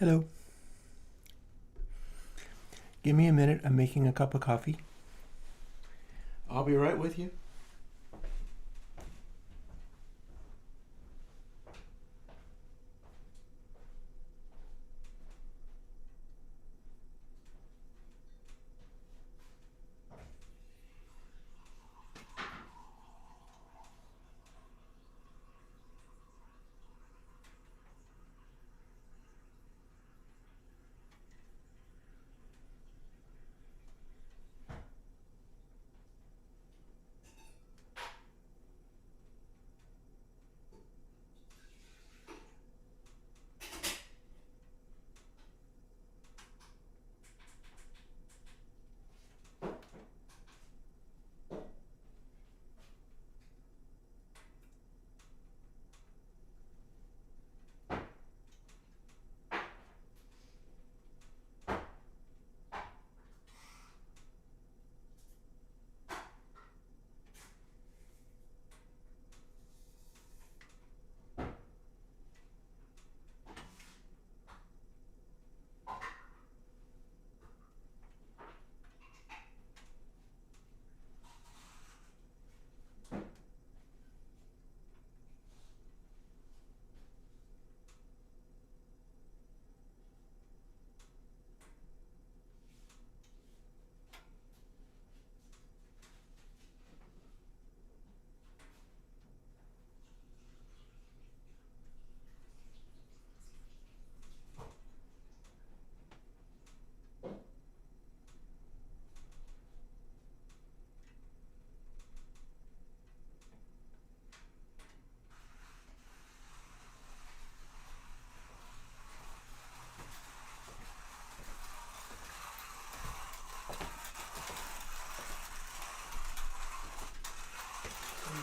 Hello. Give me a minute. I'm making a cup of coffee. I'll be right with you.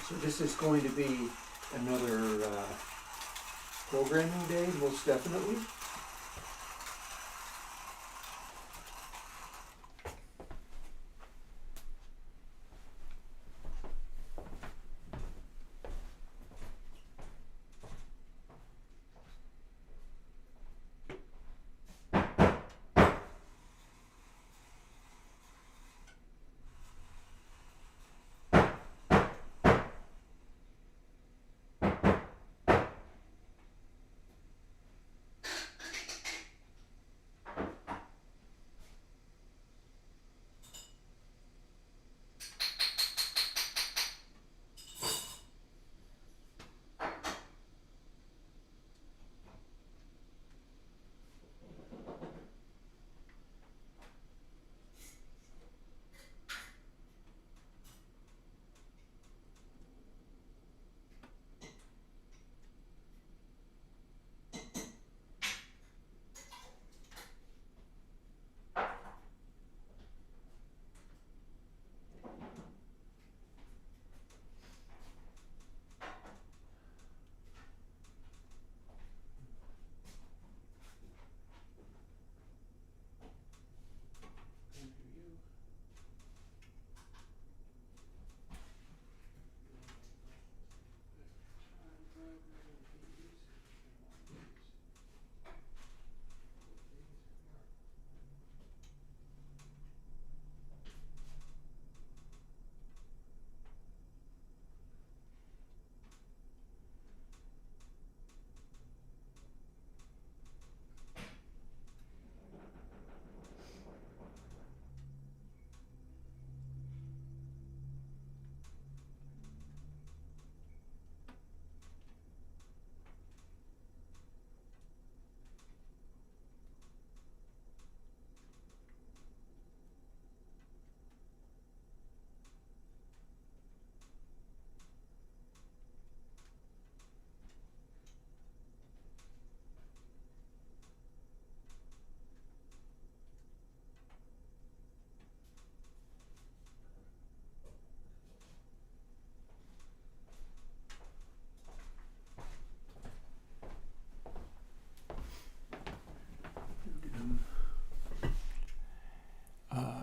So this is going to be another programming day, most definitely.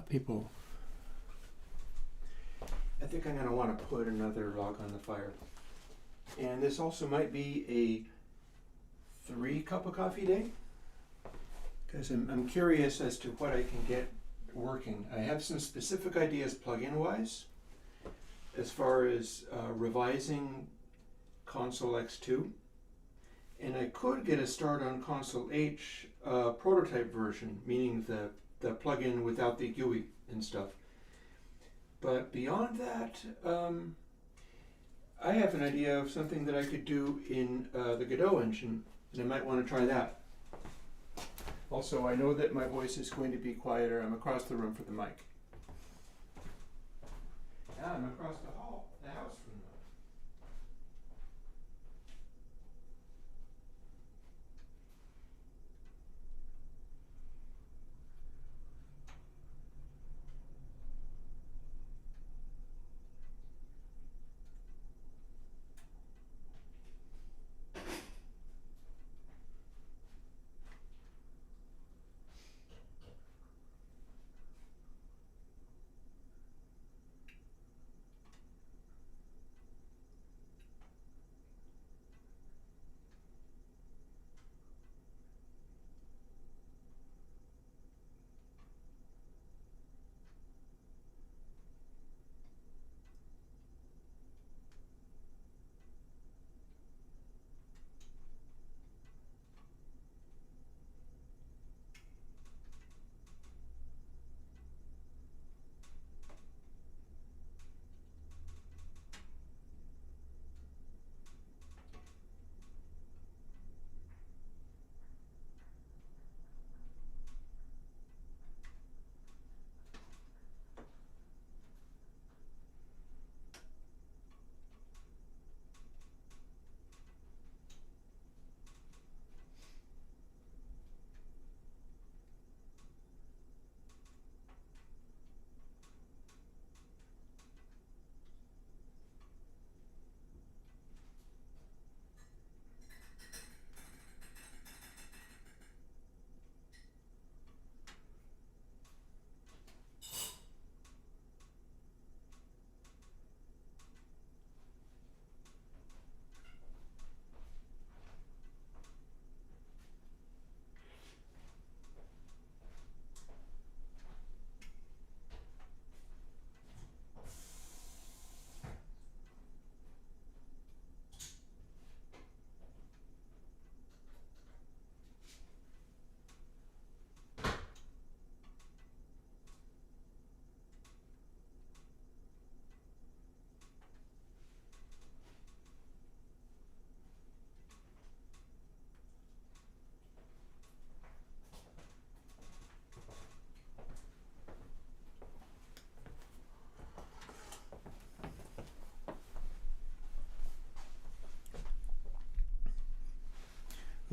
People, I think I'm going to want to put another log on the fire. And this also might be a 3 cup of coffee day. because I'm curious as to what I can get working. I have some specific ideas plugin wise as far as revising Console X2, and I could get a start on Console H prototype version, meaning the plugin without the GUI and stuff. But beyond that, I have an idea of something that I could do in the Godot engine, and I might want to try that. Also, I know that my voice is going to be quieter. I'm across the room for the mic. Yeah, I'm across the house from them.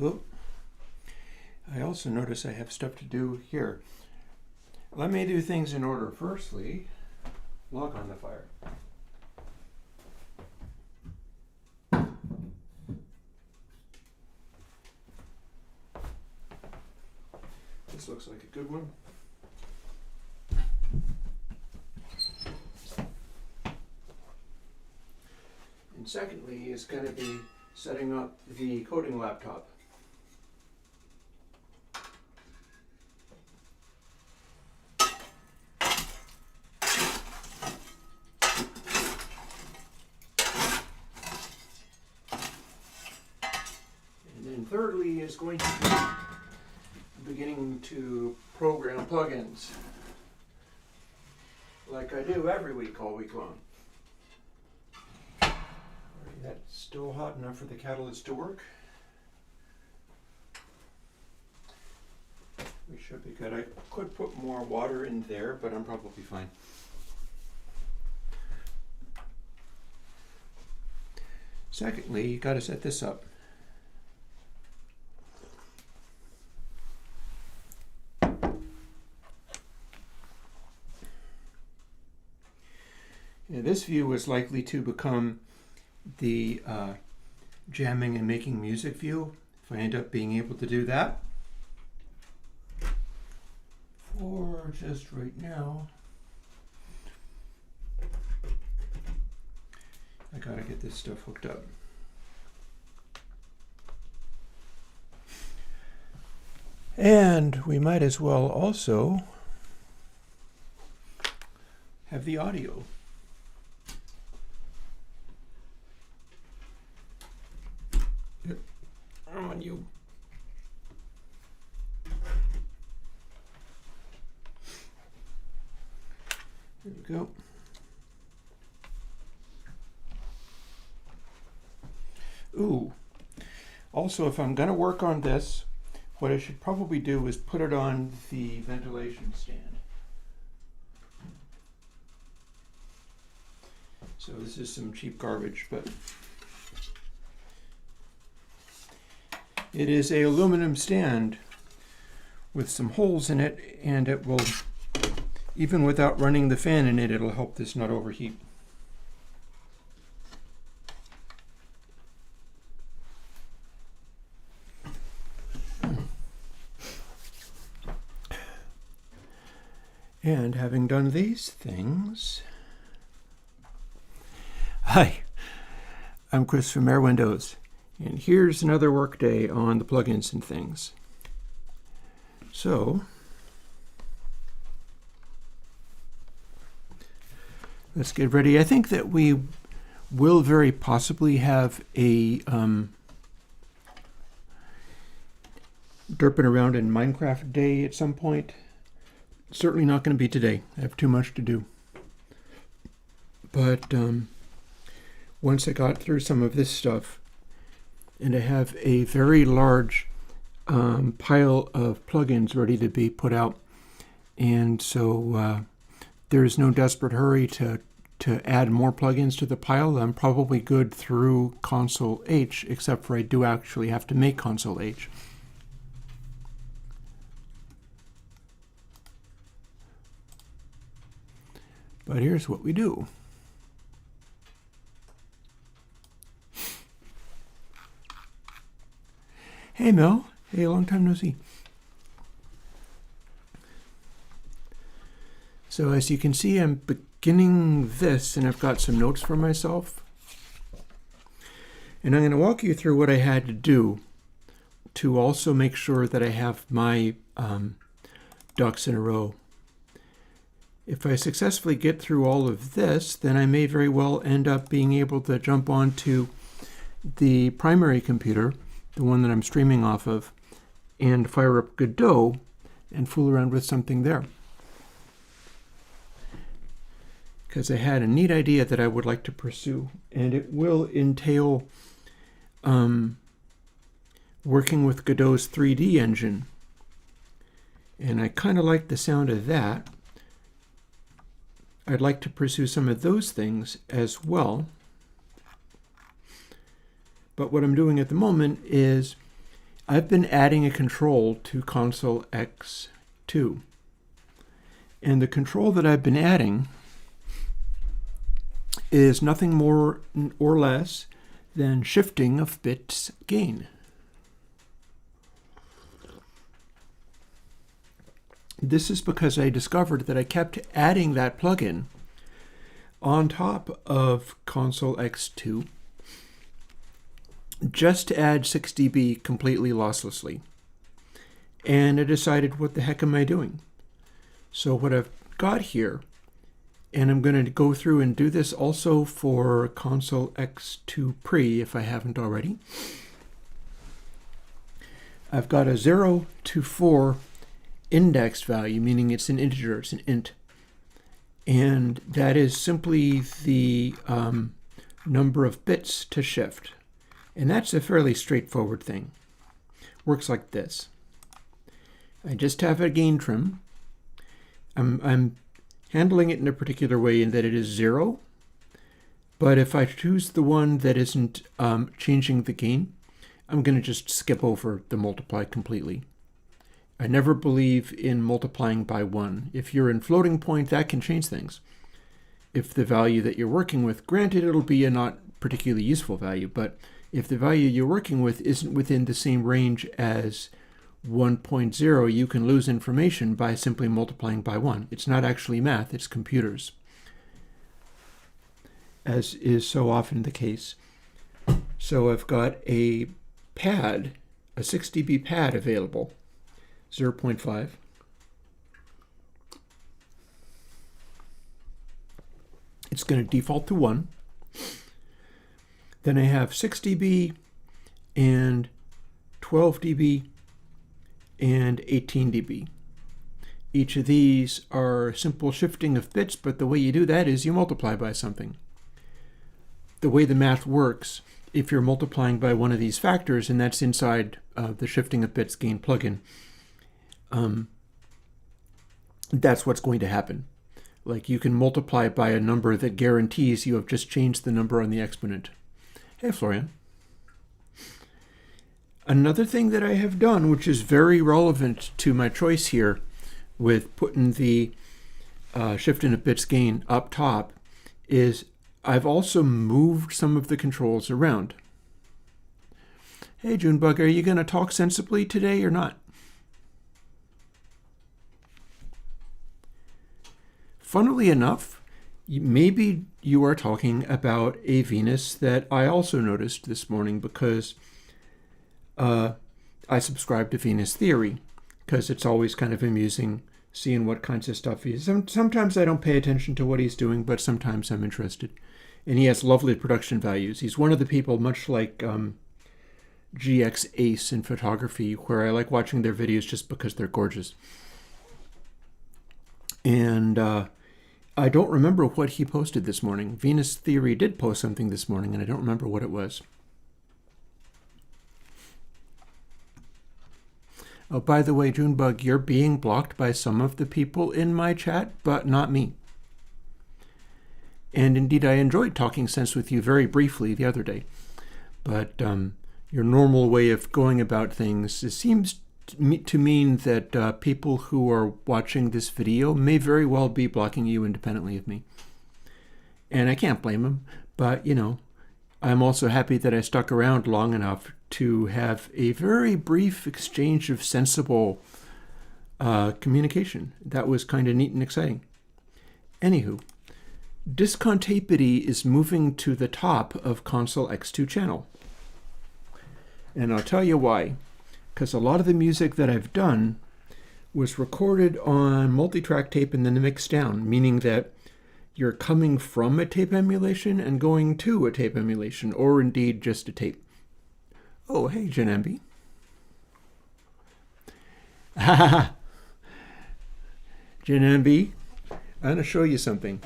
Oh, I also notice I have stuff to do here. Let me do things in order. Firstly, log on the fire. This looks like a good one. And secondly is going to be setting up the coding laptop. And then thirdly is going to be beginning to program plugins like I do every week, all week long. That's still hot enough for the catalyst to work. We should be good. I could put more water in there, but I'm probably fine. Secondly, you got to set this up. This view is likely to become the jamming and making music view, if I end up being able to do that. For just right now, I gotta get this stuff hooked up. And we might as well also have the audio. Yep. On you. There we go. Ooh. Also, if I'm going to work on this, what I should probably do is put it on the ventilation stand. So this is some cheap garbage, but it is an aluminum stand with some holes in it, and it will, even without running the fan in it, it'll help this not overheat. And having done these things, hi, I'm Chris from Airwindows, and here's another work day on the plugins and things. So, let's get ready. I think that we will very possibly have a derping around in Minecraft day at some point. Certainly not going to be today. I have too much to do. But once I got through some of this stuff, and I have a very large pile of plugins ready to be put out, and so there's no desperate hurry to add more plugins to the pile. I'm probably good through Console H, except for I do actually have to make Console H. But here's what we do. Hey, Mel. Hey, long time no see. So as you can see, I'm beginning this, and I've got some notes for myself. And I'm going to walk you through what I had to do to also make sure that I have my ducks in a row. If I successfully get through all of this, then I may very well end up being able to jump onto the primary computer, the one that I'm streaming off of, and fire up Godot and fool around with something there. Because I had a neat idea that I would like to pursue, and it will entail working with Godot's 3D engine. And I kind of like the sound of that. I'd like to pursue some of those things as well. But what I'm doing at the moment is I've been adding a control to Console X2. And the control that I've been adding is nothing more or less than shifting of bits gain. This is because I discovered that I kept adding that plugin on top of Console X2 just to add 6 dB completely losslessly. And I decided, what the heck am I doing? So what I've got here, and I'm going to go through and do this also for Console X2 Pre if I haven't already. I've got a 0 to 4 indexed value, meaning it's an integer, it's an int. And that is simply the number of bits to shift. And that's a fairly straightforward thing. Works like this. I just have a gain trim. I'm handling it in a particular way in that it is 0. But if I choose the one that isn't changing the gain, I'm going to just skip over the multiply completely. I never believe in multiplying by 1. If you're in floating point, that can change things. If the value that you're working with, granted it'll be a not particularly useful value, but if the value you're working with isn't within the same range as 1.0, you can lose information by simply multiplying by 1. It's not actually math, it's computers, as is so often the case. So I've got a pad, a 6 dB pad available. 0.5. It's going to default to 1. Then I have 6 dB and 12 dB and 18 dB. Each of these are simple shifting of bits, but the way you do that is you multiply by something. The way the math works, if you're multiplying by one of these factors, and that's inside the shifting of bits gain plugin, that's what's going to happen. Like, you can multiply by a number that guarantees you have just changed the number on the exponent. Hey, Florian. Another thing that I have done, which is very relevant to my choice here with putting the shifting of bits gain up top, is I've also moved some of the controls around. Hey, Junebug, are you going to talk sensibly today or not? Funnily enough, maybe you are talking about a Venus that I also noticed this morning, because I subscribe to Venus Theory, because it's always kind of amusing seeing what kinds of stuff he's. Sometimes I don't pay attention to what he's doing, but sometimes I'm interested. And he has lovely production values. He's one of the people, much like GX Ace in photography, where I like watching their videos just because they're gorgeous. And I don't remember what he posted this morning. Venus Theory did post something this morning, and I don't remember what it was. Oh, by the way, Junebug, you're being blocked by some of the people in my chat, but not me. And indeed, I enjoyed talking sense with you very briefly the other day. But your normal way of going about things seems to mean that people who are watching this video may very well be blocking you independently of me. And I can't blame them, but, you know, I'm also happy that I stuck around long enough to have a very brief exchange of sensible communication. That was kind of neat and exciting. Anywho, discontapity is moving to the top of Console X2 channel. And I'll tell you why. Because a lot of the music that I've done was recorded on multi-track tape and then mixed down, meaning that you're coming from a tape emulation and going to a tape emulation, or indeed just a tape. Oh, hey, Janambi. Janambi, I'm going to show you something.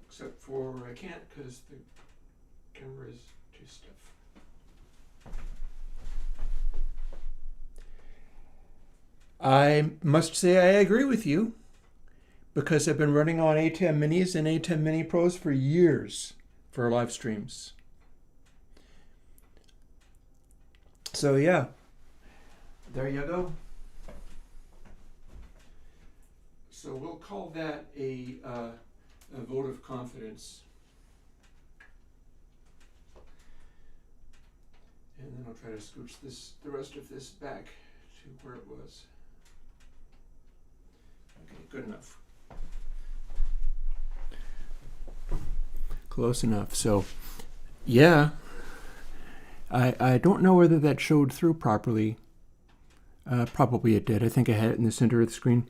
Except for I can't because the camera is too stiff. I must say I agree with you, because I've been running on A10 Minis and A10 Mini Pros for years for live streams. So yeah, there you go. So we'll call that a vote of confidence. And then I'll try to scooch the rest of this back to where it was. Okay, good enough. Close enough. So, yeah, I don't know whether that showed through properly. Probably it did. I think I had it in the center of the screen.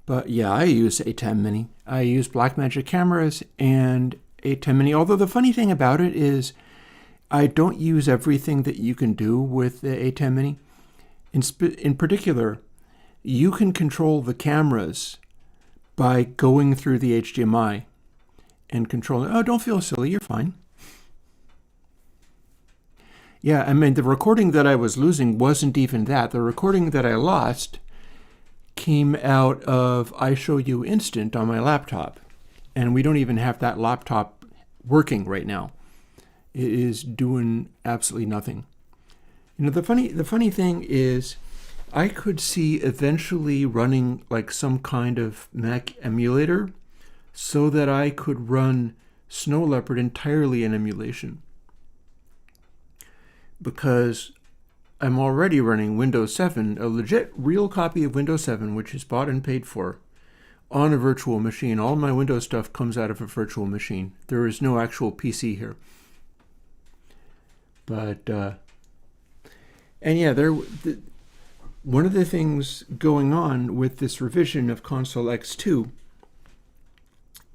But yeah, I use A10 Mini. I use Blackmagic cameras and A10 Mini. Although the funny thing about it is I don't use everything that you can do with the A10 Mini. In particular, you can control the cameras by going through the HDMI and controlling. Oh, don't feel silly. You're fine. Yeah, I mean, the recording that I was losing wasn't even that. The recording that I lost came out of iShowU Instant on my laptop. And we don't even have that laptop working right now. It is doing absolutely nothing. You know, the funny thing is I could see eventually running like some kind of Mac emulator so that I could run Snow Leopard entirely in emulation. Because I'm already running Windows 7, a legit real copy of Windows 7, which is bought and paid for, on a virtual machine. All my Windows stuff comes out of a virtual machine. There is no actual PC here. But, and yeah, one of the things going on with this revision of Console X2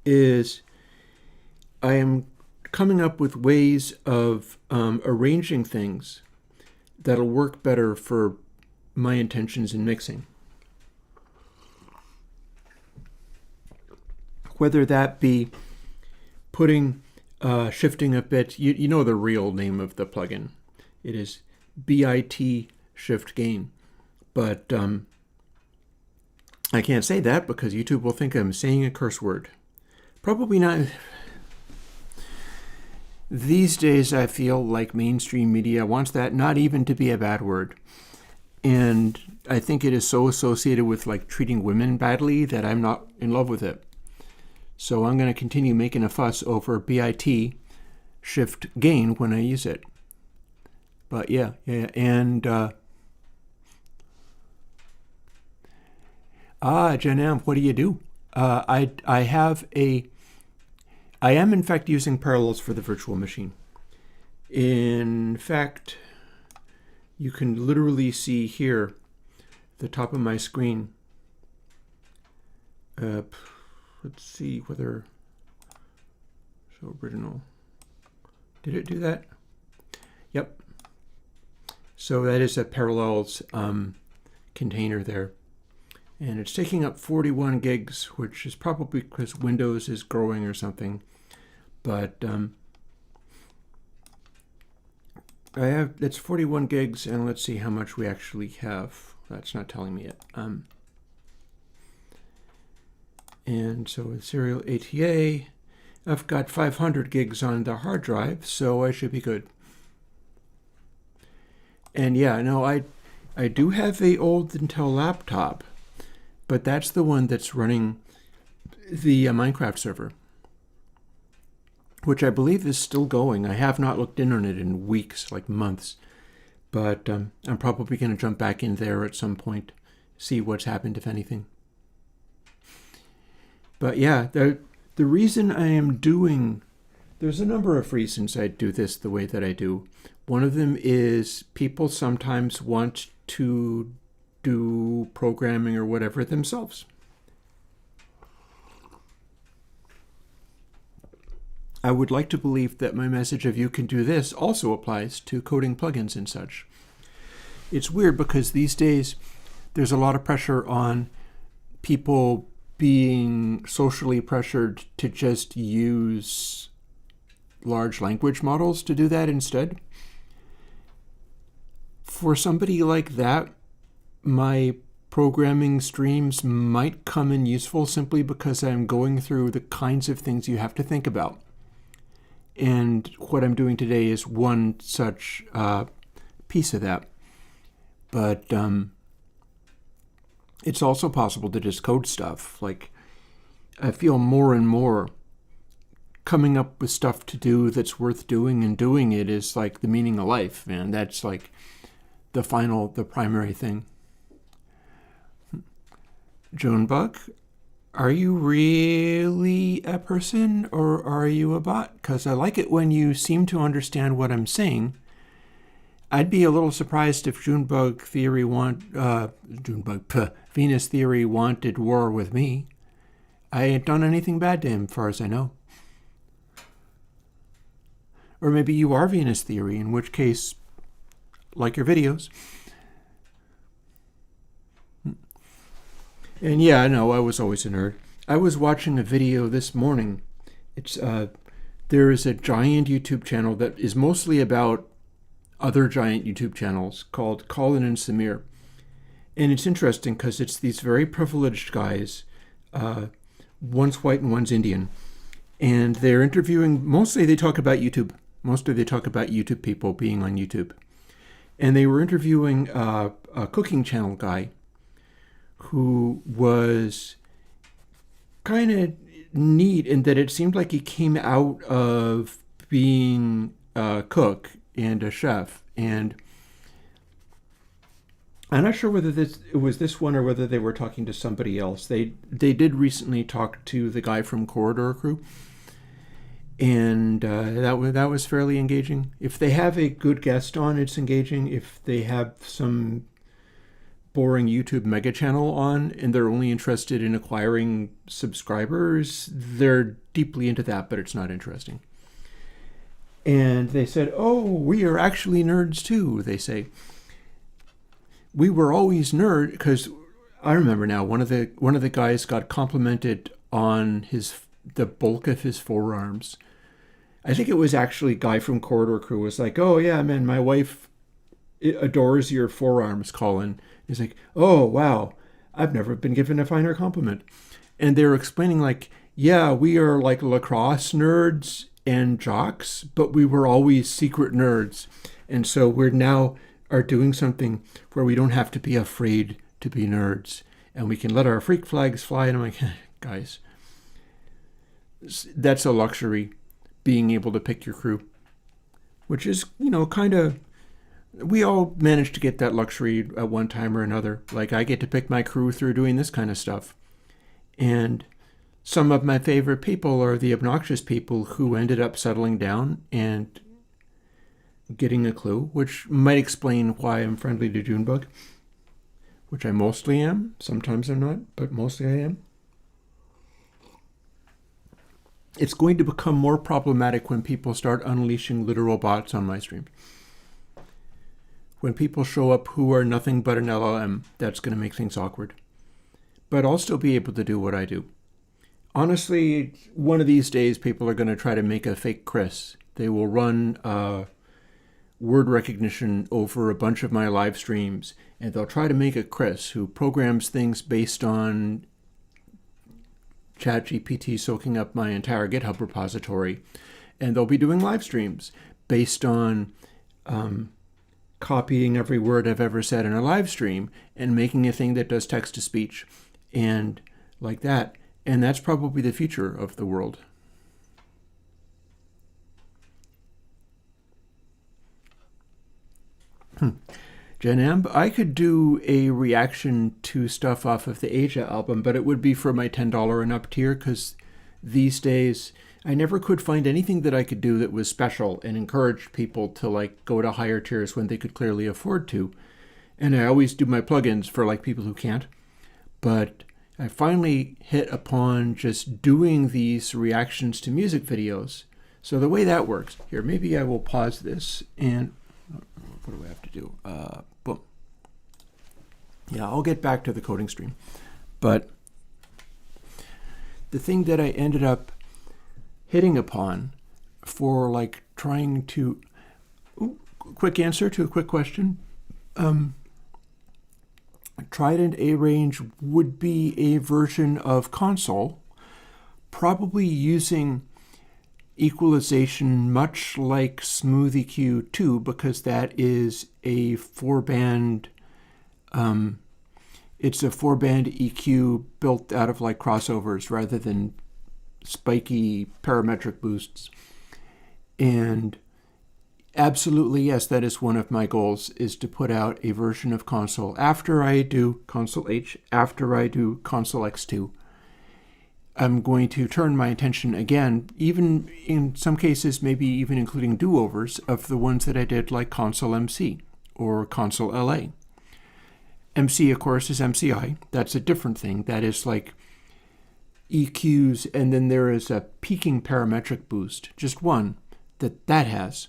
is I am coming up with ways of arranging things that'll work better for my intentions in mixing. Whether that be shifting a bit, you know the real name of the plugin. It is BIT Shift Gain. But I can't say that because YouTube will think I'm saying a curse word. Probably not. These days I feel like mainstream media wants that not even to be a bad word. And I think it is so associated with like treating women badly that I'm not in love with it. So I'm going to continue making a fuss over BIT Shift Gain when I use it. But yeah. And Jen M, what do you do? I am in fact using Parallels for the virtual machine. In fact, you can literally see here, the top of my screen. Let's see whether, show original. Did it do that? Yep. So that is a Parallels container there. And it's taking up 41 gigs, which is probably because Windows is growing or something. But it's 41 gigs, and let's see how much we actually have. That's not telling me yet. And so with serial ATA, I've got 500 gigs on the hard drive, so I should be good. And yeah, no, I do have a old Intel laptop, but that's the one that's running the Minecraft server, which I believe is still going. I have not looked in on it in weeks, like months, but I'm probably going to jump back in there at some point, see what's happened, if anything. But yeah, the reason I am there's a number of reasons I do this the way that I do. One of them is people sometimes want to do programming or whatever themselves. I would like to believe that my message of you can do this also applies to coding plugins and such. It's weird because these days there's a lot of pressure on people being socially pressured to just use large language models to do that instead. For somebody like that, my programming streams might come in useful simply because I'm going through the kinds of things you have to think about. And what I'm doing today is one such piece of that. But it's also possible to just code stuff. Like, I feel more and more coming up with stuff to do that's worth doing, and doing it is like the meaning of life, man. That's like the primary thing. Joan Buck, are you really a person or are you a bot? Because I like it when you seem to understand what I'm saying. I'd be a little surprised if Venus Theory wanted war with me. I ain't done anything bad to him, as far as I know. Or maybe you are Venus Theory, in which case, like your videos. And yeah, I know, I was always a nerd. I was watching a video this morning. There is a giant YouTube channel that is mostly about other giant YouTube channels called Colin and Samir. And it's interesting because it's these very privileged guys, one's white and one's Indian. And they're interviewing, mostly they talk about YouTube. Mostly they talk about YouTube people being on YouTube. And they were interviewing a cooking channel guy who was kind of neat in that it seemed like he came out of being a cook and a chef. And I'm not sure whether it was this one or whether they were talking to somebody else. They did recently talk to the guy from Corridor Crew, and that was fairly engaging. If they have a good guest on, it's engaging. If they have some boring YouTube mega channel on and they're only interested in acquiring subscribers, they're deeply into that, but it's not interesting. And they said, "Oh, we are actually nerds too," they say. We were always nerd, because I remember now one of the guys got complimented on the bulk of his forearms. I think it was actually a guy from Corridor Crew was like, "Oh yeah, man, my wife adores your forearms, Colin." He's like, "Oh wow, I've never been given a finer compliment." And they were explaining like, "Yeah, we are like lacrosse nerds and jocks, but we were always secret nerds, and so we're now are doing something where we don't have to be afraid to be nerds, and we can let our freak flags fly." And I'm like, guys, that's a luxury, being able to pick your crew, which is, kind of, we all manage to get that luxury at one time or another. Like, I get to pick my crew through doing this kind of stuff. And some of my favorite people are the obnoxious people who ended up settling down and getting a clue, which might explain why I'm friendly to Junebug, which I mostly am. Sometimes I'm not, but mostly I am. It's going to become more problematic when people start unleashing literal bots on my stream. When people show up who are nothing but an LLM, that's going to make things awkward. But I'll still be able to do what I do. Honestly, one of these days, people are going to try to make a fake Chris. They will run word recognition over a bunch of my live streams, and they'll try to make a Chris who programs things based on ChatGPT soaking up my entire GitHub repository. And they'll be doing live streams based on copying every word I've ever said in a live stream and making a thing that does text to speech and like that. And that's probably the future of the world. Jen Amb, I could do a reaction to stuff off of the Asia album, but it would be for my $10 and up tier, because these days I never could find anything that I could do that was special and encouraged people to like go to higher tiers when they could clearly afford to. And I always do my plugins for like people who can't. But I finally hit upon just doing these reactions to music videos. So the way that works, here, maybe I will pause this and what do I have to do? Boom. Yeah, I'll get back to the coding stream. But the thing that I ended up hitting upon for like trying to, quick answer to a quick question. Trident A range would be a version of console, probably using equalization much like Smooth EQ2, because that is a four-band it's a four-band EQ built out of like crossovers rather than spiky parametric boosts. And absolutely, yes, that is one of my goals, is to put out a version of console after I do console H, after I do console X2. I'm going to turn my attention again, even in some cases, maybe even including do-overs of the ones that I did like console MC or console LA. MC, of course, is MCI. That's a different thing. That is like EQs, and then there is a peaking parametric boost, just one that has.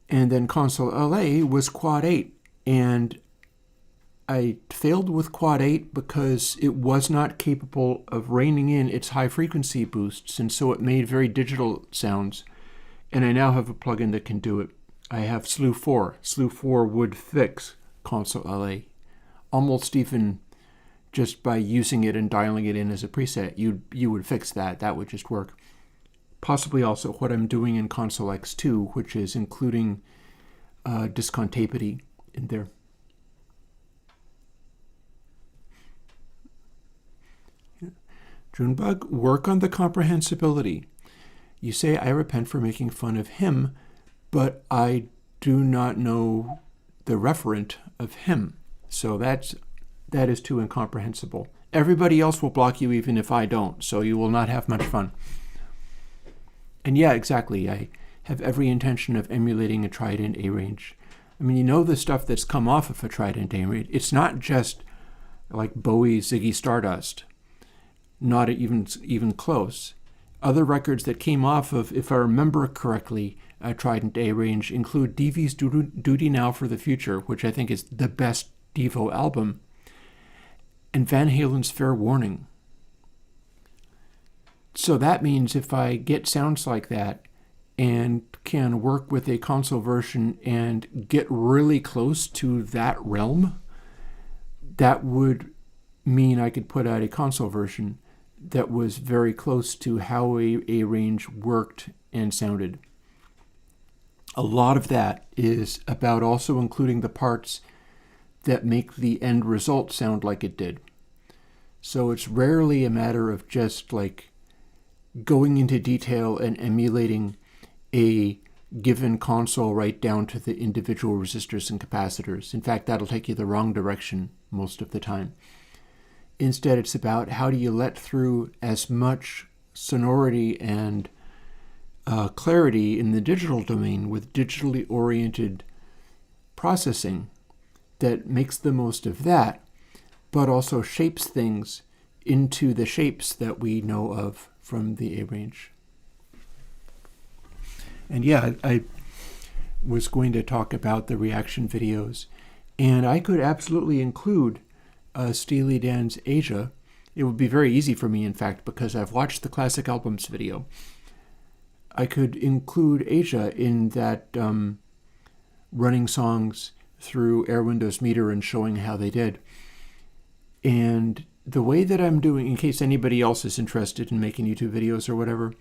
And then console LA was quad 8, and I failed with quad 8 because it was not capable of reining in its high frequency boosts, and so it made very digital sounds. And I now have a plugin that can do it. I have Slew 4. Slew 4 would fix console LA. Almost even just by using it and dialing it in as a preset, you would fix that. That would just work. Possibly also what I'm doing in console X2, which is including discontapity in there. Junebug, work on the comprehensibility. You say I repent for making fun of him, but I do not know the referent of him. So that is too incomprehensible. Everybody else will block you even if I don't, so you will not have much fun. And yeah, exactly. I have every intention of emulating a Trident A range. I mean, you know the stuff that's come off of a Trident A range. It's not just like Bowie's Ziggy Stardust. Not even close. Other records that came off of, if I remember correctly, a Trident A range include Devi's Duty Now for the Future, which I think is the best Devo album, and Van Halen's Fair Warning. So that means if I get sounds like that and can work with a console version and get really close to that realm, that would mean I could put out a console version that was very close to how a range worked and sounded. A lot of that is about also including the parts that make the end result sound like it did. So it's rarely a matter of just like going into detail and emulating a given console right down to the individual resistors and capacitors. In fact, that'll take you the wrong direction most of the time. Instead, it's about how do you let through as much sonority and clarity in the digital domain with digitally oriented processing that makes the most of that, but also shapes things into the shapes that we know of from the A range. And yeah, I was going to talk about the reaction videos, and I could absolutely include Steely Dan's Asia. It would be very easy for me, in fact, because I've watched the Classic Albums video. I could include Asia in that running songs through Airwindows meter and showing how they did. And the way that I'm doing, in case anybody else is interested in making YouTube videos or whatever,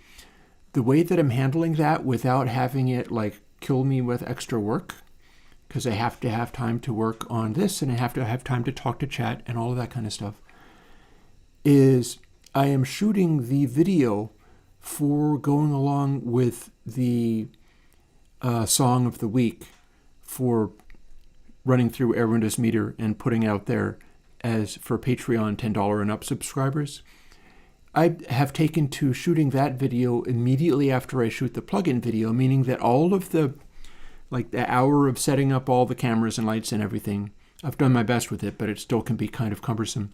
the way that I'm handling that without having it like kill me with extra work, because I have to have time to work on this and I have to have time to talk to chat and all of that kind of stuff, is I am shooting the video for going along with the song of the week for running through Airwindows meter and putting out there as for Patreon $10 and up subscribers. I have taken to shooting that video immediately after I shoot the plugin video, meaning that all of the hour of setting up all the cameras and lights and everything, I've done my best with it, but it still can be kind of cumbersome.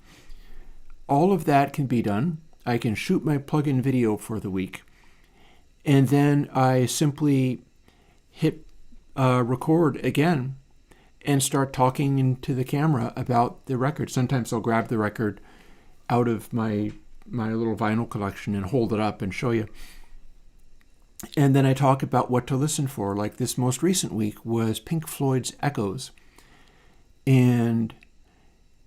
All of that can be done. I can shoot my plugin video for the week, and then I simply hit record again and start talking into the camera about the record. Sometimes I'll grab the record out of my little vinyl collection and hold it up and show you. And then I talk about what to listen for. Like this most recent week was Pink Floyd's Echoes. And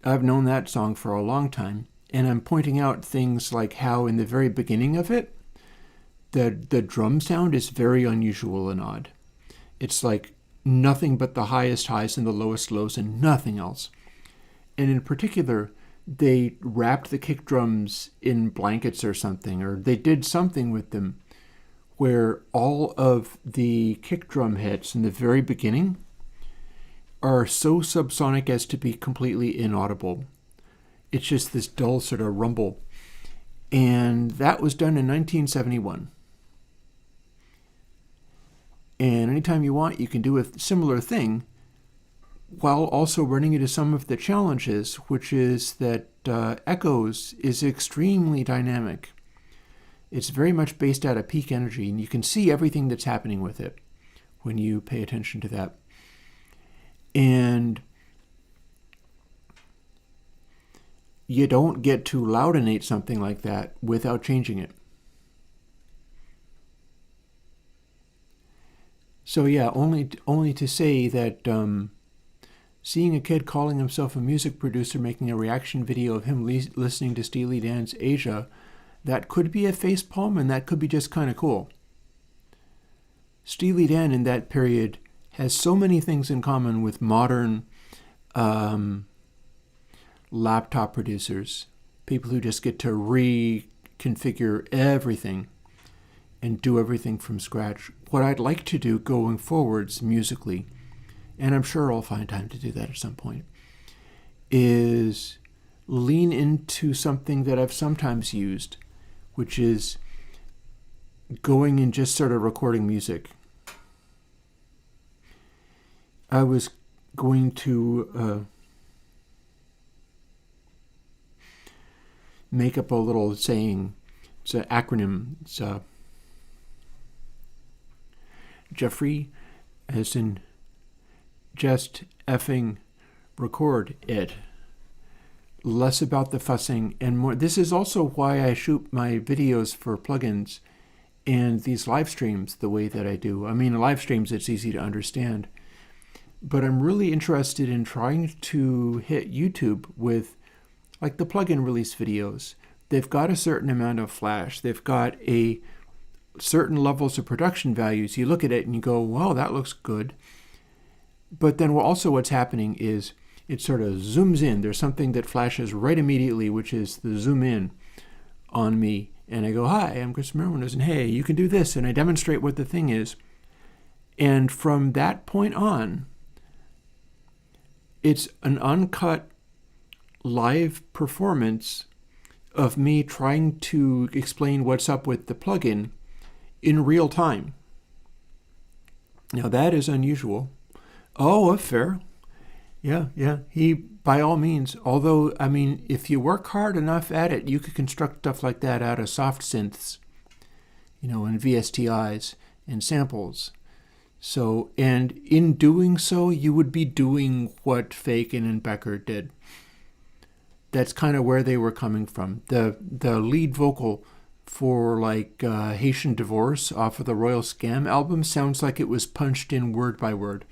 I've known that song for a long time. And I'm pointing out things like how in the very beginning of it, the drum sound is very unusual and odd. It's like nothing but the highest highs and the lowest lows and nothing else. And in particular, they wrapped the kick drums in blankets or something, or they did something with them where all of the kick drum hits in the very beginning are so subsonic as to be completely inaudible. It's just this dull sort of rumble. And that was done in 1971. And anytime you want, you can do a similar thing while also running into some of the challenges, which is that Echoes is extremely dynamic. It's very much based out of peak energy, and you can see everything that's happening with it when you pay attention to that. And you don't get to loudinate something like that without changing it. So yeah, only to say that seeing a kid calling himself a music producer making a reaction video of him listening to Steely Dan's Asia, that could be a facepalm and that could be just kind of cool. Steely Dan in that period has so many things in common with modern laptop producers, people who just get to reconfigure everything and do everything from scratch. What I'd like to do going forwards musically, and I'm sure I'll find time to do that at some point, is lean into something that I've sometimes used, which is going and just sort of recording music. I was going to make up a little saying. It's an acronym. It's Jeffrey, as in just effing record it. Less about the fussing and more. This is also why I shoot my videos for plugins and these live streams the way that I do. I mean, live streams, it's easy to understand. But I'm really interested in trying to hit YouTube with like the plugin release videos. They've got a certain amount of flash. They've got a certain levels of production values. You look at it and you go, wow, that looks good. But then also what's happening is it sort of zooms in. There's something that flashes right immediately, which is the zoom in on me. And I go, hi, I'm Christopher Airwindows, and hey, you can do this. And I demonstrate what the thing is. And from that point on, it's an uncut live performance of me trying to explain what's up with the plugin in real time. Now that is unusual. Oh, fair. Yeah. He, by all means, although, I mean, if you work hard enough at it, you could construct stuff like that out of soft synths, and VSTIs and samples. So, and in doing so, you would be doing what Fagan and Becker did. That's kind of where they were coming from. The lead vocal for like Haitian Divorce off of the Royal Scam album sounds like it was punched in word by word.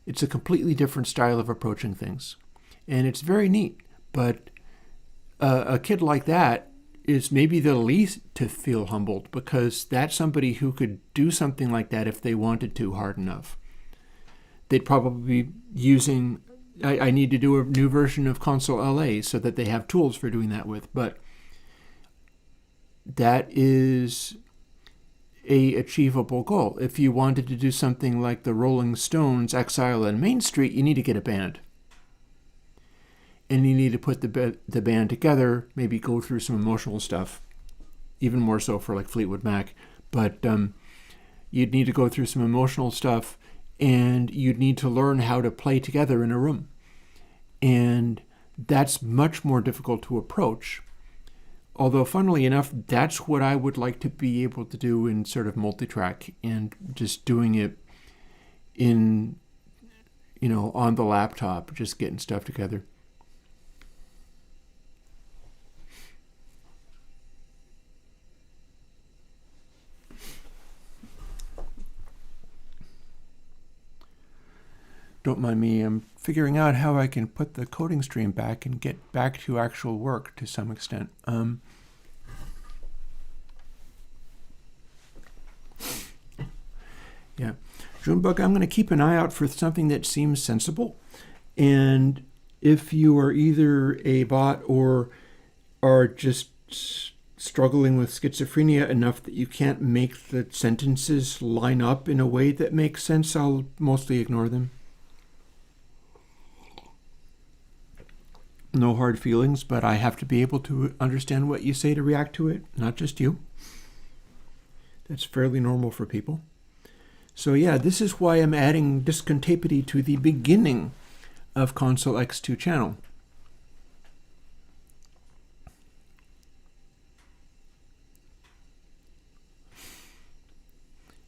It's a completely different style of approaching things. And it's very neat. But a kid like that is maybe the least to feel humbled, because that's somebody who could do something like that if they wanted to hard enough. They'd probably be using, I need to do a new version of Console LA so that they have tools for doing that with. But that is a achievable goal. If you wanted to do something like the Rolling Stones, Exile and Main Street, you need to get a band. And you need to put the band together, maybe go through some emotional stuff, even more so for like Fleetwood Mac. But you'd need to go through some emotional stuff, and you'd need to learn how to play together in a room. And that's much more difficult to approach. Although, funnily enough, that's what I would like to be able to do in sort of multi-track, and just doing it in, on the laptop, just getting stuff together. Don't mind me, I'm figuring out how I can put the coding stream back and get back to actual work to some extent. Yeah. Junebug, I'm going to keep an eye out for something that seems sensible. And if you are either a bot or are just struggling with schizophrenia enough that you can't make the sentences line up in a way that makes sense, I'll mostly ignore them. No hard feelings, but I have to be able to understand what you say to react to it, not just you. That's fairly normal for people. So yeah, this is why I'm adding discontapity to the beginning of Console X2 channel.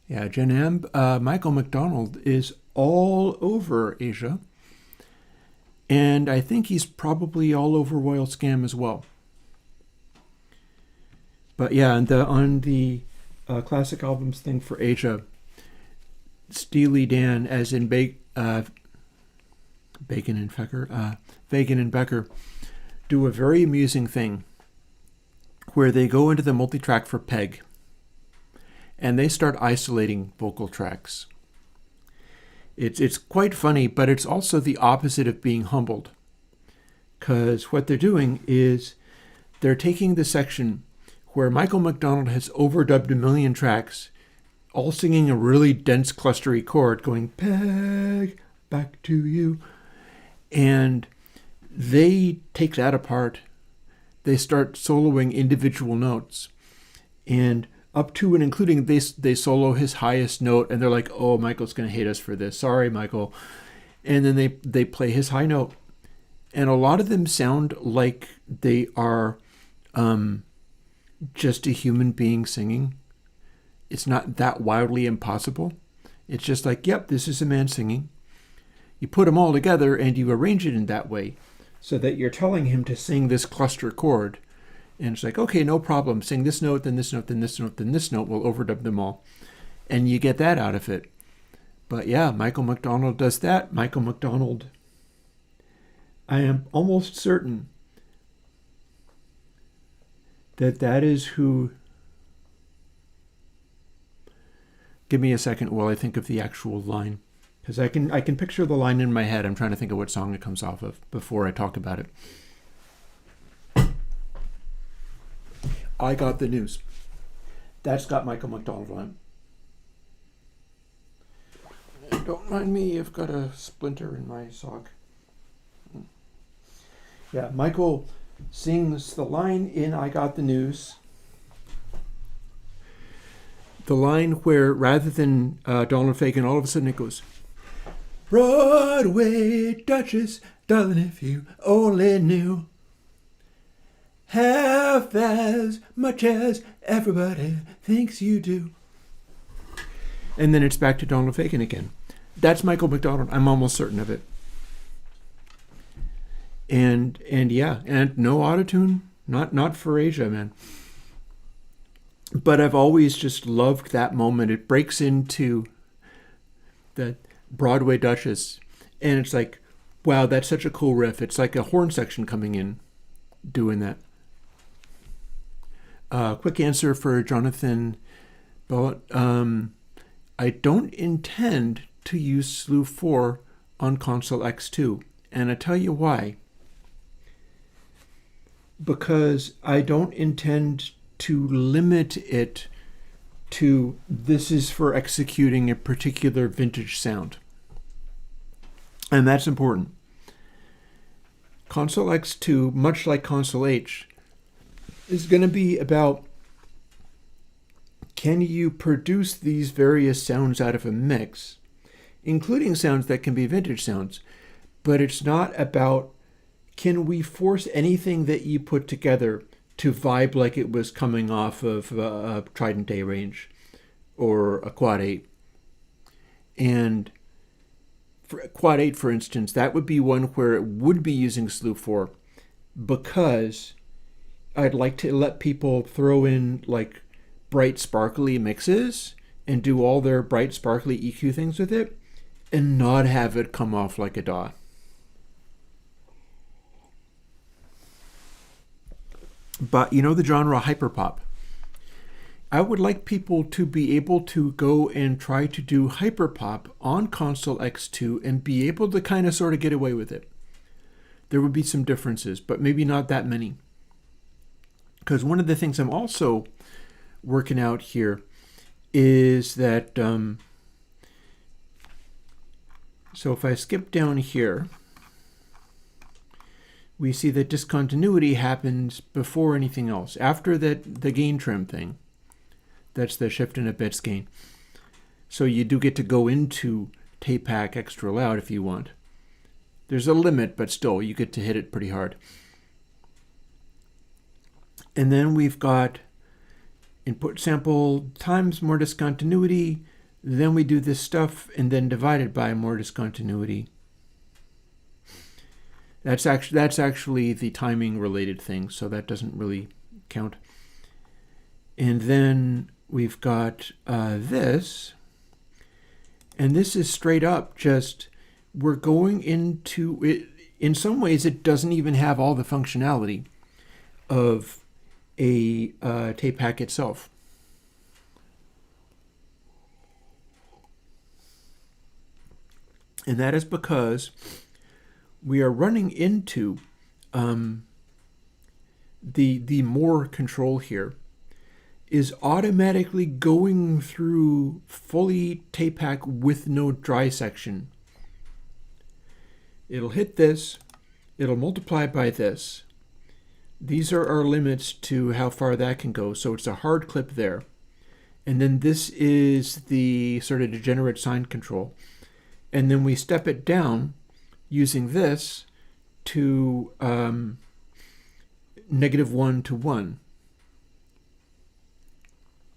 Yeah, Janab, Michael McDonald is all over Asia. And I think he's probably all over Royal Scam as well. But yeah, and on the classic albums thing for Asia, Steely Dan, as in Bacon and Becker, do a very amusing thing where they go into the multi-track for Peg, and they start isolating vocal tracks. It's quite funny, but it's also the opposite of being humbled. Because what they're doing is they're taking the section where Michael McDonald has overdubbed a million tracks, all singing a really dense clustery chord, going, Peg, back to you. And they take that apart. They start soloing individual notes. And up to and including they solo his highest note, and they're like, oh, Michael's going to hate us for this. Sorry, Michael. And then they play his high note. And a lot of them sound like they are just a human being singing. It's not that wildly impossible. It's just like, yep, this is a man singing. You put them all together and you arrange it in that way so that you're telling him to sing this cluster chord. And it's like, okay, no problem. Sing this note, then this note, then this note, then this note. We'll overdub them all. And you get that out of it. But yeah, Michael McDonald does that. Michael McDonald, I am almost certain that is who... Give me a second while I think of the actual line. Because I can picture the line in my head. I'm trying to think of what song it comes off of before I talk about it. I Got the News. That's got Michael McDonald on it. Don't mind me, I've got a splinter in my sock. Yeah, Michael sings the line in I Got the News. The line where rather than Donald Fagen, all of a sudden it goes, Broadway Duchess, darling, if you only knew half as much as everybody thinks you do. And then it's back to Donald Fagen again. That's Michael McDonald. I'm almost certain of it. And yeah, and no autotune, not for Asia, man. But I've always just loved that moment. It breaks into the Broadway Duchess, and it's like, wow, that's such a cool riff. It's like a horn section coming in, doing that. Quick answer for Jonathan Bullitt. I don't intend to use slew 4 on console X2, and I tell you why. Because I don't intend to limit it to this is for executing a particular vintage sound. And that's important. Console X2, much like Console H, is going to be about, can you produce these various sounds out of a mix, including sounds that can be vintage sounds, but it's not about, can we force anything that you put together to vibe like it was coming off of a Trident A range or a Quad 8. And for Quad 8, for instance, that would be one where it would be using slew 4 because I'd like to let people throw in like bright sparkly mixes and do all their bright sparkly EQ things with it and not have it come off like a DAW. But you know the genre hyperpop. I would like people to be able to go and try to do hyperpop on console X2 and be able to kind of sort of get away with it. There would be some differences, but maybe not that many. Because one of the things I'm also working out here is that, so if I skip down here, we see that discontinuity happens before anything else. After that, the gain trim thing. That's the shift in a bits gain. So you do get to go into tape pack extra loud if you want. There's a limit, but still, you get to hit it pretty hard. And then we've got input sample times more discontinuity. Then we do this stuff and then divided by more discontinuity. That's actually the timing related thing, so that doesn't really count. And then we've got this, and this is straight up just, we're going into it. In some ways, it doesn't even have all the functionality of a tape pack itself. And that is because we are running into the more control here is automatically going through fully tape pack with no dry section. It'll hit this, it'll multiply by this. These are our limits to how far that can go, so it's a hard clip there. And then this is the sort of degenerate sign control. And then we step it down using this to -1 to 1.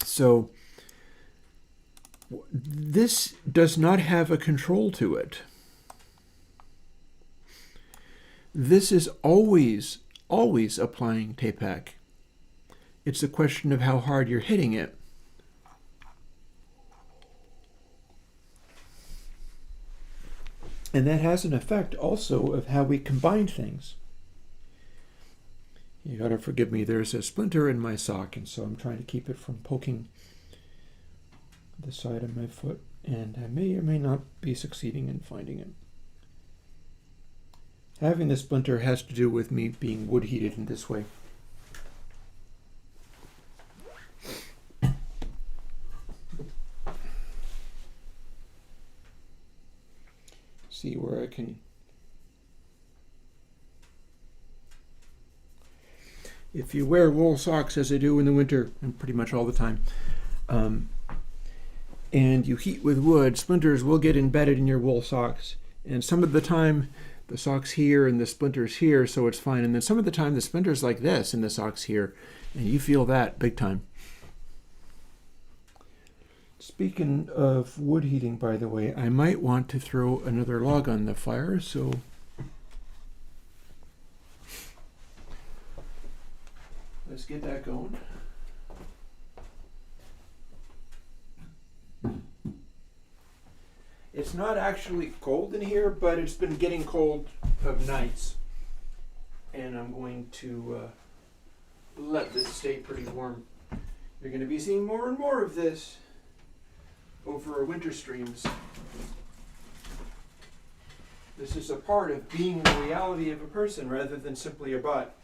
So this does not have a control to it. This is always applying tapehack. It's a question of how hard you're hitting it. And that has an effect also of how we combine things. You gotta forgive me, there's a splinter in my sock, and so I'm trying to keep it from poking the side of my foot, and I may or may not be succeeding in finding it. Having the splinter has to do with me being wood heated in this way. See where I can. If you wear wool socks, as I do in the winter, and pretty much all the time, and you heat with wood, splinters will get embedded in your wool socks. And some of the time, the socks here and the splinters here, so it's fine. And then some of the time, the splinters like this and the socks here, and you feel that big time. Speaking of wood heating, by the way, I might want to throw another log on the fire, so let's get that going. It's not actually cold in here, but it's been getting cold of nights. And I'm going to let this stay pretty warm. You're going to be seeing more and more of this over our winter streams. This is a part of being the reality of a person rather than simply a bot.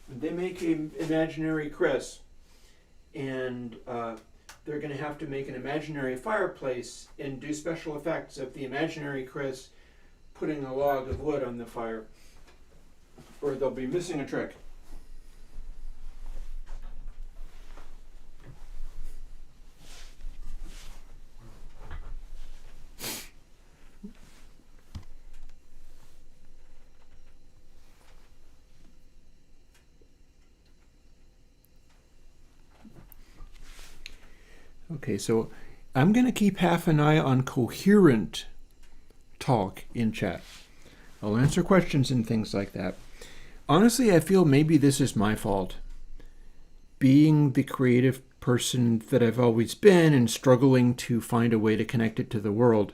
They make an imaginary Chris, and they're going to have to make an imaginary fireplace and do special effects of the imaginary Chris putting a log of wood on the fire, or they'll be missing a trick. Okay, so I'm going to keep half an eye on coherent talk in chat. I'll answer questions and things like that. Honestly, I feel maybe this is my fault. Being the creative person that I've always been and struggling to find a way to connect it to the world,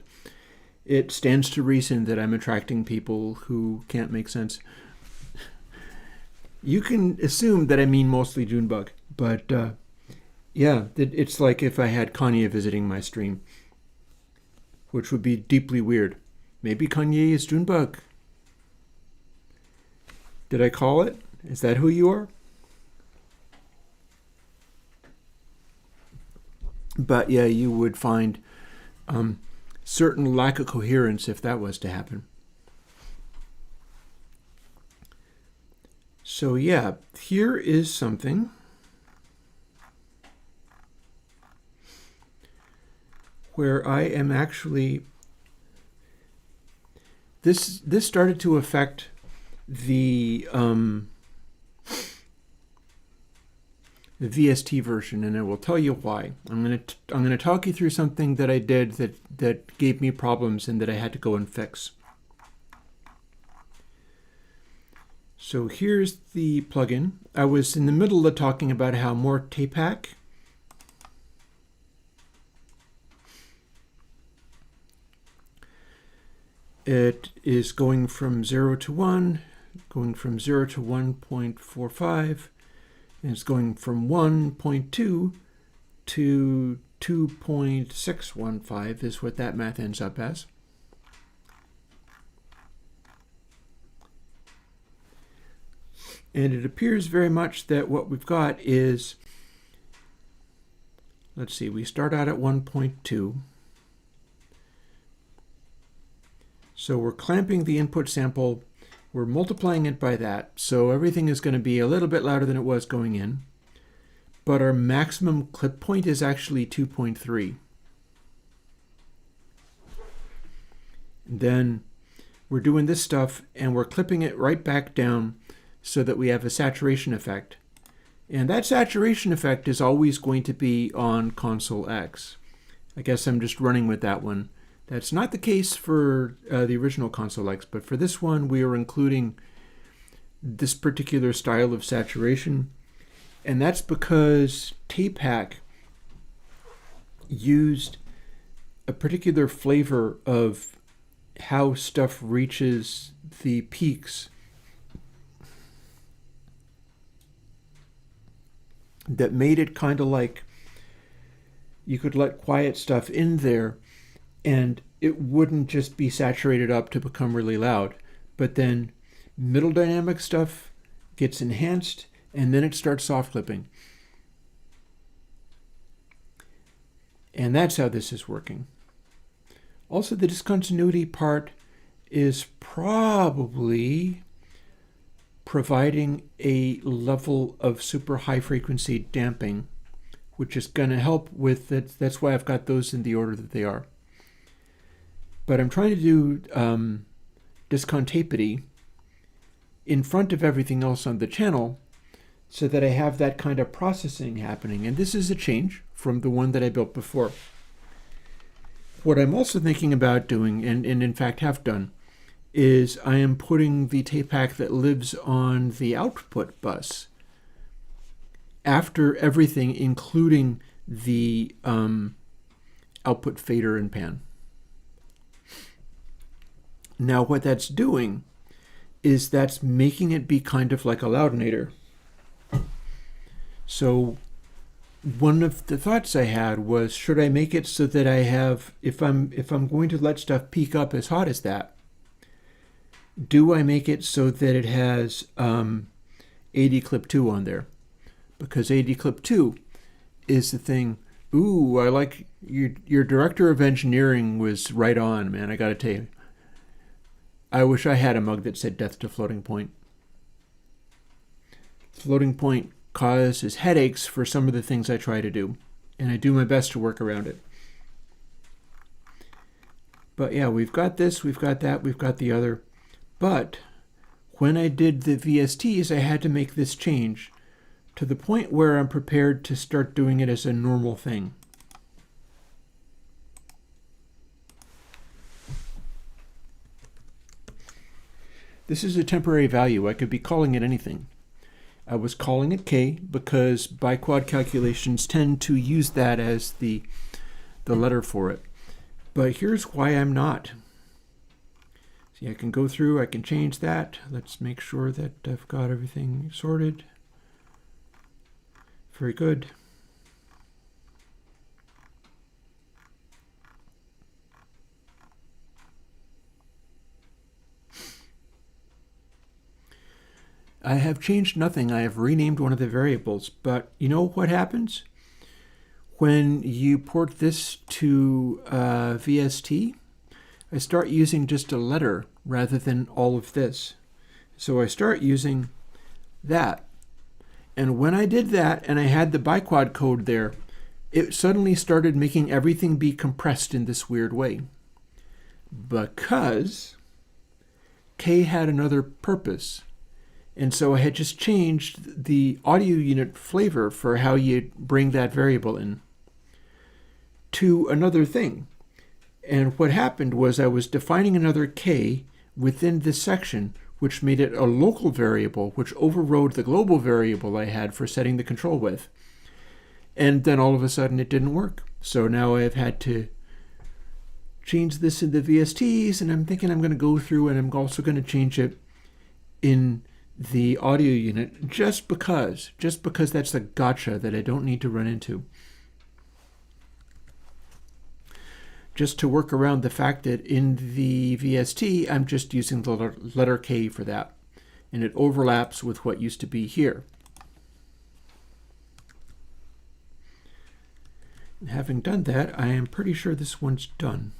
it stands to reason that I'm attracting people who can't make sense. You can assume that I mean mostly Junebug, but yeah, it's like if I had Kanye visiting my stream, which would be deeply weird. Maybe Kanye is Junebug. Did I call it? Is that who you are? But yeah, you would find certain lack of coherence if that was to happen. So yeah, here is something where I am actually, this started to affect the VST version, and I will tell you why. I'm gonna talk you through something that I did that gave me problems and that I had to go and fix. So here's the plugin. I was in the middle of talking about how more tapehack it is going from 0 to 1, going from 0 to 1.45, and it's going from 1.2 to 2.615 is what that math ends up as. And it appears very much that what we've got is, let's see, we start out at 1.2. So we're clamping the input sample, we're multiplying it by that, so everything is going to be a little bit louder than it was going in, but our maximum clip point is actually 2.3. Then we're doing this stuff and we're clipping it right back down so that we have a saturation effect. And that saturation effect is always going to be on console X. I guess I'm just running with that one. That's not the case for the original console X, but for this one we are including this particular style of saturation. And that's because TapeHack used a particular flavor of how stuff reaches the peaks that made it kind of like you could let quiet stuff in there and it wouldn't just be saturated up to become really loud, but then middle dynamic stuff gets enhanced and then it starts soft clipping. And that's how this is working. Also, the discontinuity part is probably providing a level of super high frequency damping, which is going to help with that. That's why I've got those in the order that they are. But I'm trying to do discontapity in front of everything else on the channel so that I have that kind of processing happening. And this is a change from the one that I built before. What I'm also thinking about doing, and in fact have done, is I am putting the TapeHack that lives on the output bus after everything, including the output fader and pan. Now what that's doing is that's making it be kind of like a loudinator. So one of the thoughts I had was, should I make it so that I have, if I'm going to let stuff peak up as hot as that, do I make it so that it has AD clip 2 on there? Because AD clip 2 is the thing. Ooh, I like your director of engineering was right on, man. I got to tell you. I wish I had a mug that said death to floating point. Floating point causes headaches for some of the things I try to do, and I do my best to work around it. But yeah, we've got this, we've got that, we've got the other. But when I did the VSTs, I had to make this change to the point where I'm prepared to start doing it as a normal thing. This is a temporary value. I could be calling it anything. I was calling it K because biquad calculations tend to use that as the letter for it. But here's why I'm not. See, I can go through, I can change that. Let's make sure that I've got everything sorted. Very good. I have changed nothing. I have renamed one of the variables, but you know what happens? When you port this to VST, I start using just a letter rather than all of this. So I start using that. And when I did that and I had the biquad code there, it suddenly started making everything be compressed in this weird way. Because K had another purpose. And so I had just changed the audio unit flavor for how you bring that variable in to another thing. And what happened was I was defining another K within this section, which made it a local variable, which overrode the global variable I had for setting the control with. And then all of a sudden it didn't work. So now I've had to change this in the VSTs, and I'm thinking I'm going to go through and I'm also going to change it in the audio unit just because that's a gotcha that I don't need to run into. Just to work around the fact that in the VST, I'm just using the letter K for that. And it overlaps with what used to be here. And having done that, I am pretty sure this one's done.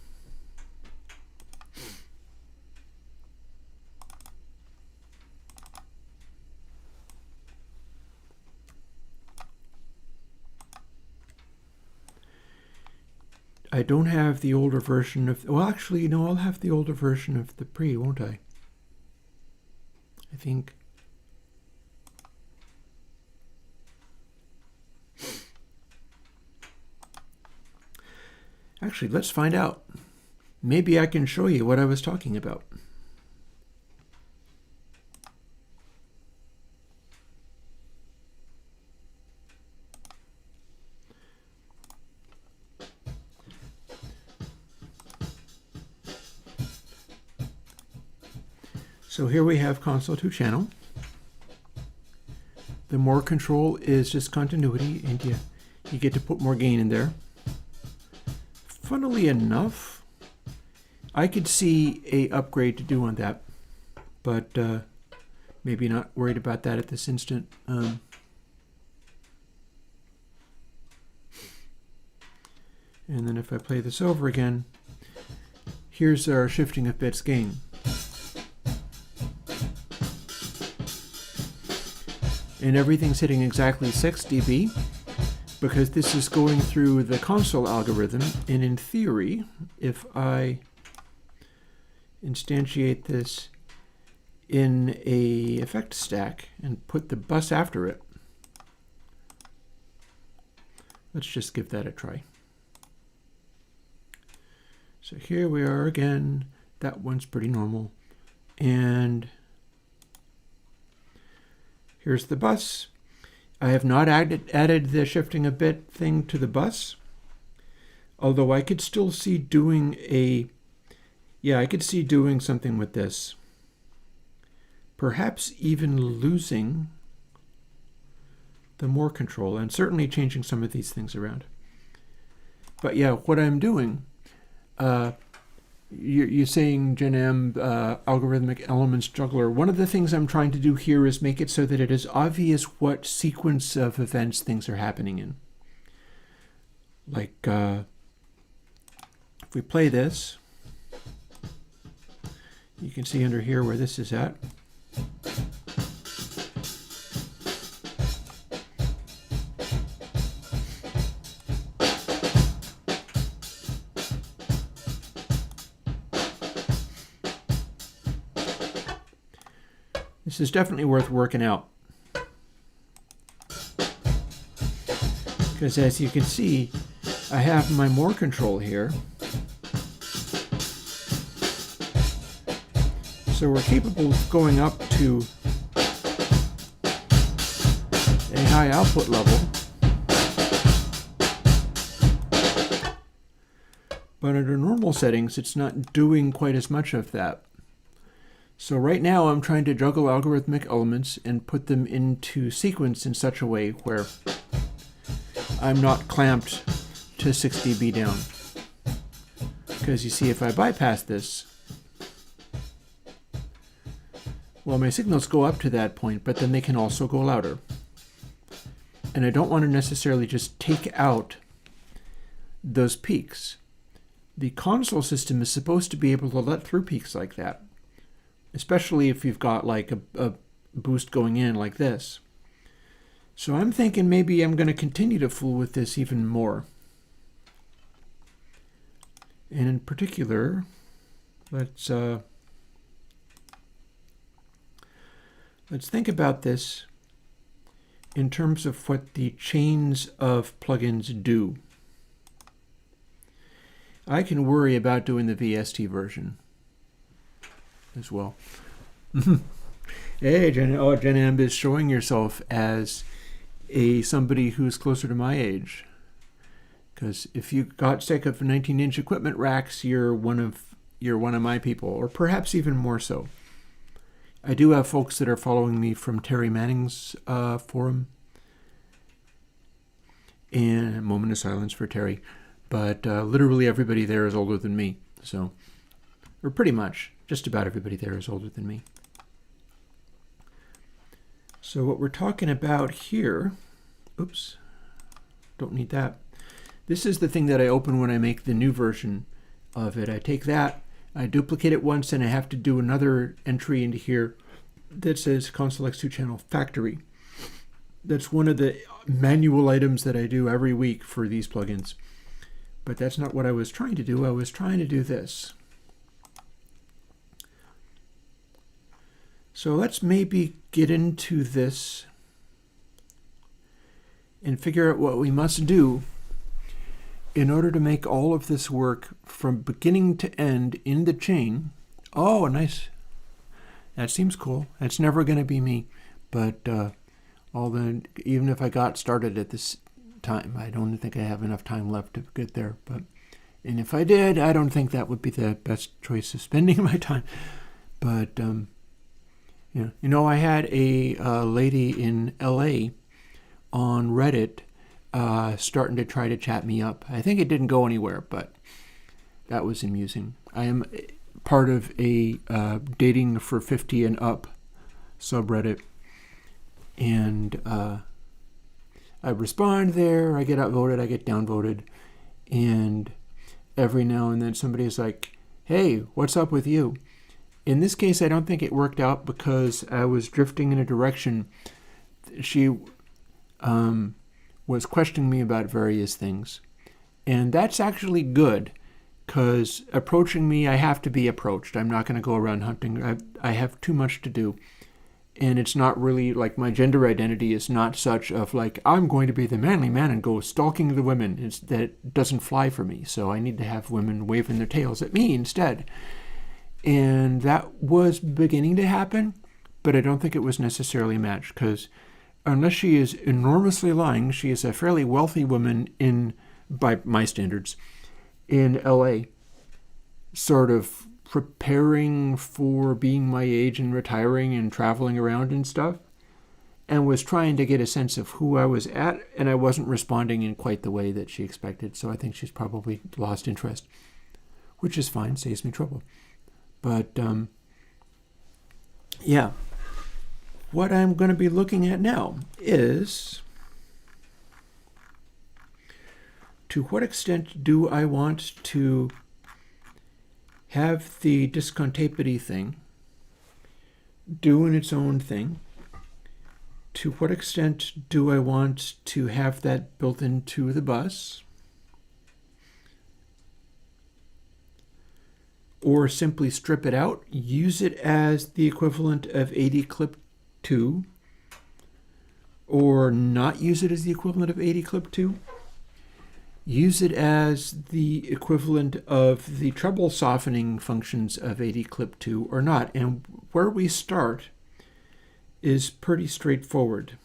I don't have the older version of, well, actually, no, I'll have the older version of the pre, won't I? I think. Actually, let's find out. Maybe I can show you what I was talking about. So here we have console 2 channel. The more control is just continuity, and you get to put more gain in there. Funnily enough, I could see a upgrade to do on that, but maybe not worried about that at this instant. And then if I play this over again, here's our shifting of bits gain. And everything's hitting exactly 6 dB because this is going through the console algorithm. And in theory, if I instantiate this in a effect stack and put the bus after it, let's just give that a try. So here we are again. That one's pretty normal. And here's the bus. I have not added the shifting a bit thing to the bus, although I could still see doing I could see doing something with this. Perhaps even losing the more control and certainly changing some of these things around. But yeah, what I'm doing, you're saying GenM, algorithmic elements juggler. One of the things I'm trying to do here is make it so that it is obvious what sequence of events things are happening in. Like, if we play this, you can see under here where this is at. This is definitely worth working out. Because as you can see, I have my more control here. So we're capable of going up to a high output level. But under normal settings, it's not doing quite as much of that. So right now I'm trying to juggle algorithmic elements and put them into sequence in such a way where I'm not clamped to 6 dB down. Because you see, if I bypass this, well, my signals go up to that point, but then they can also go louder. And I don't want to necessarily just take out those peaks. The console system is supposed to be able to let through peaks like that, especially if you've got like a boost going in like this. So I'm thinking maybe I'm going to continue to fool with this even more. And in particular, let's think about this in terms of what the chains of plugins do. I can worry about doing the VST version as well. Hey, GenM is showing yourself as somebody who's closer to my age. Because if you got sick of 19-inch equipment racks, you're one of my people, or perhaps even more so. I do have folks that are following me from Terry Manning's forum. And a moment of silence for Terry. But literally everybody there is older than me. So, or pretty much, just about everybody there is older than me. So what we're talking about here, oops, don't need that. This is the thing that I open when I make the new version of it. I take that, I duplicate it once, and I have to do another entry into here that says Console X2 Channel Factory. That's one of the manual items that I do every week for these plugins. But that's not what I was trying to do. I was trying to do this. So let's maybe get into this and figure out what we must do in order to make all of this work from beginning to end in the chain. Oh, nice. That seems cool. It's never going to be me. But even if I got started at this time, I don't think I have enough time left to get there. And if I did, I don't think that would be the best choice of spending my time. But I had a lady in LA on Reddit starting to try to chat me up. I think it didn't go anywhere, but that was amusing. I am part of a dating for 50 and up subreddit, and I respond there, I get outvoted, I get downvoted, and every now and then somebody's like, hey, what's up with you? In this case, I don't think it worked out because I was drifting in a direction. She was questioning me about various things. And that's actually good, because approaching me, I have to be approached. I'm not going to go around hunting. I have too much to do. And it's not really like my gender identity is not such of like, I'm going to be the manly man and go stalking the women. It's that it doesn't fly for me. So I need to have women waving their tails at me instead. And that was beginning to happen, but I don't think it was necessarily a match, because unless she is enormously lying, she is a fairly wealthy woman by my standards, in LA, sort of preparing for being my age and retiring and traveling around and stuff, and was trying to get a sense of who I was at, and I wasn't responding in quite the way that she expected. So I think she's probably lost interest, which is fine, saves me trouble. But what I'm going to be looking at now is, to what extent do I want to have the discontapity thing doing its own thing? To what extent do I want to have that built into the bus? Or simply strip it out, use it as the equivalent of 80 clip 2, or not use it as the equivalent of 80 clip 2, use it as the equivalent of the treble softening functions of 80 clip 2 or not. And where we start is pretty straightforward.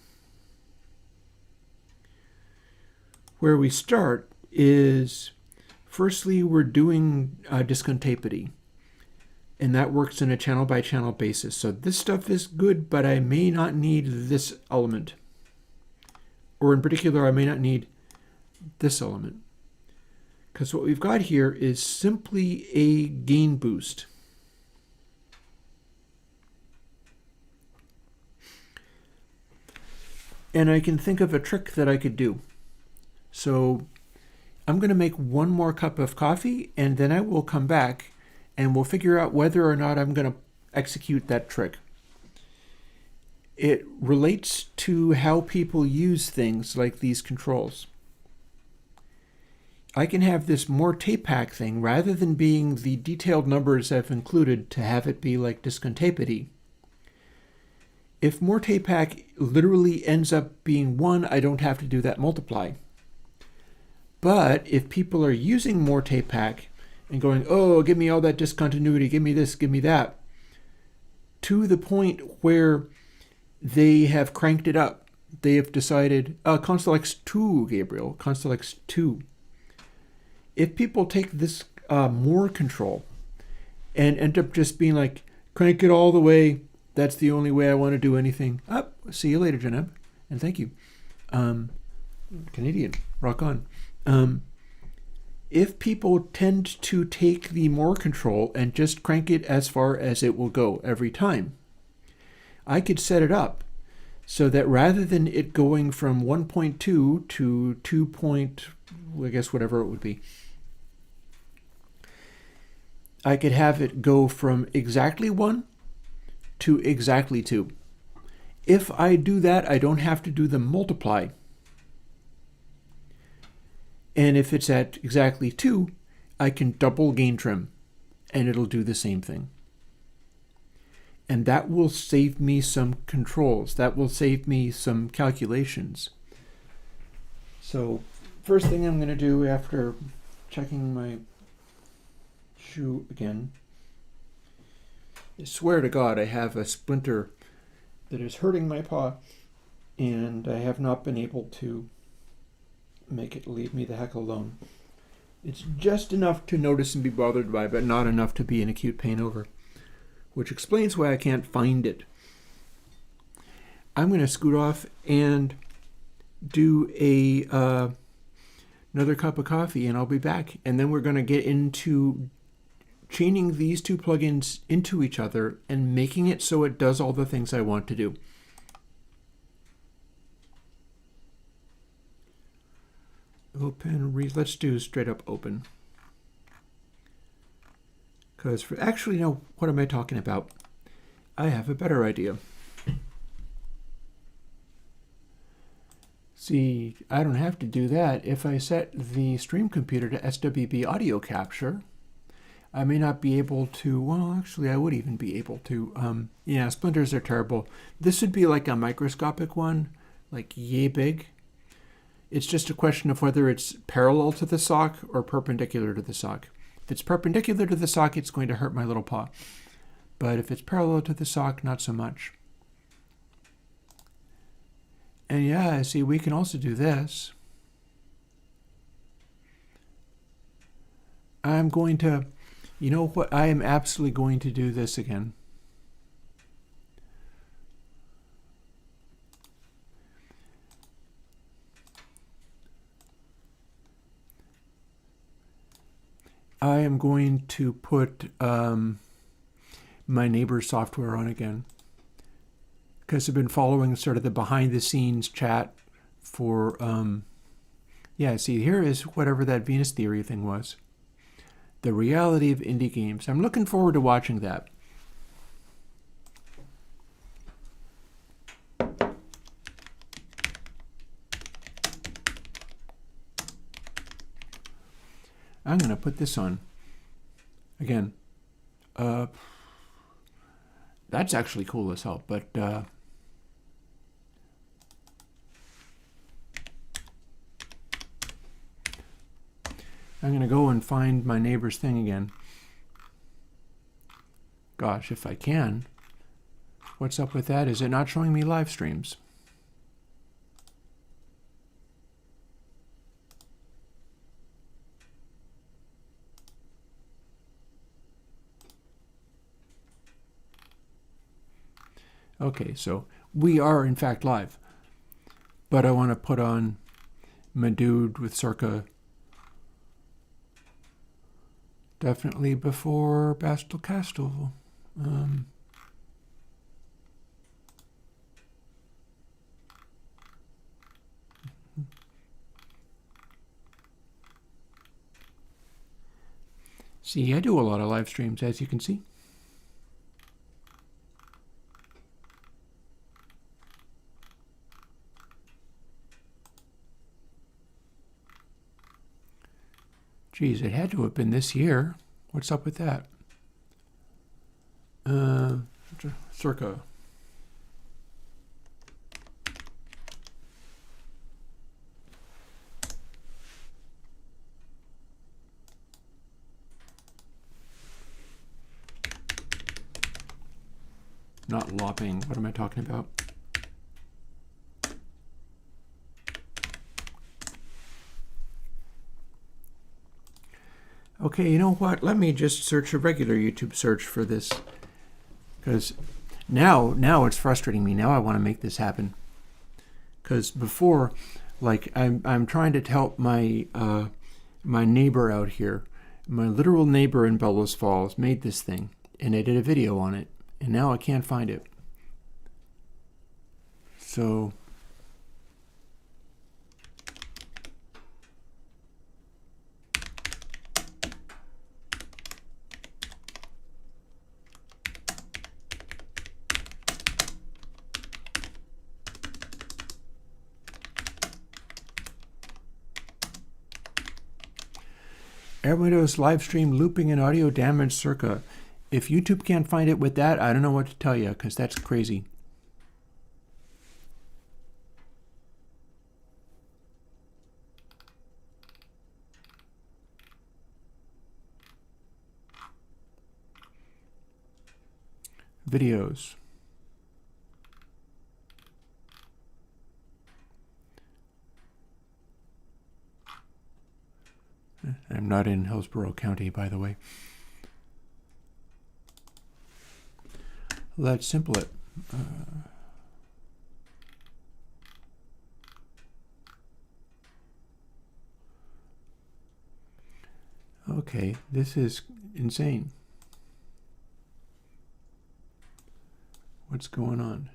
Where we start is, firstly, we're doing discontapity, and that works in a channel-by-channel basis. So this stuff is good, but I may not need this element. Or in particular, I may not need this element. Because what we've got here is simply a gain boost. And I can think of a trick that I could do. So I'm going to make one more cup of coffee, and then I will come back and we'll figure out whether or not I'm going to execute that trick. It relates to how people use things like these controls. I can have this more tape pack thing, rather than being the detailed numbers I've included, to have it be like discontapity. If more tape pack literally ends up being 1, I don't have to do that multiply. But if people are using more tape pack and going, oh, give me all that discontinuity, give me this, give me that, to the point where they have cranked it up. They have decided, Console X2, Gabriel, Console X2. If people take this more control and end up just being like, crank it all the way, that's the only way I want to do anything. See you later, Janeb, and thank you. Canadian, rock on. If people tend to take the more control and just crank it as far as it will go every time, I could set it up so that rather than it going from 1.2 to 2 point, I guess whatever it would be, I could have it go from exactly 1 to exactly 2. If I do that, I don't have to do the multiply. And if it's at exactly 2, I can double gain trim and it'll do the same thing. And that will save me some controls. That will save me some calculations. So first thing I'm going to do after checking my shoe again, I swear to God I have a splinter that is hurting my paw, and I have not been able to make it leave me the heck alone. It's just enough to notice and be bothered by, but not enough to be in acute pain over, which explains why I can't find it. I'm going to scoot off and do another cup of coffee, and I'll be back. And then we're going to get into chaining these two plugins into each other and making it so it does all the things I want to do. Open, let's do straight up open. Because actually, no, what am I talking about? I have a better idea. See, I don't have to do that. If I set the stream computer to SWB audio capture, I may not be able to, well, actually, I would even be able to. Yeah, splinters are terrible. This would be like a microscopic one, like yay big. It's just a question of whether it's parallel to the sock or perpendicular to the sock. If it's perpendicular to the sock, it's going to hurt my little paw. But if it's parallel to the sock, not so much. And yeah, see, we can also do this. I'm going to, you know what, I am absolutely going to do this again. I am going to put my neighbor's software on again, because I've been following sort of the behind-the-scenes chat for, yeah, see, here is whatever that Venus Theory thing was. The reality of indie games. I'm looking forward to watching that. I'm going to put this on. Again, that's actually cool as hell, but I'm going to go and find my neighbor's thing again. Gosh, if I can. What's up with that? Is it not showing me live streams? Okay, so we are in fact live, but I want to put on my dude with circa definitely before Bastel Castle. See, I do a lot of live streams, as you can see. Geez, it had to have been this year. What's up with that? Circa. Not lopping. What am I talking about? Okay, you know what? Let me just search a regular YouTube search for this, because now it's frustrating me. Now I want to make this happen. Because before, like I'm trying to help my my neighbor out here. My literal neighbor in Bellows Falls made this thing, and I did a video on it, and now I can't find it. So Airwindows live stream looping and audio damage circa. If YouTube can't find it with that, I don't know what to tell you, because that's crazy. Videos. I'm not in Hillsborough County, by the way. Let's simple it. Okay, this is insane. What's going on?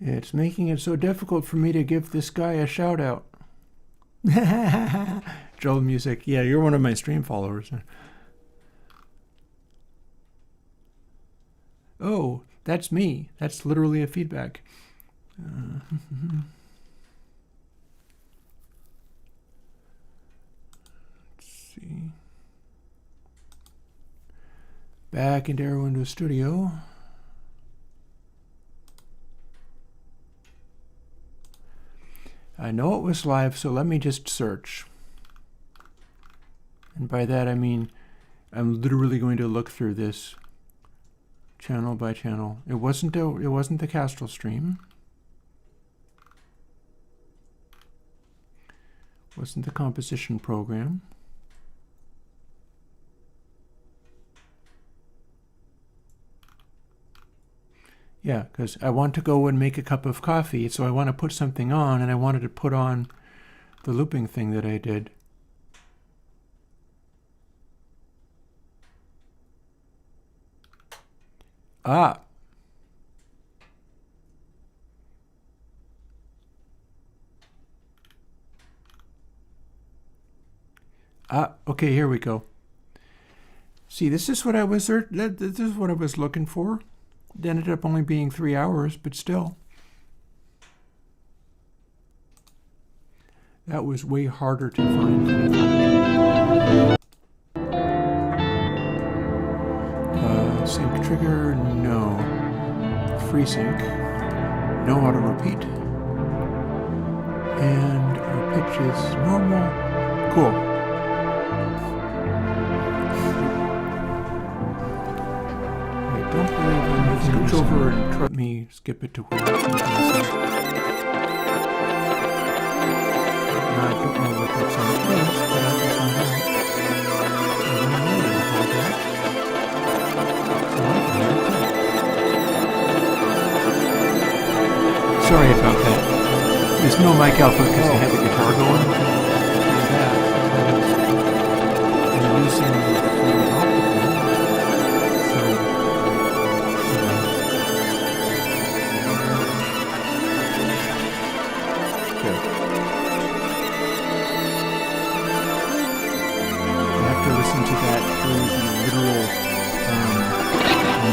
It's making it so difficult for me to give this guy a shout out. Joel Music. Yeah, you're one of my stream followers. Oh, that's me. That's literally a feedback. Let's see. Back into Airwindows Studio. I know it was live, so let me just search. And by that I mean I'm literally going to look through this channel by channel. It wasn't the Castrol stream. Wasn't the composition program. Yeah, because I want to go and make a cup of coffee, so I want to put something on, and I wanted to put on the looping thing that I did. Ah. Okay, here we go. See, this is what I was looking for. It ended up only being 3 hours, but still. That was way harder to find than I thought. Sync trigger, no. Free sync, no auto repeat. And our pitch is normal. Cool. Don't believe I'm scooch over and let me skip it to where I don't know what that song is, but I can find out. Sorry about that. There's no mic output because I had the guitar going. I'm using the optical. Listen to that through the literal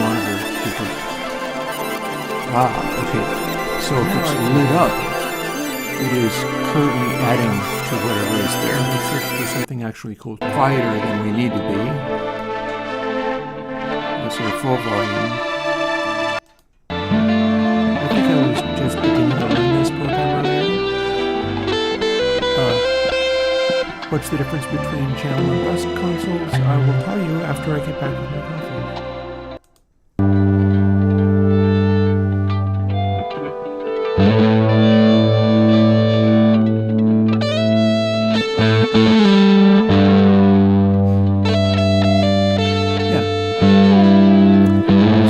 monitor speaker. Okay. So if it's lit up, it is currently adding to whatever is there. Let's search for something actually called quieter than we need to be. Let's say full volume. I think I was just beginning to learn this program earlier. What's the difference between channel and bus consoles? I will tell you after I get back with my coffee. Yeah.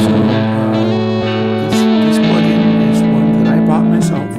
So this plugin is one that I bought myself.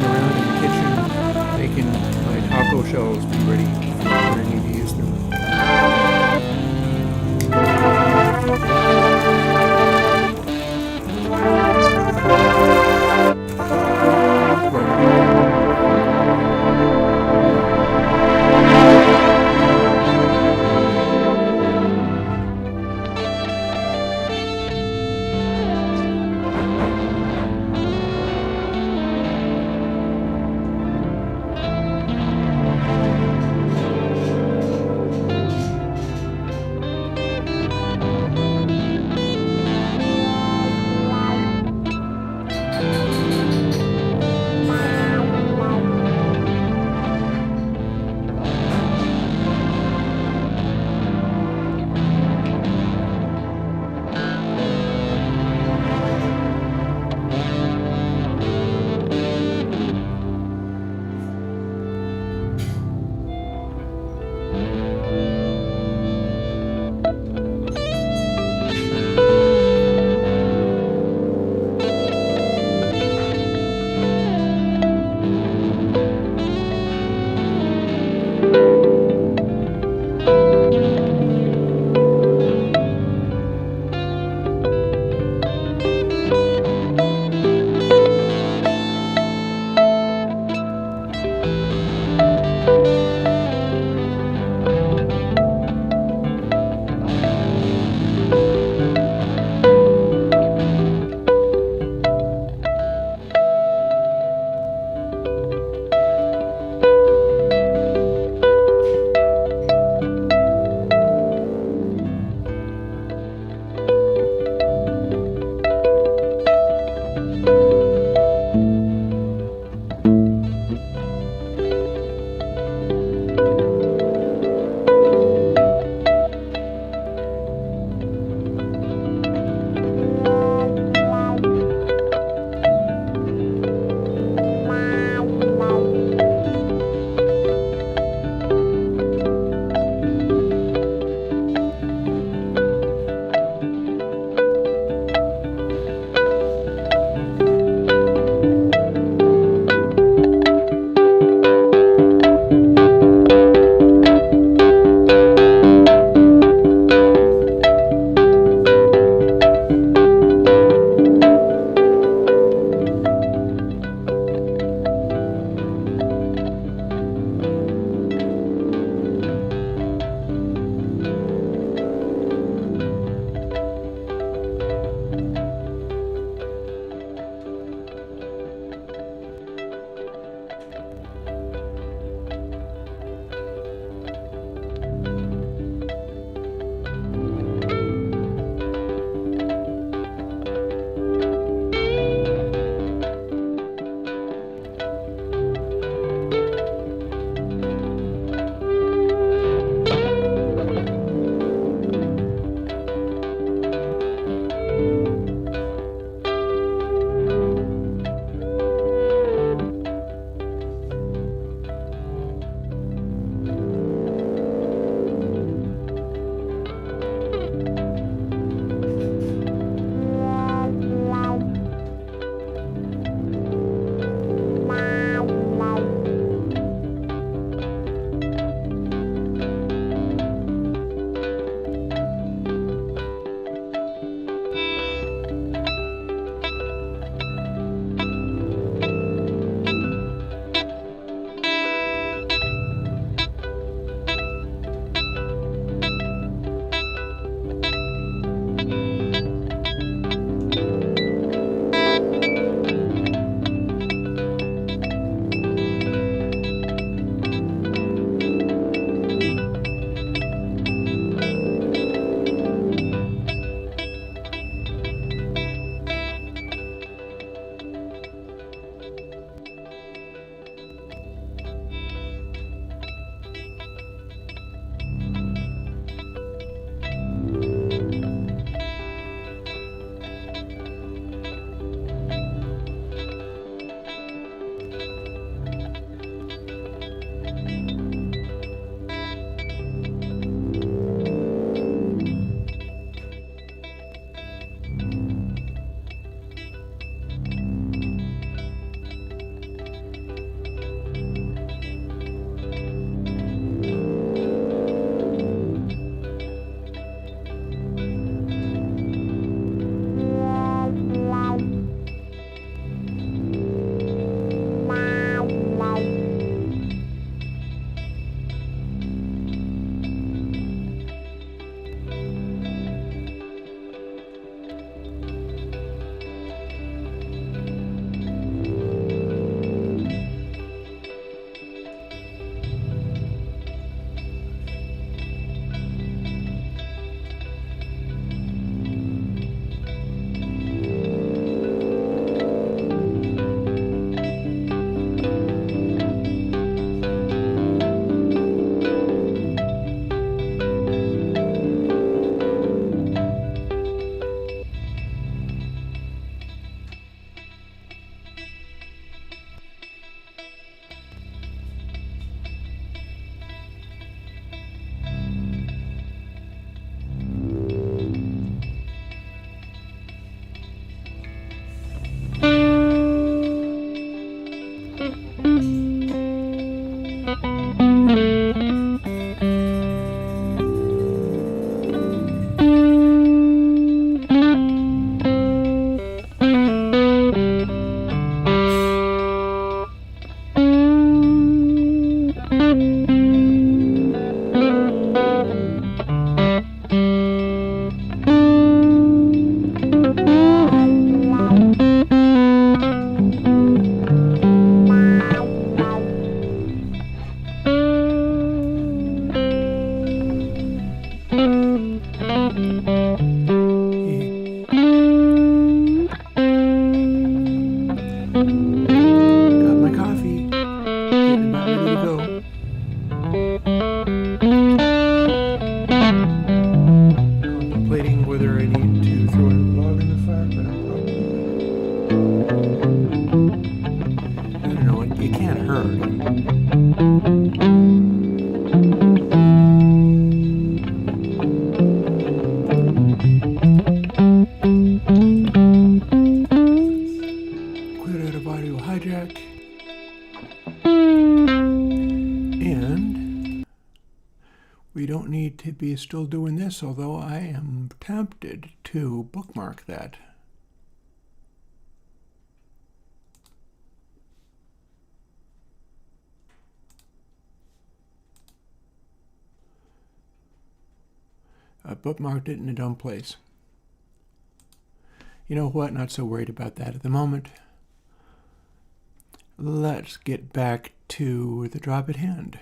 messing around in the kitchen, making my taco shells be ready for when I need to use them. I don't know, it can't hurt. Quit out of audio hijack. And we don't need to be still doing this, although I am tempted to bookmark that. I bookmarked it in a dumb place. You know what? Not so worried about that at the moment. Let's get back to the job at hand.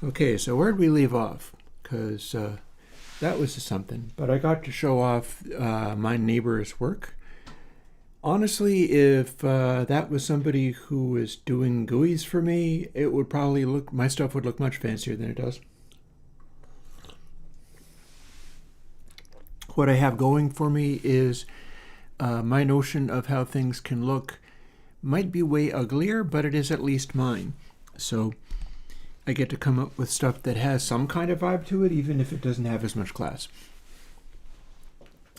Okay, so where did we leave off? Because that was something. But I got to show off my neighbor's work. Honestly, if that was somebody who was doing GUIs for me, it would probably look, my stuff would look much fancier than it does. What I have going for me is my notion of how things can look might be way uglier, but it is at least mine. So I get to come up with stuff that has some kind of vibe to it, even if it doesn't have as much class.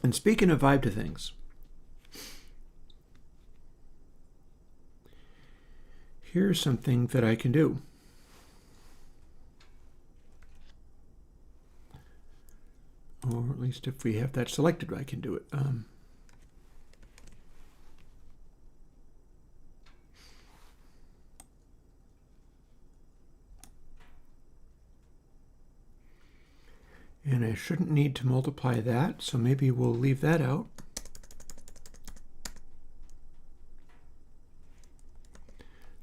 And speaking of vibe to things, here's something that I can do. Or at least if we have that selected, I can do it. And I shouldn't need to multiply that, so maybe we'll leave that out.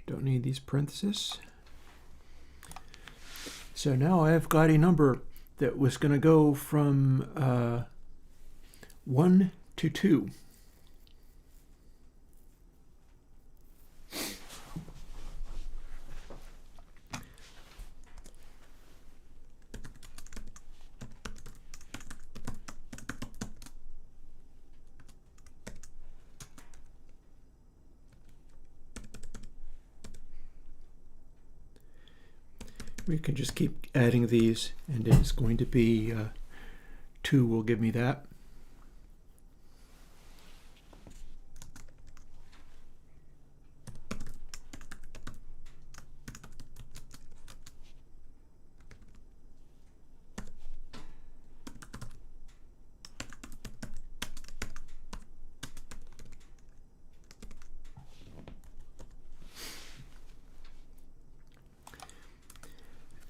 Don't need these parentheses. So now I've got a number that was going to go from 1 to 2. We can just keep adding these, and it's going to be 2 will give me that.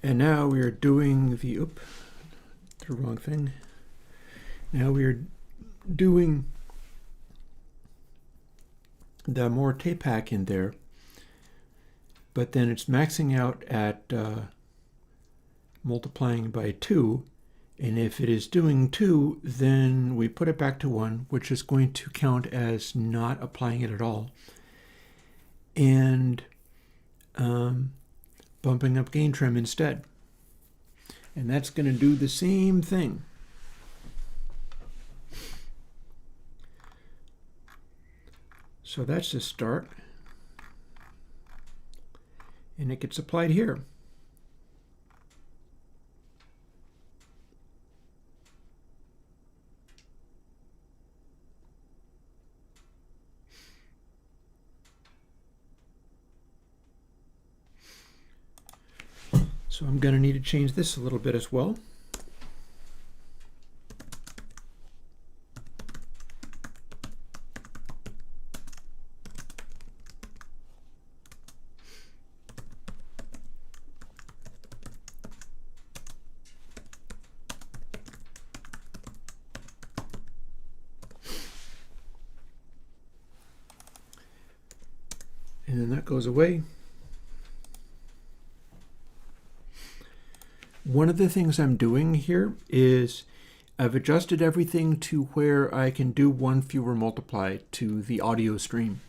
And now we are doing the wrong thing. Now we are doing the more tape pack in there, but then it's maxing out at multiplying by 2. And if it is doing 2, then we put it back to 1, which is going to count as not applying it at all. And bumping up gain trim instead. And that's going to do the same thing. So that's the start. And it gets applied here. So I'm going to need to change this a little bit as well. And then that goes away. One of the things I'm doing here is I've adjusted everything to where I can do 1 fewer multiply to the audio stream.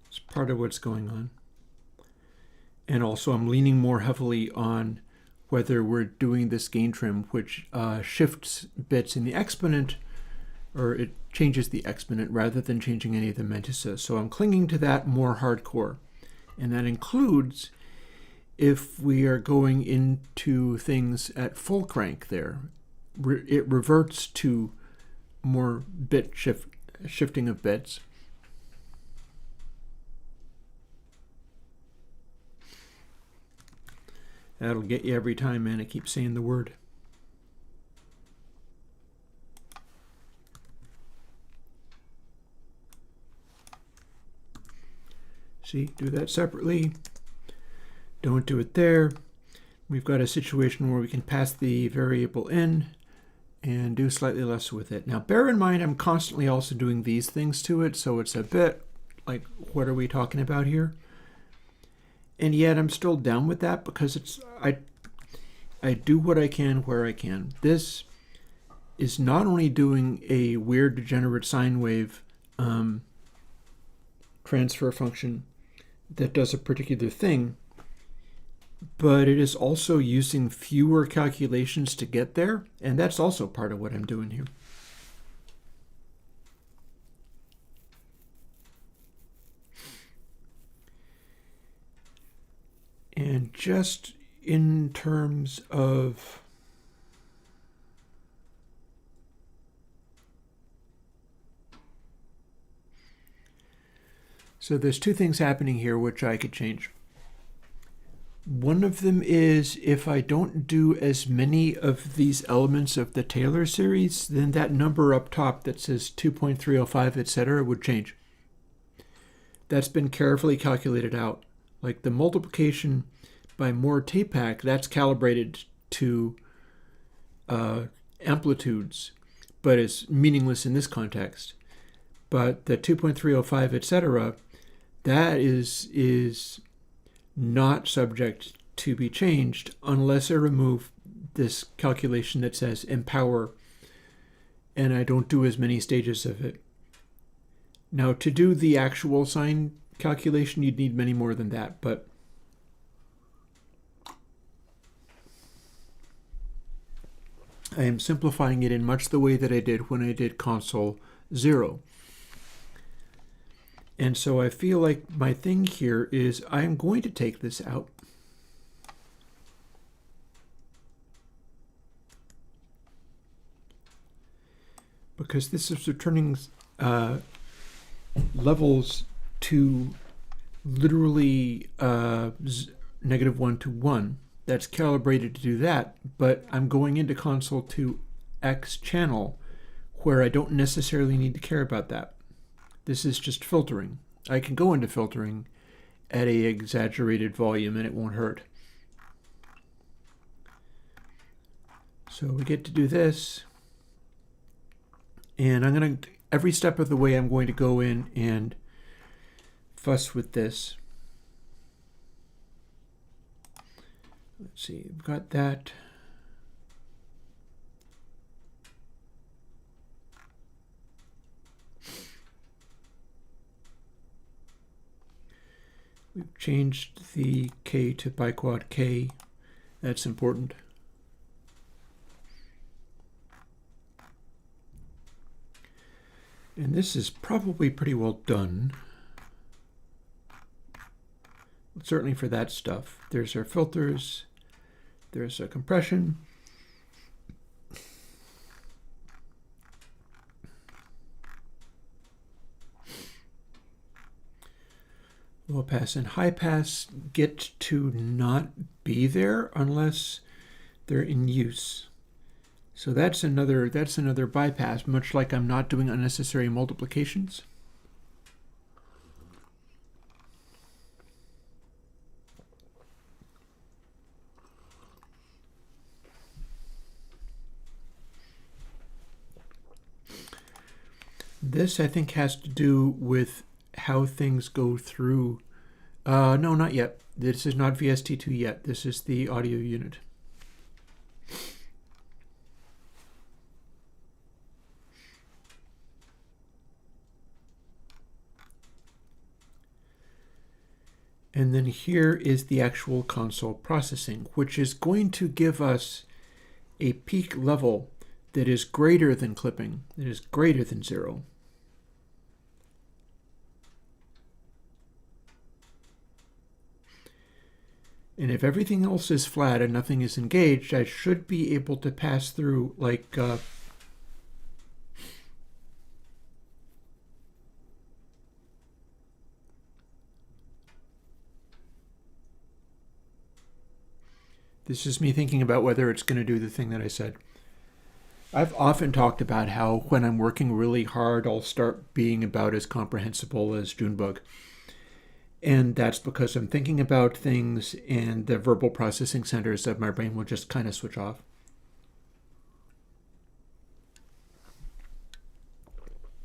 It's part of what's going on. And also I'm leaning more heavily on whether we're doing this gain trim, which shifts bits in the exponent, or it changes the exponent rather than changing any of the mantissa. So I'm clinging to that more hardcore. And that includes if we are going into things at full crank there. It reverts to more bit shifting of bits. That'll get you every time, man. I keep saying the word. See, do that separately. Don't do it there. We've got a situation where we can pass the variable in and do slightly less with it. Now, bear in mind, I'm constantly also doing these things to it, so it's a bit like, what are we talking about here? And yet I'm still down with that because I do what I can where I can. This is not only doing a weird degenerate sine wave transfer function that does a particular thing, but it is also using fewer calculations to get there, and that's also part of what I'm doing here. And just in terms of so there's two things happening here which I could change. One of them is if I don't do as many of these elements of the Taylor series, then that number up top that says 2.305, etc. would change. That's been carefully calculated out. Like the multiplication by more tapepack, that's calibrated to amplitudes, but it's meaningless in this context. But the 2.305, etc., that is not subject to be changed unless I remove this calculation that says empower, and I don't do as many stages of it. Now, to do the actual sine calculation, you'd need many more than that, but I am simplifying it in much the way that I did when I did console 0. And so I feel like my thing here is I'm going to take this out. Because this is returning levels to literally -1 to 1. That's calibrated to do that, but I'm going into console to X channel where I don't necessarily need to care about that. This is just filtering. I can go into filtering at a exaggerated volume and it won't hurt. So we get to do this. And I'm going to, every step of the way, I'm going to go in and fuss with this. Let's see, we've got that. We've changed the K to biquad K. That's important. And this is probably pretty well done. Certainly for that stuff. There's our filters. There's a compression. Low pass and high pass get to not be there unless they're in use. So that's another bypass, much like I'm not doing unnecessary multiplications. This, I think, has to do with how things go through. No, not yet. This is not VST2 yet. This is the audio unit. And then here is the actual console processing, which is going to give us a peak level that is greater than clipping, that is greater than 0. And if everything else is flat and nothing is engaged, I should be able to pass through like this is me thinking about whether it's going to do the thing that I said. I've often talked about how when I'm working really hard, I'll start being about as comprehensible as Junebug. And that's because I'm thinking about things and the verbal processing centers of my brain will just kind of switch off.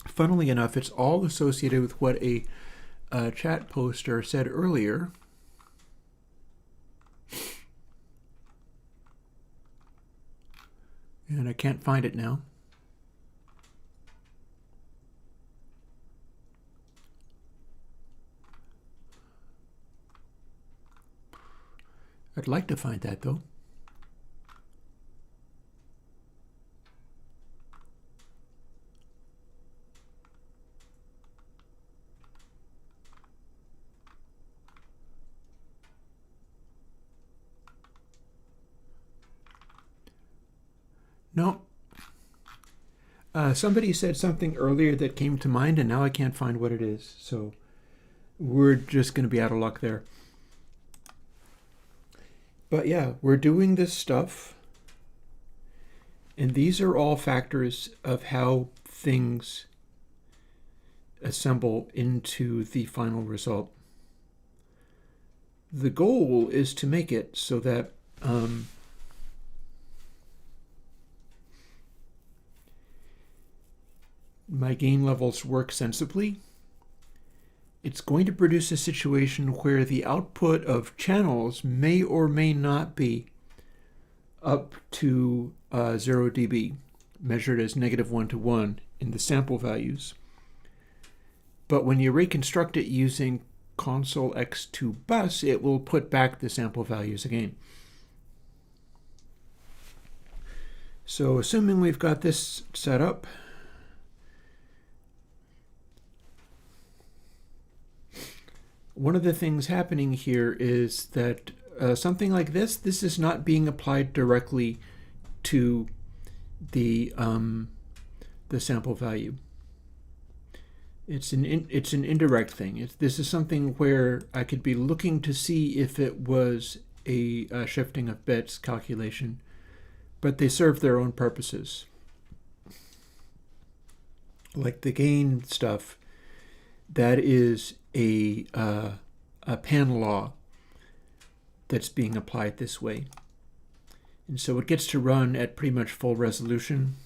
Funnily enough, it's all associated with what a chat poster said earlier. And I can't find it now. I'd like to find that, though. No. Somebody said something earlier that came to mind, and now I can't find what it is. So we're just going to be out of luck there. But yeah, we're doing this stuff. And these are all factors of how things assemble into the final result. The goal is to make it so that my gain levels work sensibly. It's going to produce a situation where the output of channels may or may not be up to 0 dB, measured as -1 to 1 in the sample values. But when you reconstruct it using console X2 bus, it will put back the sample values again. So assuming we've got this set up, one of the things happening here is that something like this is not being applied directly to the sample value. It's an indirect thing. This is something where I could be looking to see if it was a shifting of bits calculation, but they serve their own purposes. Like the gain stuff, that is a pan law that's being applied this way. And so it gets to run at pretty much full resolution.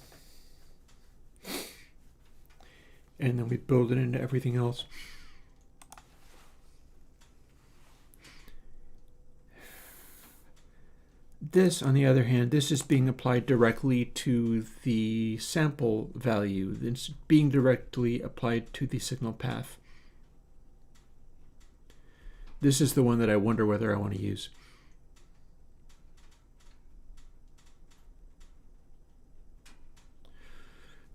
And then we build it into everything else. This, on the other hand, this is being applied directly to the sample value. It's being directly applied to the signal path. This is the one that I wonder whether I want to use.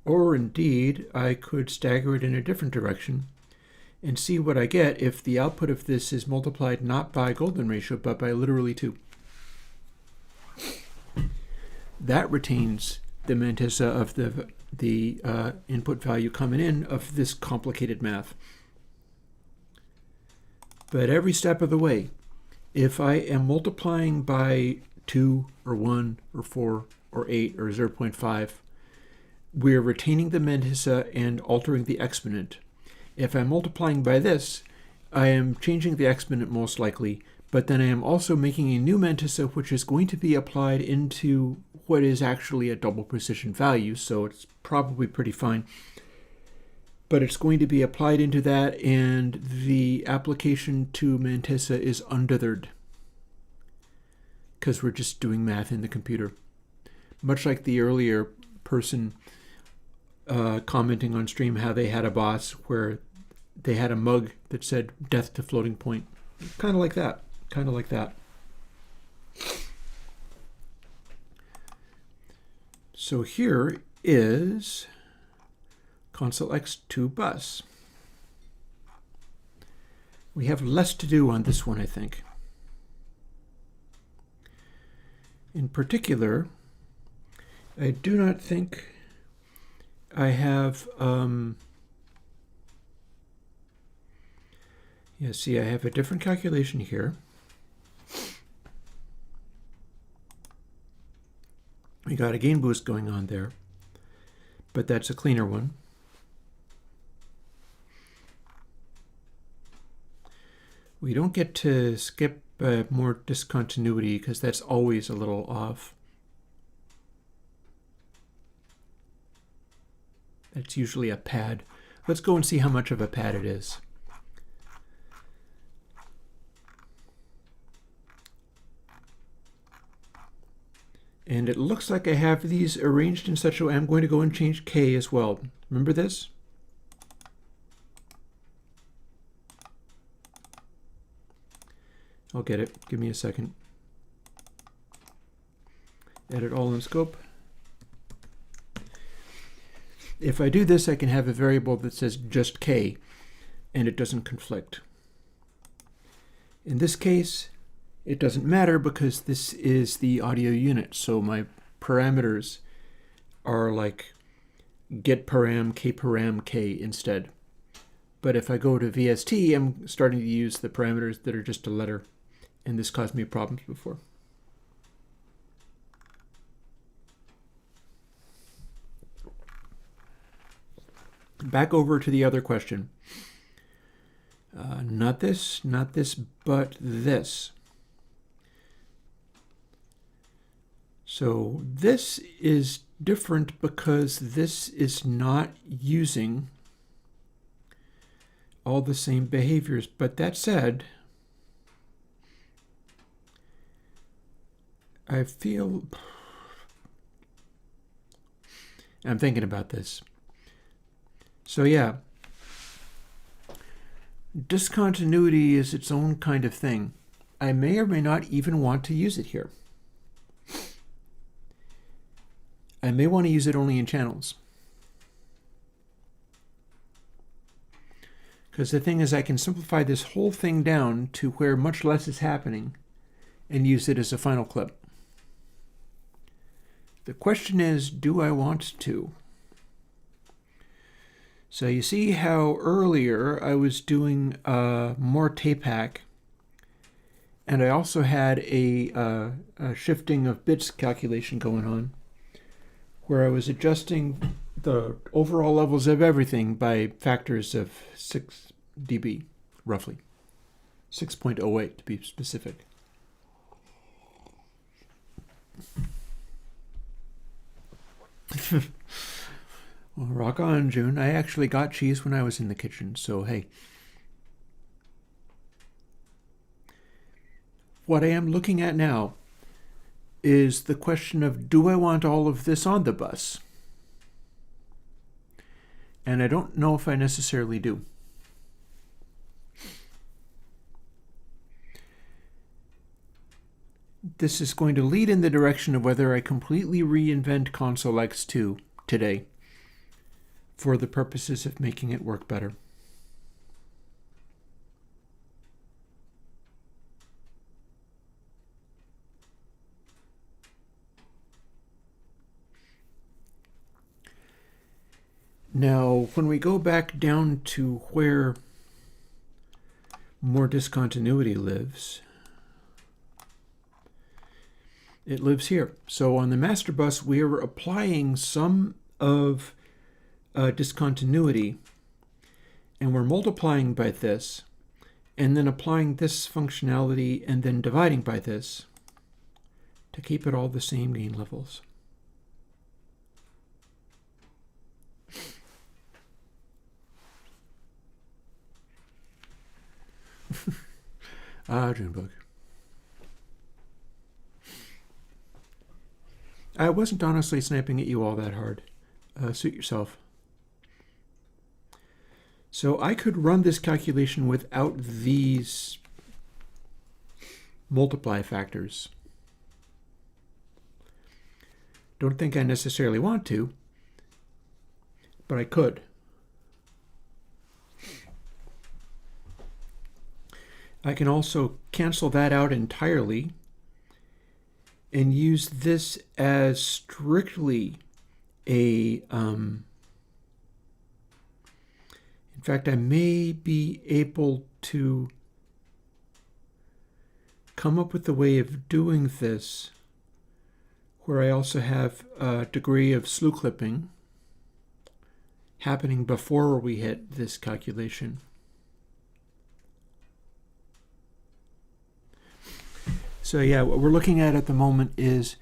Or indeed, I could stagger it in a different direction and see what I get if the output of this is multiplied not by golden ratio, but by literally 2. That retains the mantissa of the input value coming in of this complicated math. But every step of the way, if I am multiplying by 2 or 1 or 4 or 8 or 0.5, we're retaining the mantissa and altering the exponent. If I'm multiplying by this, I am changing the exponent most likely, but then I am also making a new mantissa which is going to be applied into what is actually a double precision value, so it's probably pretty fine. But it's going to be applied into that, and the application to mantissa is undithered because we're just doing math in the computer. Much like the earlier person commenting on stream how they had a boss where they had a mug that said death to floating point. kind of like that, kind of like that. So here is console X2 bus. We have less to do on this one, I think. In particular, I do not think I have, yeah, see, I have a different calculation here. We got a gain boost going on there, but that's a cleaner one. We don't get to skip more discontinuity because that's always a little off. That's usually a pad. Let's go and see how much of a pad it is. And it looks like I have these arranged in such a way. I'm going to go and change K as well. Remember this? I'll get it. Give me a second. Edit all in scope. If I do this, I can have a variable that says just K, and it doesn't conflict. In this case, it doesn't matter because this is the audio unit, so my parameters are like get param, k param, k instead. But if I go to VST, I'm starting to use the parameters that are just a letter, and this caused me problems before. Back over to the other question. Not this, but this. So this is different because this is not using all the same behaviors. But that said, I feel, I'm thinking about this. So yeah, discontinuity is its own kind of thing. I may or may not even want to use it here. I may want to use it only in channels. Because the thing is, I can simplify this whole thing down to where much less is happening and use it as a final clip. The question is, do I want to? So you see how earlier I was doing more tape hack, and I also had a shifting of bits calculation going on, where I was adjusting the overall levels of everything by factors of 6 dB, roughly. 6.08 to be specific. Well, rock on, June. I actually got cheese when I was in the kitchen, so hey. What I am looking at now is the question of, do I want all of this on the bus? And I don't know if I necessarily do. This is going to lead in the direction of whether I completely reinvent console X2 today for the purposes of making it work better. Now, when we go back down to where more discontinuity lives, it lives here. So on the master bus, we are applying some of discontinuity, and we're multiplying by this, and then applying this functionality, and then dividing by this to keep it all the same gain levels. Junebug. I wasn't honestly sniping at you all that hard. Suit yourself. So I could run this calculation without these multiply factors. Don't think I necessarily want to, but I could. I can also cancel that out entirely and use this as strictly a, in fact, I may be able to come up with a way of doing this where I also have a degree of slew clipping happening before we hit this calculation. So yeah, what we're looking at the moment is,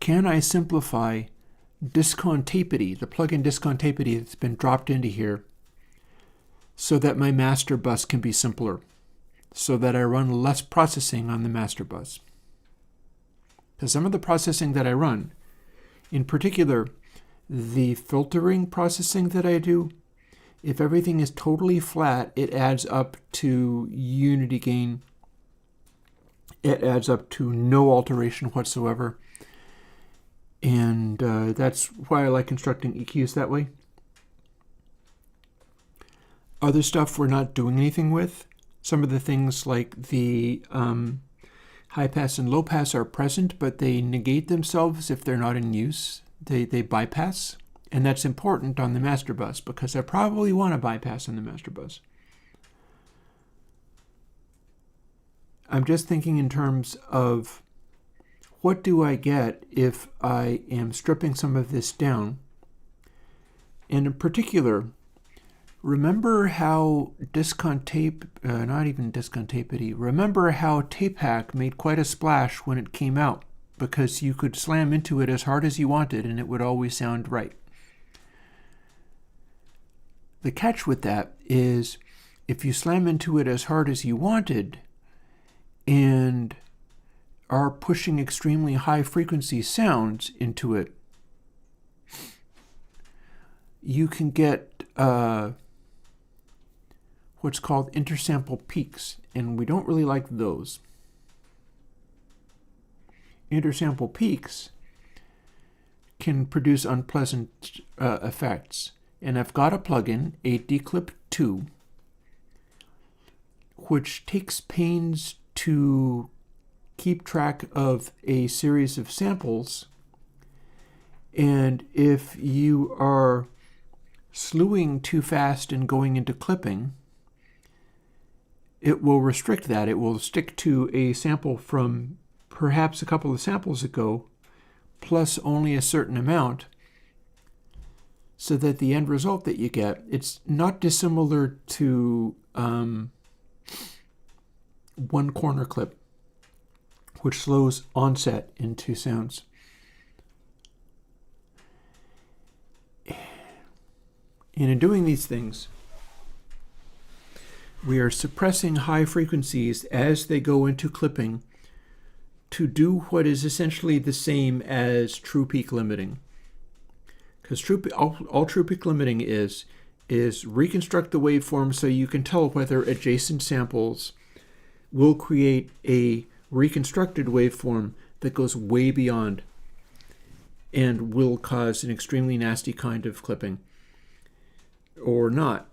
can I simplify discontapity, the plugin discontapity that's been dropped into here, so that my master bus can be simpler, so that I run less processing on the master bus. Because some of the processing that I run, in particular, the filtering processing that I do, if everything is totally flat, it adds up to unity gain. It adds up to no alteration whatsoever. And that's why I like constructing EQs that way. Other stuff we're not doing anything with. Some of the things like the high pass and low pass are present, but they negate themselves if they're not in use. They bypass. And that's important on the master bus because I probably want to bypass on the master bus. I'm just thinking in terms of what do I get if I am stripping some of this down. And in particular, remember how remember how tape hack made quite a splash when it came out because you could slam into it as hard as you wanted and it would always sound right. The catch with that is if you slam into it as hard as you wanted and are pushing extremely high frequency sounds into it, you can get what's called intersample peaks, and we don't really like those. Intersample peaks can produce unpleasant effects, and I've got a plugin, a Declip 2, which takes pains to keep track of a series of samples, and if you are slewing too fast and going into clipping, it will restrict that. It will stick to a sample from perhaps a couple of samples ago, plus only a certain amount, so that the end result that you get, it's not dissimilar to one corner clip, which slows onset into sounds. And in doing these things, we are suppressing high frequencies as they go into clipping to do what is essentially the same as true peak limiting. Because all true peak limiting is reconstruct the waveform so you can tell whether adjacent samples will create a reconstructed waveform that goes way beyond and will cause an extremely nasty kind of clipping or not.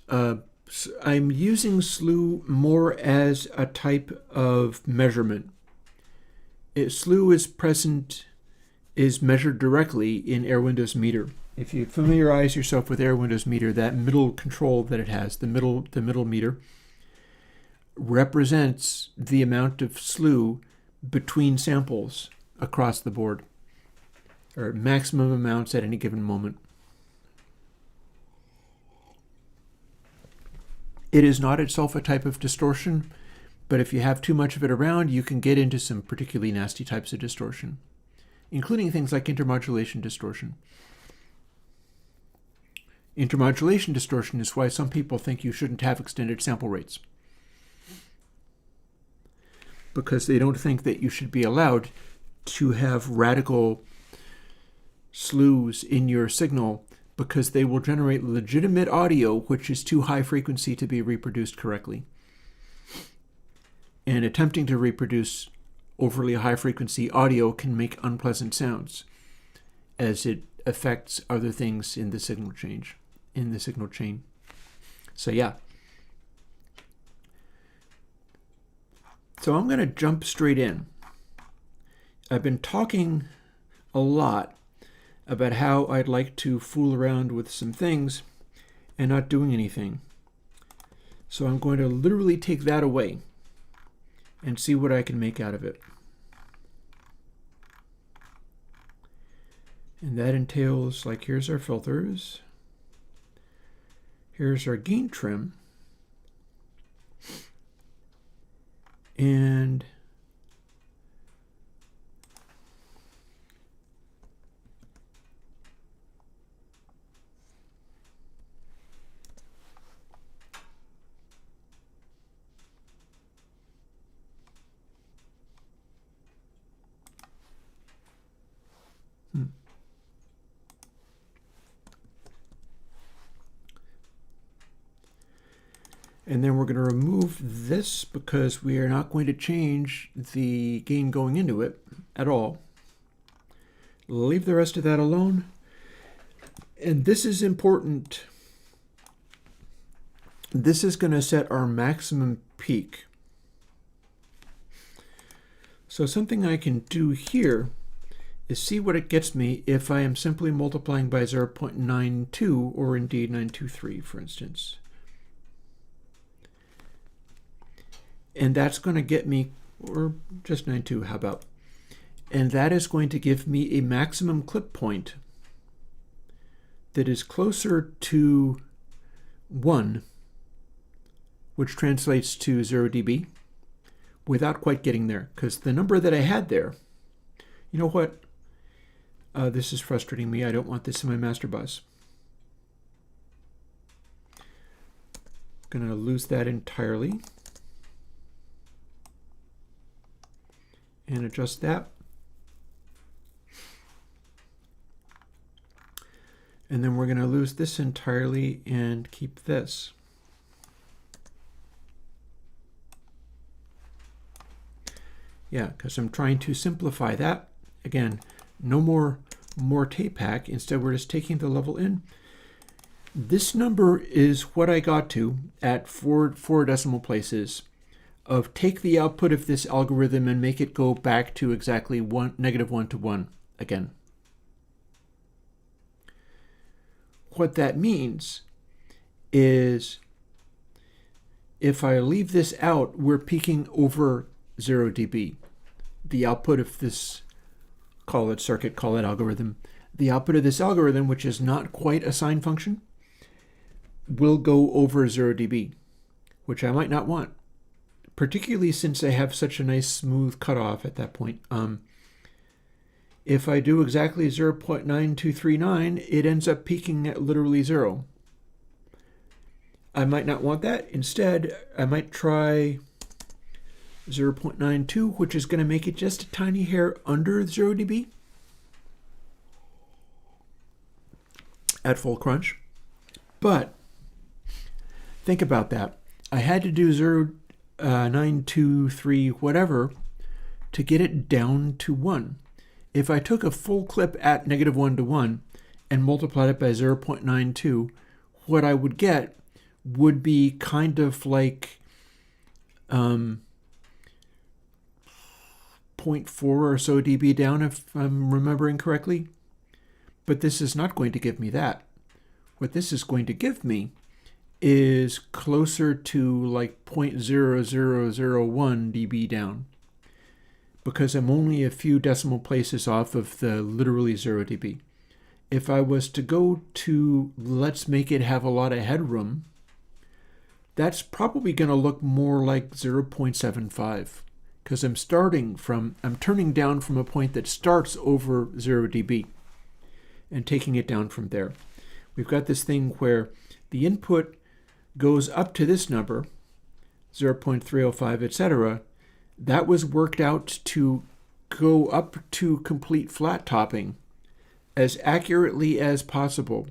I'm using slew more as a type of measurement. Slew is measured directly in Airwindows meter. If you familiarize yourself with Airwindows meter, that middle control that it has, the middle meter, represents the amount of slew between samples across the board, or maximum amounts at any given moment. It is not itself a type of distortion, but if you have too much of it around, you can get into some particularly nasty types of distortion, including things like intermodulation distortion. Intermodulation distortion is why some people think you shouldn't have extended sample rates, because they don't think that you should be allowed to have radical slews in your signal because they will generate legitimate audio which is too high frequency to be reproduced correctly. and attempting to reproduce overly high frequency audio can make unpleasant sounds as it affects other things in the signal chain. So yeah. So I'm going to jump straight in. I've been talking a lot about how I'd like to fool around with some things and not doing anything. So I'm going to literally take that away and see what I can make out of it. And that entails, like, here's our filters. Here's our gain trim. And And then we're going to remove this because we are not going to change the gain going into it at all. Leave the rest of that alone. And this is important. This is going to set our maximum peak. So something I can do here is see what it gets me if I am simply multiplying by 0.92 or indeed 923, for instance. And that's going to get me, or just 9.2, how about? And that is going to give me a maximum clip point that is closer to 1, which translates to 0 dB, without quite getting there. Because the number that I had there, you know what? This is frustrating me. I don't want this in my master bus. I'm going to lose that entirely. And adjust that. And then we're going to lose this entirely and keep this. Yeah, because I'm trying to simplify that. Again, no more tape hack. Instead, we're just taking the level in. This number is what I got to at four decimal places of take the output of this algorithm and make it go back to exactly -1 to 1 again. What that means is if I leave this out, we're peaking over 0 dB. The output of this, call it circuit, call it algorithm, the output of this algorithm, which is not quite a sine function, will go over 0 dB, which I might not want, particularly since I have such a nice smooth cutoff at that point. If I do exactly 0.9239, it ends up peaking at literally 0. I might not want that. Instead, I might try 0.92, which is going to make it just a tiny hair under 0 dB at full crunch. But think about that. I had to do 0.923 whatever to get it down to 1. If I took a full clip at -1 to 1 and multiplied it by 0.92, what I would get would be kind of like 0.4 or so dB down, if I'm remembering correctly. But this is not going to give me that. What this is going to give me is closer to like 0.0001 dB down, because I'm only a few decimal places off of the literally 0 dB. If I was to go to let's make it have a lot of headroom, that's probably going to look more like 0.75, because I'm turning down from a point that starts over 0 dB and taking it down from there. We've got this thing where the input goes up to this number, 0.305, etc. That was worked out to go up to complete flat topping as accurately as possible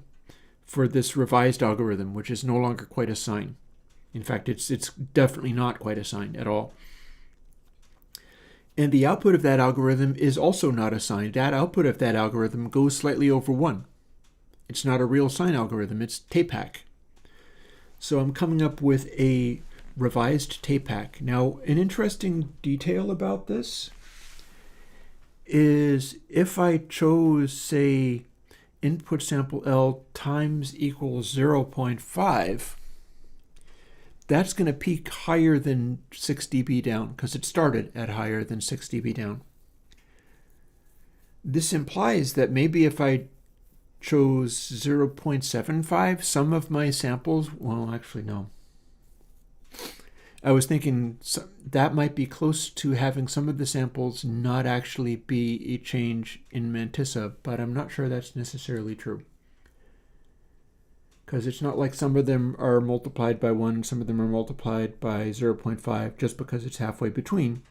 for this revised algorithm, which is no longer quite a sine. In fact, it's definitely not quite a sine at all. And the output of that algorithm is also not a sine. That output of that algorithm goes slightly over 1. It's not a real sine algorithm, it's TAPAC. So I'm coming up with a revised TAPAC. Now, an interesting detail about this is if I chose, say, input sample L times equals 0.5, that's going to peak higher than 6 dB down because it started at higher than 6 dB down. This implies that maybe if I chose 0.75, some of my samples, well, actually, no. I was thinking that might be close to having some of the samples not actually be a change in mantissa, but I'm not sure that's necessarily true. Because it's not like some of them are multiplied by 1, some of them are multiplied by 0.5 just because it's halfway between.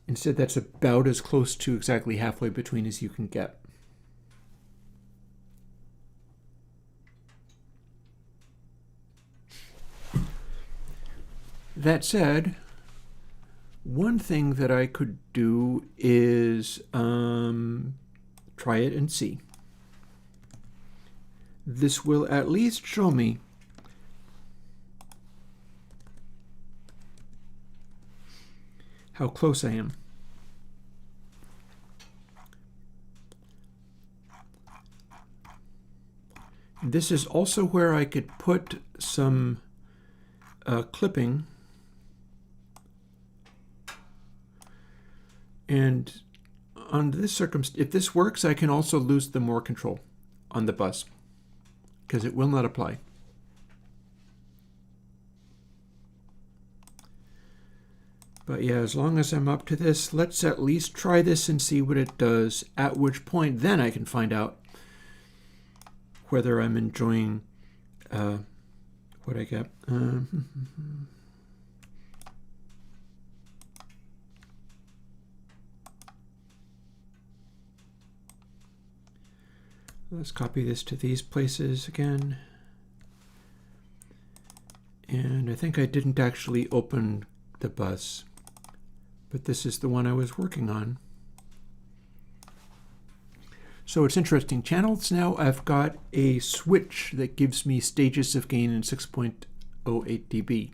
Instead, that's about as close to exactly halfway between as you can get. That said, one thing that I could do is try it and see. This will at least show me how close I am. This is also where I could put some clipping, and on this circumstance, if this works, I can also lose the more control on the bus because it will not apply. But yeah, as long as I'm up to this, let's at least try this and see what it does, at which point then I can find out whether I'm enjoying what I get. Let's copy this to these places again. And I think I didn't actually open the bus, but this is the one I was working on. So it's interesting. Channels now, I've got a switch that gives me stages of gain in 6.08 dB.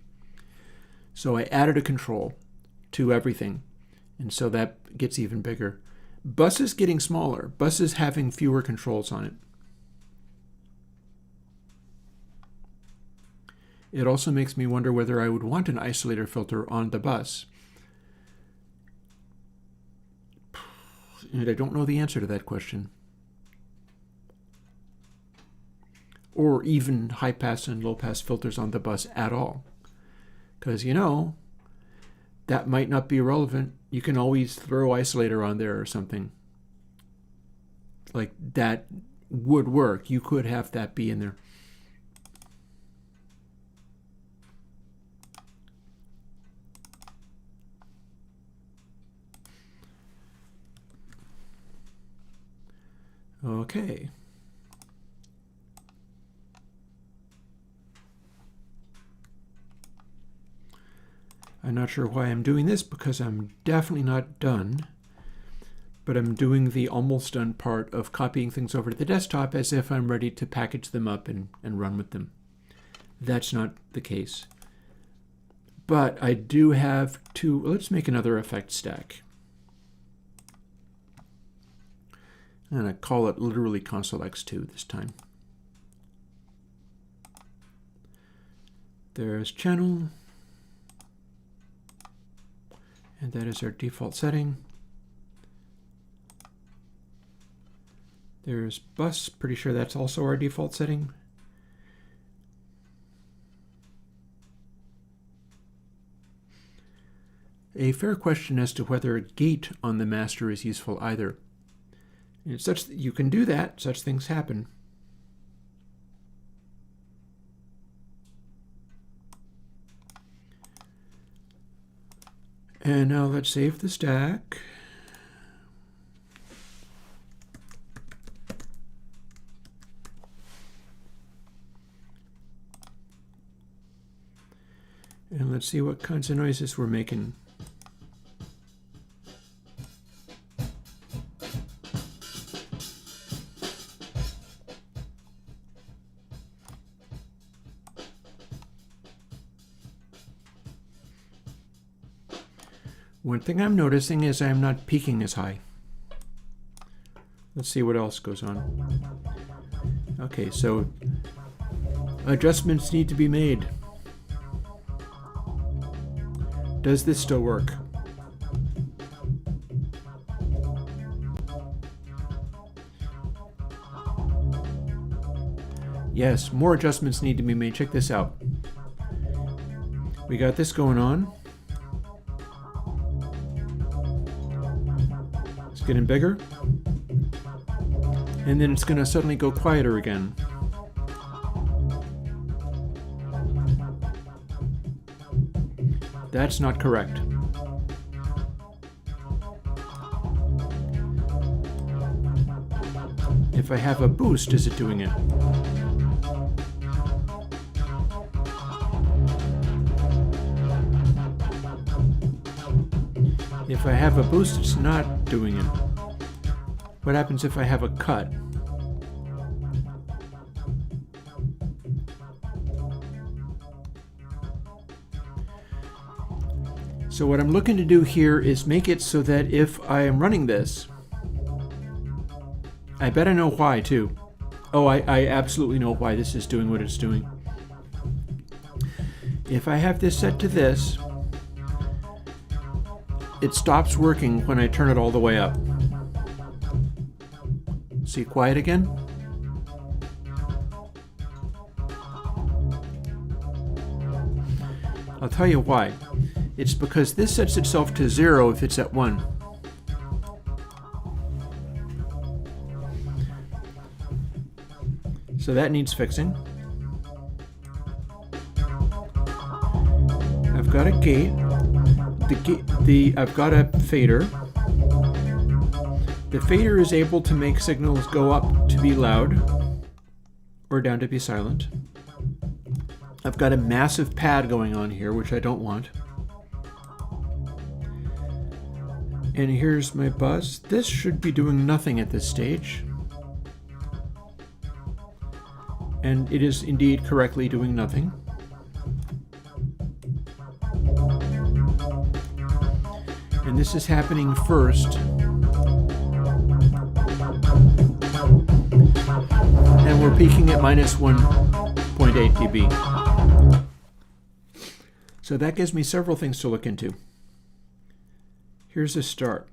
So I added a control to everything, and so that gets even bigger. Bus is getting smaller. Bus is having fewer controls on it. It also makes me wonder whether I would want an isolator filter on the bus. And I don't know the answer to that question. Or even high-pass and low-pass filters on the bus at all. Because, you know, that might not be relevant. You can always throw isolator on there or something. Like, that would work. You could have that be in there. Okay. I'm not sure why I'm doing this because I'm definitely not done, but I'm doing the almost done part of copying things over to the desktop as if I'm ready to package them up and run with them. That's not the case. But I do have to, let's make another effect stack. And I call it literally console X2 this time. There's channel. And that is our default setting. There's bus, pretty sure that's also our default setting. A fair question as to whether a gate on the master is useful either. And such you can do that, such things happen. And now let's save the stack. And let's see what kinds of noises we're making. One thing I'm noticing is I'm not peaking as high. Let's see what else goes on. Okay, so adjustments need to be made. Does this still work? Yes, more adjustments need to be made. Check this out. We got this going on. It's getting bigger. And then it's going to suddenly go quieter again. That's not correct. If I have a boost, is it doing it? If I have a boost, it's not doing it. What happens if I have a cut? So what I'm looking to do here is make it so that if I am running this, I bet I know why too. Oh, I absolutely know why this is doing what it's doing. If I have this set to this, it stops working when I turn it all the way up. See, quiet again? I'll tell you why. It's because this sets itself to 0 if it's at 1. So that needs fixing. I've got a gate. I've got a fader. The fader is able to make signals go up to be loud or down to be silent. I've got a massive pad going on here, which I don't want. And here's my buzz. This should be doing nothing at this stage. And it is indeed correctly doing nothing. And this is happening first. And we're peaking at minus 1.8 dB. So that gives me several things to look into. Here's a start.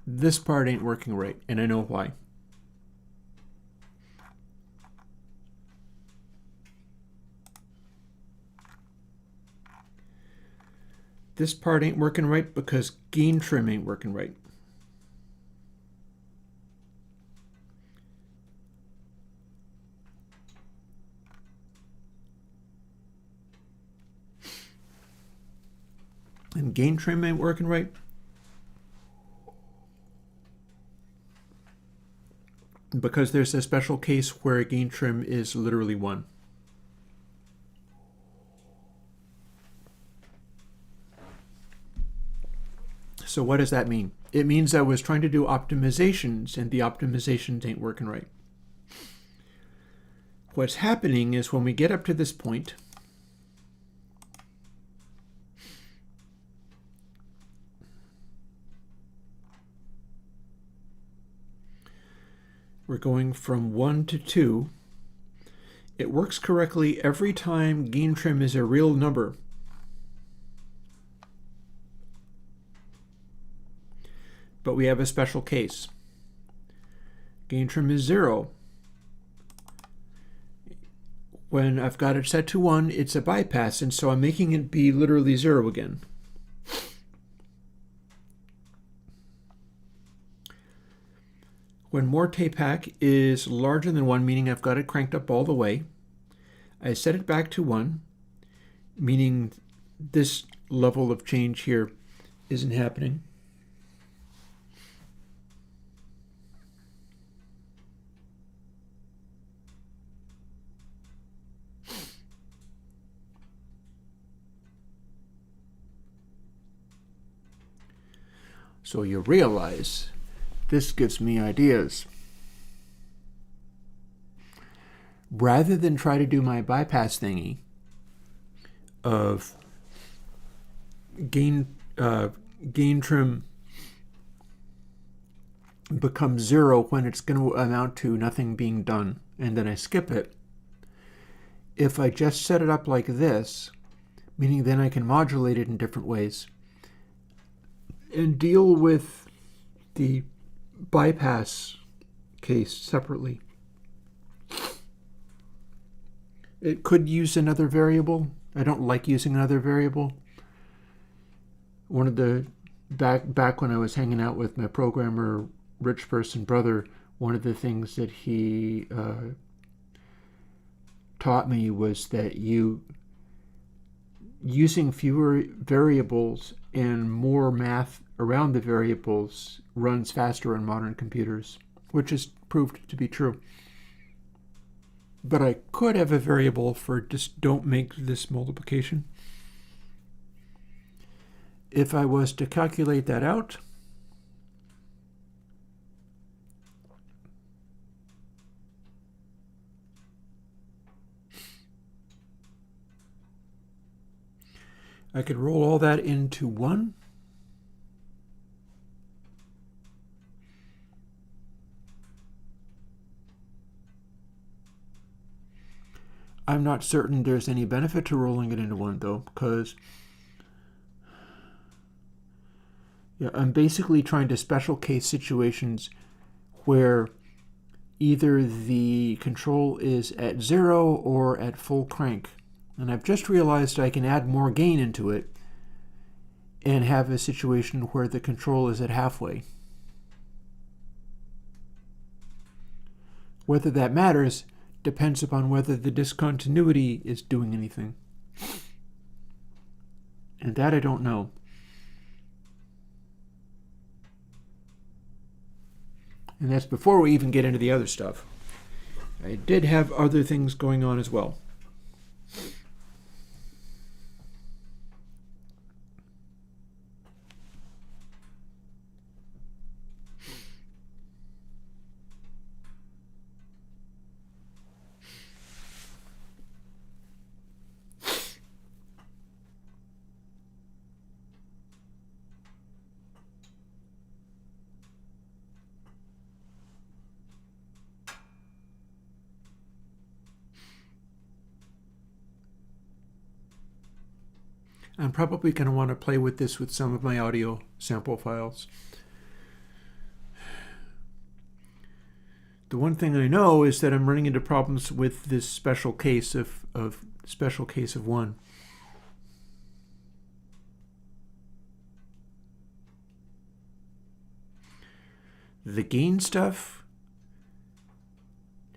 This part ain't working right, and I know why. This part ain't working right because gain trim ain't working right. And gain trim ain't working right because there's a special case where gain trim is literally 1. So what does that mean? It means I was trying to do optimizations and the optimizations ain't working right. What's happening is when we get up to this point, we're going from 1 to 2. It works correctly every time gain trim is a real number. But we have a special case. Gain trim is 0. When I've got it set to 1, it's a bypass, and so I'm making it be literally 0 again. When more tapehack is larger than 1, meaning I've got it cranked up all the way, I set it back to 1, meaning this level of change here isn't happening. So you realize this gives me ideas. Rather than try to do my bypass thingy of gain trim becomes 0 when it's going to amount to nothing being done, and then I skip it. If I just set it up like this, meaning then I can modulate it in different ways and deal with the bypass case separately. It could use another variable. I don't like using another variable. One of the back when I was hanging out with my programmer rich person brother, one of the things that he taught me was that using fewer variables and more math around the variables runs faster on modern computers, which has proved to be true. But I could have a variable for just don't make this multiplication. If I was to calculate that out, I could roll all that into 1. I'm not certain there's any benefit to rolling it into 1, though, because I'm basically trying to special case situations where either the control is at 0 or at full crank. And I've just realized I can add more gain into it and have a situation where the control is at halfway. Whether that matters depends upon whether the discontinuity is doing anything. And that I don't know. And that's before we even get into the other stuff. I did have other things going on as well. I'm probably going to want to play with this with some of my audio sample files. The one thing I know is that I'm running into problems with this special case of 1. The gain stuff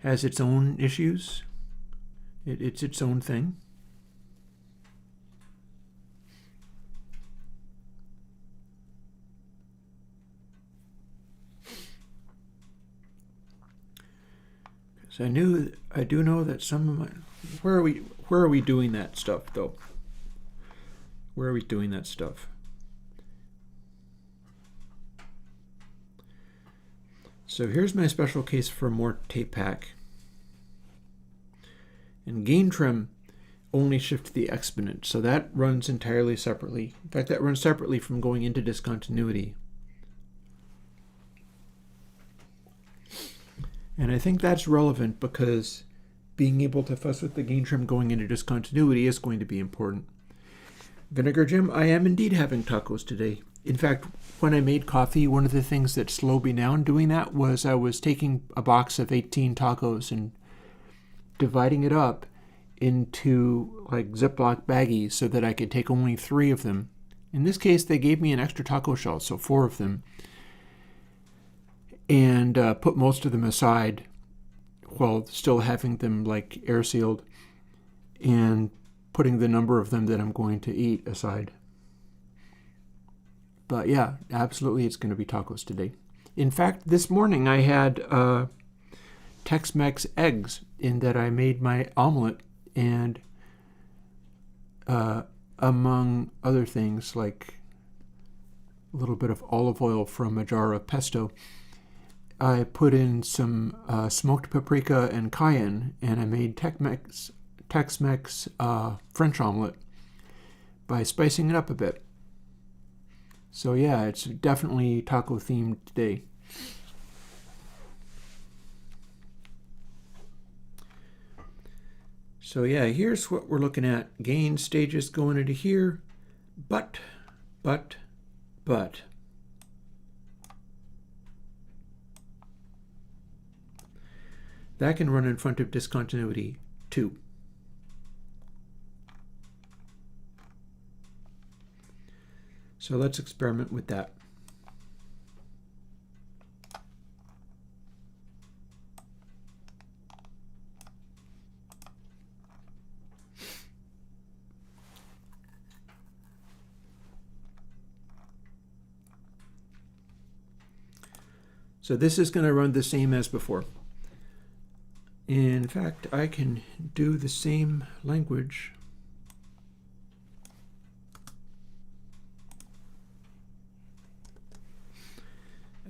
has its own issues. It's its own thing. So I do know that some of my where are we doing that stuff though? Where are we doing that stuff? So here's my special case for more tape pack. And gain trim only shifts the exponent, so that runs entirely separately. In fact, that runs separately from going into discontinuity. And I think that's relevant because being able to fuss with the gain trim going into discontinuity is going to be important. Vinegar Jim, I am indeed having tacos today. In fact, when I made coffee, one of the things that slowed me down doing that was I was taking a box of 18 tacos and dividing it up into like Ziploc baggies so that I could take only 3 of them. In this case, they gave me an extra taco shell, so 4 of them. And put most of them aside while still having them like air sealed and putting the number of them that I'm going to eat aside. But yeah, absolutely it's going to be tacos today. In fact, this morning I had Tex-Mex eggs in that I made my omelet and among other things like a little bit of olive oil from a jar of pesto, I put in some smoked paprika and cayenne, and I made Tex-Mex French omelet by spicing it up a bit. So yeah, it's definitely taco themed today. So yeah, here's what we're looking at. Gain stages going into here, but. That can run in front of discontinuity too. So let's experiment with that. So this is going to run the same as before. In fact, I can do the same language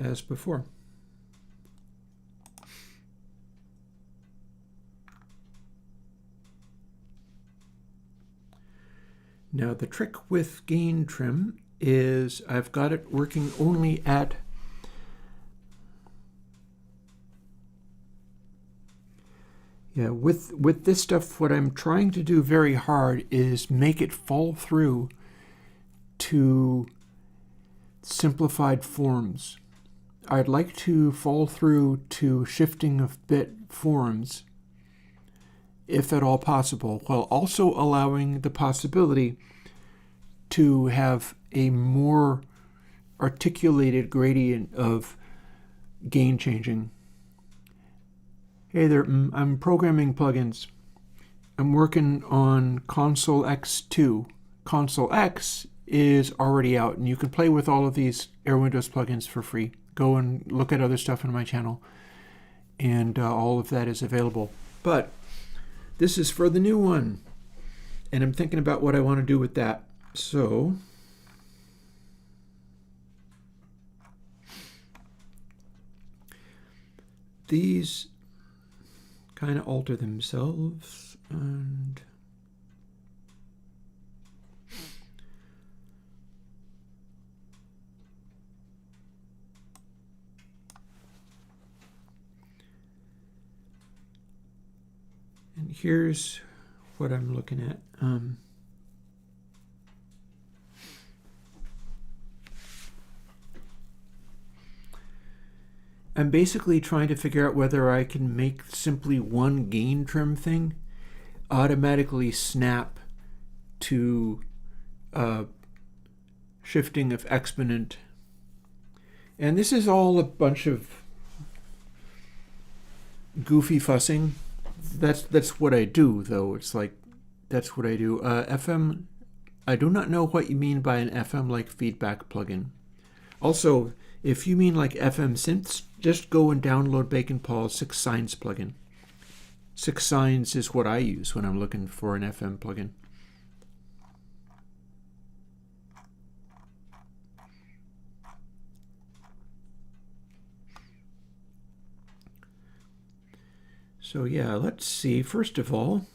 as before. Now the trick with gain trim is I've got it working only at with this stuff, what I'm trying to do very hard is make it fall through to simplified forms. I'd like to fall through to shifting of bit forms, if at all possible, while also allowing the possibility to have a more articulated gradient of gain changing. Hey there, I'm programming plugins. I'm working on Console X2. Console X is already out, and you can play with all of these Airwindows plugins for free. Go and look at other stuff on my channel, and all of that is available. But this is for the new one, and I'm thinking about what I want to do with that. So these kind of alter themselves, and here's what I'm looking at. I'm basically trying to figure out whether I can make simply one gain trim thing automatically snap to shifting of exponent. And this is all a bunch of goofy fussing. That's what I do, though. It's like, that's what I do. FM, I do not know what you mean by an FM-like feedback plugin. Also, if you mean like FM synths, just go and download Bacon Paul's 6 Signs plugin. 6 Signs is what I use when I'm looking for an FM plugin. So yeah, let's see. First of all,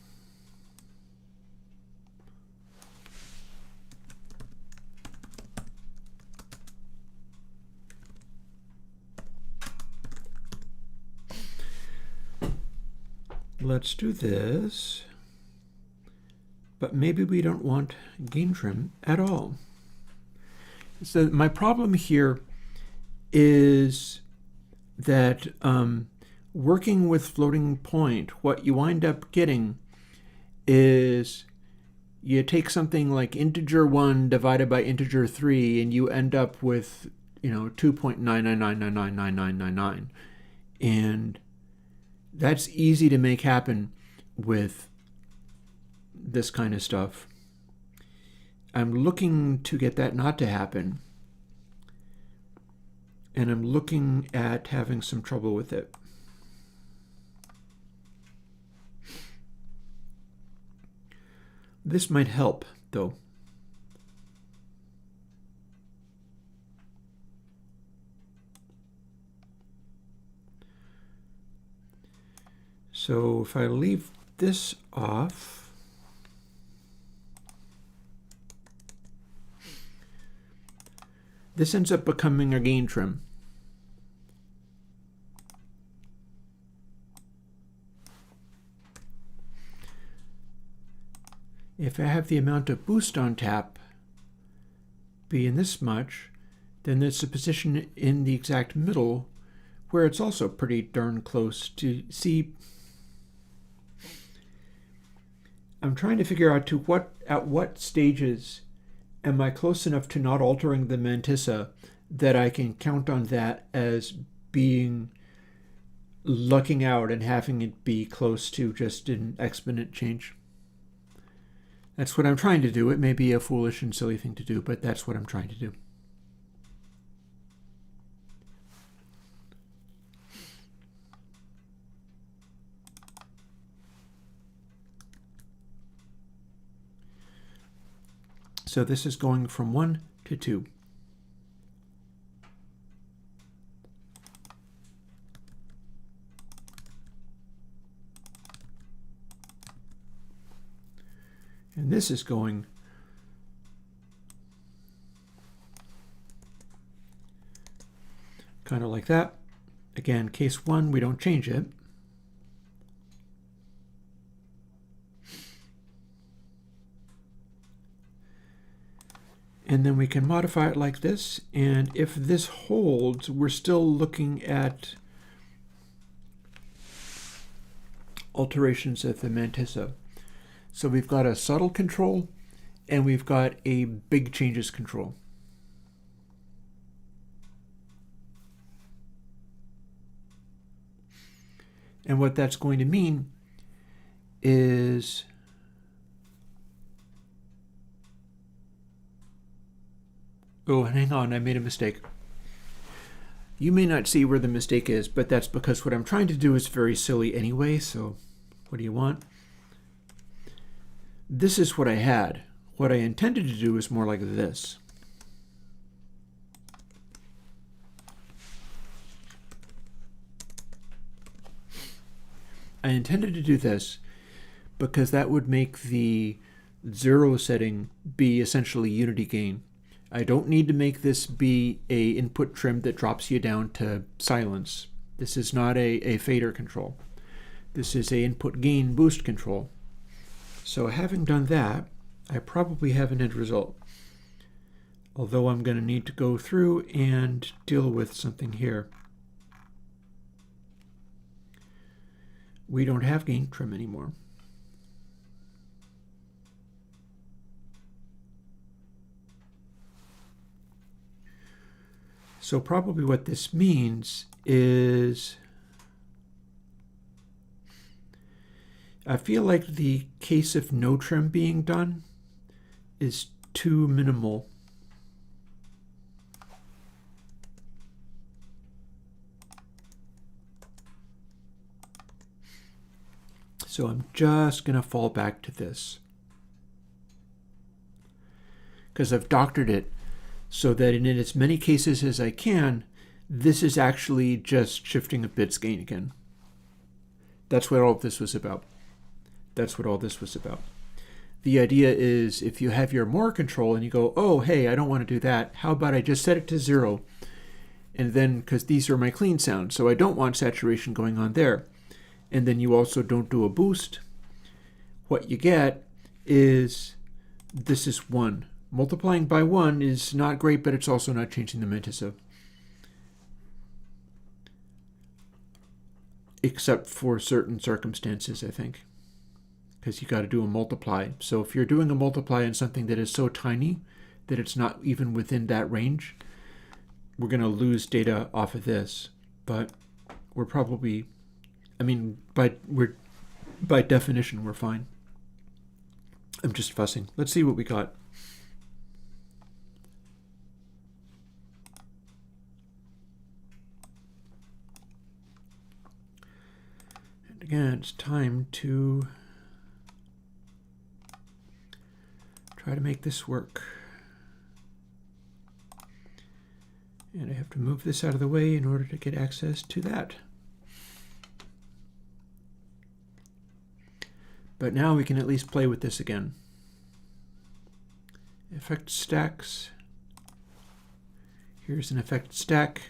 let's do this, but maybe we don't want gain trim at all. So my problem here is that working with floating point, what you wind up getting is you take something like integer 1 divided by integer 3 and you end up with, 2.999999999. And that's easy to make happen with this kind of stuff. I'm looking to get that not to happen. And I'm looking at having some trouble with it. This might help, though. So if I leave this off, this ends up becoming a gain trim. If I have the amount of boost on tap be in this much, then there's a position in the exact middle where it's also pretty darn close to see. I'm trying to figure out at what stages am I close enough to not altering the mantissa that I can count on that as being lucking out and having it be close to just an exponent change. That's what I'm trying to do. It may be a foolish and silly thing to do, but that's what I'm trying to do. So this is going from 1 to 2. And this is going kind of like that. Again, case 1, we don't change it. And then we can modify it like this. And if this holds, we're still looking at alterations of the mantissa. So we've got a subtle control and we've got a big changes control. And what that's going to mean is oh, hang on, I made a mistake. You may not see where the mistake is, but that's because what I'm trying to do is very silly anyway, so what do you want? This is what I had. What I intended to do is more like this. I intended to do this because that would make the 0 setting be essentially unity gain. I don't need to make this be a input trim that drops you down to silence. This is not a fader control. This is a input gain boost control. So having done that, I probably have an end result. Although I'm going to need to go through and deal with something here. We don't have gain trim anymore. So probably what this means is I feel like the case of no trim being done is too minimal. So I'm just going to fall back to this because I've doctored it so that in as many cases as I can, this is actually just shifting a bits gain again. That's what all of this was about. That's what all this was about. The idea is if you have your more control and you go, oh, hey, I don't want to do that. How about I just set it to 0? And then, because these are my clean sounds, so I don't want saturation going on there. And then you also don't do a boost. What you get is this is 1. Multiplying by 1 is not great, but it's also not changing the mantissa. Except for certain circumstances, I think. Because you got to do a multiply. So if you're doing a multiply on something that is so tiny that it's not even within that range, we're going to lose data off of this. But we're probably, I mean, by definition, we're fine. I'm just fussing. Let's see what we got. Again, it's time to try to make this work. And I have to move this out of the way in order to get access to that. But now we can at least play with this again. Effect stacks. Here's an affected stack.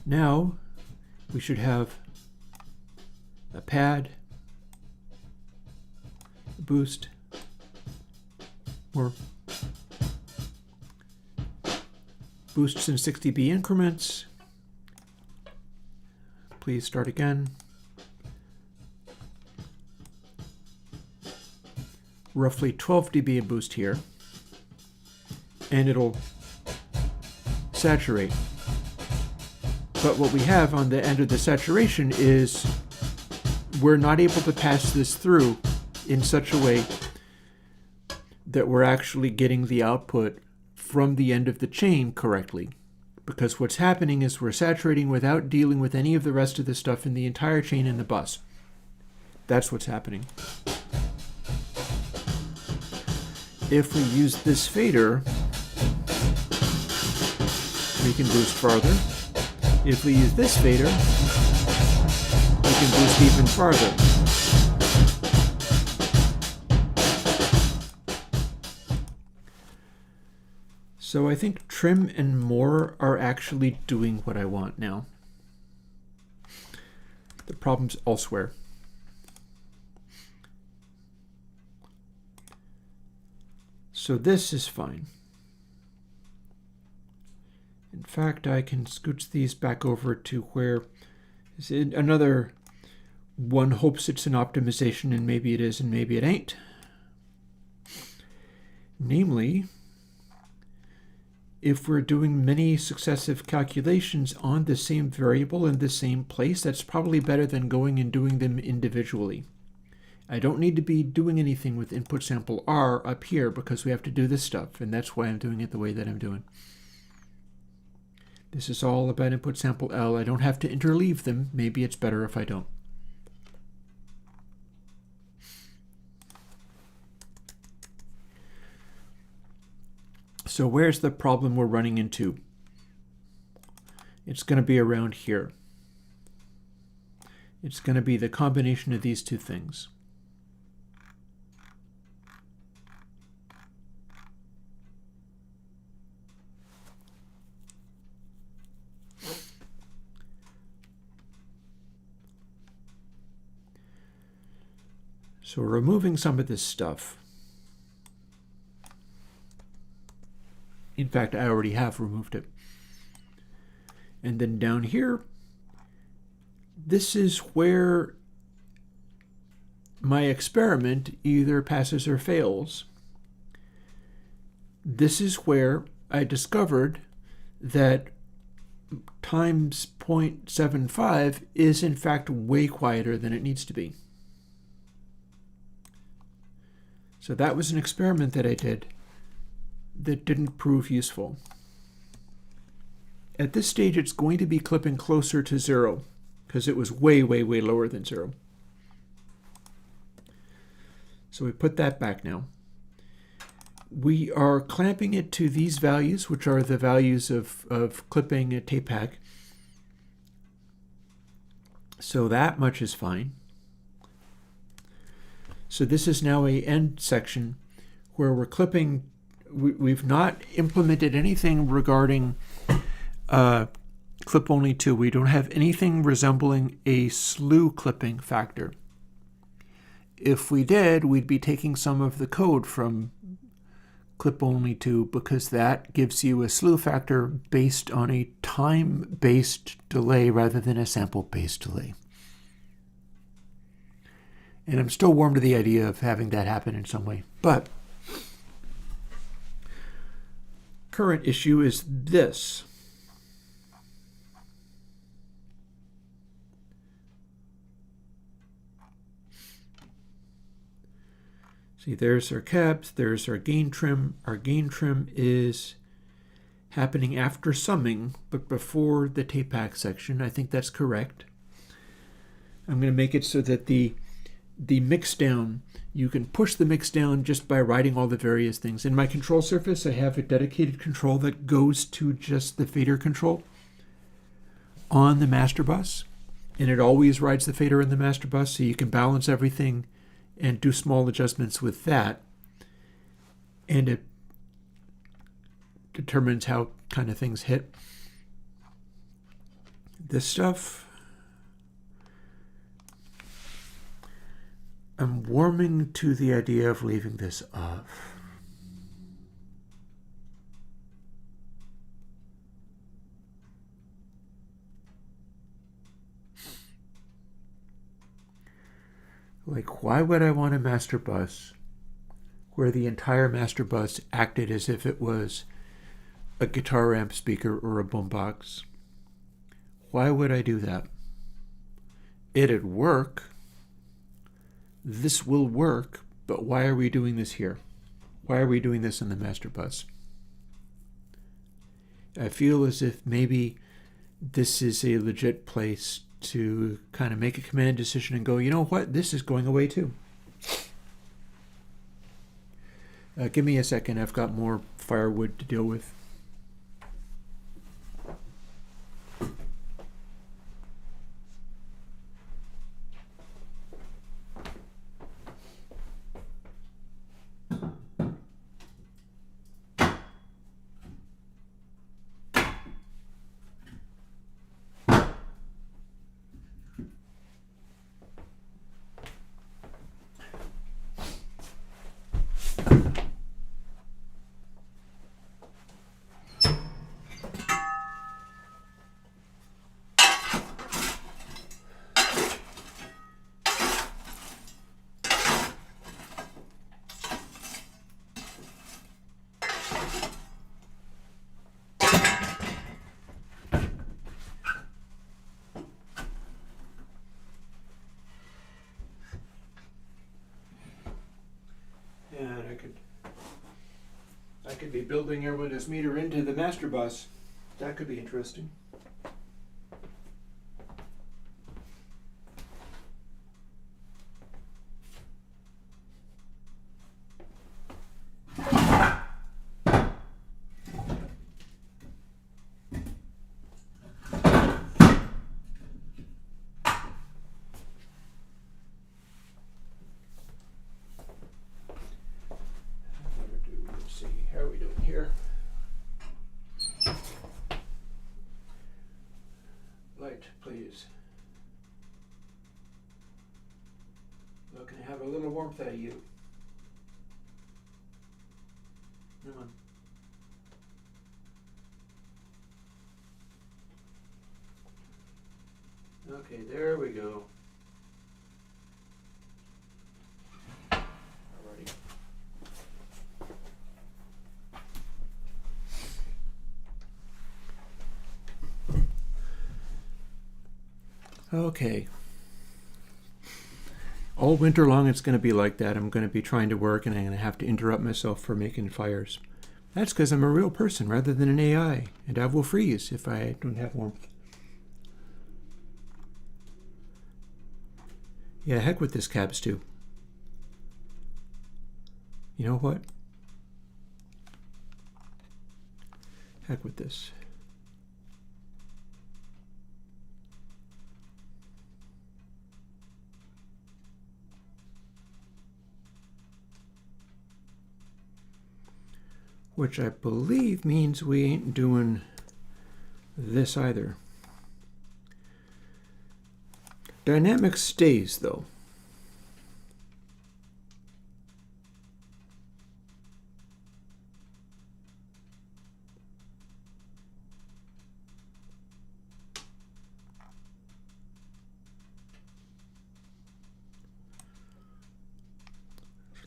Now we should have a pad, a boost, or boosts in 6 dB increments. Please start again. Roughly 12 dB in boost here, and it'll saturate. But what we have on the end of the saturation is we're not able to pass this through in such a way that we're actually getting the output from the end of the chain correctly. Because what's happening is we're saturating without dealing with any of the rest of the stuff in the entire chain in the bus. That's what's happening. If we use this fader, we can boost farther. If we use this fader, we can boost even farther. So I think trim and more are actually doing what I want now. The problem's elsewhere. So this is fine. In fact, I can scooch these back over to where is it another one hopes it's an optimization, and maybe it is and maybe it ain't. Namely, if we're doing many successive calculations on the same variable in the same place, that's probably better than going and doing them individually. I don't need to be doing anything with input sample R up here because we have to do this stuff, and that's why I'm doing it the way that I'm doing. This is all about input sample L. I don't have to interleave them. Maybe it's better if I don't. So where's the problem we're running into? It's going to be around here. It's going to be the combination of these two things. So we're removing some of this stuff. In fact, I already have removed it. And then down here, this is where my experiment either passes or fails. This is where I discovered that times 0.75 is in fact way quieter than it needs to be. So that was an experiment that I did that didn't prove useful. At this stage, it's going to be clipping closer to 0 because it was way, way, way lower than 0. So we put that back now. We are clamping it to these values, which are the values of clipping a tape hack. So that much is fine. So this is now a end section where we're clipping. We've not implemented anything regarding clip only 2. We don't have anything resembling a slew clipping factor. If we did, we'd be taking some of the code from clip only 2 because that gives you a slew factor based on a time-based delay rather than a sample-based delay. And I'm still warm to the idea of having that happen in some way. But current issue is this. See, there's our caps, there's our gain trim. Our gain trim is happening after summing, but before the tape hack section. I think that's correct. I'm going to make it so that the mix down, you can push the mix down just by writing all the various things. In my control surface, I have a dedicated control that goes to just the fader control on the master bus, and it always writes the fader in the master bus, so you can balance everything and do small adjustments with that. and it determines how kind of things hit. This stuff, I'm warming to the idea of leaving this off. Like, why would I want a master bus where the entire master bus acted as if it was a guitar amp speaker or a boombox? Why would I do that? It'd work. This will work, but why are we doing this here? Why are we doing this in the master bus? I feel as if maybe this is a legit place to kind of make a command decision and go, you know what, this is going away too. Give me a second, I've got more firewood to deal with. And I could be building Airwindows meter into the master bus. That could be interesting. How are we doing here? Light, please. Looking to have a little warmth out of you. Come on. Okay, there we go. Alrighty. Okay. All winter long it's going to be like that. I'm going to be trying to work and I'm going to have to interrupt myself for making fires. That's because I'm a real person rather than an AI, and I will freeze if I don't have warmth. Yeah, heck with this cab stew. You know what? Heck with this. Which I believe means we ain't doing this either. Dynamics stays though.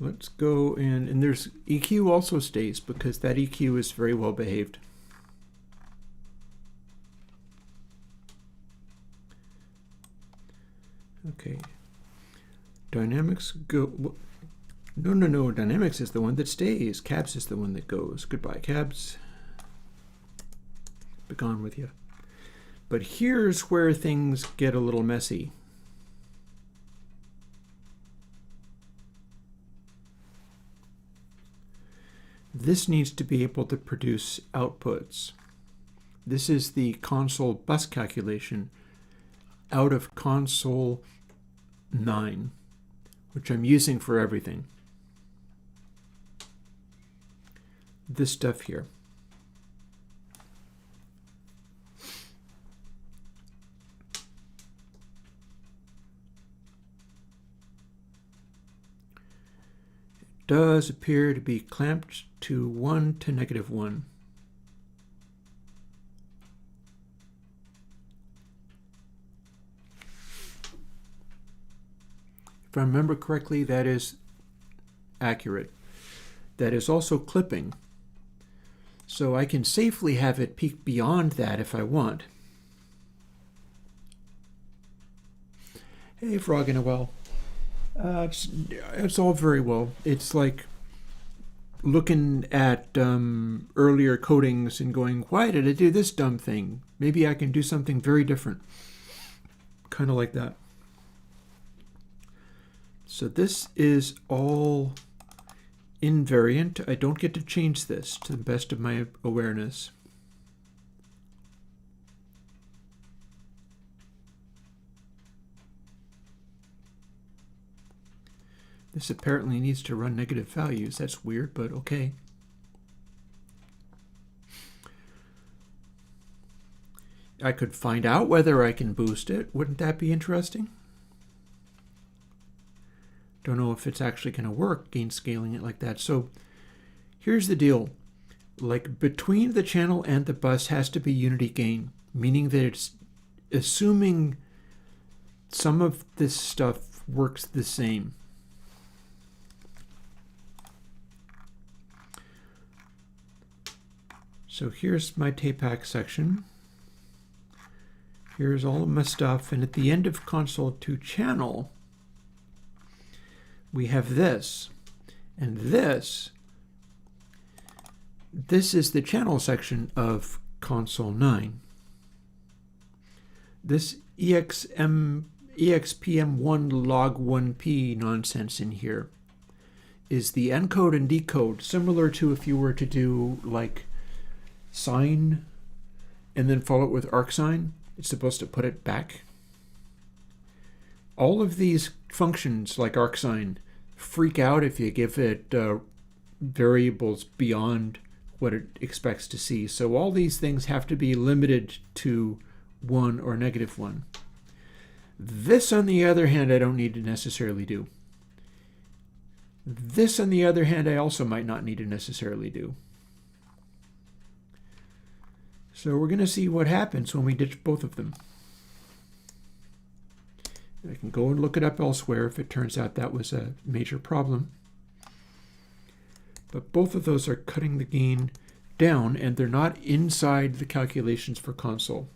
Let's go and there's EQ also stays because that EQ is very well behaved. Okay. Dynamics go. No. Dynamics is the one that stays. Cabs is the one that goes. Goodbye, cabs. Be gone with you. But here's where things get a little messy. This needs to be able to produce outputs. This is the console bus calculation out of console 9, which I'm using for everything. this stuff here. It does appear to be clamped to 1 to -1. If I remember correctly, that is accurate. That is also clipping. So I can safely have it peak beyond that if I want. Hey, frog in a well. It's all very well. It's like looking at earlier codings and going, why did I do this dumb thing? Maybe I can do something very different. Kind of like that. So this is all invariant. I don't get to change this to the best of my awareness. This apparently needs to run negative values. That's weird, but okay. I could find out whether I can boost it. Wouldn't that be interesting? Don't know if it's actually going to work, gain scaling it like that. So here's the deal. Like between the channel and the bus has to be unity gain, meaning that it's assuming some of this stuff works the same. So here's my tapepack section. Here's all of my stuff. And at the end of console to channel, we have this. And this is the channel section of console 9. This EXPM1 log 1p nonsense in here is the encode and decode, similar to if you were to do like sine and then follow it with arcsine. It's supposed to put it back. All of these functions like arcsine freak out if you give it variables beyond what it expects to see. So all these things have to be limited to 1 or -1. This, on the other hand, I don't need to necessarily do. This, on the other hand, I also might not need to necessarily do. So we're going to see what happens when we ditch both of them. I can go and look it up elsewhere if it turns out that was a major problem. But both of those are cutting the gain down, and they're not inside the calculations for console.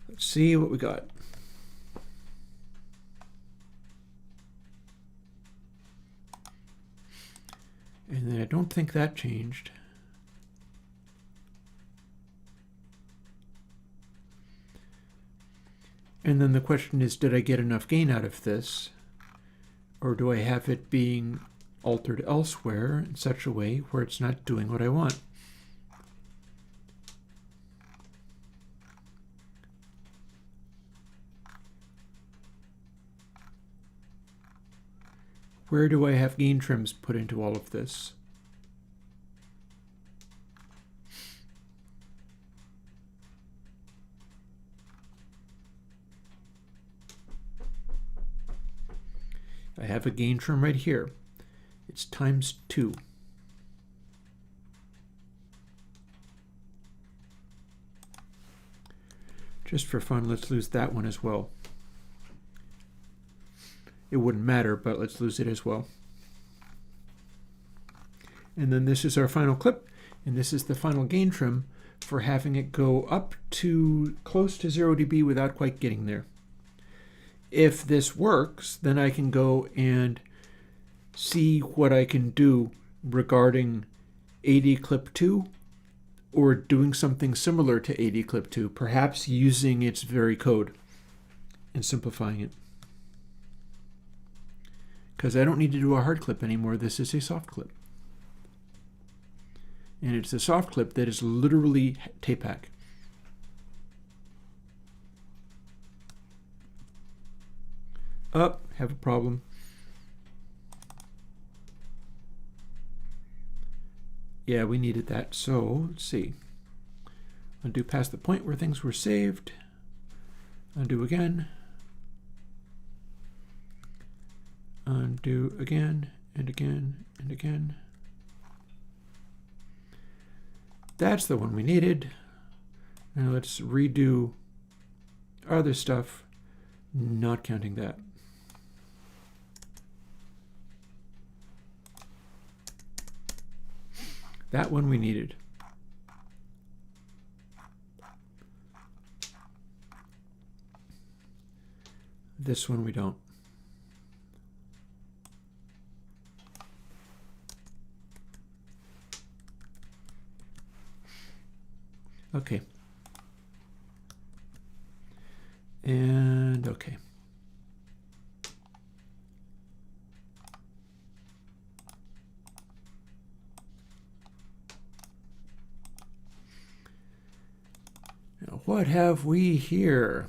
Let's see what we got. And then I don't think that changed. And then the question is, did I get enough gain out of this? Or do I have it being altered elsewhere in such a way where it's not doing what I want? Where do I have gain trims put into all of this? I have a gain trim right here. It's ×2. Just for fun, let's lose that one as well. It wouldn't matter, but let's lose it as well. And then this is our final clip, and this is the final gain trim for having it go up to close to 0 dB without quite getting there. If this works, then I can go and see what I can do regarding AD clip 2 or doing something similar to AD clip 2, perhaps using its very code and simplifying it. Because I don't need to do a hard clip anymore. This is a soft clip. And it's a soft clip that is literally tapepack. Up, have a problem. Yeah, we needed that. So let's see. Undo past the point where things were saved. Undo again. Undo again and again and again. That's the one we needed. Now let's redo other stuff, not counting that. That one we needed. This one we don't. Okay. And okay. Now what have we here?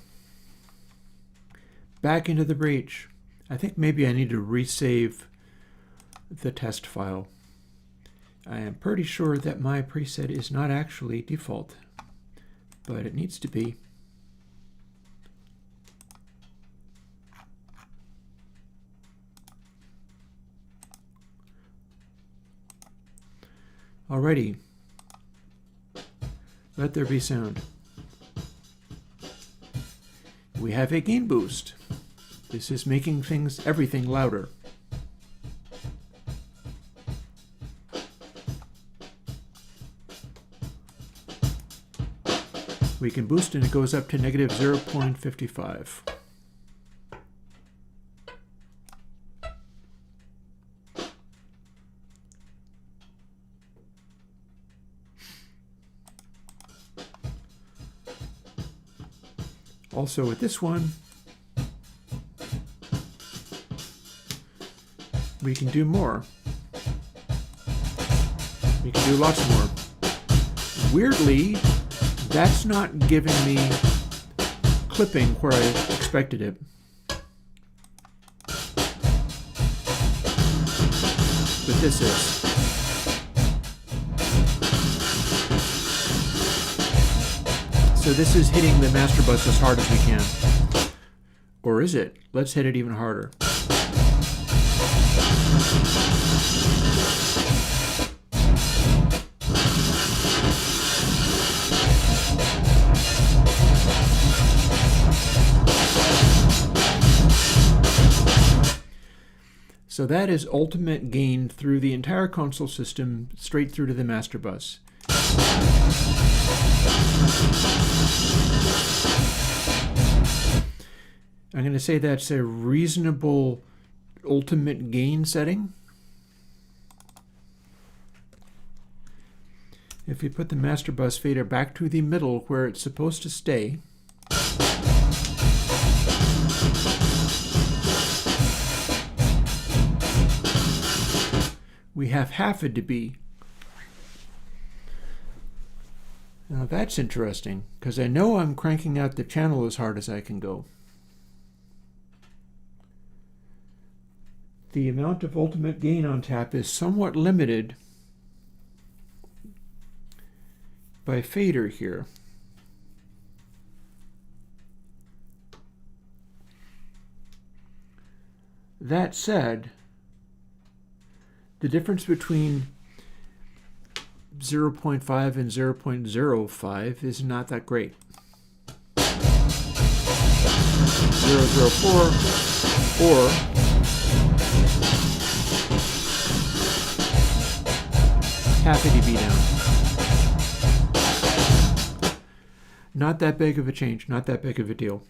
Back into the breach. I think maybe I need to resave the test file. I am pretty sure that my preset is not actually default, but it needs to be. Alrighty. Let there be sound. We have a gain boost. This is making everything louder. We can boost and it goes up to negative 0.55. Also with this one, we can do more. We can do lots more. Weirdly, that's not giving me clipping where I expected it. But this is. So this is hitting the master bus as hard as we can. Or is it? Let's hit it even harder. So that is ultimate gain through the entire console system, straight through to the master bus. I'm going to say that's a reasonable ultimate gain setting. If you put the master bus fader back to the middle where it's supposed to stay, we have half a dB. Now that's interesting, because I know I'm cranking out the channel as hard as I can go. The amount of ultimate gain on tap is somewhat limited by fader here. That said, the difference between 0.5 and 0.05 is not that great. 0.04 or half a dB down. Not that big of a change, not that big of a deal.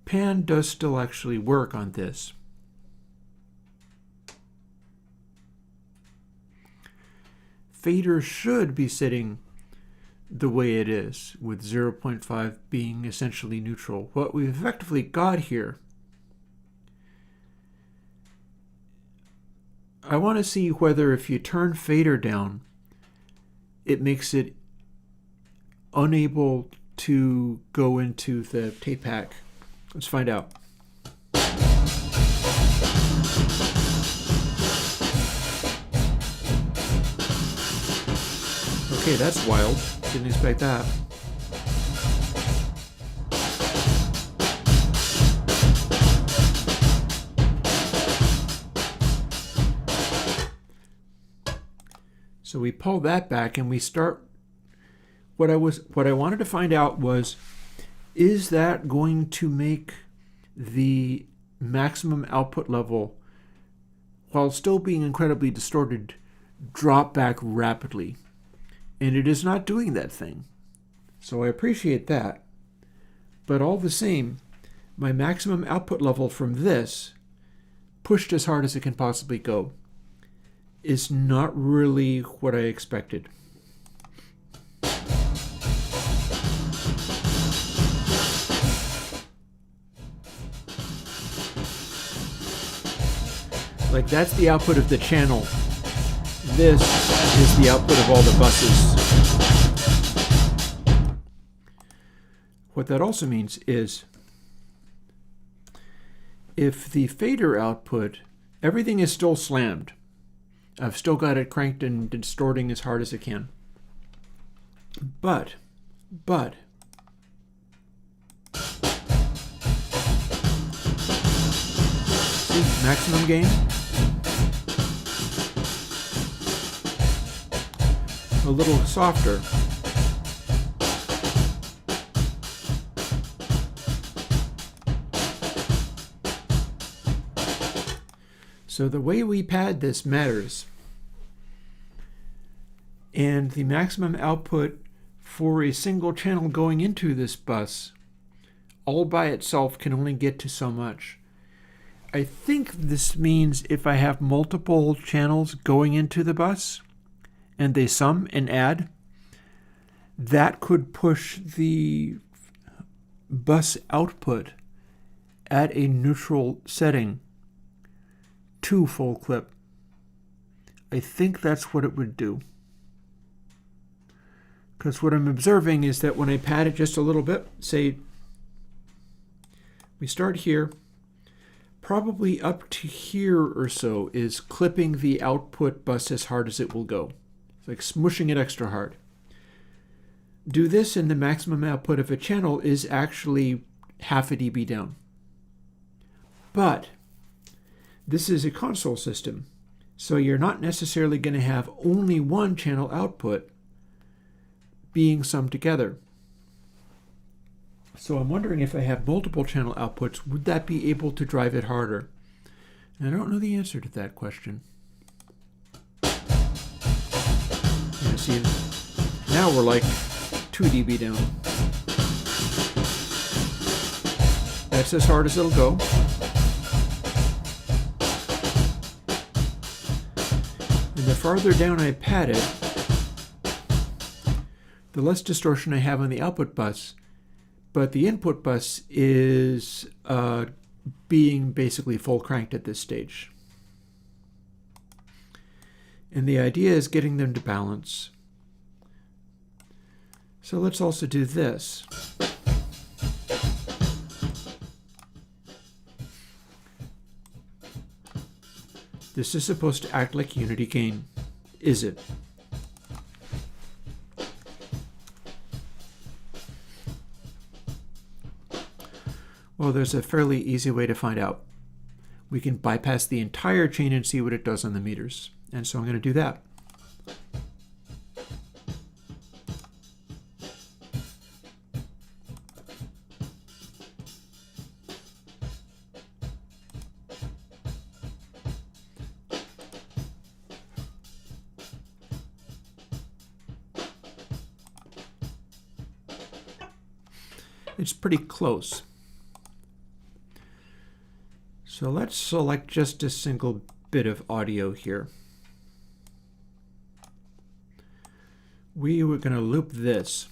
Pan does still actually work on this. Fader should be sitting the way it is, with 0.5 being essentially neutral. What we've effectively got here, I want to see whether if you turn fader down, it makes it unable to go into the tape pack. Let's find out. Okay, that's wild. Didn't expect that. So we pull that back and we start. What I wanted to find out was, is that going to make the maximum output level, while still being incredibly distorted, drop back rapidly? And it is not doing that thing. So I appreciate that. But all the same, my maximum output level from this, pushed as hard as it can possibly go, is not really what I expected. Like, that's the output of the channel. This is the output of all the buses. What that also means is, if the fader output, everything is still slammed. I've still got it cranked and distorting as hard as it can. But, see, maximum gain. A little softer. So the way we pad this matters. And the maximum output for a single channel going into this bus, all by itself, can only get to so much. I think this means if I have multiple channels going into the bus, and they sum and add, that could push the bus output at a neutral setting to full clip. I think that's what it would do. Because what I'm observing is that when I pad it just a little bit, say we start here, probably up to here or so is clipping the output bus as hard as it will go. It's like smushing it extra hard. Do this and the maximum output of a channel is actually half a dB down. But this is a console system, so you're not necessarily going to have only one channel output being summed together. So I'm wondering, if I have multiple channel outputs, would that be able to drive it harder? And I don't know the answer to that question. Yeah, see, now we're like 2 dB down. That's as hard as it'll go. And the farther down I pad it, the less distortion I have on the output bus. But the input bus is being basically full cranked at this stage. And the idea is getting them to balance. So let's also do this. This is supposed to act like unity gain. Is it? Well, there's a fairly easy way to find out. We can bypass the entire chain and see what it does on the meters. And so I'm going to do that. It's pretty close. So let's select just a single bit of audio here. We were going to loop this.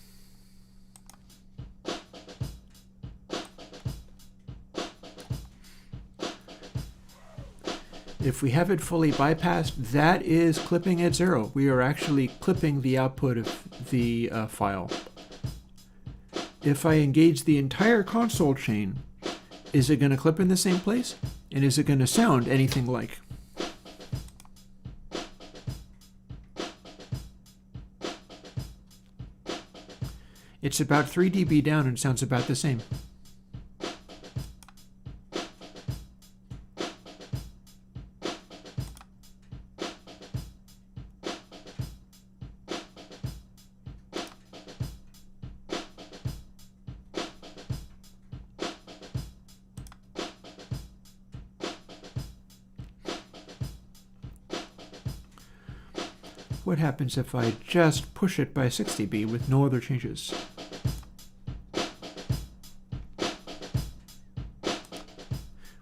If we have it fully bypassed, that is clipping at 0. We are actually clipping the output of the file. if I engage the entire console chain, is it going to clip in the same place? And is it going to sound anything like? It's about 3 dB down and sounds about the same. What happens if I just push it by 6 dB with no other changes?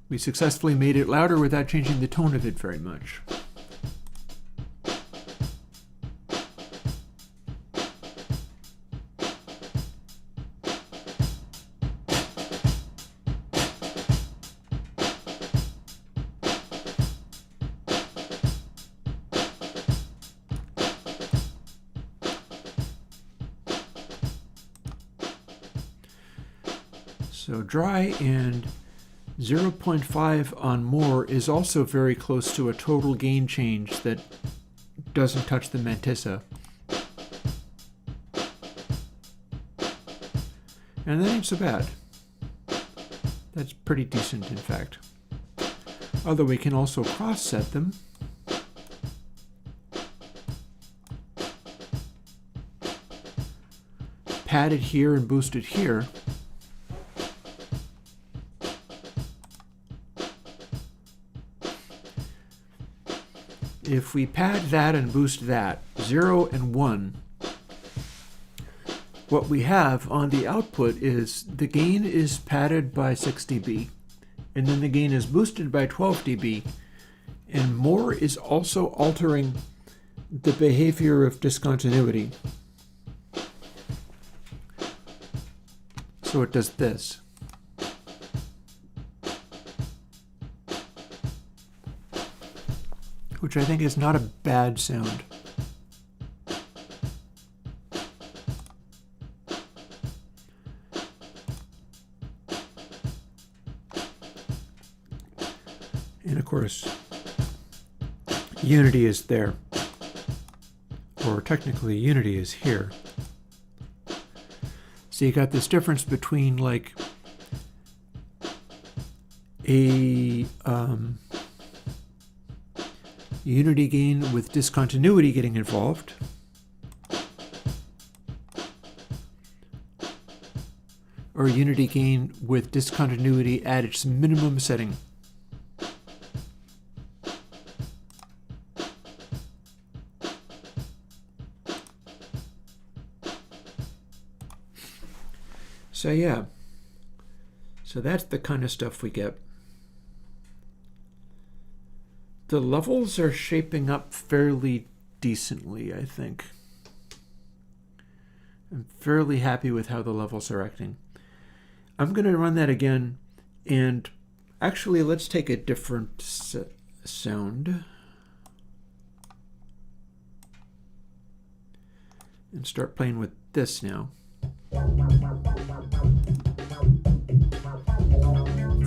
We successfully made it louder without changing the tone of it very much. So dry and 0.5 on more is also very close to a total gain change that doesn't touch the mantissa. And that ain't so bad. That's pretty decent, in fact. Although we can also cross-set them. Pad it here and boost it here. If we pad that and boost that, 0 and 1, what we have on the output is the gain is padded by 6 dB, and then the gain is boosted by 12 dB, and more is also altering the behavior of discontinuity. So it does this. Which I think is not a bad sound. And of course, unity is there. Or technically, unity is here. So you got this difference between like a unity gain with discontinuity getting involved, or unity gain with discontinuity at its minimum setting. So yeah, so that's the kind of stuff we get. The levels are shaping up fairly decently, I think. I'm fairly happy with how the levels are acting. I'm going to run that again, and actually let's take a different sound and start playing with this now.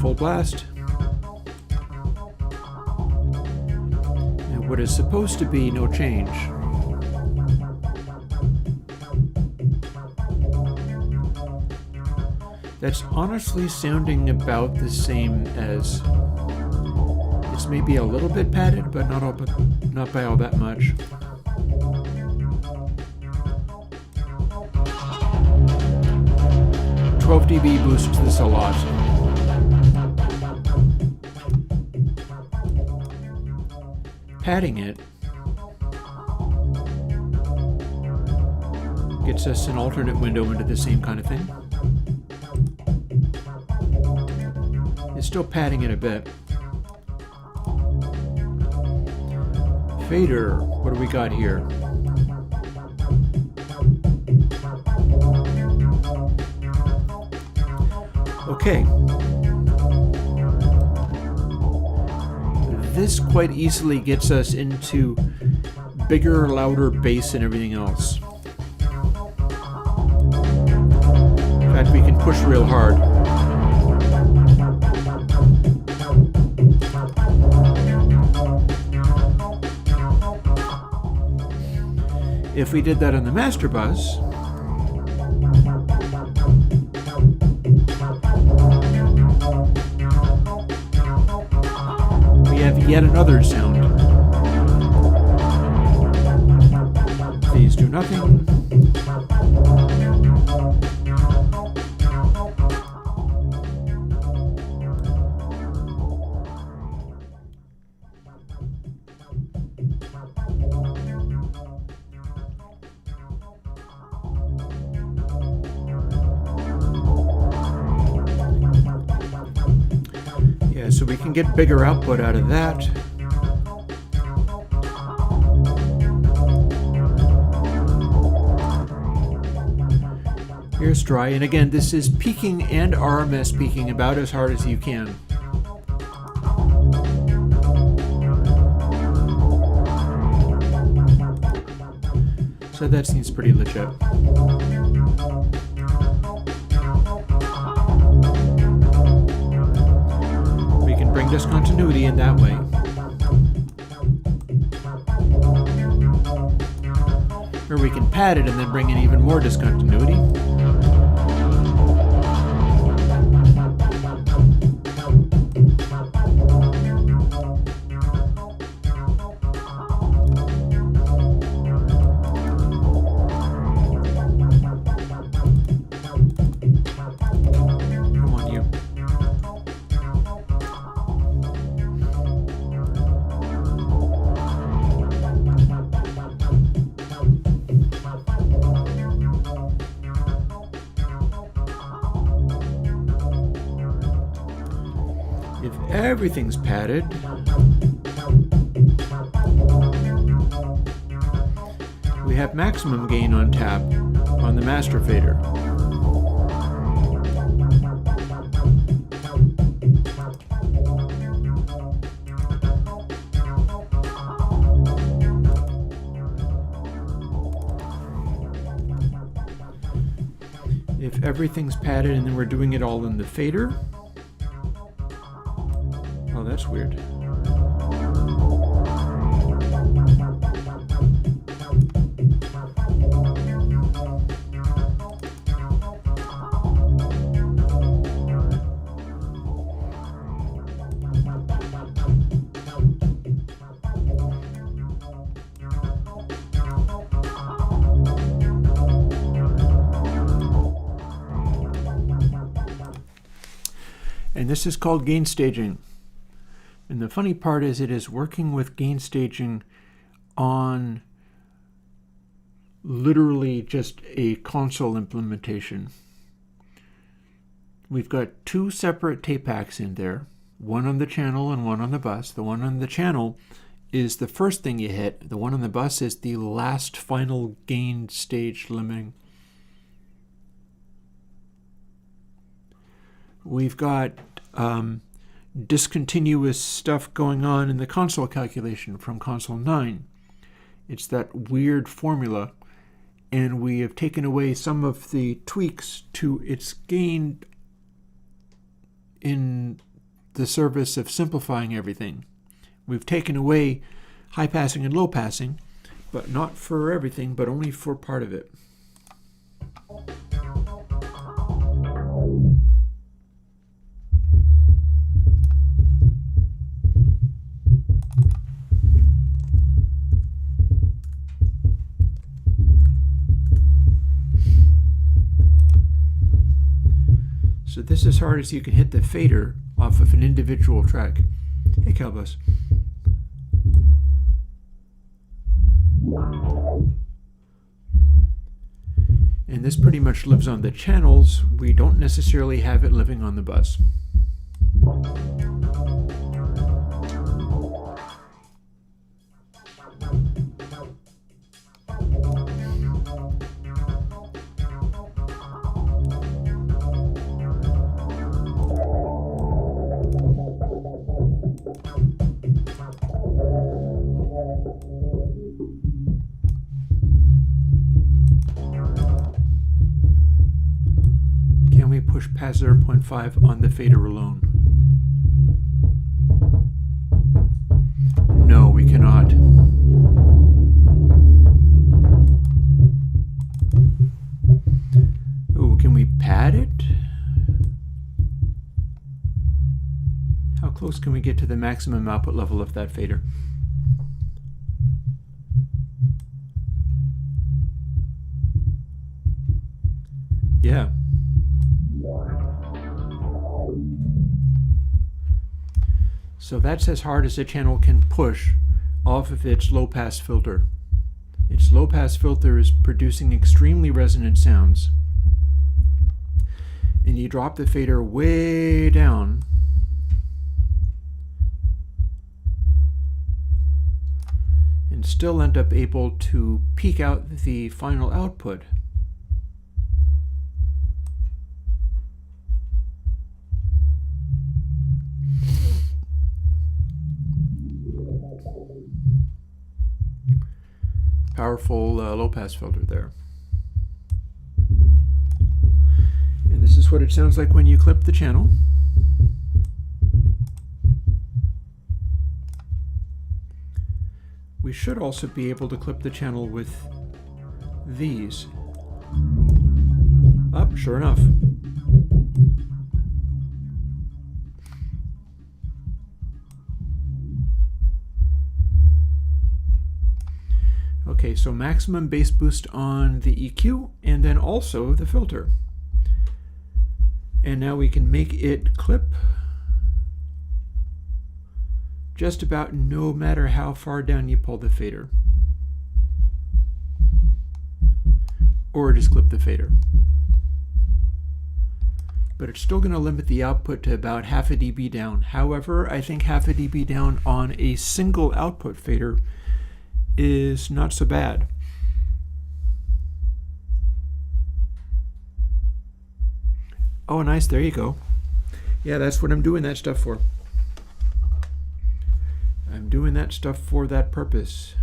Full blast. What is supposed to be no change. That's honestly sounding about the same as, it's maybe a little bit padded, but not by all that much. "12 dB boosts this a lot. Padding it gets us an alternate window into the same kind of thing. It's still padding it a bit. Fader, what do we got here? Okay. This quite easily gets us into bigger, louder bass and everything else. In that we can push real hard. If we did that on the master bus, we have yet another sound. These do nothing. Yeah, so we can get bigger output out of that. Here's dry, and again, this is peaking and RMS peaking about as hard as you can. So that seems pretty legit. We can bring discontinuity in that way. Or we can pad it and then bring in even more discontinuity. Come on, you. If everything's padded, we have maximum gain on tap on the master fader. If everything's padded and then we're doing it all in the fader, oh, that's weird. And this is called gain staging. And the funny part is it is working with gain staging on literally just a console implementation. We've got two separate tape packs in there, one on the channel and one on the bus. The one on the channel is the first thing you hit. The one on the bus is the last final gain stage limiting. We've got discontinuous stuff going on in the console calculation from console 9. It's that weird formula, and we have taken away some of the tweaks to its gain in the service of simplifying everything. We've taken away high passing and low passing, but not for everything, but only for part of it. So this is as hard as you can hit the fader off of an individual track. Hey, Calbus. And this pretty much lives on the channels. We don't necessarily have it living on the bus. push past 0.5 on the fader alone. No, we cannot. Ooh, can we pad it? How close can we get to the maximum output level of that fader? Yeah. So that's as hard as the channel can push off of its low-pass filter. Its low-pass filter is producing extremely resonant sounds. And you drop the fader way down, and still end up able to peak out the final output. Powerful low-pass filter there. And this is what it sounds like when you clip the channel. We should also be able to clip the channel with these. Up, sure enough. Okay, so maximum bass boost on the EQ and then also the filter. And now we can make it clip just about no matter how far down you pull the fader. Or just clip the fader. But it's still going to limit the output to about half a dB down. However, I think half a dB down on a single output fader is not so bad. Oh, nice, there you go. Yeah, that's what I'm doing that stuff for. I'm doing that stuff for that purpose.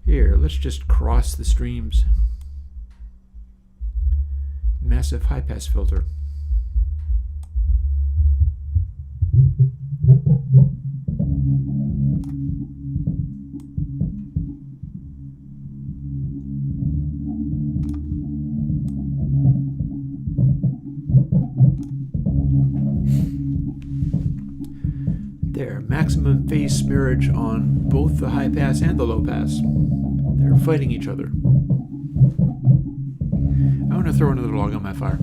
Here, let's just cross the streams. Massive high-pass filter. There, maximum phase smearage on both the high pass and the low pass. They're fighting each other. I want to throw another log on my fire.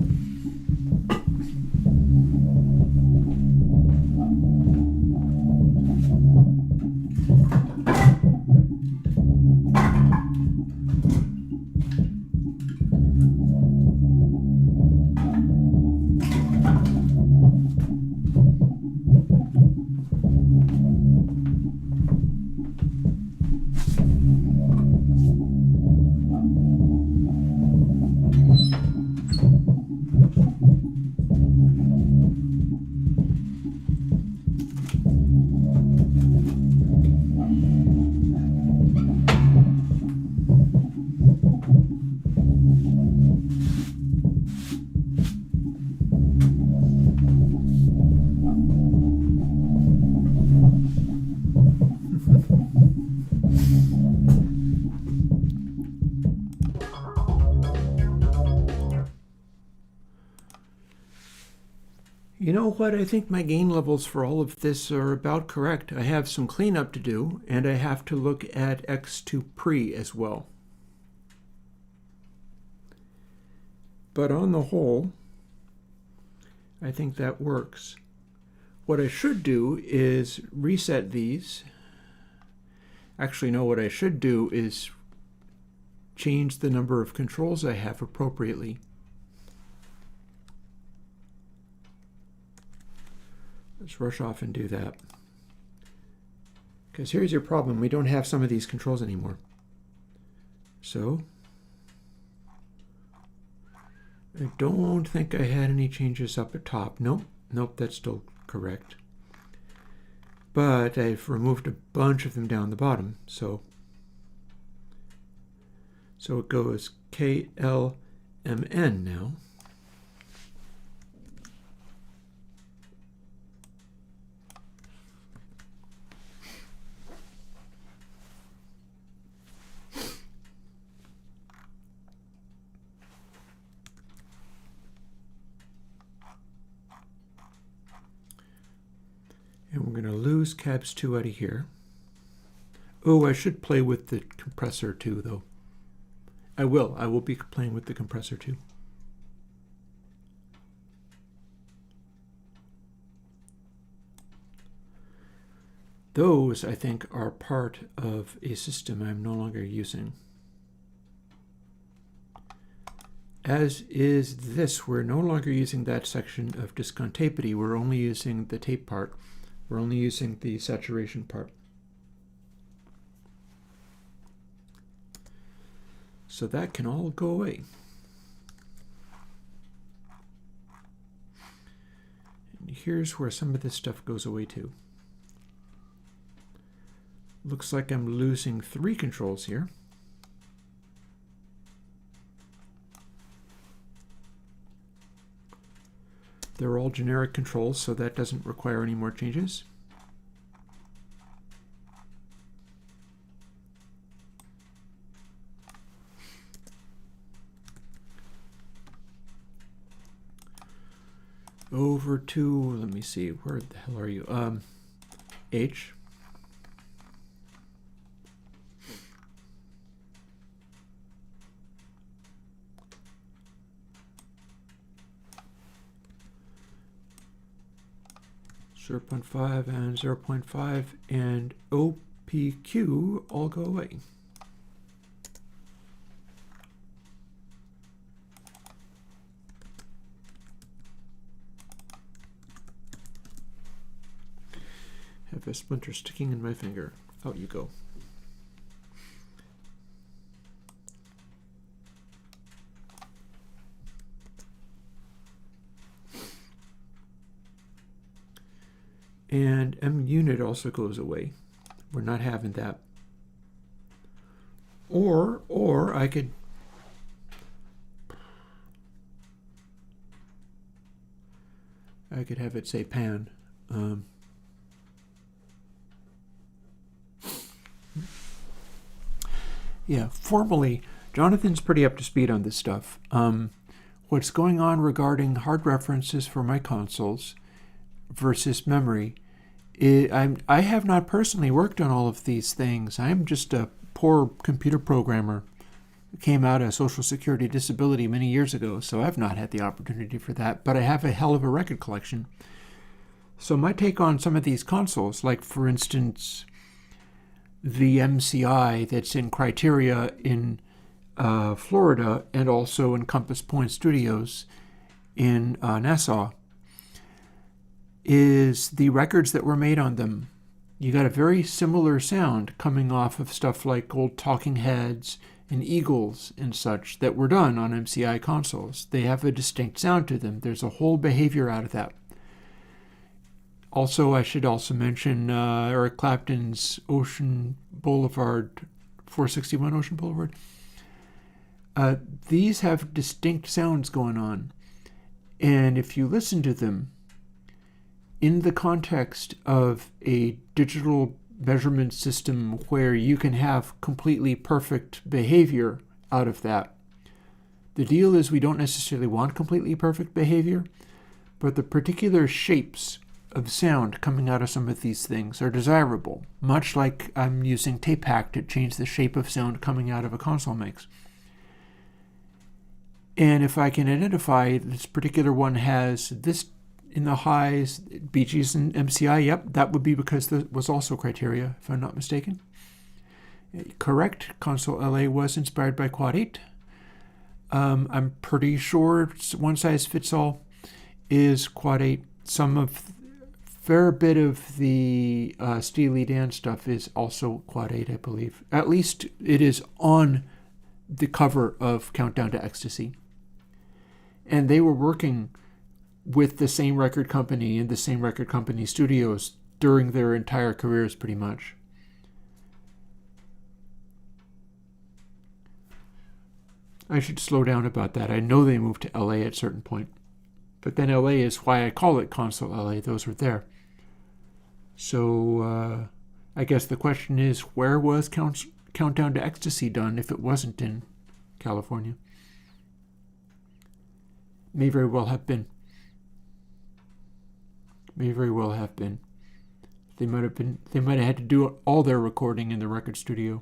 You know what? I think my gain levels for all of this are about correct. I have some cleanup to do, and I have to look at X2 pre as well. But on the whole, I think that works. What I should do is reset these. Actually, no, what I should do is change the number of controls I have appropriately. Let's rush off and do that. Because here's your problem. We don't have some of these controls anymore. So, I don't think I had any changes up at top. Nope, Nope, that's still correct. But I've removed a bunch of them down the bottom, so it goes KLMN now. And we're going to lose cabs 2 out of here. Oh, I should play with the compressor too, though. I will be playing with the compressor too. Those, I think, are part of a system I'm no longer using. As is this, we're no longer using that section of discontapity. We're only using the tape part. We're only using the saturation part. So that can all go away. And here's where some of this stuff goes away too. Looks like I'm losing 3 controls here. They're all generic controls, so that doesn't require any more changes. Over to, let me see, where the hell are you? H. Zero 0.5 and 0.5 and OPQ all go away. Have a splinter sticking in my finger. Out you go. And M unit also goes away. We're not having that. Or I could have it say pan. Yeah, formally, Jonathan's pretty up to speed on this stuff. What's going on regarding hard references for my consoles versus memory, I have not personally worked on all of these things. I'm just a poor computer programmer who came out of Social Security disability many years ago, so I've not had the opportunity for that, but I have a hell of a record collection. So my take on some of these consoles, like for instance, the MCI that's in Criteria in Florida and also in Compass Point Studios in Nassau, is the records that were made on them. You got a very similar sound coming off of stuff like old Talking Heads and Eagles and such that were done on MCI consoles. They have a distinct sound to them. There's a whole behavior out of that. Also, I should also mention Eric Clapton's Ocean Boulevard, 461 Ocean Boulevard. These have distinct sounds going on. And if you listen to them in the context of a digital measurement system where you can have completely perfect behavior out of that, the deal is we don't necessarily want completely perfect behavior, but the particular shapes of sound coming out of some of these things are desirable, much like I'm using tape hack to change the shape of sound coming out of a console mix. And if I can identify this particular one has this in the highs, Bee Gees and MCI, yep, that would be because there was also Criteria, if I'm not mistaken. Correct, Console LA was inspired by Quad 8. I'm pretty sure One Size Fits All is Quad 8. Fair bit of the Steely Dan stuff is also Quad 8, I believe. At least it is on the cover of Countdown to Ecstasy. And they were working with the same record company and the same record company studios during their entire careers, pretty much. I should slow down about that. I know they moved to LA at a certain point. But then LA is why I call it Console LA. Those were there. So I guess the question is, where was Countdown to Ecstasy done if it wasn't in California? May very well have been. May very well have been. They might have had to do all their recording in the record studio.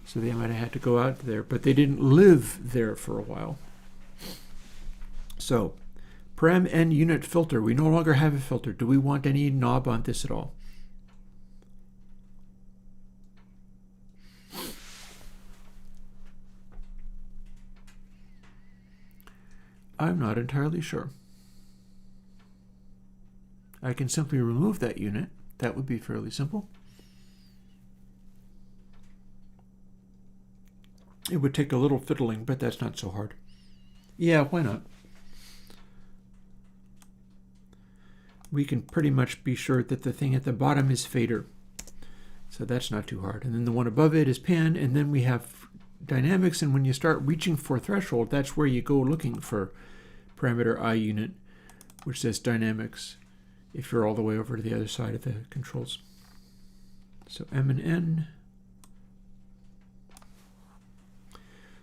So they might have had to go out there, but they didn't live there for a while. So, param n unit filter. We no longer have a filter. Do we want any knob on this at all? I'm not entirely sure. I can simply remove that unit. That would be fairly simple. It would take a little fiddling, but that's not so hard. Yeah, why not? We can pretty much be sure that the thing at the bottom is fader. So that's not too hard. And then the one above it is pan, and then we have dynamics, and when you start reaching for threshold, that's where you go looking for parameter I unit, which says dynamics, if you're all the way over to the other side of the controls. So M and N.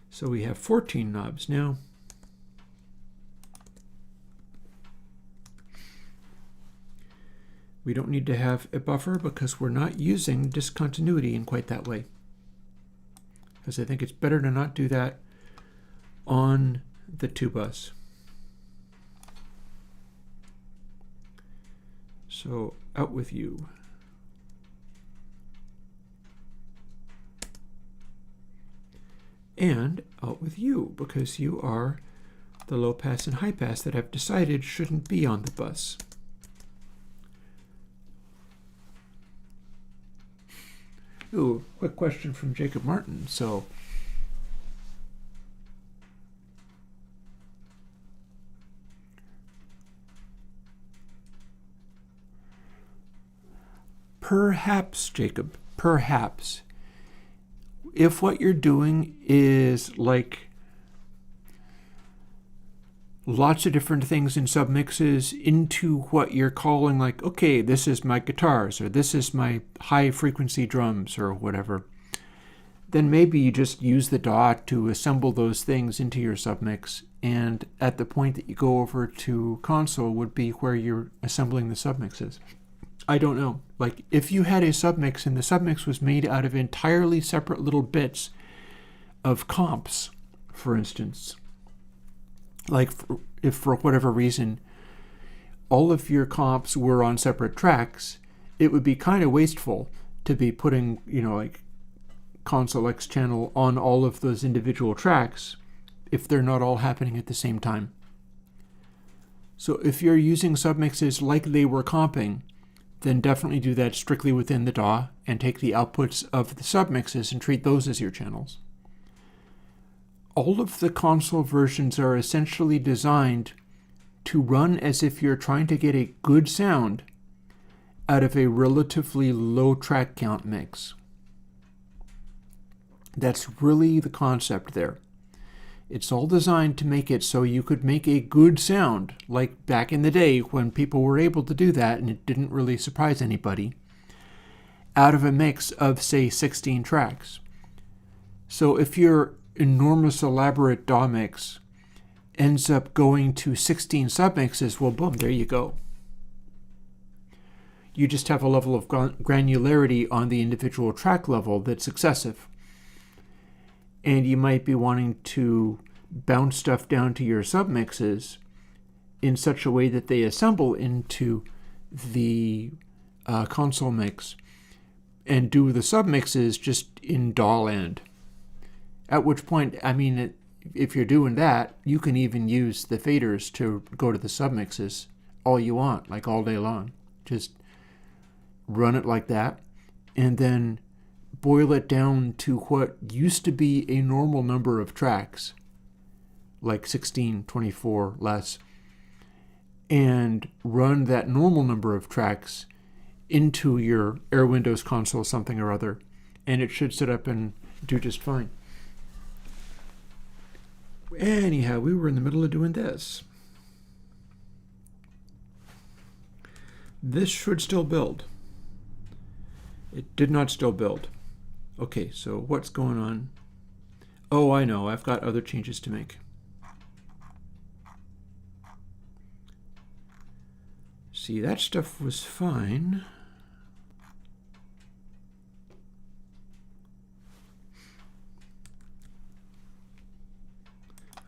So we have 14 knobs now. We don't need to have a buffer because we're not using discontinuity in quite that way. Because I think it's better to not do that on the 2-bus. So out with you. And out with you, because you are the low pass and high pass that I've decided shouldn't be on the bus. Ooh, quick question from Jacob Martin. So, perhaps, Jacob, perhaps, if what you're doing is like lots of different things in submixes into what you're calling like, okay, this is my guitars, or this is my high frequency drums, or whatever, then maybe you just use the DAW to assemble those things into your submix, and at the point that you go over to console would be where you're assembling the submixes. I don't know. Like, if you had a submix and the submix was made out of entirely separate little bits of comps, for instance, like if for whatever reason all of your comps were on separate tracks, it would be kind of wasteful to be putting, like console X channel on all of those individual tracks if they're not all happening at the same time. So if you're using submixes like they were comping, then definitely do that strictly within the DAW and take the outputs of the submixes and treat those as your channels. All of the console versions are essentially designed to run as if you're trying to get a good sound out of a relatively low track count mix. That's really the concept there. It's all designed to make it so you could make a good sound, like back in the day when people were able to do that and it didn't really surprise anybody, out of a mix of, say, 16 tracks. So if your enormous elaborate DAW mix ends up going to 16 submixes, well, boom, there you go. You just have a level of granularity on the individual track level that's excessive. And you might be wanting to bounce stuff down to your submixes in such a way that they assemble into the console mix and do the submixes just in DAW land. At which point, if you're doing that, you can even use the faders to go to the submixes all you want, like all day long. Just run it like that, and then boil it down to what used to be a normal number of tracks, like 16, 24, less, and run that normal number of tracks into your Airwindows console something or other, and it should sit up and do just fine. Anyhow, we were in the middle of doing this. This should still build. It did not still build. Okay, so what's going on? Oh, I know, I've got other changes to make. See, that stuff was fine.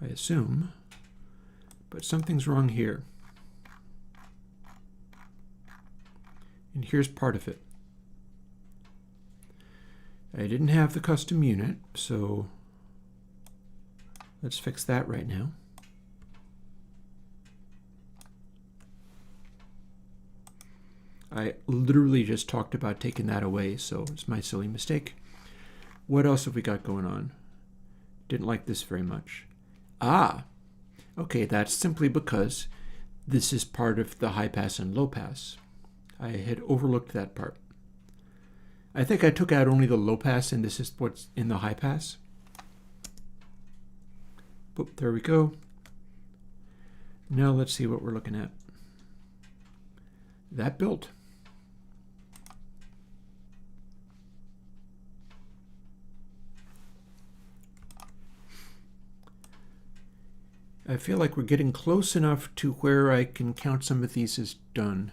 I assume, but something's wrong here. And here's part of it. I didn't have the custom unit, so let's fix that right now. I literally just talked about taking that away, so it's my silly mistake. What else have we got going on? Didn't like this very much. Ah, okay, that's simply because this is part of the high pass and low pass. I had overlooked that part. I think I took out only the low pass, and this is what's in the high pass. Boop, there we go. Now let's see what we're looking at. That built. I feel like we're getting close enough to where I can count some of these as done.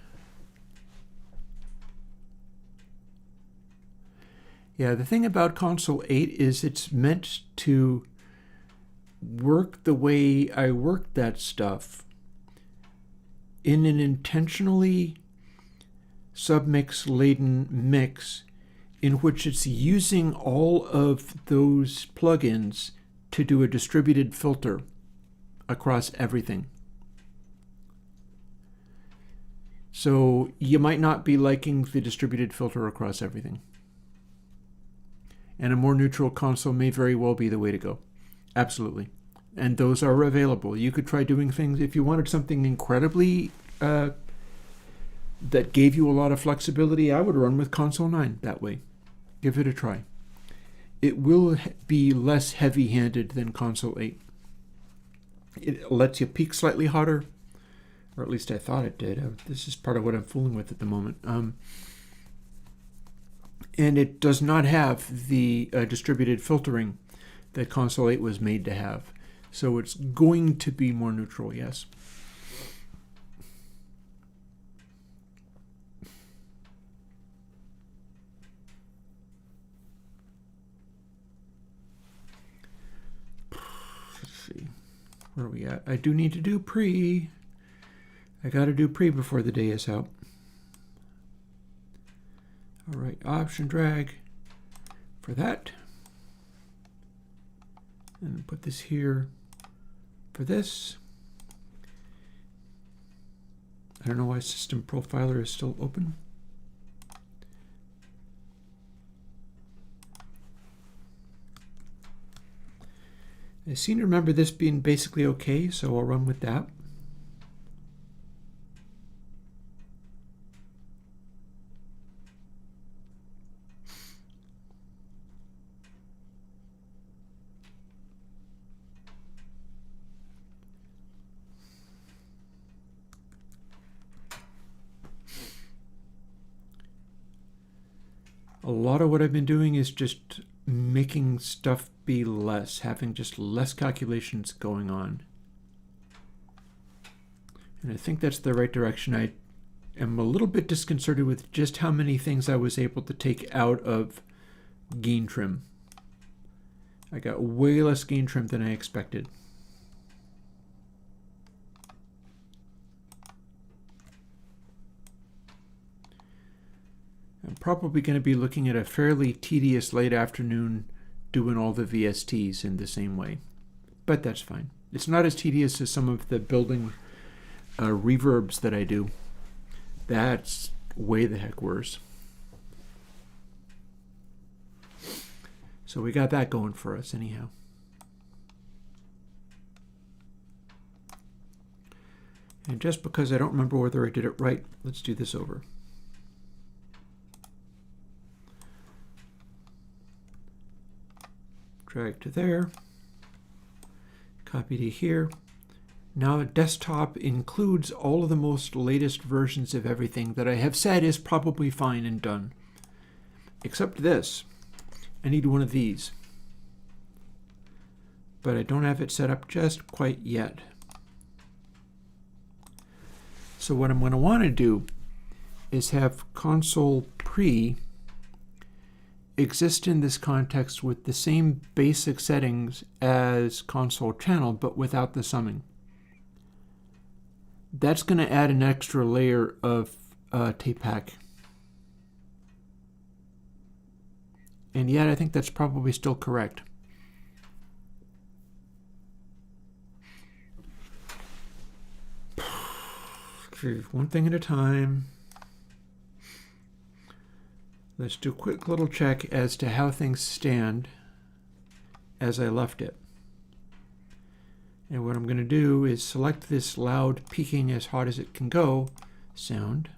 Yeah, the thing about Console 8 is it's meant to work the way I work that stuff in an intentionally submix laden mix in which it's using all of those plugins to do a distributed filter across everything. So you might not be liking the distributed filter across everything. And a more neutral console may very well be the way to go. Absolutely. And those are available. You could try doing things if you wanted something incredibly that gave you a lot of flexibility. I would run with Console 9 that way. Give it a try. It will be less heavy-handed than Console 8. It lets you peak slightly hotter, or at least I thought it did. This is part of what I'm fooling with at the moment. And it does not have the distributed filtering that Console 8 was made to have. So it's going to be more neutral, yes. Let's see. Where are we at? I do need to do pre. I got to do pre before the day is out. All right, option drag for that. And put this here for this. I don't know why System Profiler is still open. I seem to remember this being basically okay, so I'll run with that. A lot of what I've been doing is just making stuff be less, having just less calculations going on. And I think that's the right direction. I am a little bit disconcerted with just how many things I was able to take out of gain trim. I got way less gain trim than I expected. I'm probably going to be looking at a fairly tedious late afternoon doing all the VSTs in the same way. But that's fine. It's not as tedious as some of the building reverbs that I do. That's way the heck worse. So we got that going for us anyhow. And just because I don't remember whether I did it right, let's do this over. Drag to there, copy to here. Now desktop includes all of the most latest versions of everything that I have said is probably fine and done. Except this. I need one of these. But I don't have it set up just quite yet. So what I'm going to want to do is have console pre exist in this context with the same basic settings as console channel, but without the summing. That's going to add an extra layer of tape hack. And yet I think that's probably still correct. One thing at a time. Let's do a quick little check as to how things stand as I left it. And what I'm going to do is select this loud peaking as hot as it can go sound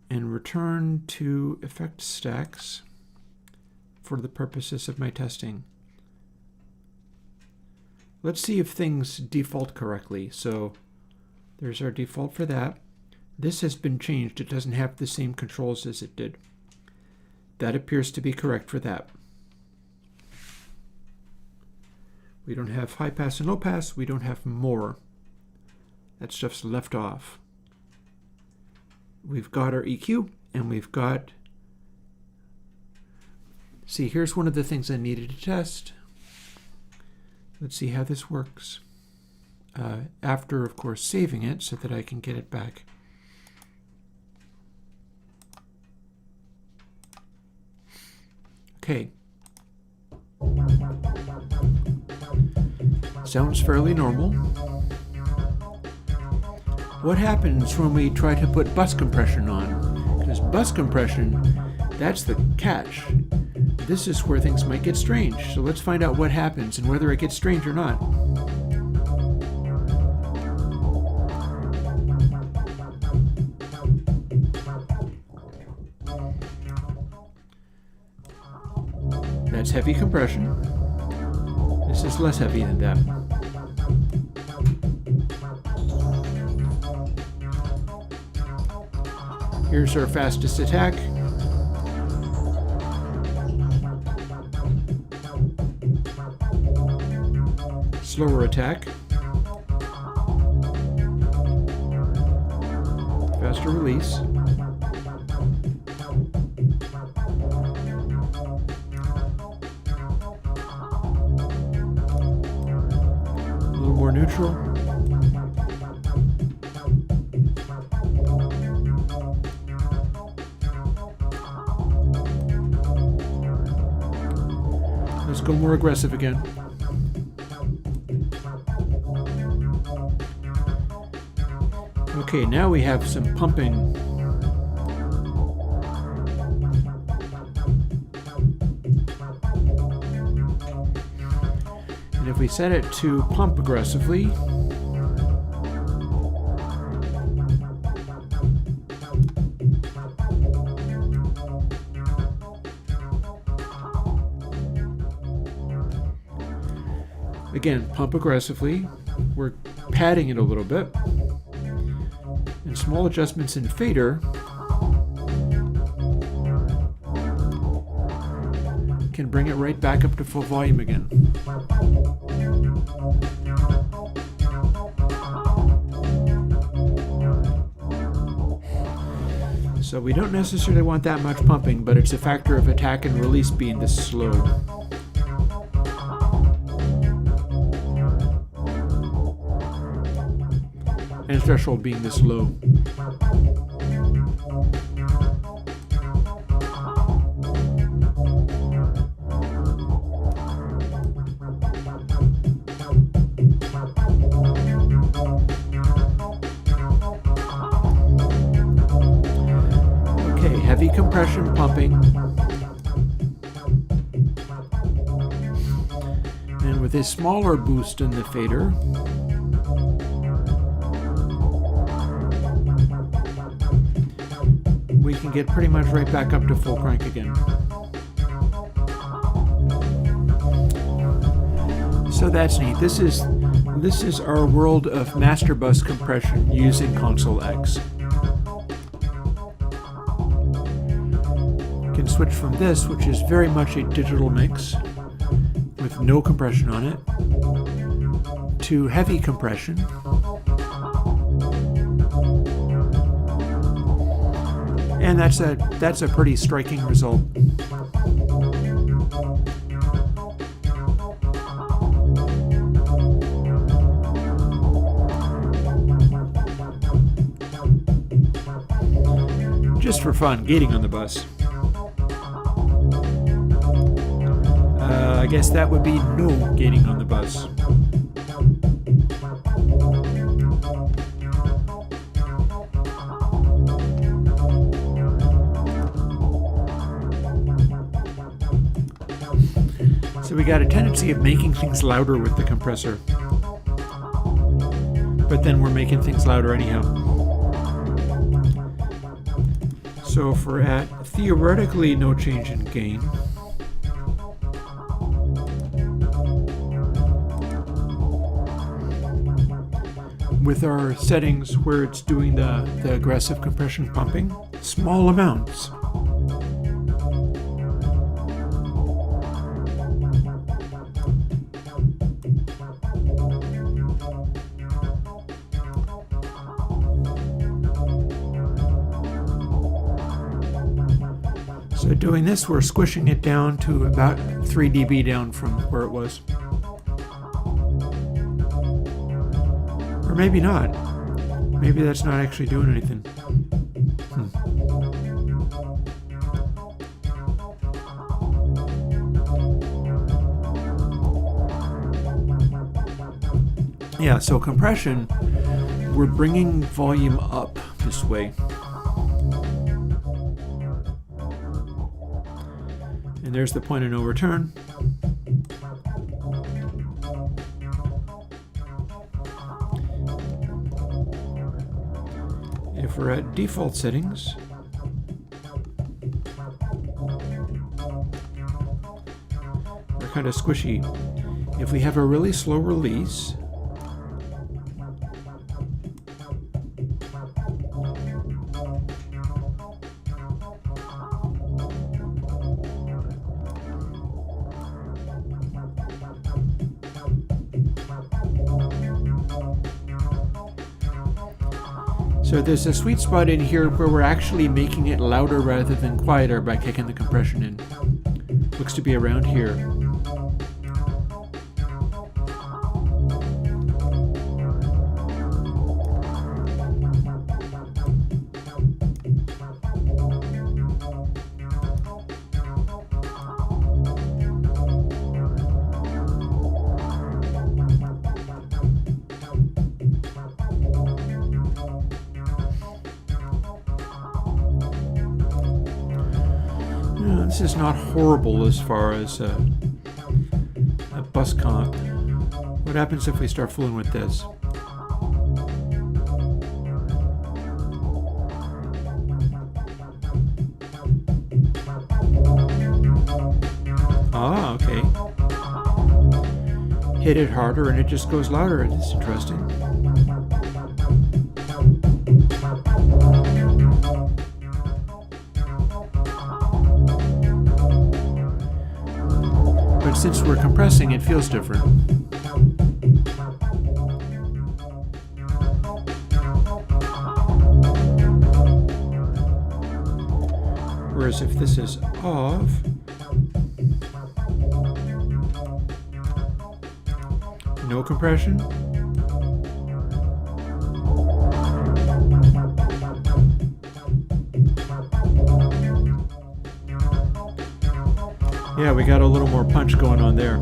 and return to effect stacks for the purposes of my testing. Let's see if things default correctly. So there's our default for that. This has been changed. It doesn't have the same controls as it did. That appears to be correct for that. We don't have high pass and low pass. We don't have more. That stuff's left off. We've got our EQ, and we've got... See, here's one of the things I needed to test. Let's see how this works. After, of course, saving it so that I can get it back. Okay. Sounds fairly normal. What happens when we try to put bus compression on? Because bus compression, that's the catch. This is where things might get strange. So let's find out what happens and whether it gets strange or not. That's heavy compression. This is less heavy than that. Here's our fastest attack. Slower attack. Faster release. A little more neutral. Let's go more aggressive again. Okay, now we have some pumping. And if we set it to pump aggressively, again, pump aggressively, we're padding it a little bit. And small adjustments in fader can bring it right back up to full volume again. So we don't necessarily want that much pumping, but it's a factor of attack and release being this slow. And threshold being this low. Okay, heavy compression pumping. And with a smaller boost in the fader, can get pretty much right back up to full crank again. So that's neat. This is our world of master bus compression using Console X. You can switch from this, which is very much a digital mix with no compression on it, to heavy compression. And that's a pretty striking result. Just for fun, gating on the bus. I guess that would be no gating on the bus. So we got a tendency of making things louder with the compressor. But then we're making things louder anyhow. So if we're at theoretically no change in gain, with our settings where it's doing the aggressive compression pumping, small amounts. So doing this, we're squishing it down to about 3 dB down from where it was. Or maybe not. Maybe that's not actually doing anything. Yeah, so compression, we're bringing volume up this way. And there's the point of no return. If we're at default settings, we're kind of squishy. If we have a really slow release, so there's a sweet spot in here where we're actually making it louder rather than quieter by kicking the compression in. Looks to be around here. This is not horrible as far as a bus comp. What happens if we start fooling with this? Ah, okay. Hit it harder and it just goes louder. It's interesting. But since we're compressing, it feels different. Whereas if this is off, no compression, yeah, we got a little more punch going on there.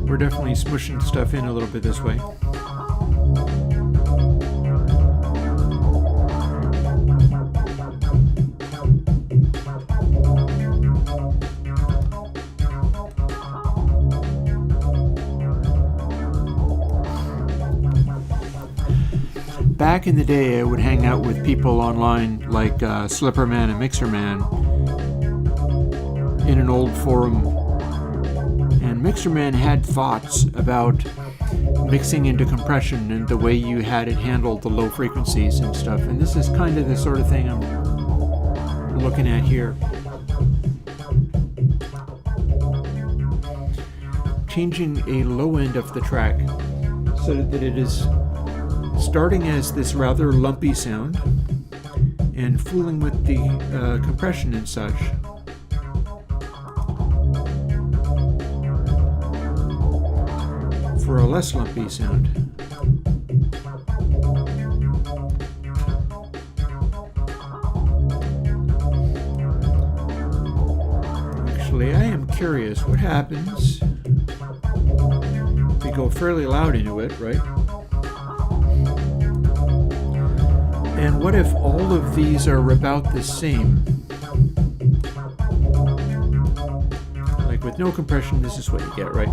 We're definitely smushing stuff in a little bit this way. back in the day, I would hang out with people online like Slipperman and Mixerman in an old forum. And Mixerman had thoughts about mixing into compression and the way you had it handle the low frequencies and stuff. And this is kind of the sort of thing I'm looking at here. Changing a low end of the track so that it is starting as this rather lumpy sound and fooling with the compression and such. For a less lumpy sound. Actually, I am curious what happens if we go fairly loud into it, right? And what if all of these are about the same? Like with no compression, this is what you get, right?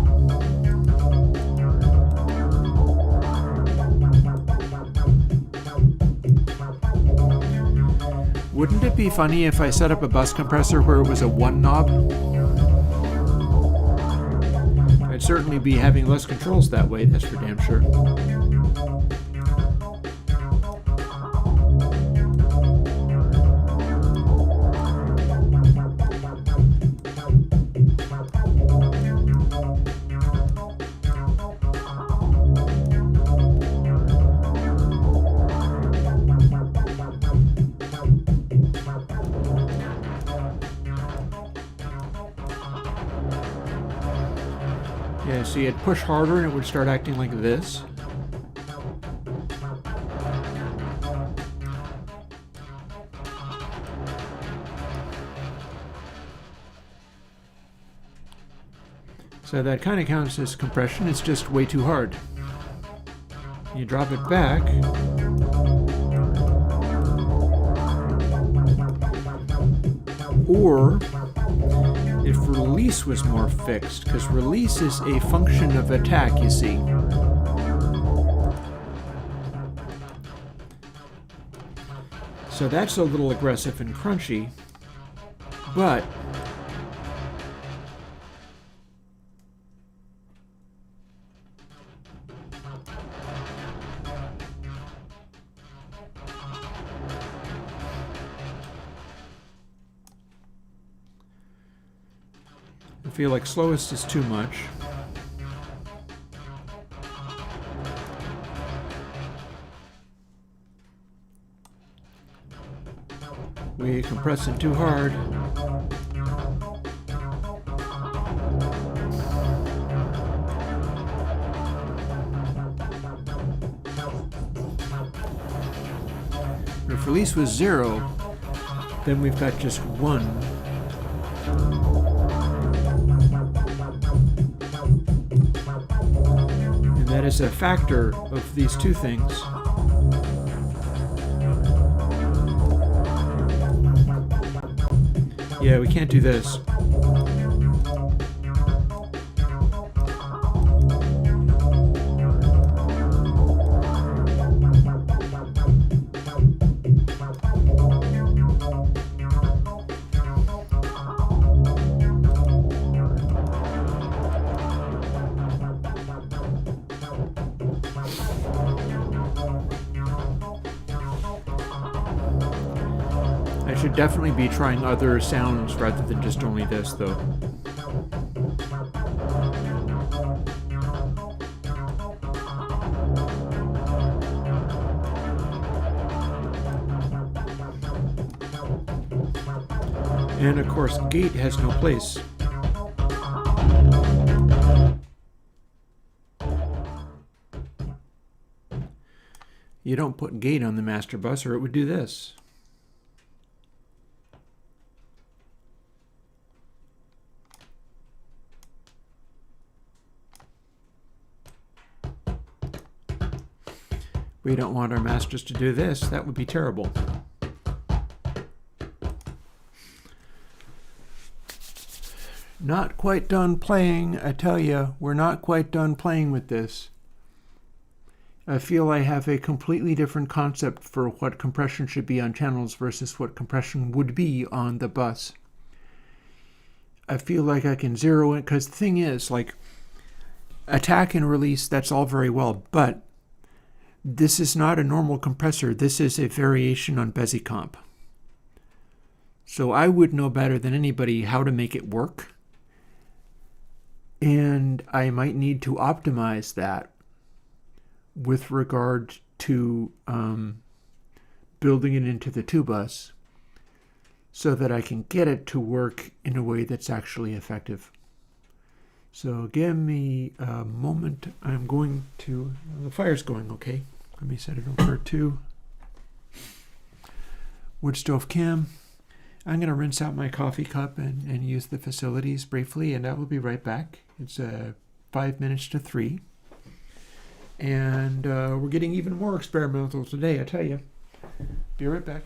Wouldn't it be funny if I set up a bus compressor where it was a one knob? I'd certainly be having less controls that way, that's for damn sure. Yeah, see, it'd push harder and it would start acting like this. So that kind of counts as compression, it's just way too hard. You drop it back. Or if release was more fixed, because release is a function of attack, you see. So that's a little aggressive and crunchy, but I feel like slowest is too much. We compress it too hard. If release was 0, then we've got just 1. And that is a factor of these two things. Yeah, we can't do this. I should definitely be trying other sounds rather than just only this, though. And of course, gate has no place. You don't put gate on the master bus or it would do this. We don't want our masters to do this. That would be terrible. Not quite done playing, I tell you. We're not quite done playing with this. I feel I have a completely different concept for what compression should be on channels versus what compression would be on the bus. I feel like I can zero in, because the thing is, like, attack and release, that's all very well, but this is not a normal compressor. This is a variation on BusyComp. So I would know better than anybody how to make it work. And I might need to optimize that with regard to building it into the 2-bus so that I can get it to work in a way that's actually effective. So give me a moment. I'm going to, the fire's going okay. Let me set it over to wood stove cam. I'm going to rinse out my coffee cup and use the facilities briefly, and I will be right back. It's 5 minutes to 3. And we're getting even more experimental today, I tell you. Be right back.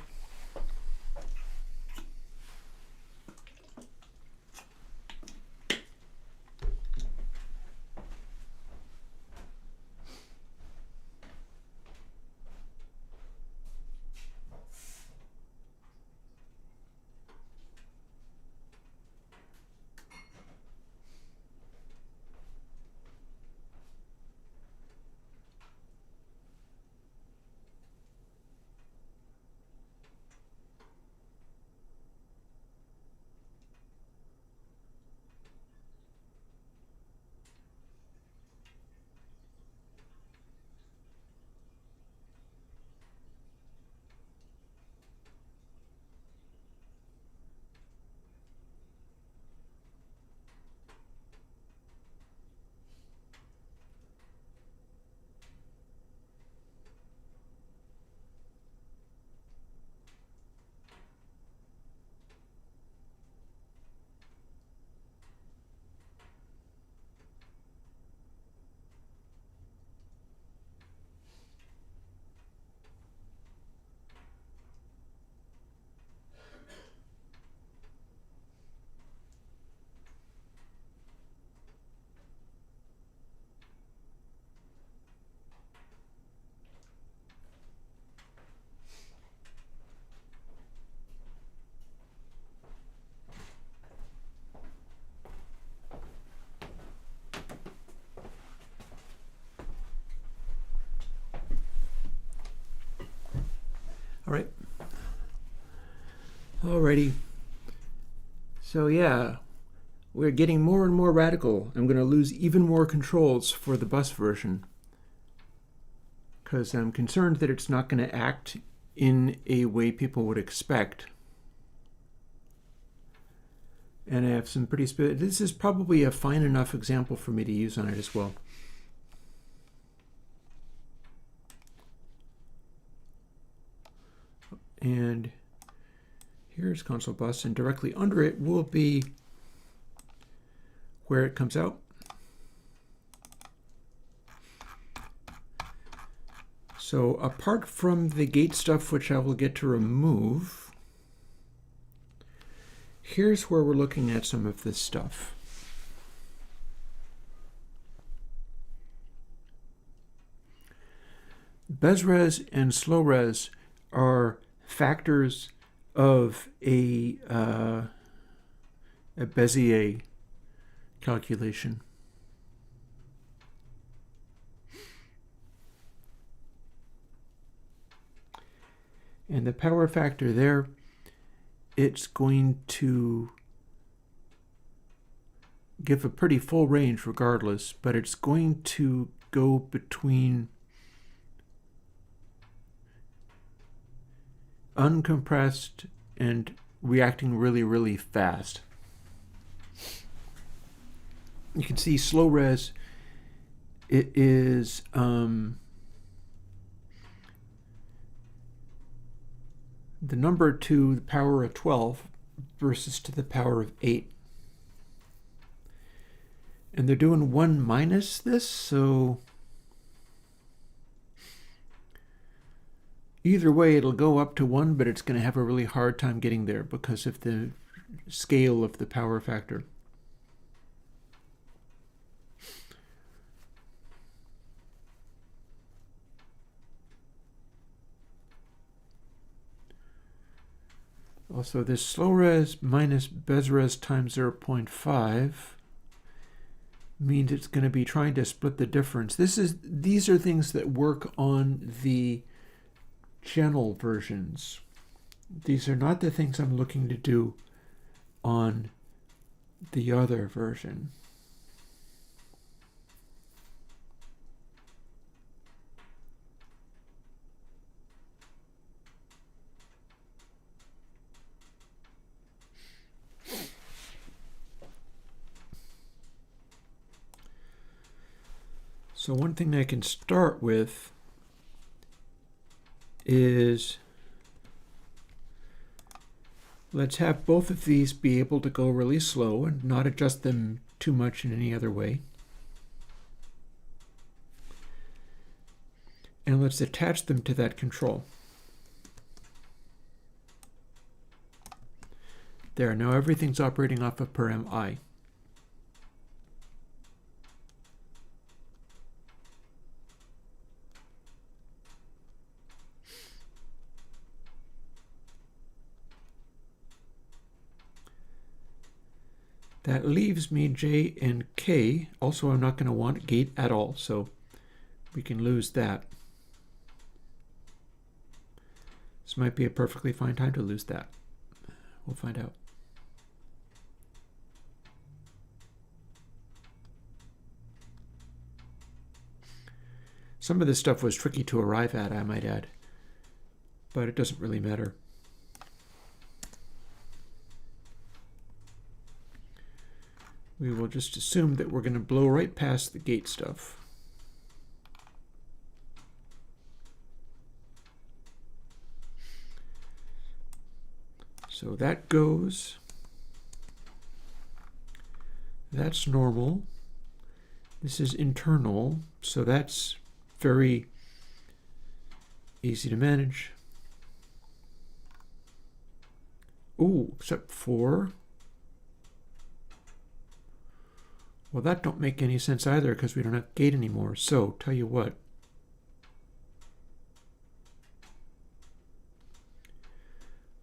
All right. Alrighty. So yeah, we're getting more and more radical. I'm going to lose even more controls for the bus version because I'm concerned that it's not going to act in a way people would expect. And I have some pretty this is probably a fine enough example for me to use on it as well. And here's console bus, and directly under it will be where it comes out. So apart from the gate stuff, which I will get to remove, here's where we're looking at some of this stuff. BezRes and slow res are factors of a Bezier calculation. And the power factor there, it's going to give a pretty full range regardless, but it's going to go between uncompressed and reacting really, really fast. You can see slow res, it is the number to the power of 12 versus to the power of 8. And they're doing 1 minus this, so either way it'll go up to 1, but it's going to have a really hard time getting there because of the scale of the power factor. Also, this slow res minus bezres times 0.5 means it's going to be trying to split the difference. These are things that work on the channel versions. These are not the things I'm looking to do on the other version. So one thing I can start with is, let's have both of these be able to go really slow and not adjust them too much in any other way. And let's attach them to that control. There, now everything's operating off of param I. That leaves me J and K. Also, I'm not going to want gate at all, so we can lose that. This might be a perfectly fine time to lose that. We'll find out. Some of this stuff was tricky to arrive at, I might add, but it doesn't really matter. We will just assume that we're going to blow right past the gate stuff. So that goes. That's normal. This is internal, so that's very easy to manage. Ooh, except for, well, that don't make any sense either because we don't have gate anymore. So, tell you what.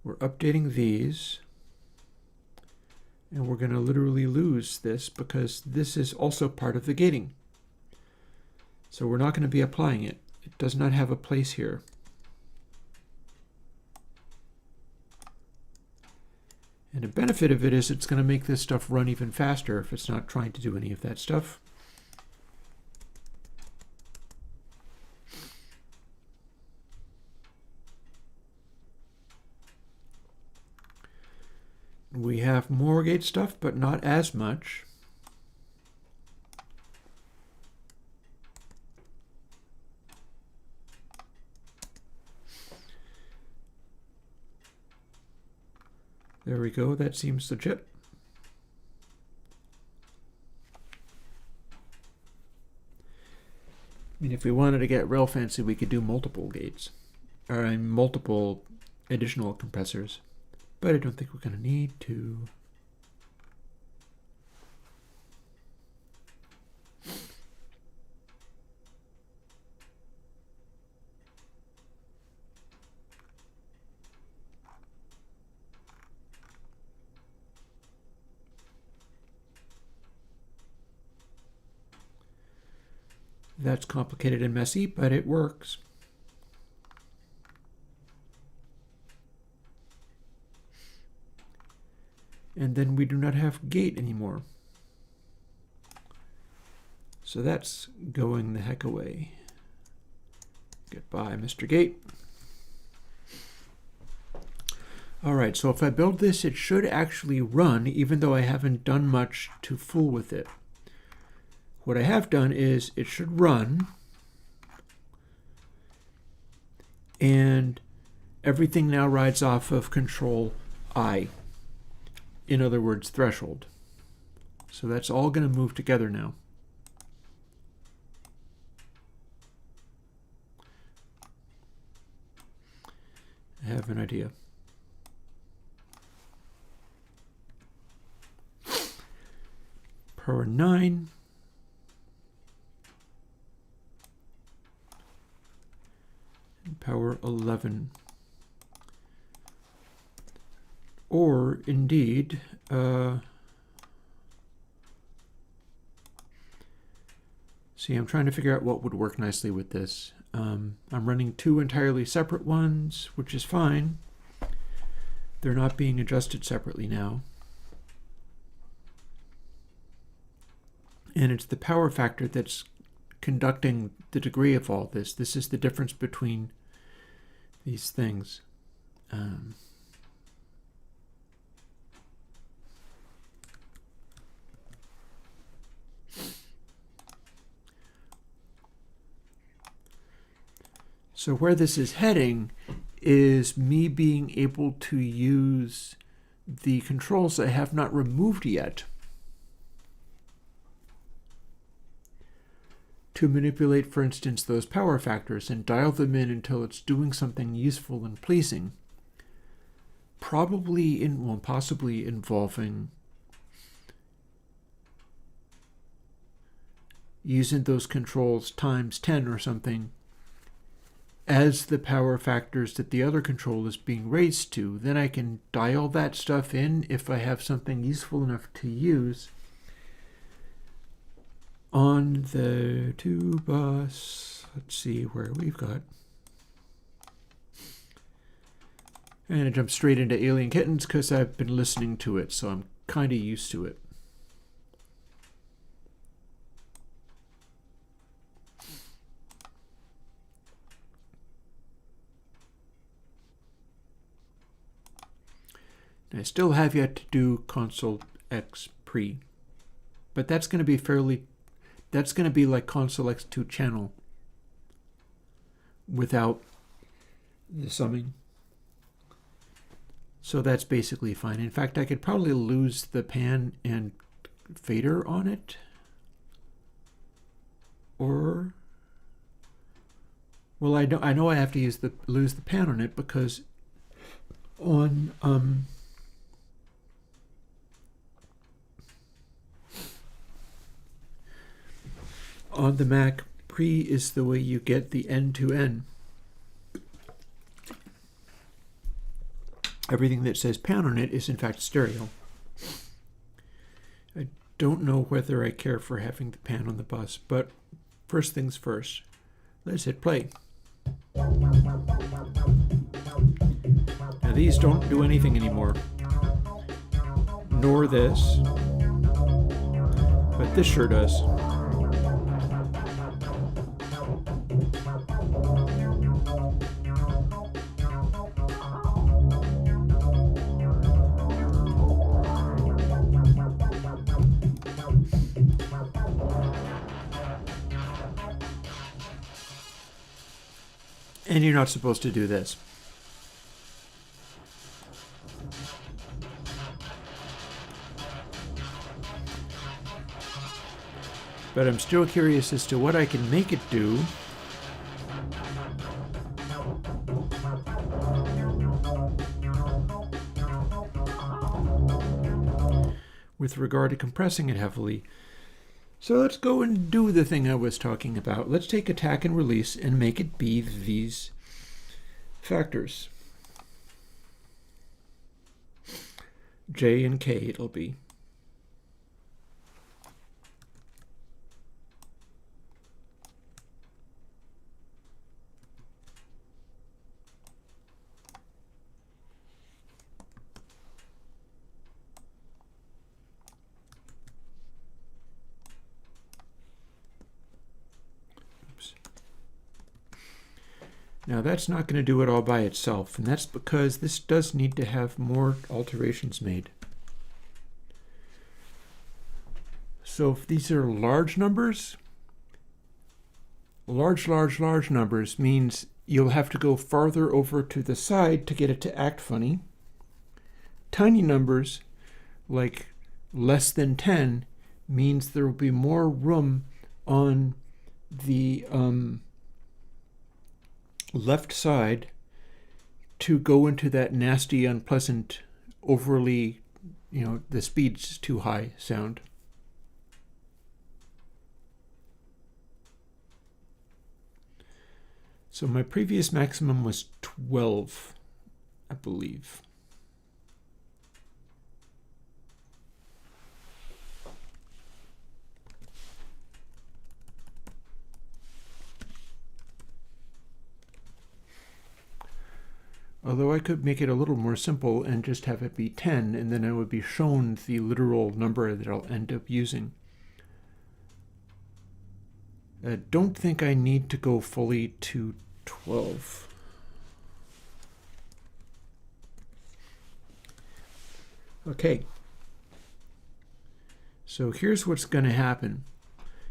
We're updating these. And we're going to literally lose this because this is also part of the gating. So we're not going to be applying it. It does not have a place here. And the benefit of it is it's going to make this stuff run even faster if it's not trying to do any of that stuff. We have more gate stuff, but not as much. There we go, that seems legit. I mean, if we wanted to get real fancy, we could do multiple gates, or multiple additional compressors, but I don't think we're going to need to. That's complicated and messy, but it works. And then we do not have gate anymore. So that's going the heck away. Goodbye, Mr. Gate. All right, so if I build this, it should actually run, even though I haven't done much to fool with it. What I have done is it should run, and everything now rides off of control I. In other words, threshold. So that's all going to move together now. I have an idea. Power 9. And power 11. Or indeed, see, I'm trying to figure out what would work nicely with this. I'm running two entirely separate ones, which is fine. They're not being adjusted separately now. And it's the power factor that's conducting the degree of all this. This is the difference between these things. So where this is heading is me being able to use the controls I have not removed yet to manipulate, for instance, those power factors and dial them in until it's doing something useful and pleasing. Possibly involving using those controls times 10 or something as the power factors that the other control is being raised to. Then I can dial that stuff in if I have something useful enough to use on the 2 bus. Let's see where we've got. And I jump straight into Alien Kittens because I've been listening to it, so I'm kind of used to it. I still have yet to do console X pre, but that's going to be like console X2 channel without the summing. So that's basically fine. In fact, I could probably lose the pan and fader on it, or well, I know I have to lose the pan on it because on the Mac, pre is the way you get the end-to-end. Everything that says pan on it is in fact stereo. I don't know whether I care for having the pan on the bus, but first things first, let's hit play. Now these don't do anything anymore, nor this, but this sure does. And you're not supposed to do this. But I'm still curious as to what I can make it do with regard to compressing it heavily. So let's go and do the thing I was talking about. Let's take attack and release and make it be these factors. J and K it'll be. Now that's not going to do it all by itself, and that's because this does need to have more alterations made. So if these are large numbers, large numbers means you'll have to go farther over to the side to get it to act funny. Tiny numbers, like less than 10, means there will be more room on the left side to go into that nasty, unpleasant, overly, the speed's too high sound. So my previous maximum was 12, I believe. Although I could make it a little more simple and just have it be 10, and then I would be shown the literal number that I'll end up using. I don't think I need to go fully to 12. Okay. So here's what's going to happen.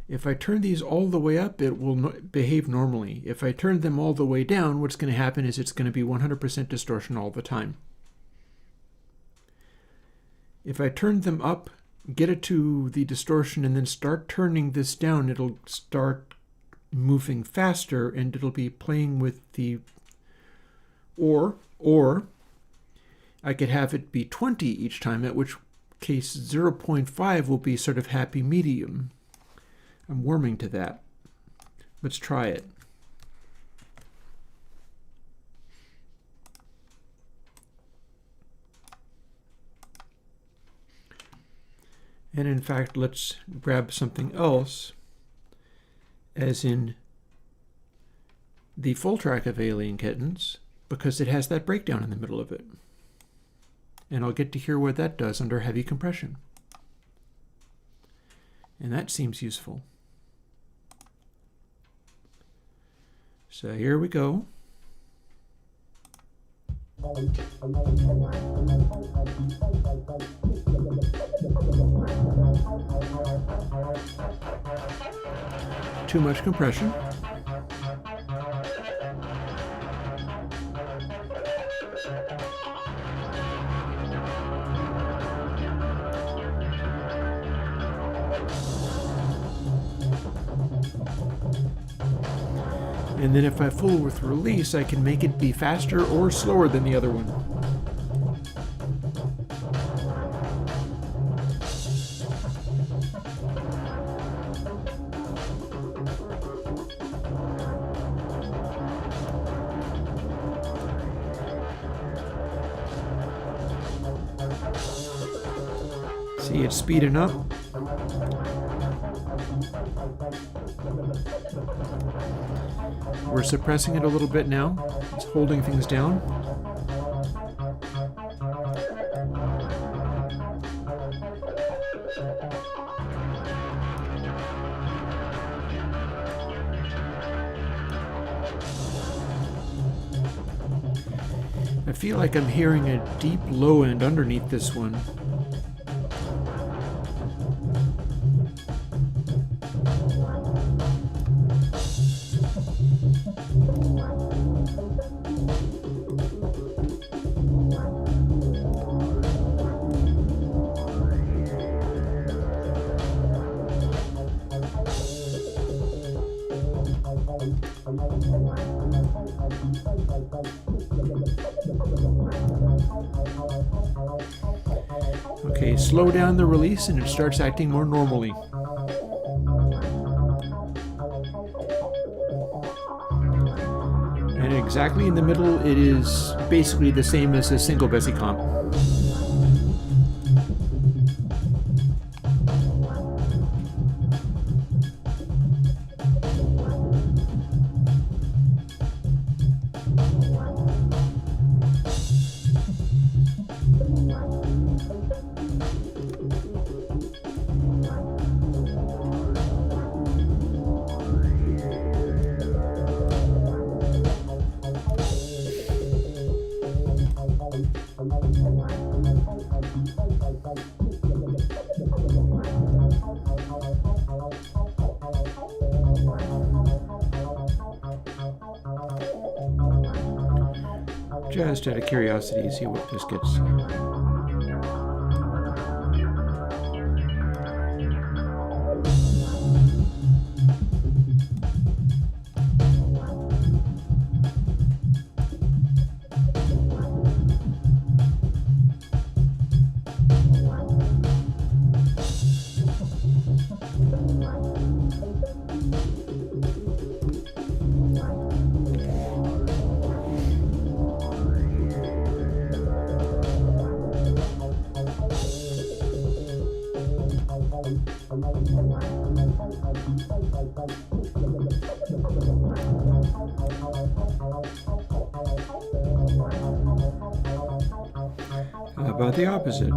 If I turn these all the way up, it will behave normally. If I turn them all the way down, what's going to happen is it's going to be 100% distortion all the time. If I turn them up, get it to the distortion, and then start turning this down, it'll start moving faster, and it'll be playing with the... Or I could have it be 20 each time, at which case 0.5 will be sort of happy medium. I'm warming to that. Let's try it. And in fact, let's grab something else, as in the full track of Alien Kittens, because it has that breakdown in the middle of it. And I'll get to hear what that does under heavy compression. And that seems useful. So here we go. Too much compression. And then if I fool with release, I can make it be faster or slower than the other one. See, it's speeding up. We're suppressing it a little bit now. It's holding things down. I feel like I'm hearing a deep low end underneath this one. Okay, slow down the release and it starts acting more normally. And exactly in the middle, it is basically the same as a single Bessie comp. Just out of curiosity, see what this gets. about the opposite?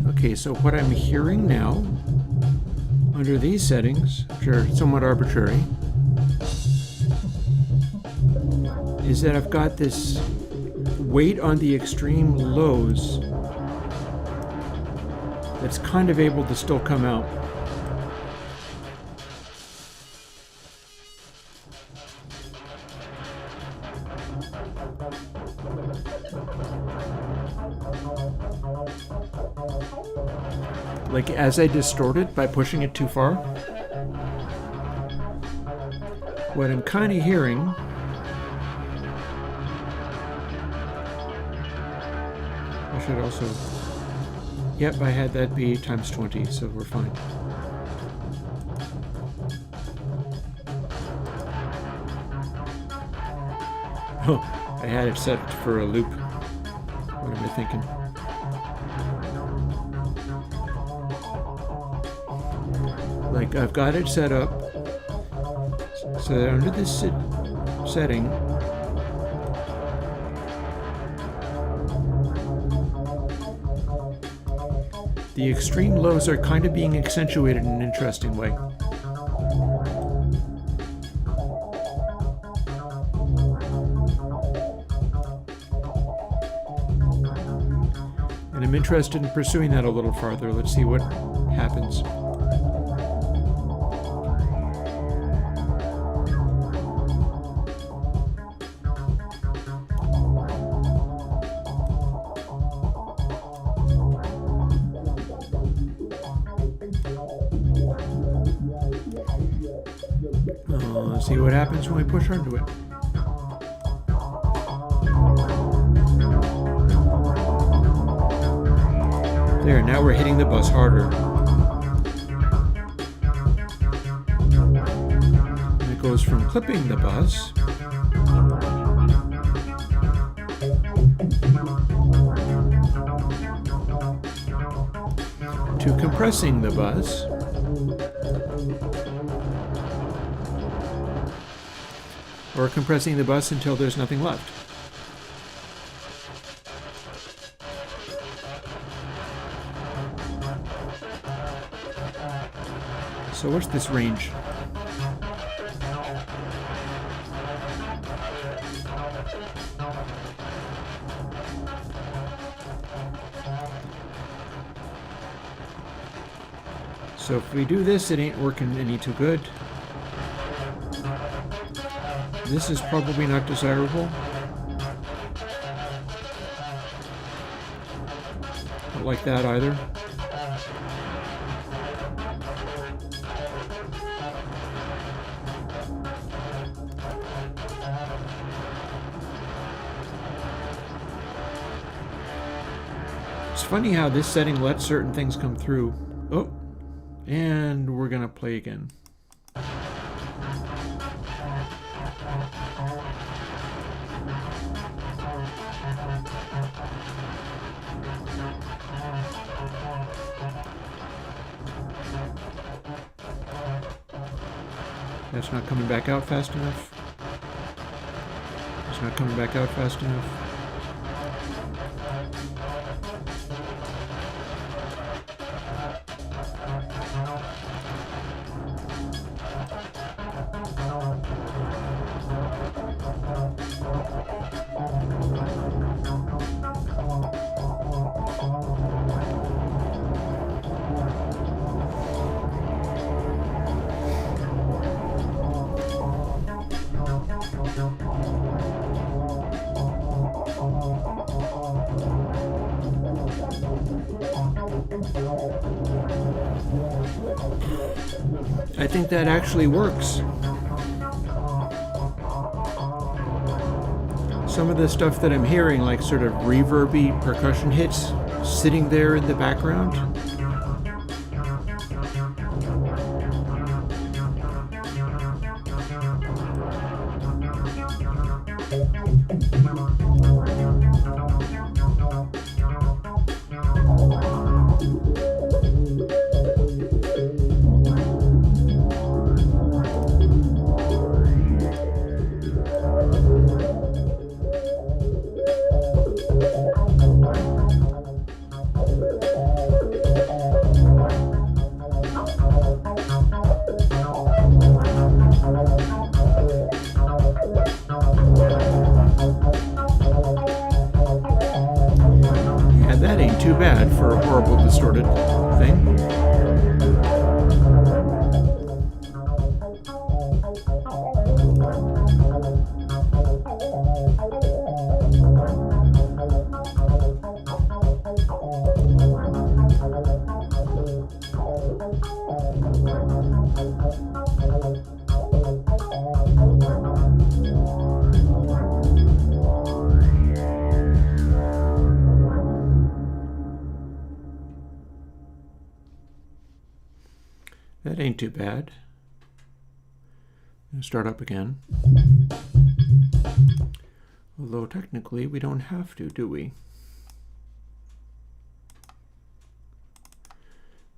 Okay, so what I'm hearing now, under these settings, which are somewhat arbitrary, is that I've got this weight on the extreme lows that's kind of able to still come out. Like as I distort it by pushing it too far, what I'm kind of hearing I should also, yep, I had that be times 20, so we're fine. Oh, I had it set for a loop. What am I thinking? Like I've got it set up so that under this setting, the extreme lows are kind of being accentuated in an interesting way. And I'm interested in pursuing that a little farther. Let's see what happens. Let's see what happens when we push onto it. There, now we're hitting the bus harder. And it goes from clipping the bus to compressing the bus or compressing the bus until there's nothing left. So what's this range? So if we do this, it ain't working any too good. This is probably not desirable. Not like that either. It's funny how this setting lets certain things come through. Oh, and we're gonna play again. That's not coming back out fast enough. It's not coming back out fast enough. I think that actually works. Some of the stuff that I'm hearing, like sort of reverby percussion hits sitting there in the background, ain't too bad for a horrible distorted thing. That ain't too bad. Start up again. Although technically we don't have to, do we?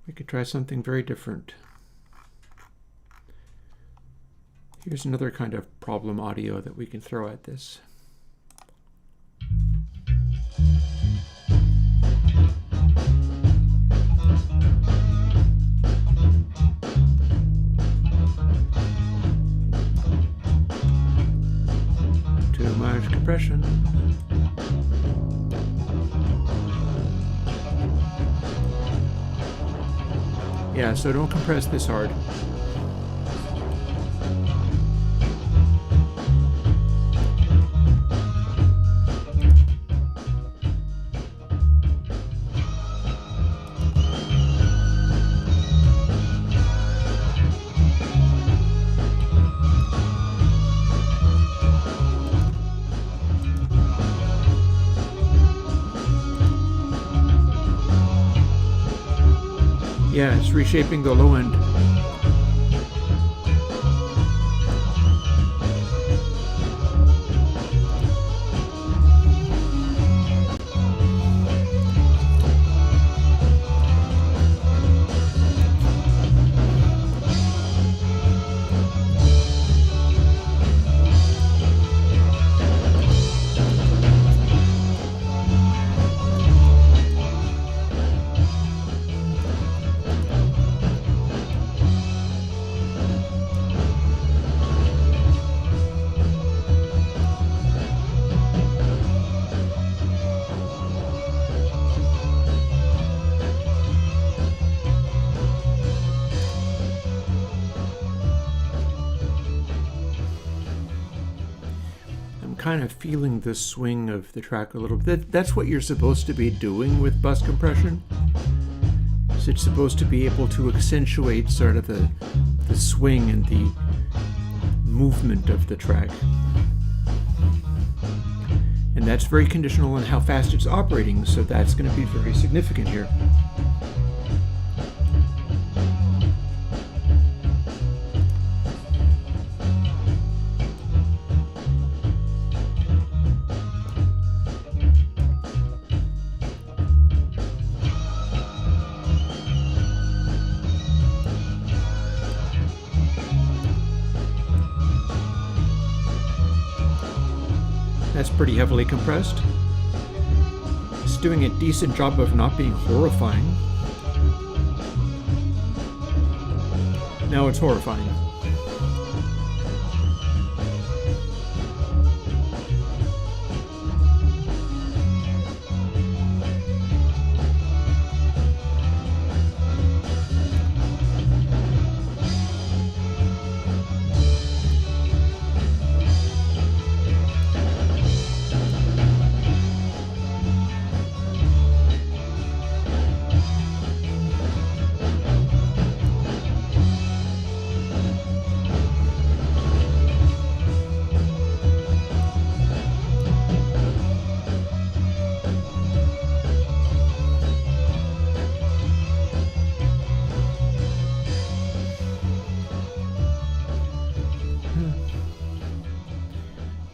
We could try something very different. Here's another kind of problem audio that we can throw at this. Too much compression. Yeah, so don't compress this hard. Yeah, it's reshaping the low end. Kind of feeling the swing of the track a little bit. That's what you're supposed to be doing with bus compression. So it's supposed to be able to accentuate sort of the swing and the movement of the track. And that's very conditional on how fast it's operating, so that's going to be very significant here. That's pretty heavily compressed. It's doing a decent job of not being horrifying. Now it's horrifying.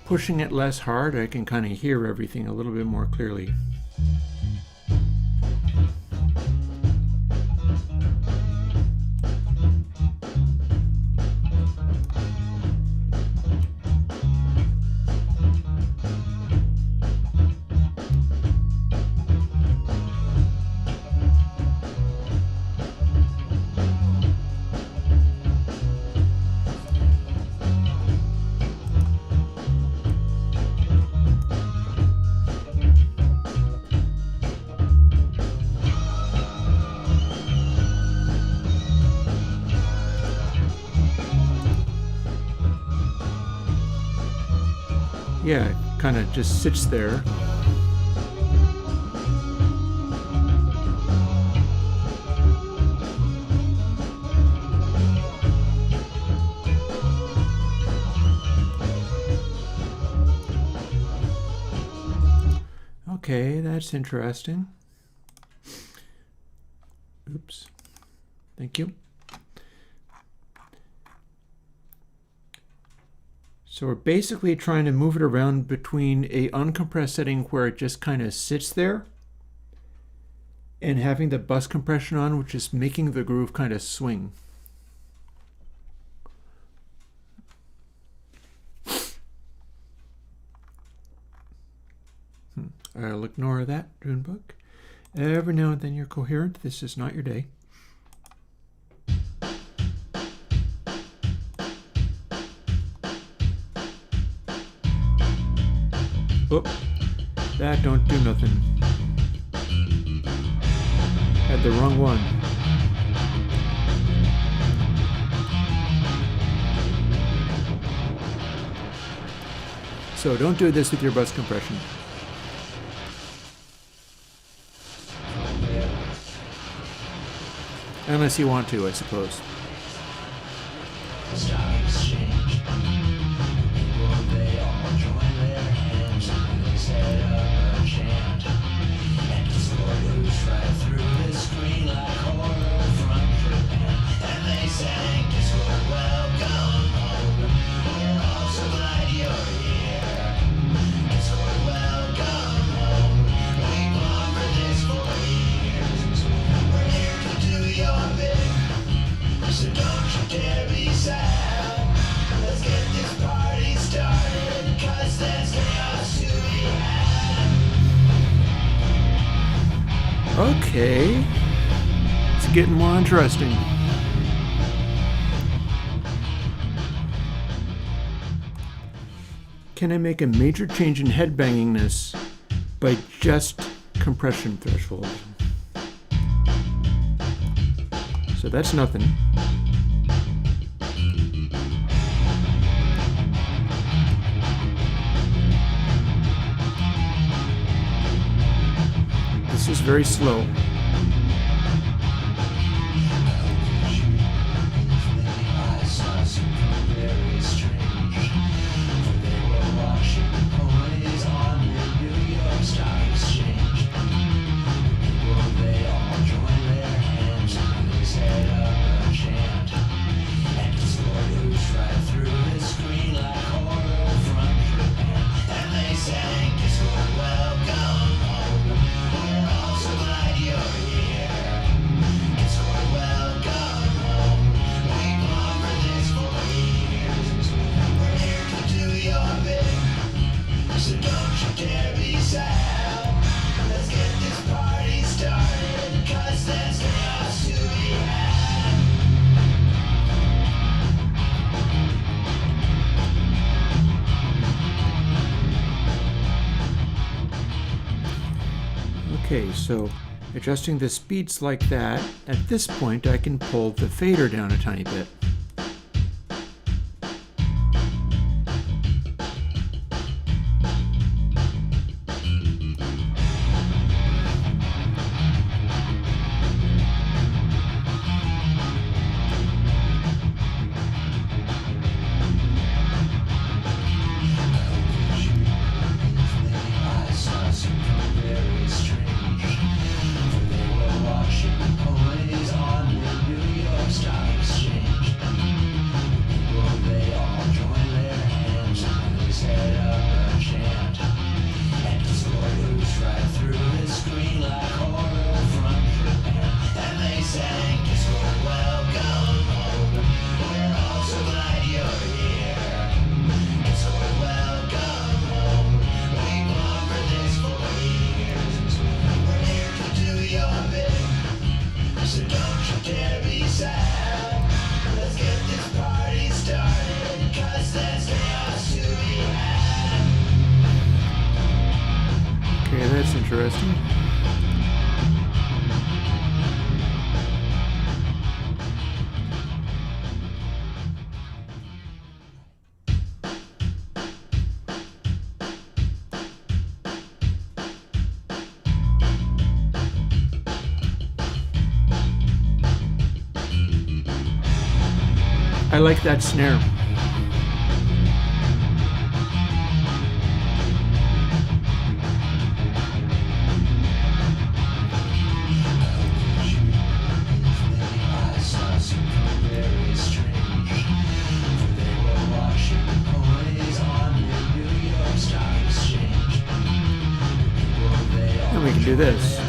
Pushing it less hard, I can kind of hear everything a little bit more clearly. yeah, it kind of just sits there. Okay, that's interesting. Oops. Thank you. So we're basically trying to move it around between a uncompressed setting where it just kind of sits there and having the bus compression on, which is making the groove kind of swing. I'll ignore that, Junebook. Every now and then you're coherent. This is not your day. Oh, that don't do nothing. Had the wrong one. So don't do this with your bus compression. Unless you want to, I suppose. Okay, it's getting more interesting. Can I make a major change in headbangingness by just compression threshold? So that's nothing. This is very slow. Okay, so adjusting the speeds like that, at this point I can pull the fader down a tiny bit. Okay, that's interesting. I like that snare. And we can do this.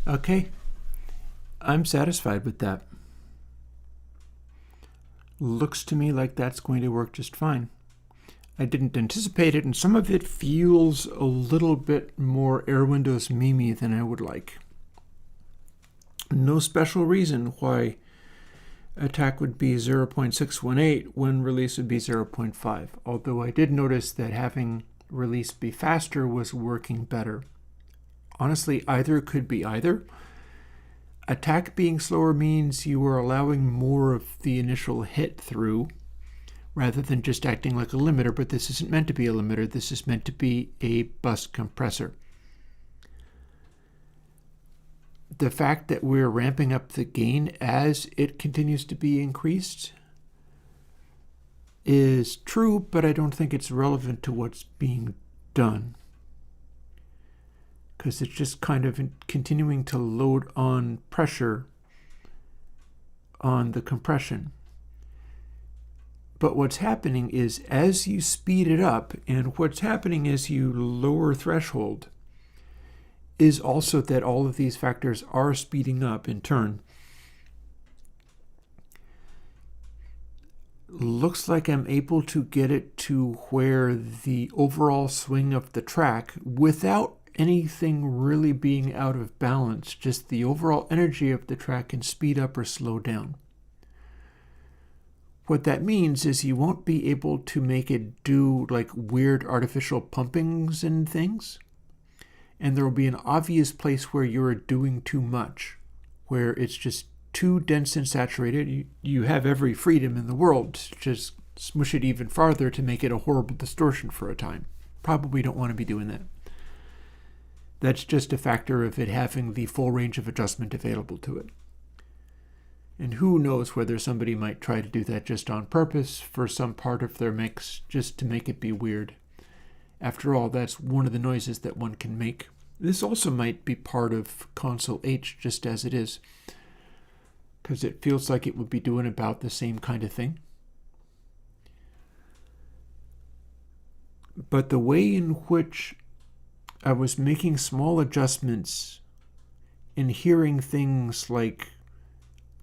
Okay, I'm satisfied with that. Looks to me like that's going to work just fine. I didn't anticipate it, and some of it feels a little bit more Airwindows memey than I would like. No special reason why attack would be 0.618 when release would be 0.5, although I did notice that having release be faster was working better. Honestly, either could be either. Attack being slower means you are allowing more of the initial hit through rather than just acting like a limiter, but this isn't meant to be a limiter. This is meant to be a bus compressor. The fact that we're ramping up the gain as it continues to be increased is true, but I don't think it's relevant to what's being done, because it's just kind of continuing to load on pressure on the compression. But what's happening is as you speed it up, and what's happening as you lower threshold, is also that all of these factors are speeding up in turn. Looks like I'm able to get it to where the overall swing of the track, without anything really being out of balance, just the overall energy of the track can speed up or slow down. What that means is you won't be able to make it do like weird artificial pumpings and things, and there will be an obvious place where you're doing too much, where it's just too dense and saturated. You have every freedom in the world to just smush it even farther to make it a horrible distortion for a time. Probably don't want to be doing that. That's just a factor of it having the full range of adjustment available to it. And who knows whether somebody might try to do that just on purpose for some part of their mix, just to make it be weird. After all, that's one of the noises that one can make. This also might be part of console H just as it is, because it feels like it would be doing about the same kind of thing. But the way in which I was making small adjustments and hearing things like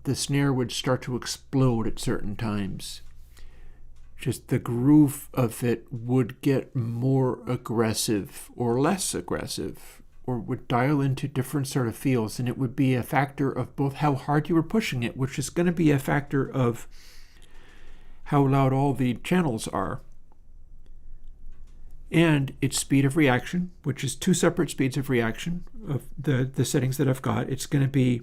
the snare would start to explode at certain times, just the groove of it would get more aggressive or less aggressive, or would dial into different sort of feels, and it would be a factor of both how hard you were pushing it, which is going to be a factor of how loud all the channels are, and its speed of reaction, which is two separate speeds of reaction of the settings that I've got. It's going to be,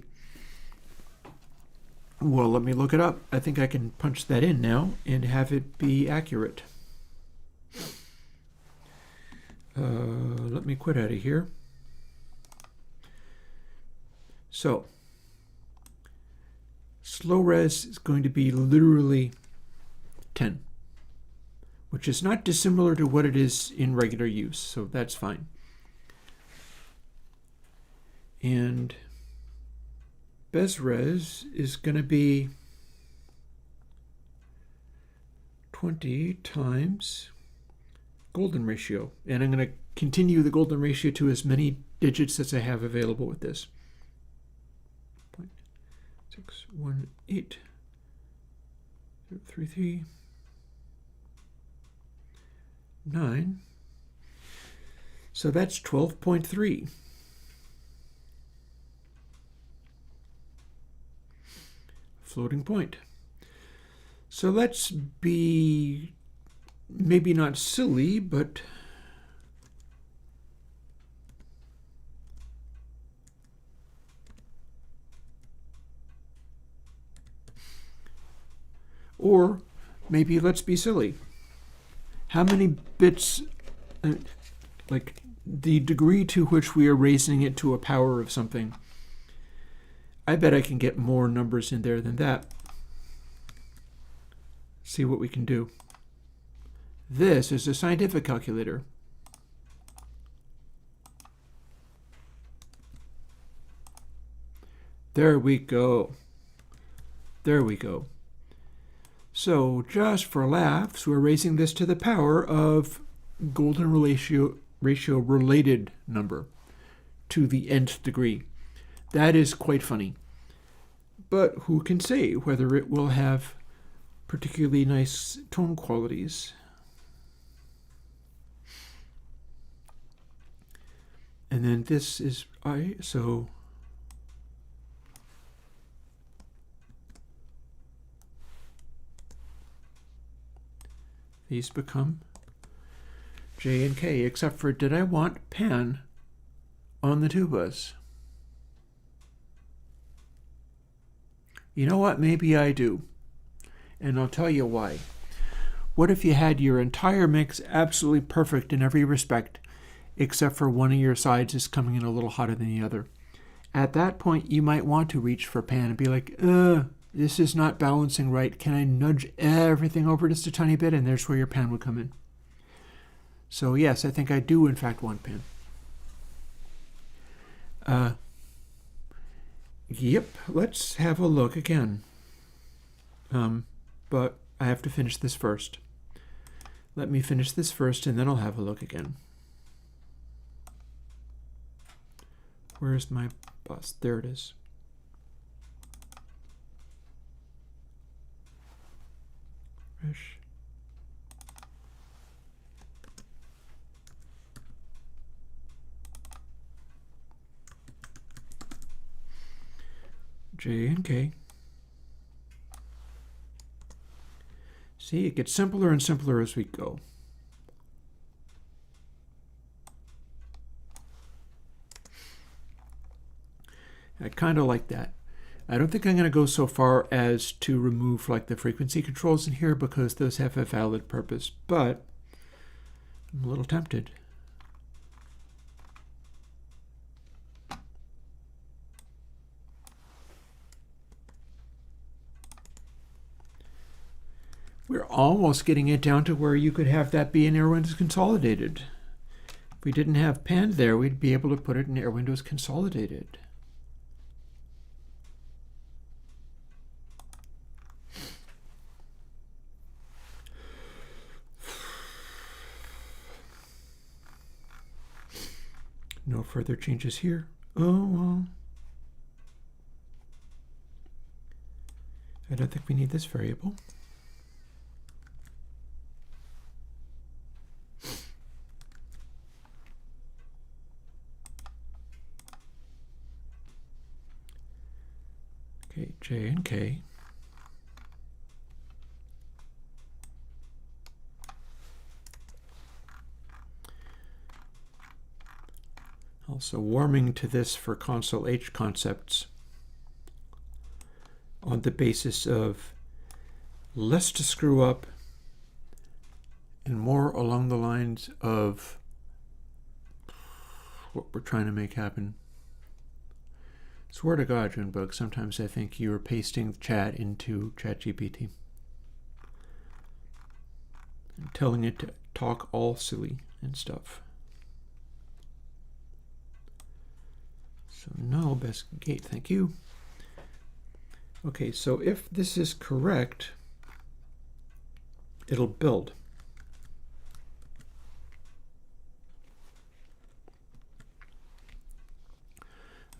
well, let me look it up. I think I can punch that in now and have it be accurate. Let me quit out of here. So, slow res is going to be literally 10, which is not dissimilar to what it is in regular use, so that's fine. And BezRes is going to be 20 times golden ratio, and I'm going to continue the golden ratio to as many digits as I have available with this. 0.618 339. So that's 12.3. Floating point. So let's be maybe not silly, but or maybe let's be silly. How many bits, like the degree to which we are raising it to a power of something, I bet I can get more numbers in there than that. See what we can do. This is a scientific calculator. There we go. There we go. So just for laughs, we're raising this to the power of golden ratio related number to the nth degree. That is quite funny. But who can say whether it will have particularly nice tone qualities? And then this is so these become J and K, except for did I want pan on the tubas? You know what? Maybe I do. And I'll tell you why. What if you had your entire mix absolutely perfect in every respect, except for one of your sides is coming in a little hotter than the other? At that point, you might want to reach for pan and be like, this is not balancing right. Can I nudge everything over just a tiny bit? And there's where your pan would come in. So yes, I think I do in fact want pan. Yep, let's have a look again. But I have to finish this first. Let me finish this first and then I'll have a look again. Where's my bus? There it is. Fresh. J and K. See, it gets simpler and simpler as we go. I kind of like that. I don't think I'm going to go so far as to remove like the frequency controls in here because those have a valid purpose, but I'm a little tempted. We're almost getting it down to where you could have that be in Airwindows Consolidated. If we didn't have pan there, we'd be able to put it in Airwindows Consolidated. No further changes here. Oh, well. I don't think we need this variable. Okay, J and K. Also warming to this for console H concepts on the basis of less to screw up and more along the lines of what we're trying to make happen. Swear to God, Junebug, sometimes I think you are pasting chat into ChatGPT and telling it to talk all silly and stuff. So no, best gate, thank you. Okay, so if this is correct, it'll build.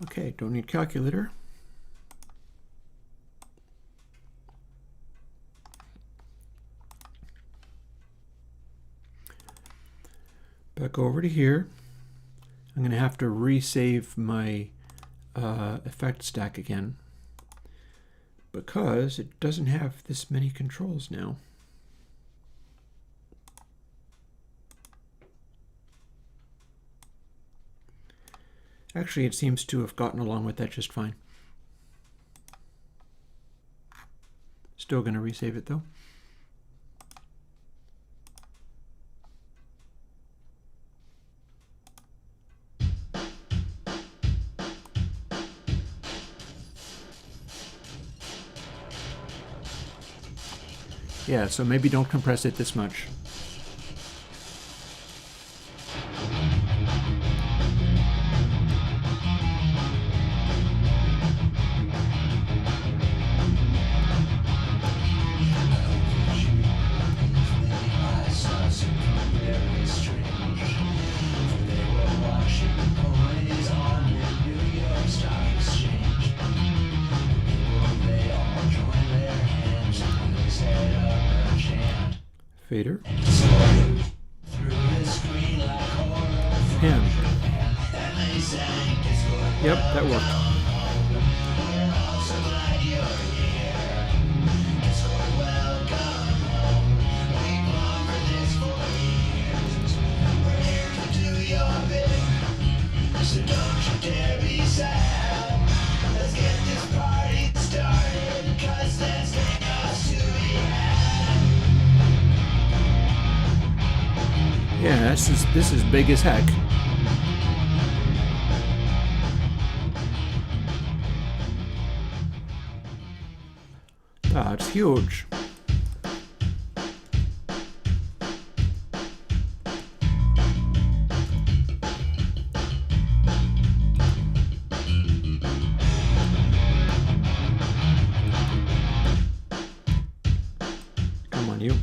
Okay, don't need calculator. Back over to here. I'm going to have to resave my effect stack again because it doesn't have this many controls now. Actually, it seems to have gotten along with that just fine. Still going to resave it though. Yeah, so maybe don't compress it this much. Fader. Pan. Yep, that worked. So don't you dare be sad. Let's get this party started, 'cause there's chaos to be had. Yeah, this is big as heck. That's huge. Come on, you.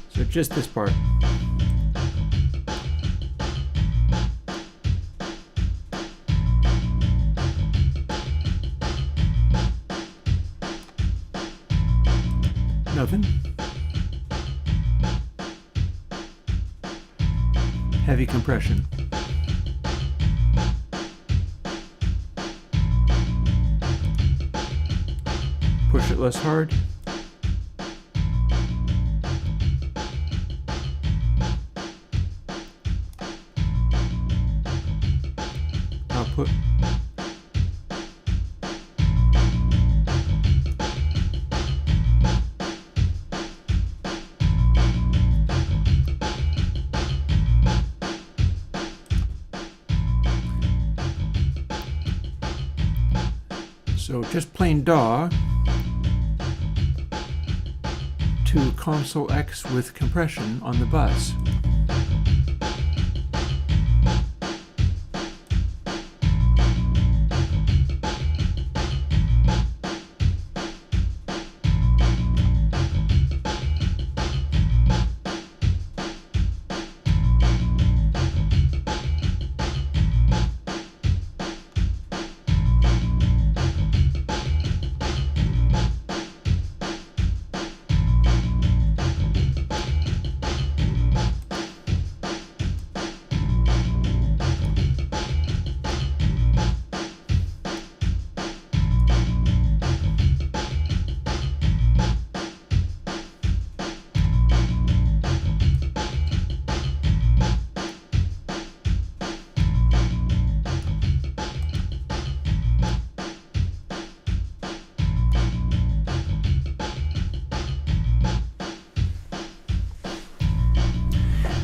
So just this part. Nothing. Heavy compression. Push it less hard. Output. So just plain DAW to console X with compression on the bus.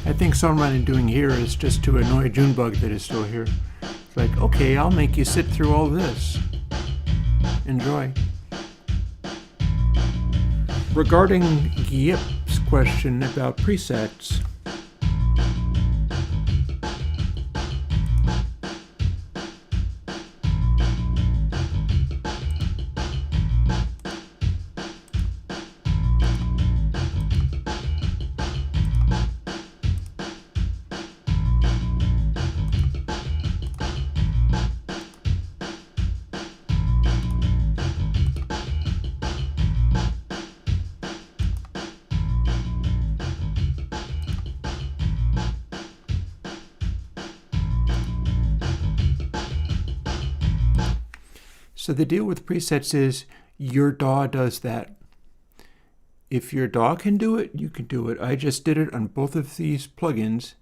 I think what I'm doing here is just to annoy Junebug that is still here. It's like, okay, I'll make you sit through all this. Enjoy. Regarding Yip's question about presets, So the deal with presets is your DAW does that. If your DAW can do it, you can do it. I just did it on both of these plugins.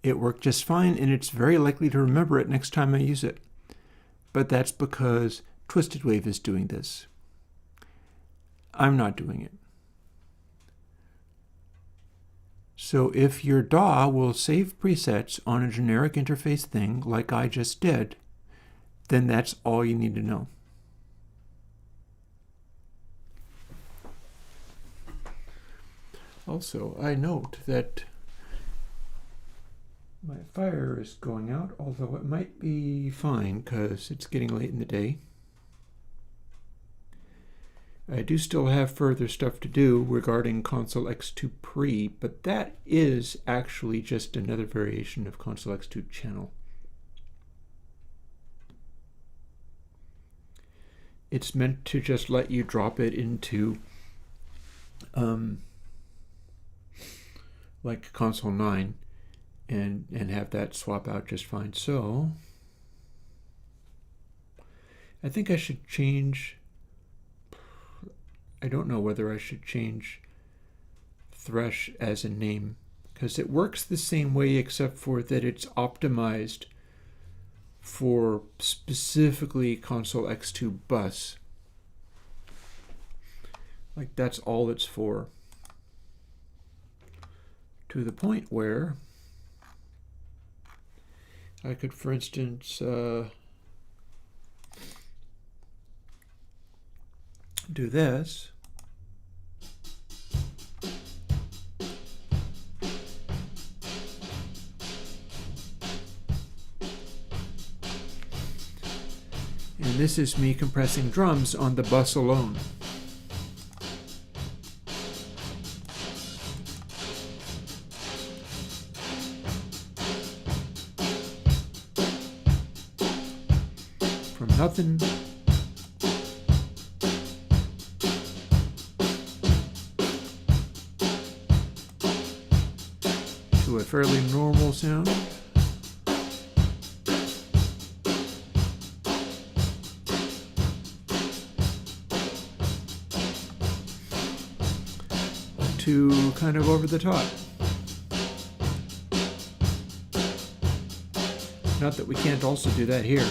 It worked just fine, and it's very likely to remember it next time I use it. But that's because Twisted Wave is doing this. I'm not doing it. So if your DAW will save presets on a generic interface thing like I just did, then that's all you need to know. Also, I note that my fire is going out, although it might be fine because it's getting late in the day. I do still have further stuff to do regarding Console X2 Pre, but that is actually just another variation of Console X2 Channel. It's meant to just let you drop it into like Console 9 and have that swap out just fine. So I think I should change. I don't know whether I should change Thresh as a name, because it works the same way except for that it's optimized for specifically Console X2 bus. Like that's all it's for. To the point where I could, for instance, do this. And this is me compressing drums on the bus alone. From nothing to a fairly normal sound. To kind of over the top. Not that we can't also do that here.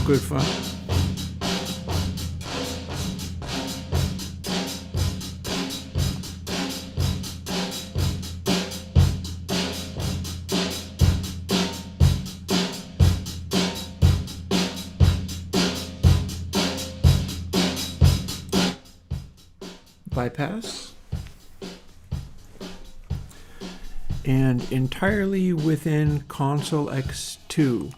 Good fun. Bypass. and entirely within Console X2.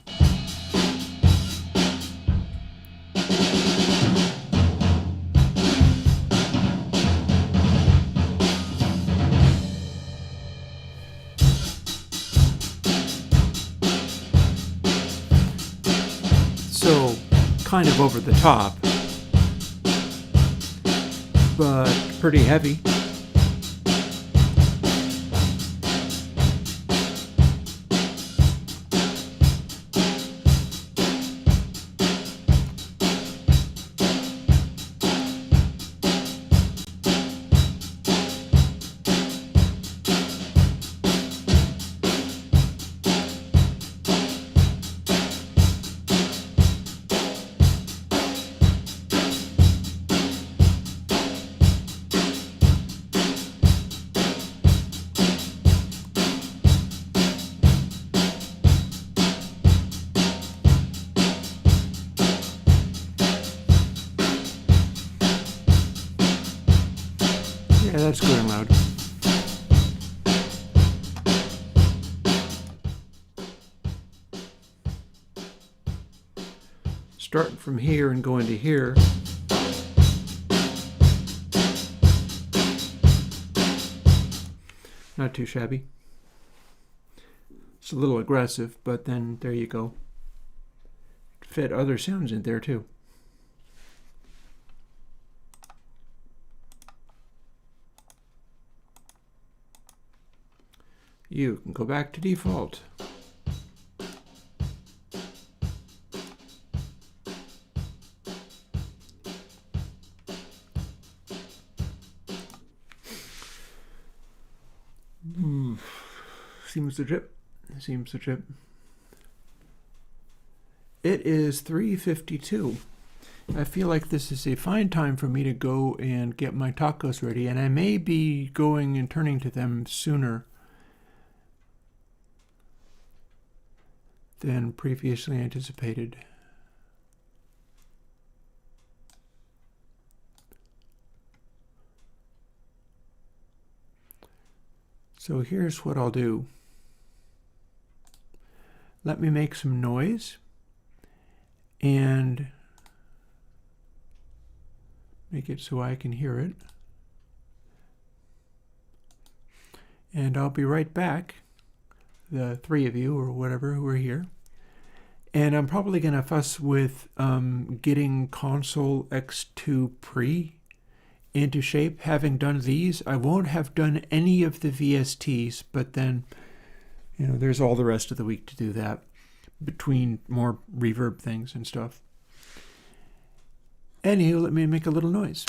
So, kind of over the top, but pretty heavy. Yeah, that's good and loud. Starting from here and going to here. Not too shabby. It's a little aggressive, but then there you go. Fit other sounds in there too. You can go back to default. Seems legit. Seems legit. It is 3:52. I feel like this is a fine time for me to go and get my tacos ready, and I may be going and turning to them sooner than previously anticipated. So here's what I'll do. Let me make some noise and make it so I can hear it. And I'll be right back, the three of you or whatever who are here. And I'm probably going to fuss with getting Console X2 Pre into shape. Having done these, I won't have done any of the VSTs, but then, you know, there's all the rest of the week to do that between more reverb things and stuff. Anywho, let me make a little noise.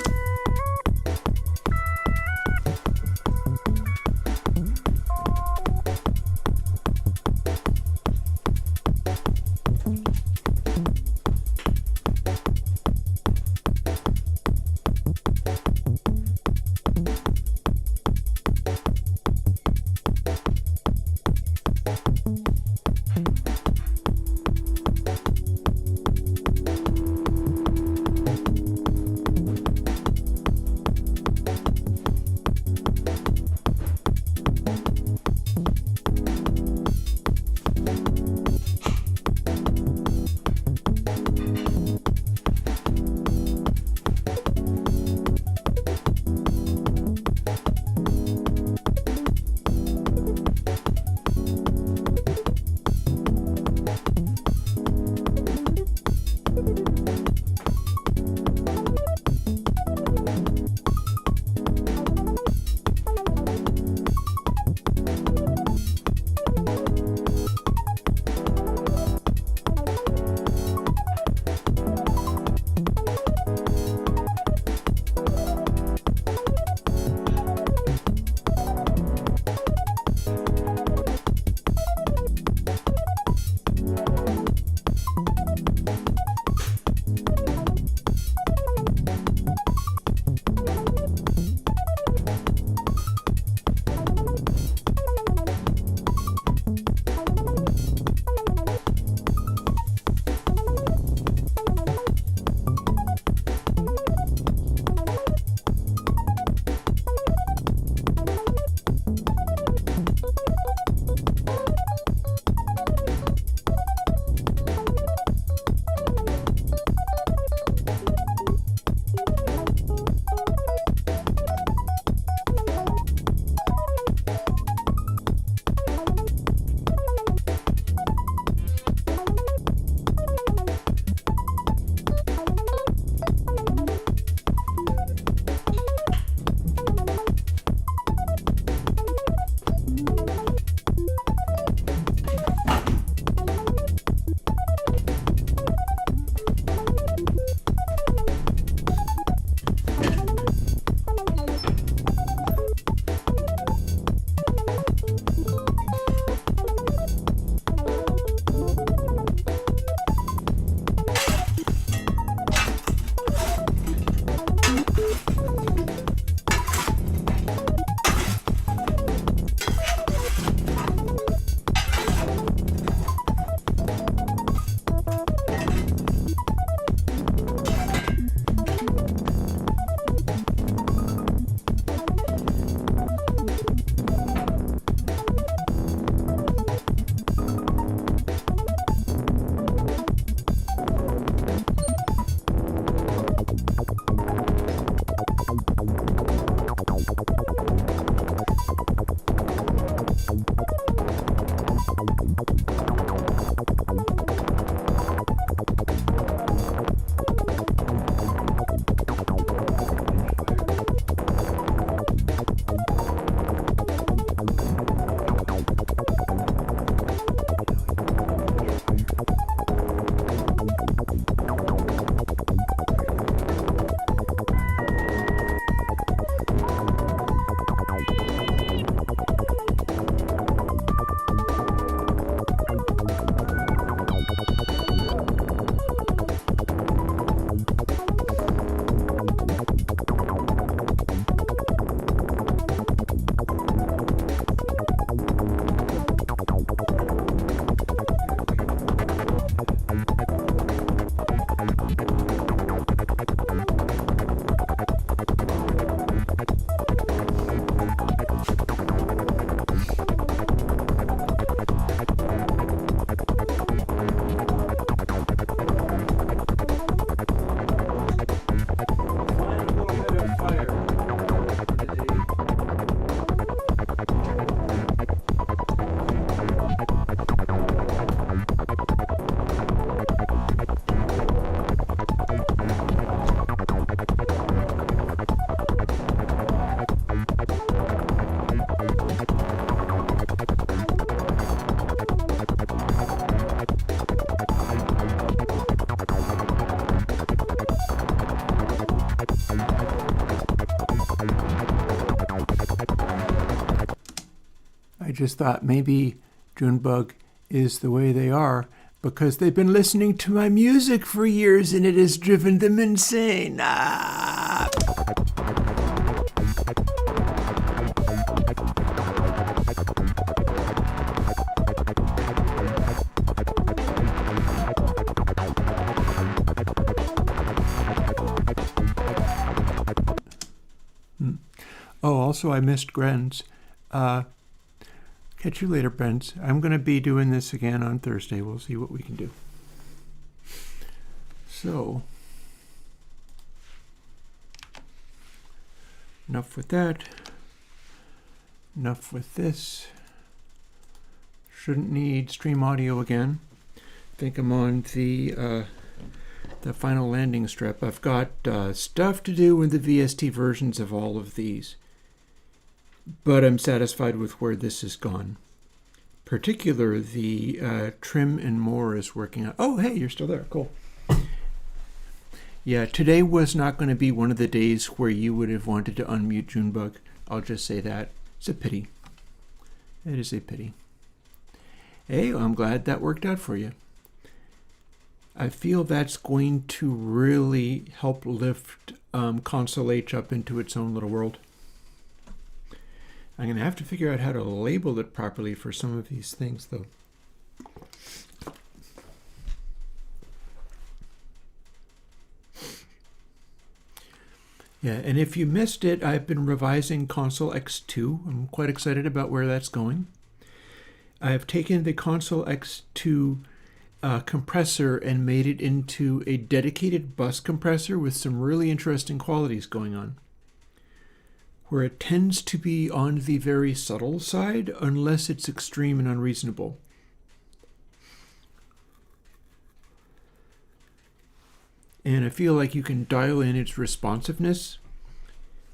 just thought maybe Junebug is the way they are because they've been listening to my music for years and it has driven them insane. Ah! Oh, also I missed Grenz. Catch you later, Brent. I'm going to be doing this again on Thursday. We'll see what we can do. So, enough with that. Enough with this. Shouldn't need stream audio again. I think I'm on the final landing strip. I've got stuff to do with the VST versions of all of these. But I'm satisfied with where this has gone. Particular, the trim and more is working out. Oh, hey, you're still there. Cool. Yeah, today was not going to be one of the days where you would have wanted to unmute Junebug. I'll just say that. It's a pity. It is a pity. Hey, I'm glad that worked out for you. I feel that's going to really help lift Console H up into its own little world. I'm going to have to figure out how to label it properly for some of these things, though. Yeah, and if you missed it, I've been revising Console X2. I'm quite excited about where that's going. I've taken the Console X2 compressor and made it into a dedicated bus compressor with some really interesting qualities going on, where it tends to be on the very subtle side unless it's extreme and unreasonable. And I feel like you can dial in its responsiveness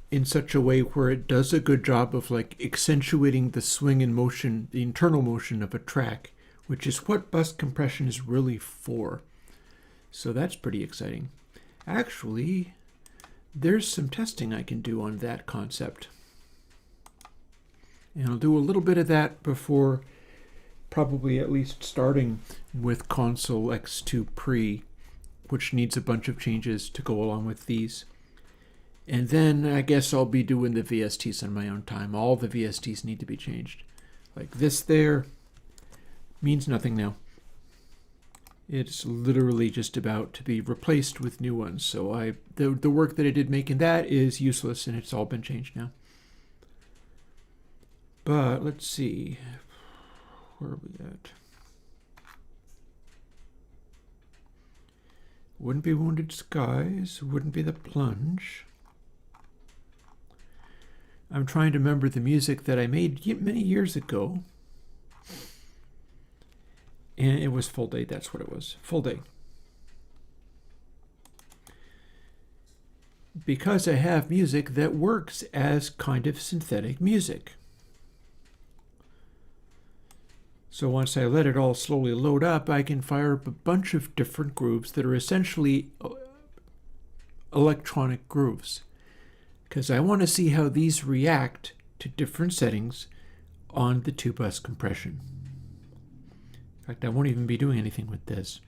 in such a way where it does a good job of like accentuating the swing and motion, the internal motion of a track, which is what bus compression is really for. So that's pretty exciting. Actually, there's some testing I can do on that concept. And I'll do a little bit of that before probably at least starting with Console X2 Pre, which needs a bunch of changes to go along with these. And then I guess I'll be doing the VSTs on my own time. All the VSTs need to be changed. Like this there means nothing now. It's literally just about to be replaced with new ones. So the work that I did making that is useless and it's all been changed now. But let's see. Where are we at? Wouldn't be Wounded Skies. Wouldn't be The Plunge. I'm trying to remember the music that I made many years ago. And it was Full Day, that's what it was. Full Day. Because I have music that works as kind of synthetic music. So once I let it all slowly load up, I can fire up a bunch of different grooves that are essentially electronic grooves. Because I want to see how these react to different settings on the 2-bus compression. In fact, I won't even be doing anything with this.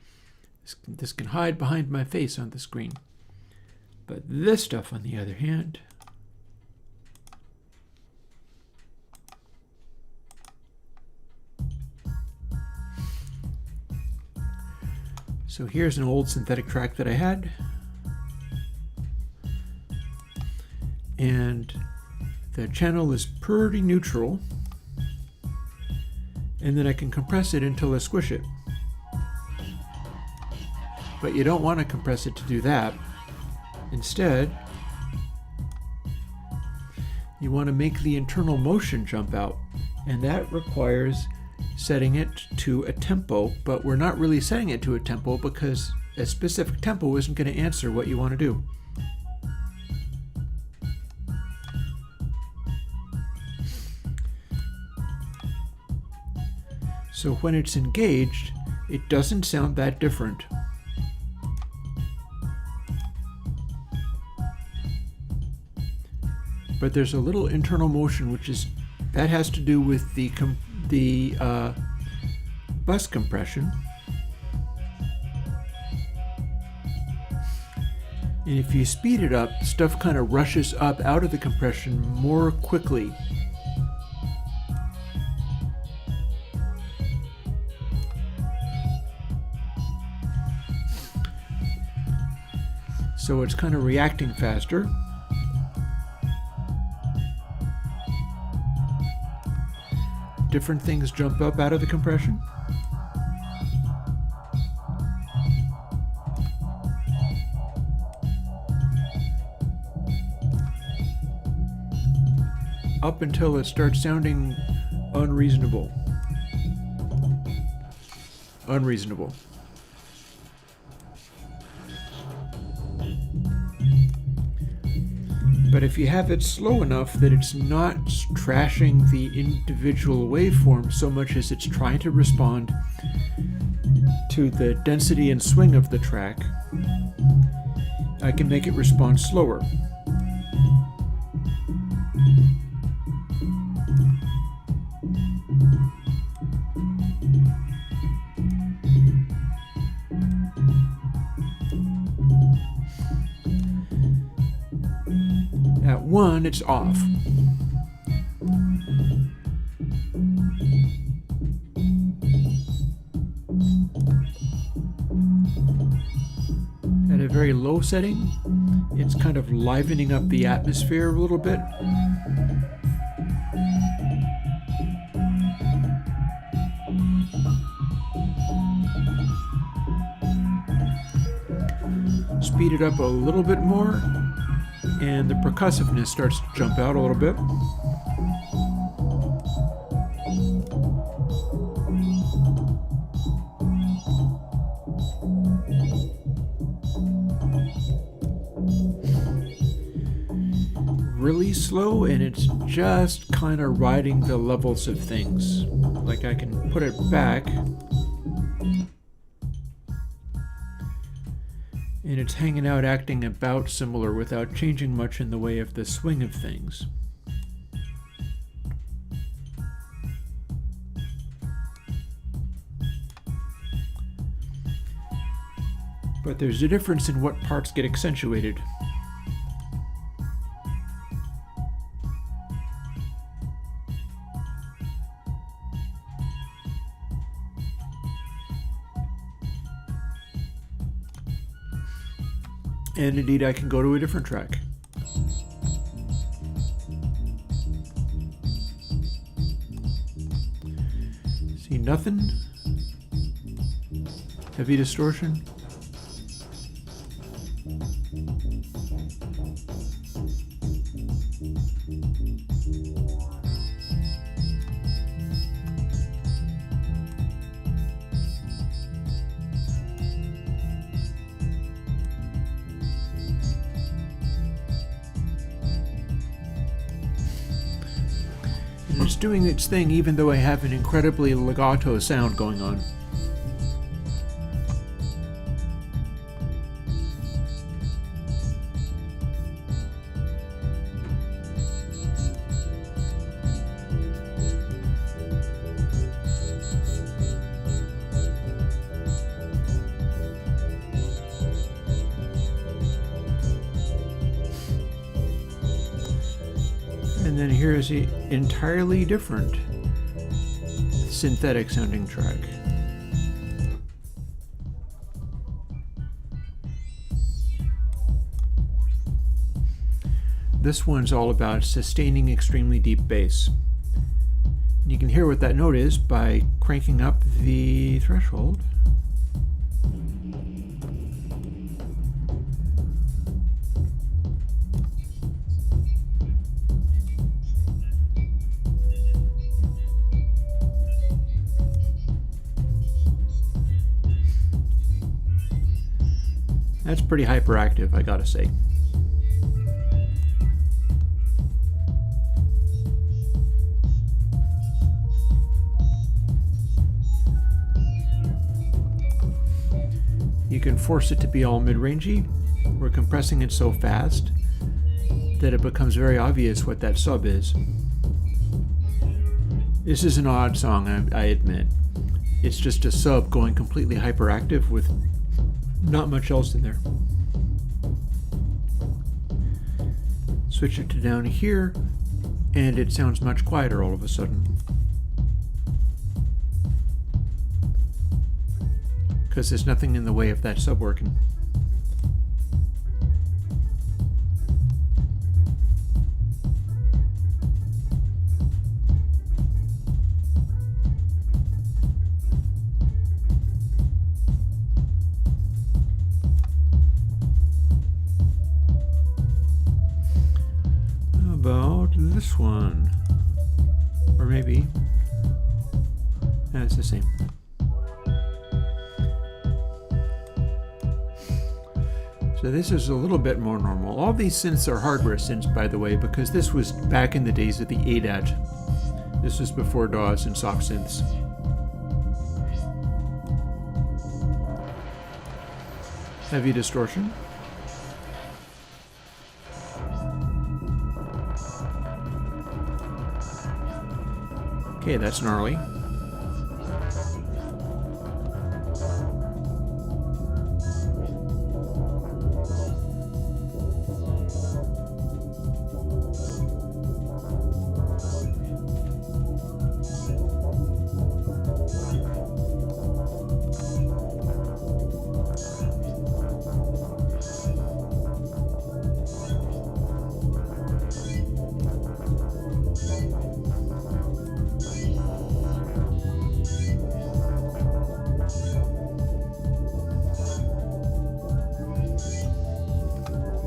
This can hide behind my face on the screen. But this stuff, on the other hand, so here's an old synthetic track that I had. And the channel is pretty neutral. And then I can compress it until I squish it. But you don't want to compress it to do that. Instead, you want to make the internal motion jump out. And that requires setting it to a tempo, but we're not really setting it to a tempo because a specific tempo isn't going to answer what you want to do. So when it's engaged, it doesn't sound that different. But there's a little internal motion, that has to do with the the bus compression. And if you speed it up, stuff kind of rushes up out of the compression more quickly. So it's kind of reacting faster. Different things jump up out of the compression. Up until it starts sounding unreasonable. Unreasonable. But if you have it slow enough that it's not trashing the individual waveform so much as it's trying to respond to the density and swing of the track, I can make it respond slower. At 1, it's off. At a very low setting, it's kind of livening up the atmosphere a little bit. Speed it up a little bit more, and the percussiveness starts to jump out a little bit. Really slow, and it's just kind of riding the levels of things. Like I can put it back, and it's hanging out acting about similar without changing much in the way of the swing of things. But there's a difference in what parts get accentuated. And indeed, I can go to a different track. See nothing? Heavy distortion. It's doing its thing even though I have an incredibly legato sound going on. And then here's an entirely different synthetic sounding track. This one's all about sustaining extremely deep bass. And you can hear what that note is by cranking up the threshold. That's pretty hyperactive, I gotta say. You can force it to be all mid-rangey. We're compressing it so fast that it becomes very obvious what that sub is. This is an odd song, I admit. It's just a sub going completely hyperactive with not much else in there. Switch it to down here, and it sounds much quieter all of a sudden. Because there's nothing in the way of that sub working. About this one, or maybe it's the same. So this is a little bit more normal. All these synths are hardware synths, by the way, because this was back in the days of the ADAT. This was before DAWs and soft synths. Heavy distortion. Okay, that's gnarly.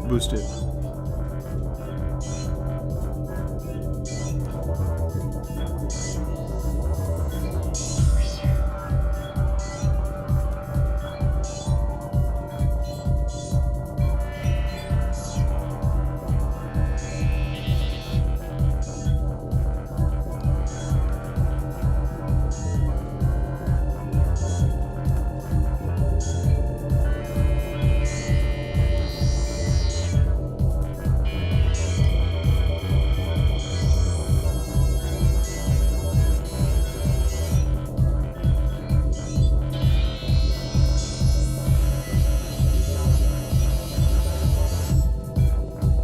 Boosted.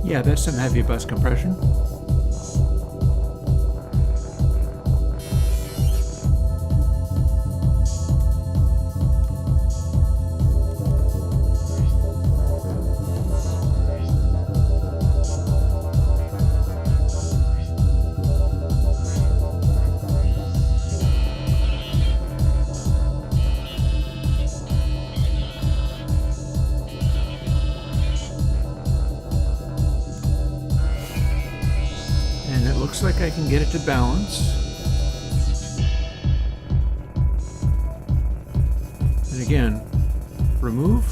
Yeah, that's some heavy bus compression. Looks like I can get it to balance. And again, remove.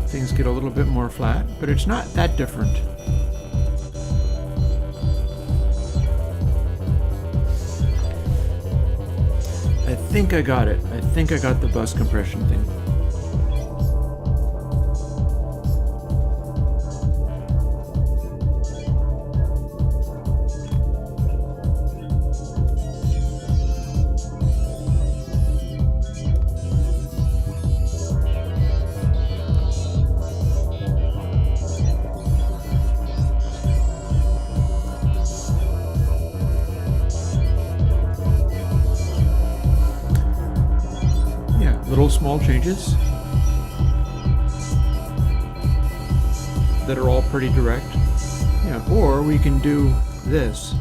Things get a little bit more flat, but it's not that different. I think I got it. I think I got the bus compression thing. Little small changes that are all pretty direct. Yeah, or we can do this.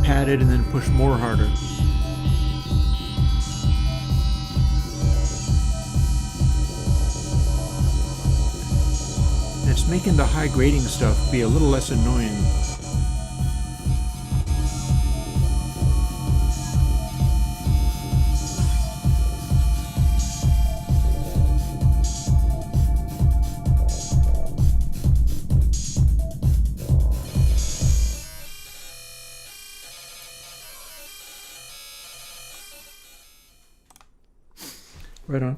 Pat it and then push more harder. It's making the high grading stuff be a little less annoying. Right on.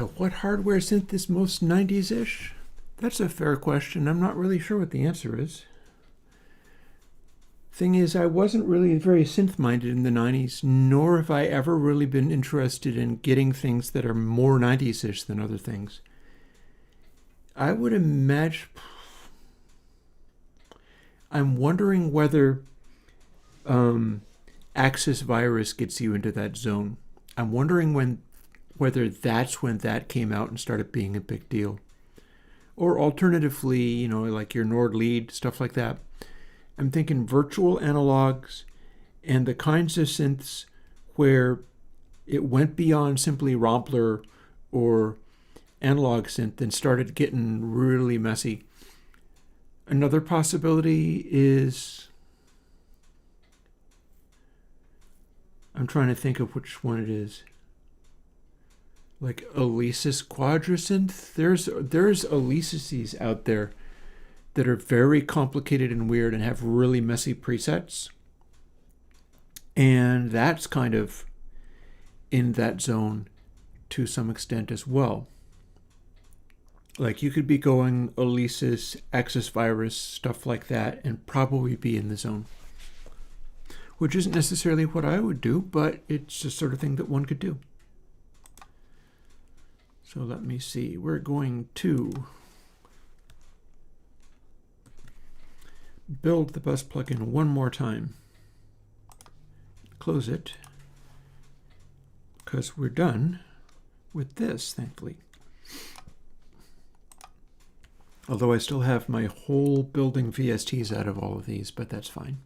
What hardware synth is most 90s-ish? That's a fair question. I'm not really sure what the answer is. Thing is, I wasn't really very synth-minded in the 90s, nor have I ever really been interested in getting things that are more 90s-ish than other things. I would imagine... I'm wondering whether Axis virus gets you into that zone. I'm wondering whether that's when that came out and started being a big deal. Or alternatively, like your Nord lead, stuff like that. I'm thinking virtual analogs and the kinds of synths where it went beyond simply Rompler or analog synth and started getting really messy. Another possibility is, I'm trying to think of which one it is. Like Alesis Quadrasynth. There's Alesises out there that are very complicated and weird and have really messy presets. And that's kind of in that zone to some extent as well. Like you could be going Alesis, Axis virus, stuff like that, and probably be in the zone. Which isn't necessarily what I would do, but it's the sort of thing that one could do. So let me see. We're going to build the bus plugin one more time. Close it. Because we're done with this, thankfully. Although I still have my whole building VSTs out of all of these, but that's fine.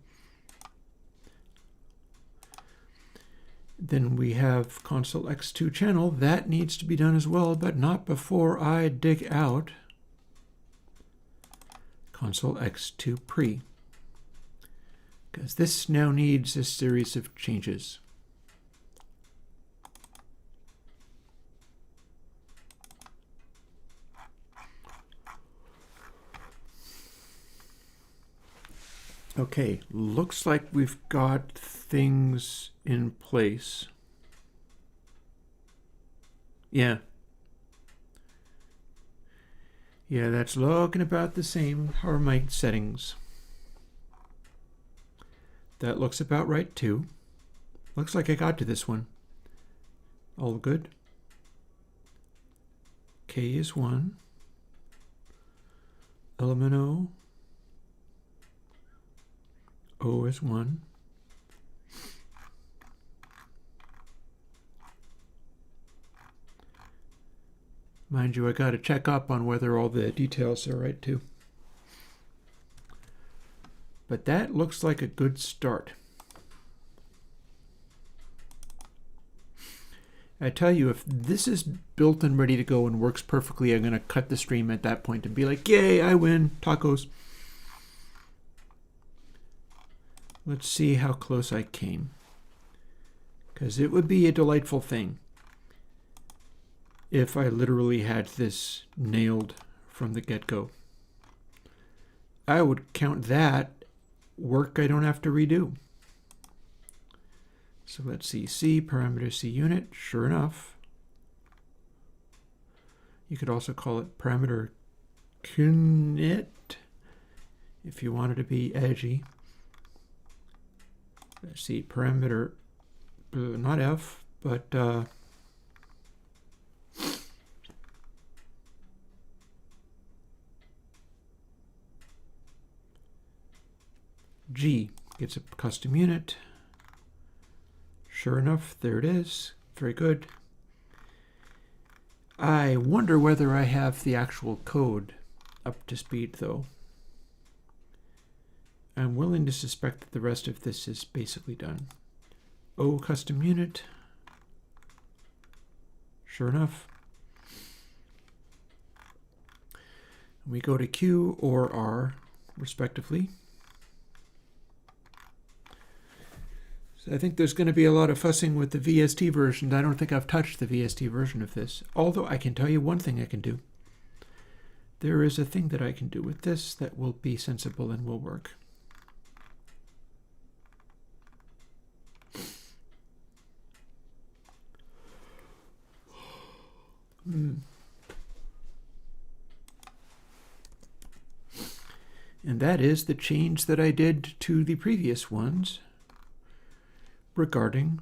Then we have console X2 channel. That needs to be done as well, but not before I dig out console X2 pre. Because this now needs a series of changes. Okay, looks like we've got things in place. Yeah. Yeah, that's looking about the same. How are my settings? That looks about right too. Looks like I got to this one. All good. K is 1. Element O. O is 1. Mind you, I got to check up on whether all the details are right too. But that looks like a good start. I tell you, if this is built and ready to go and works perfectly, I'm going to cut the stream at that point and be like, yay, I win, tacos. Let's see how close I came. Because it would be a delightful thing if I literally had this nailed from the get-go. I would count that work I don't have to redo. So let's see, C, parameter C unit, sure enough. You could also call it parameter kunit if you wanted to be edgy. Let's see, parameter, not F, but G gets a custom unit. Sure enough, there it is. Very good. I wonder whether I have the actual code up to speed, though. I'm willing to suspect that the rest of this is basically done. O custom unit. Sure enough. We go to Q or R, respectively. So I think there's going to be a lot of fussing with the VST version. I don't think I've touched the VST version of this. Although I can tell you one thing I can do. There is a thing that I can do with this that will be sensible and will work. And that is the change that I did to the previous ones regarding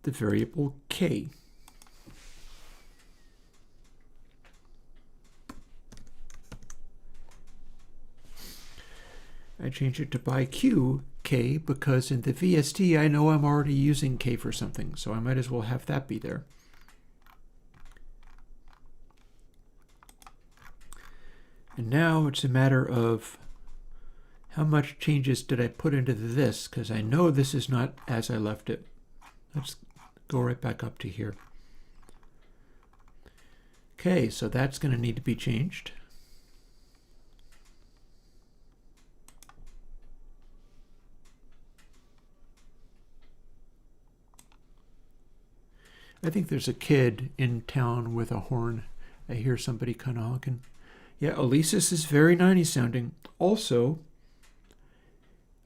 the variable k. I changed it to by q k because in the VST I know I'm already using k for something, so I might as well have that be there. And now it's a matter of how much changes did I put into this, because I know this is not as I left it. Let's go right back up to here. Okay, so that's going to need to be changed. I think there's a kid in town with a horn. I hear somebody kind of honking. Yeah, Alesis is very 90s sounding. Also,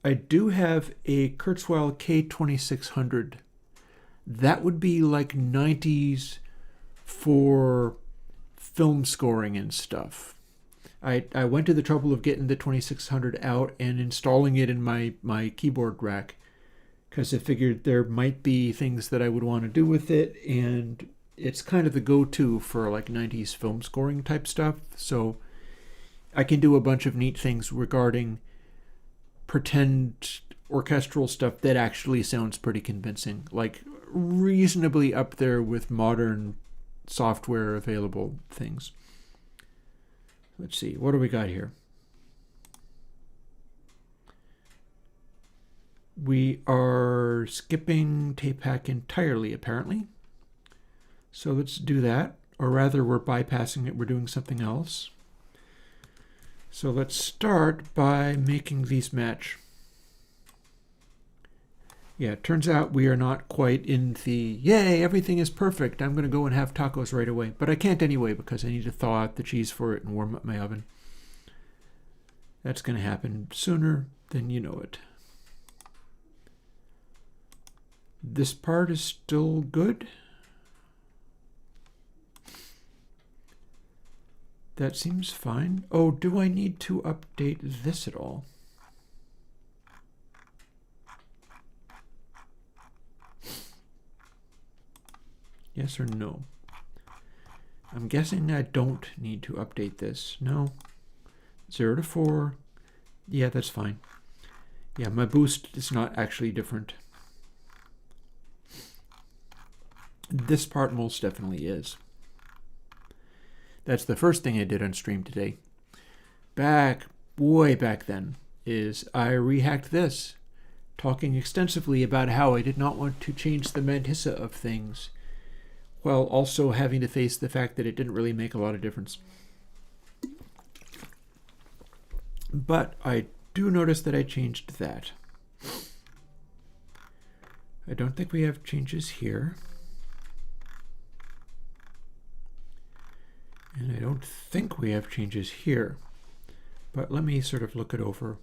I do have a Kurzweil K2600. That would be like 90s for film scoring and stuff. I went to the trouble of getting the 2600 out and installing it in my keyboard rack because I figured there might be things that I would want to do with it, and it's kind of the go-to for like 90s film scoring type stuff. So I can do a bunch of neat things regarding pretend orchestral stuff that actually sounds pretty convincing, like reasonably up there with modern software available things. Let's see, what do we got here? We are skipping tape hack entirely, apparently. So let's do that. Or rather, we're bypassing it. We're doing something else. So let's start by making these match. Yeah, it turns out we are not quite in the, yay, everything is perfect, I'm going to go and have tacos right away. But I can't anyway because I need to thaw out the cheese for it and warm up my oven. That's going to happen sooner than you know it. This part is still good. That seems fine. Oh, do I need to update this at all? Yes or no? I'm guessing I don't need to update this. No. 0 to 4. Yeah, that's fine. Yeah, my boost is not actually different. This part most definitely is. That's the first thing I did on stream today. Way back then, is I rehacked this, talking extensively about how I did not want to change the mantissa of things, while also having to face the fact that it didn't really make a lot of difference. But I do notice that I changed that. I don't think we have changes here. And I don't think we have changes here. But let me sort of look it over.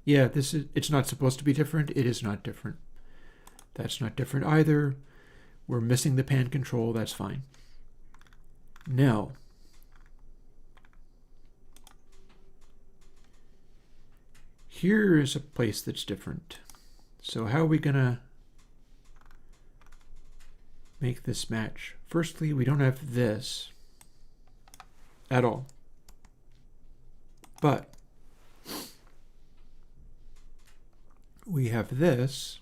Yeah, it's not supposed to be different. It is not different. That's not different either. We're missing the pan control. That's fine. Now, here is a place that's different. So how are we going to make this match? Firstly, we don't have this at all. But we have this.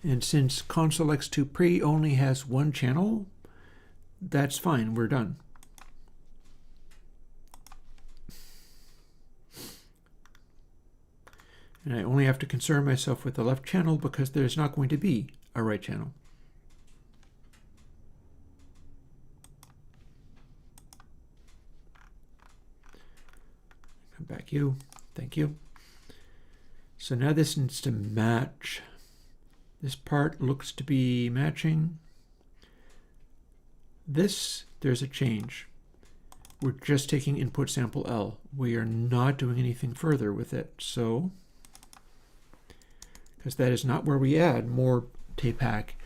And since Console X2 Pre only has one channel, that's fine, we're done. And I only have to concern myself with the left channel because there's not going to be a right channel. Come back you, thank you. So now this needs to match. This part looks to be matching. This, there's a change. we're just taking input sample L. We are not doing anything further with it. So, because that is not where we add more tape hack.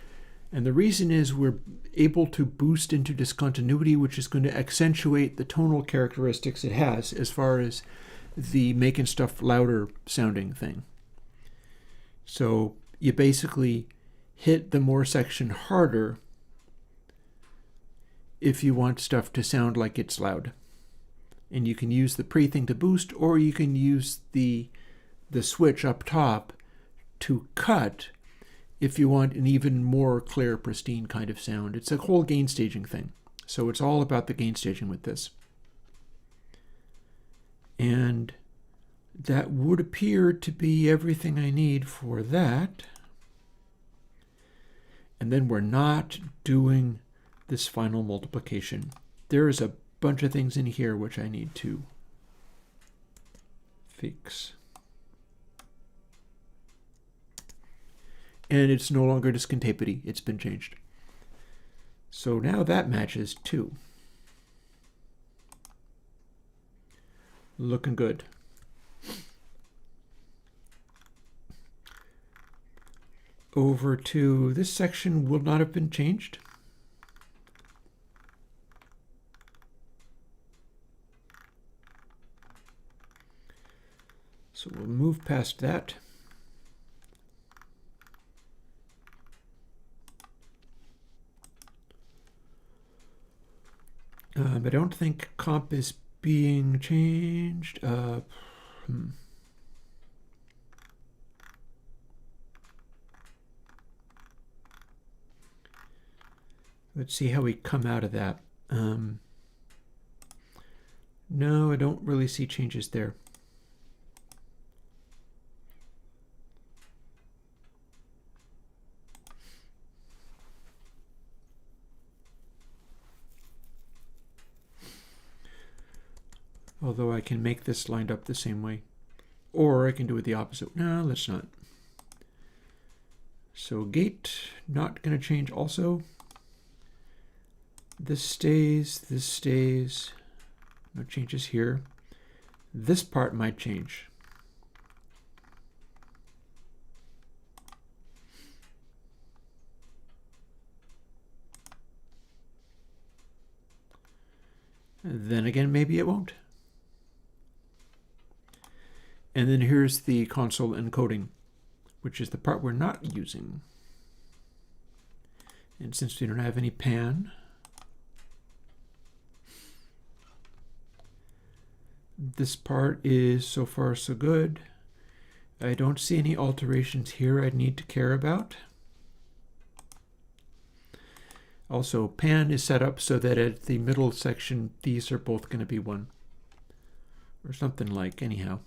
And the reason is we're able to boost into discontinuity, which is going to accentuate the tonal characteristics it has as far as the making stuff louder sounding thing. So you basically hit the more section harder if you want stuff to sound like it's loud. And you can use the pre thing to boost, or you can use the switch up top to cut if you want an even more clear, pristine kind of sound. It's a whole gain staging thing. So it's all about the gain staging with this. And that would appear to be everything I need for that. And then we're not doing this final multiplication. There is a bunch of things in here which I need to fix. And it's no longer discontapity. It's been changed. So now that matches too. Looking good. Over to this section will not have been changed. So we'll move past that. I don't think comp is being changed. Let's see how we come out of that. No, I don't really see changes there. Although I can make this lined up the same way. Or I can do it the opposite. No, let's not. So gate, not going to change also. This stays, this stays. No changes here. This part might change. Then again, maybe it won't. And then here's the console encoding, which is the part we're not using. And since we don't have any pan, this part is so far so good. I don't see any alterations here I'd need to care about. Also, pan is set up so that at the middle section, these are both going to be 1. Or something like, anyhow.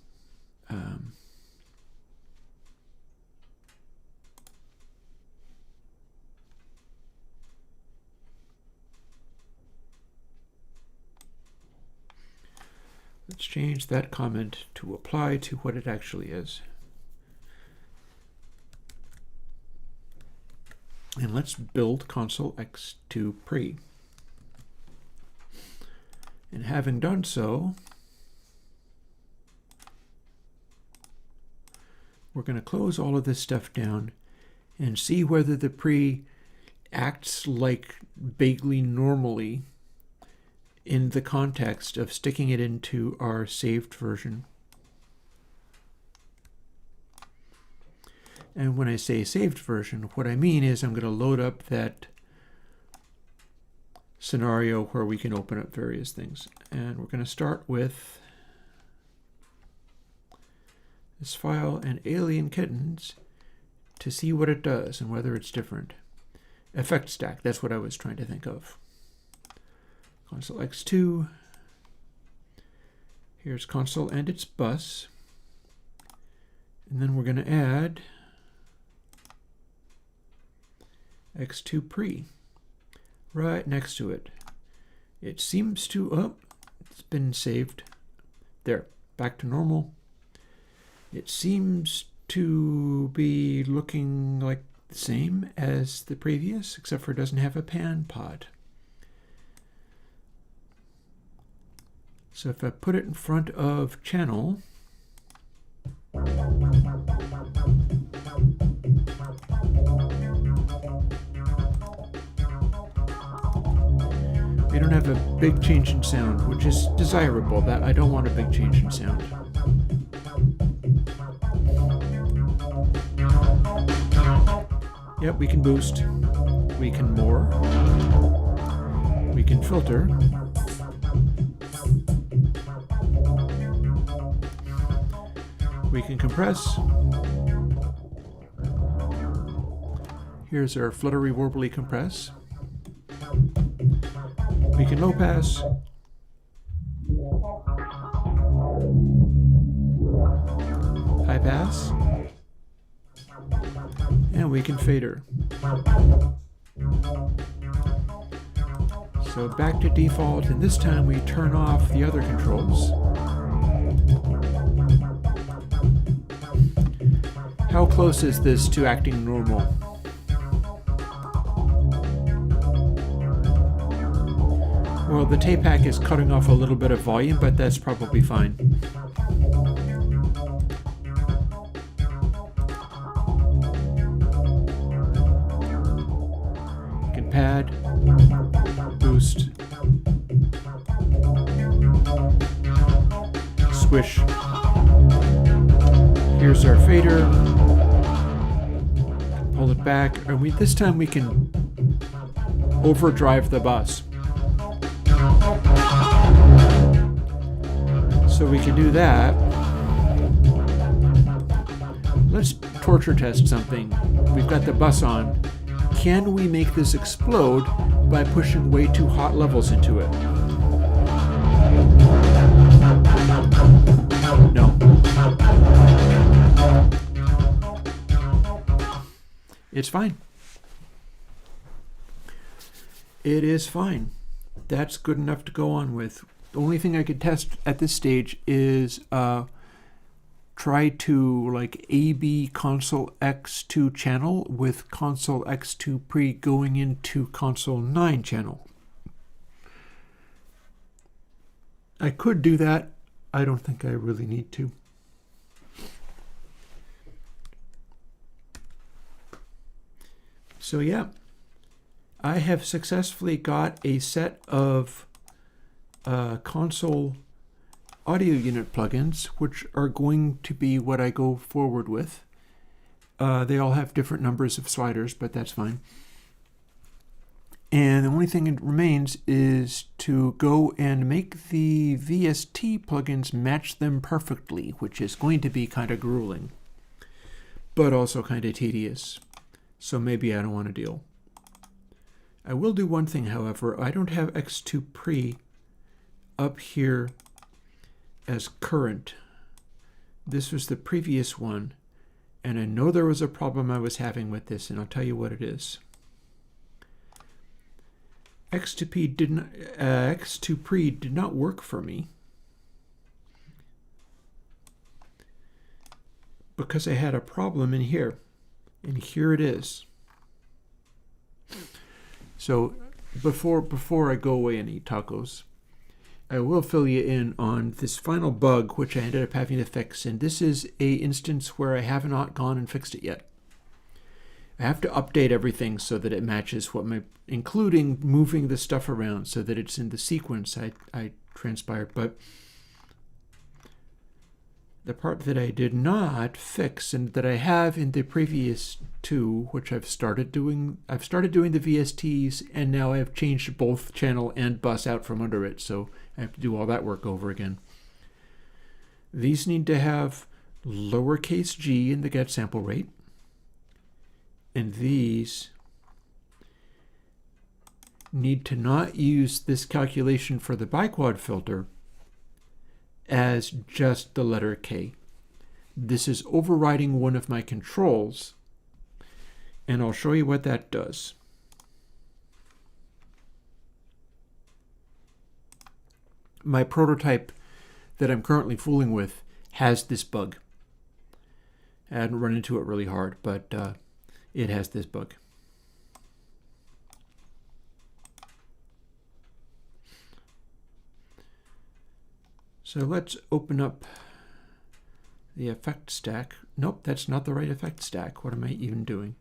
Let's change that comment to apply to what it actually is. And let's build console x2 pre. And having done so, we're going to close all of this stuff down and see whether the pre acts like vaguely normally in the context of sticking it into our saved version. And when I say saved version, what I mean is I'm going to load up that scenario where we can open up various things. And we're going to start with this file and alien kittens to see what it does and whether it's different. Effect stack, that's what I was trying to think of. Console x2. Here's console and its bus. And then we're going to add x2 pre right next to it. It seems to, oh, it's been saved. There, back to normal. It seems to be looking like the same as the previous, except for it doesn't have a pan pod. So if I put it in front of channel, we don't have a big change in sound, which is desirable. That I don't want a big change in sound. Yep, we can boost, we can more, we can filter, we can compress. Here's our fluttery warbly compress. We can low pass. High pass. And we can fader. So back to default, and this time we turn off the other controls. How close is this to acting normal? Well, the tape pack is cutting off a little bit of volume, but that's probably fine. You can pad, boost, squish. Here's our fader. Pull it back, and this time we can overdrive the bus. So we can do that. Let's torture test something. We've got the bus on. Can we make this explode by pushing way too hot levels into it? No. It's fine. It is fine. That's good enough to go on with. The only thing I could test at this stage is try to like AB console X2 channel with console X2 pre going into console 9 channel. I could do that. I don't think I really need to. So yeah, I have successfully got a set of console audio unit plugins, which are going to be what I go forward with. They all have different numbers of sliders, but that's fine. And the only thing that remains is to go and make the VST plugins match them perfectly, which is going to be kind of grueling, but also kind of tedious. So maybe I don't want to deal. I will do one thing, however. I don't have X2 Pre up here as current. This was the previous one, and I know there was a problem I was having with this, and I'll tell you what it is. X2 Pre did not work for me because I had a problem in here, and here it is. So before I go away and eat tacos, I will fill you in on this final bug which I ended up having to fix, and this is a instance where I have not gone and fixed it yet. I have to update everything so that it matches what including moving the stuff around so that it's in the sequence I transpired, but the part that I did not fix and that I have in the previous two, which I've started doing the VSTs, and now I've changed both channel and bus out from under it, so I have to do all that work over again. These need to have lowercase g in the get sample rate, and these need to not use this calculation for the biquad filter as just the letter K. This is overriding one of my controls, and I'll show you what that does. My prototype that I'm currently fooling with has this bug. I hadn't run into it really hard, but it has this bug. So let's open up the effect stack. Nope, that's not the right effect stack. What am I even doing?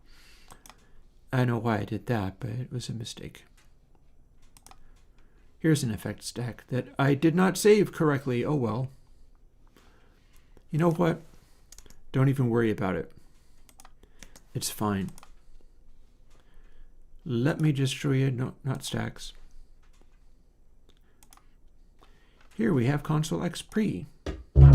I know why I did that, but it was a mistake. Here's an effect stack that I did not save correctly. Oh well. You know what? Don't even worry about it. It's fine. Let me just show you, no, not stacks. Here we have console X pre. And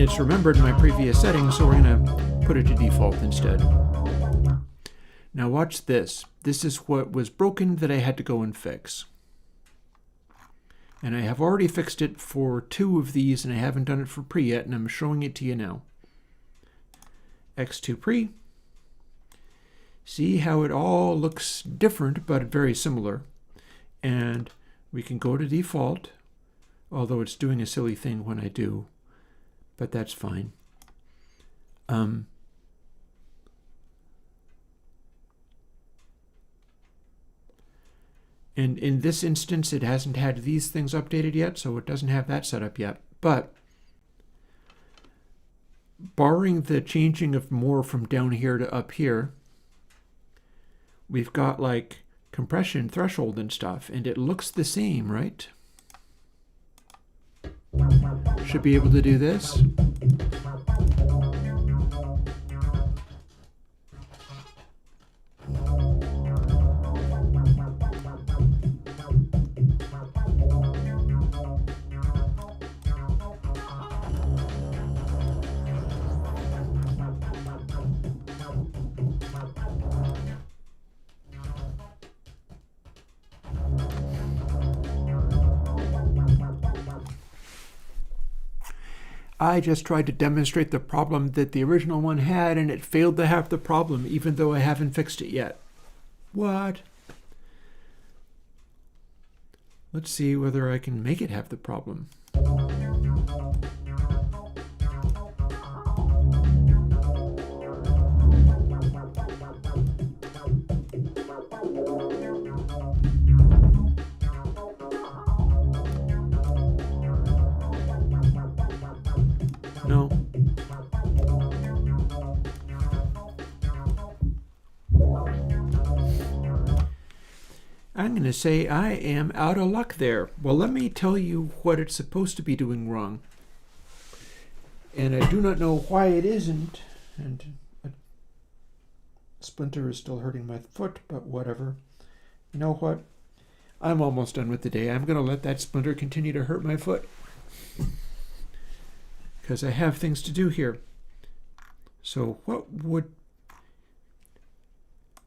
it's remembered my previous settings, so we're going to put it to default instead. Now watch this. This is what was broken that I had to go and fix. And I have already fixed it for 2 of these, and I haven't done it for pre yet, and I'm showing it to you now. X2 pre. See how it all looks different, but very similar. And we can go to default, although it's doing a silly thing when I do, but that's fine. And in this instance, it hasn't had these things updated yet, so it doesn't have that set up yet. But barring the changing of more from down here to up here, we've got like compression threshold and stuff, and it looks the same, right? Should be able to do this. I just tried to demonstrate the problem that the original one had, and it failed to have the problem, even though I haven't fixed it yet. What? Let's see whether I can make it have the problem. No. I'm going to say I am out of luck there. Well, let me tell you what it's supposed to be doing wrong. And I do not know why it isn't. And a splinter is still hurting my foot, but whatever. You know what? I'm almost done with the day. I'm going to let that splinter continue to hurt my foot, because I have things to do here. So what would...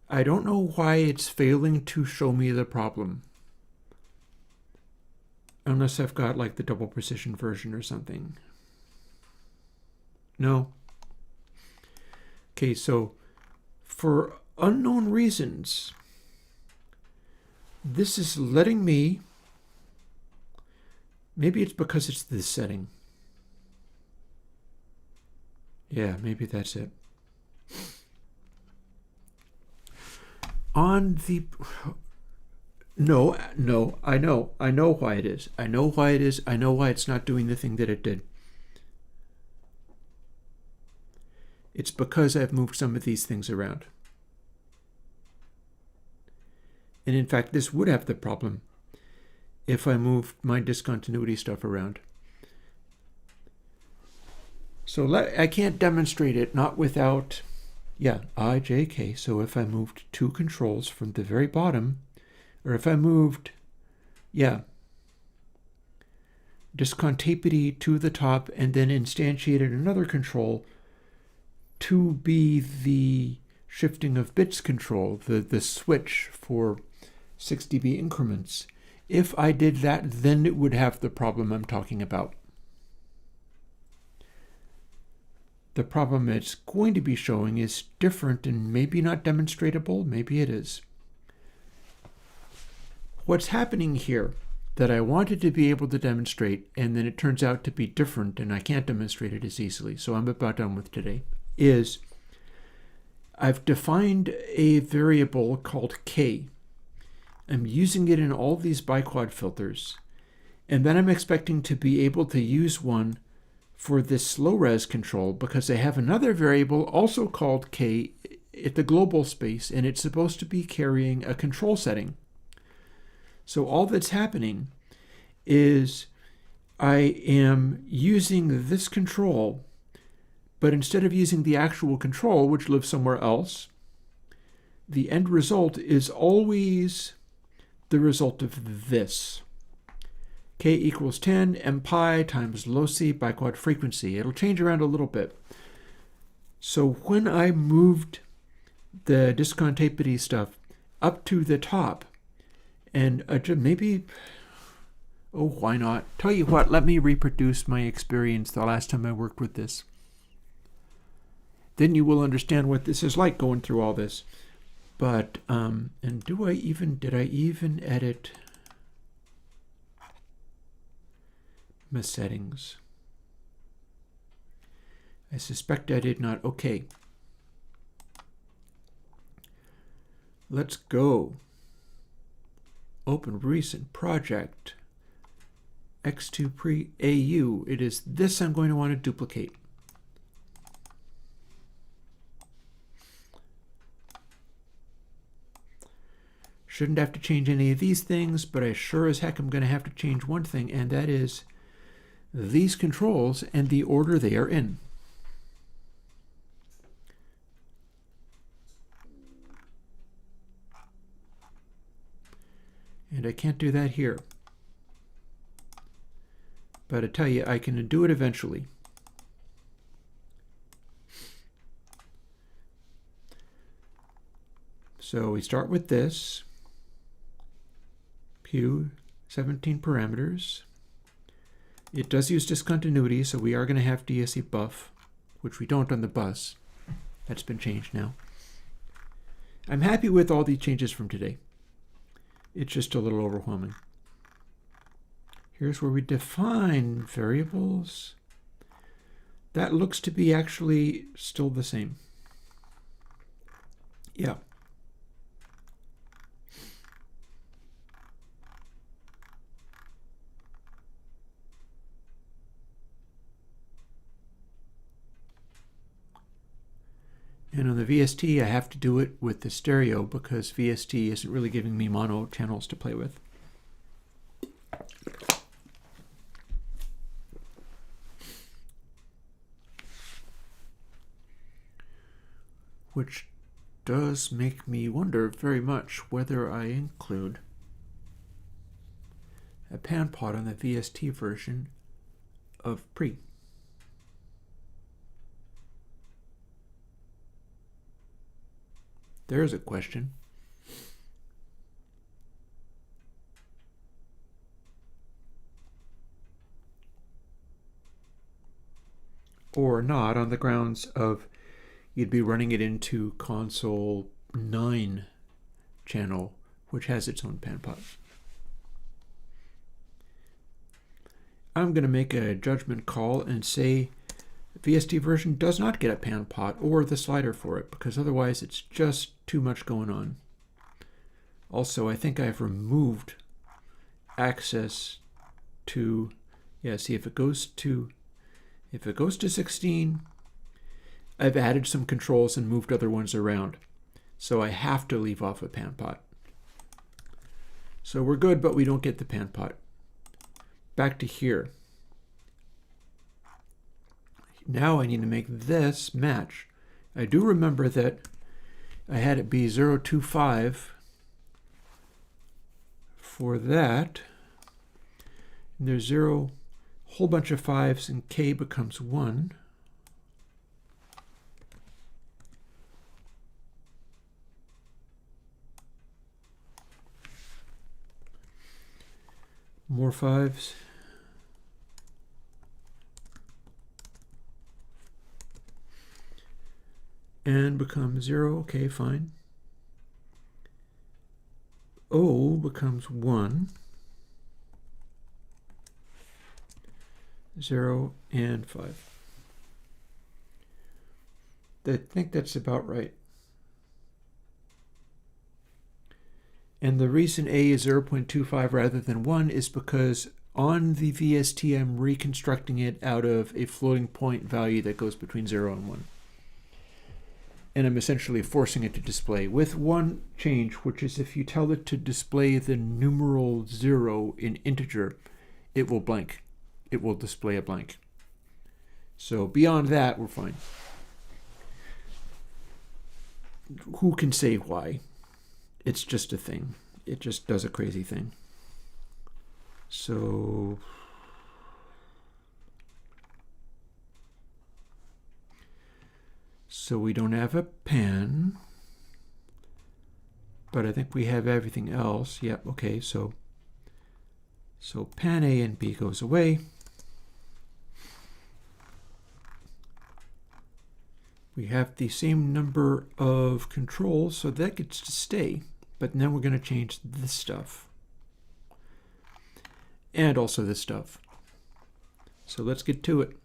I don't know why it's failing to show me the problem. Unless I've got like the double precision version or something. No. Okay, so for unknown reasons, this is letting me... Maybe it's because it's this setting. Yeah, maybe that's it. On the... No, I know why it is. I know why it is. I know why it's not doing the thing that it did. It's because I've moved some of these things around. And in fact, this would have the problem if I moved my discontinuity stuff around. So I can't demonstrate it, not without, yeah, I, J, K. So if I moved 2 controls from the very bottom, or if I moved, yeah, discontinuity to the top and then instantiated another control to be the shifting of bits control, the switch for 6 dB increments. If I did that, then it would have the problem I'm talking about. The problem it's going to be showing is different and maybe not demonstratable, maybe it is. What's happening here that I wanted to be able to demonstrate, and then it turns out to be different and I can't demonstrate it as easily, so I'm about done with today, is I've defined a variable called k. I'm using it in all these biquad filters, and then I'm expecting to be able to use one for this slow res control because I have another variable also called K at the global space, and it's supposed to be carrying a control setting. So all that's happening is I am using this control, but instead of using the actual control, which lives somewhere else, the end result is always the result of this. K equals 10 m pi times loci biquad frequency. It'll change around a little bit. So when I moved the discontapity stuff up to the top, and maybe, oh, why not? Tell you what, let me reproduce my experience the last time I worked with this. Then you will understand what this is like going through all this. But, and did I even edit my settings? I suspect I did not. Okay. Let's go. Open recent project. X2 pre AU. It is this I'm going to want to duplicate. Shouldn't have to change any of these things, but I sure as heck am going to have to change one thing, and that is these controls and the order they are in. And I can't do that here. But I tell you, I can do it eventually. So we start with this. Pew, 17 parameters. It does use discontinuity, so we are going to have DSC buff, which we don't on the bus. That's been changed now. I'm happy with all these changes from today. It's just a little overwhelming. Here's where we define variables. That looks to be actually still the same. Yeah. And on the VST, I have to do it with the stereo because VST isn't really giving me mono channels to play with. Which does make me wonder very much whether I include a pan pod on the VST version of Pre. There's a question. Or not, on the grounds of you'd be running it into console 9 channel, which has its own pan pod. I'm going to make a judgment call and say VST version does not get a pan pot or the slider for it, because otherwise it's just too much going on. Also, I think I've removed access to, yeah, see if it goes to 16, I've added some controls and moved other ones around. So I have to leave off a pan pot. So we're good, but we don't get the pan pot. Back to here. Now I need to make this match. I do remember that I had it be 025 for that. And there's a whole bunch of 5s, and K becomes 1. More 5s. And becomes 0, okay, fine. O becomes 1. 0 and 5. I think that's about right. And the reason A is 0.25 rather than 1 is because on the VST I'm reconstructing it out of a floating point value that goes between 0 and 1. And I'm essentially forcing it to display with one change, which is if you tell it to display the numeral 0 in integer, it will blank. It will display a blank. So beyond that, we're fine. Who can say why? It's just a thing. It just does a crazy thing. So we don't have a pan, but I think we have everything else. Yep, okay, so pan A and B goes away. We have the same number of controls, so that gets to stay. But now we're going to change this stuff. And also this stuff. So let's get to it.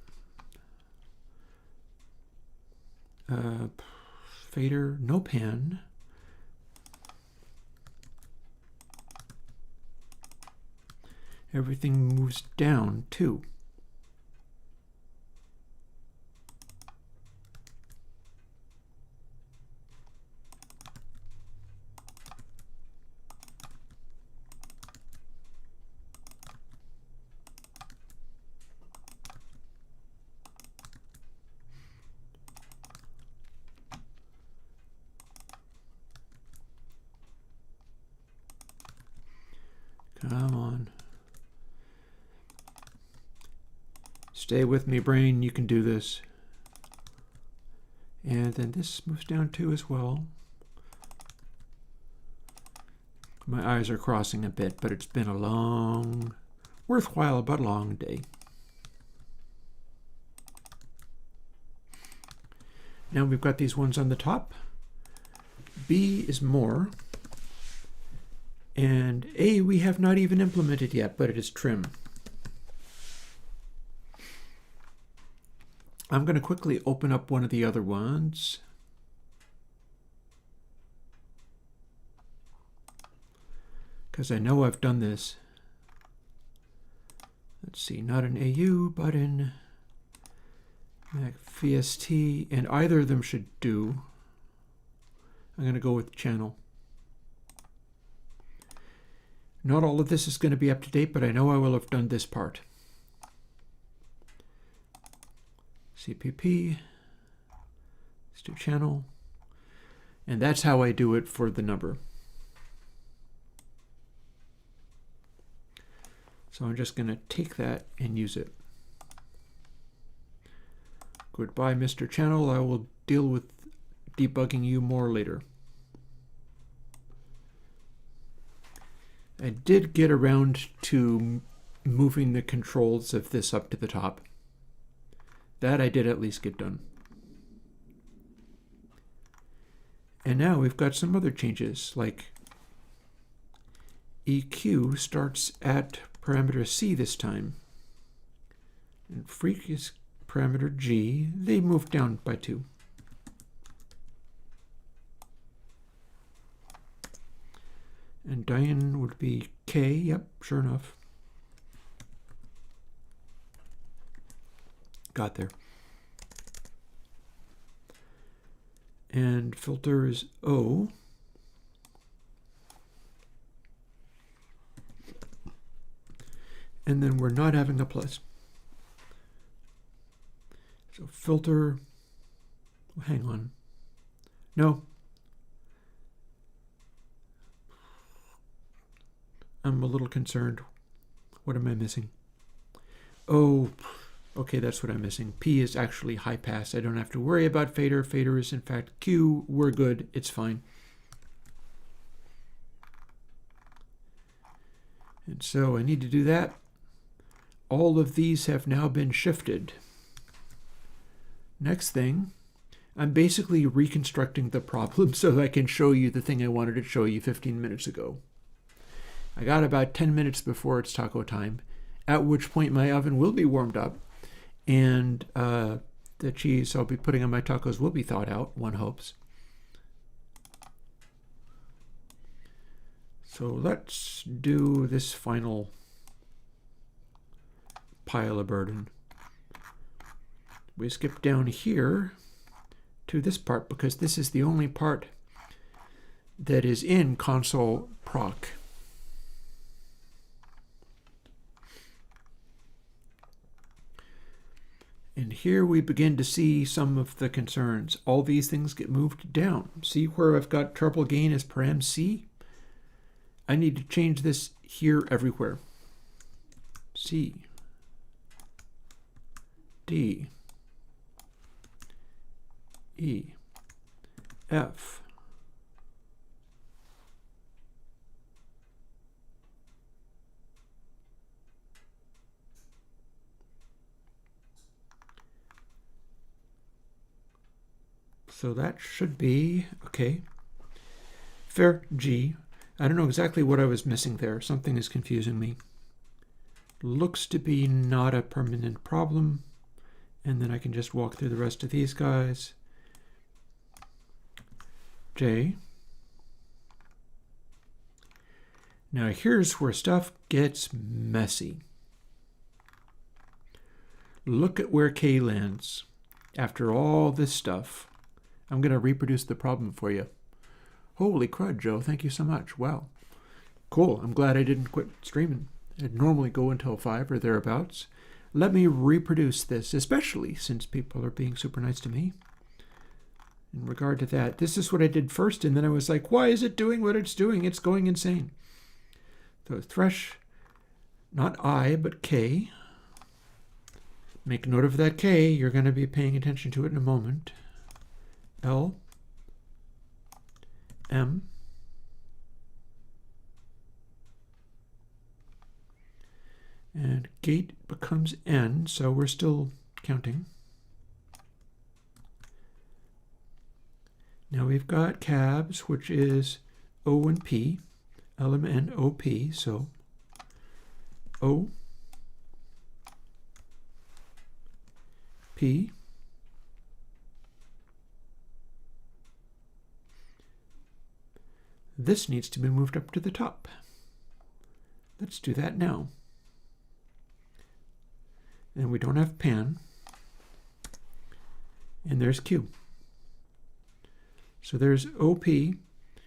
Fader, no pan. Everything moves down too. Come on. Stay with me, brain. You can do this. And then this moves down too as well. My eyes are crossing a bit, but it's been a long, worthwhile but long day. Now we've got these ones on the top. B is more. And A we have not even implemented yet, but it is trim. I'm going to quickly open up one of the other ones. Because I know I've done this. Let's see, not in AU, but in Mac VST, and either of them should do. I'm going to go with channel. Not all of this is going to be up to date, but I know I will have done this part. CPP, let's do channel, and that's how I do it for the number. So I'm just going to take that and use it. Goodbye, Mr. Channel. I will deal with debugging you more later. I did get around to moving the controls of this up to the top. That I did at least get done. And now we've got some other changes, like EQ starts at parameter C this time. And freak is parameter G. They moved down by 2. And Diane would be K. Yep, sure enough. Got there. And filter is O. And then we're not having a plus. So filter, hang on. No. I'm a little concerned. What am I missing? Oh, okay, that's what I'm missing. P is actually high pass. I don't have to worry about fader. Fader is in fact Q. We're good. It's fine. And so I need to do that. All of these have now been shifted. Next thing, I'm basically reconstructing the problem so I can show you the thing I wanted to show you 15 minutes ago. I got about 10 minutes before it's taco time, at which point my oven will be warmed up and the cheese I'll be putting on my tacos will be thawed out, one hopes. So let's do this final pile of burden. We skip down here to this part because this is the only part that is in console proc. And here we begin to see some of the concerns. All these things get moved down. See where I've got treble gain as param C? I need to change this here everywhere. C, D, E, F, so that should be okay. Fair G. I don't know exactly what I was missing there. Something is confusing me. Looks to be not a permanent problem. And then I can just walk through the rest of these guys. J. Now here's where stuff gets messy. Look at where K lands. After all this stuff, I'm going to reproduce the problem for you. Holy crud, Joe. Thank you so much. Wow. Cool. I'm glad I didn't quit streaming. I'd normally go until 5 or thereabouts. Let me reproduce this, especially since people are being super nice to me. In regard to that, this is what I did first, and then I was like, why is it doing what it's doing? It's going insane. So thresh, not I, but K. Make note of that K. You're going to be paying attention to it in a moment. L, M, and gate becomes N, so we're still counting. Now we've got cabs, which is O and P, L, M, N, O, P, so O, P, this needs to be moved up to the top. Let's do that now. And we don't have pan. And there's Q. So there's OP.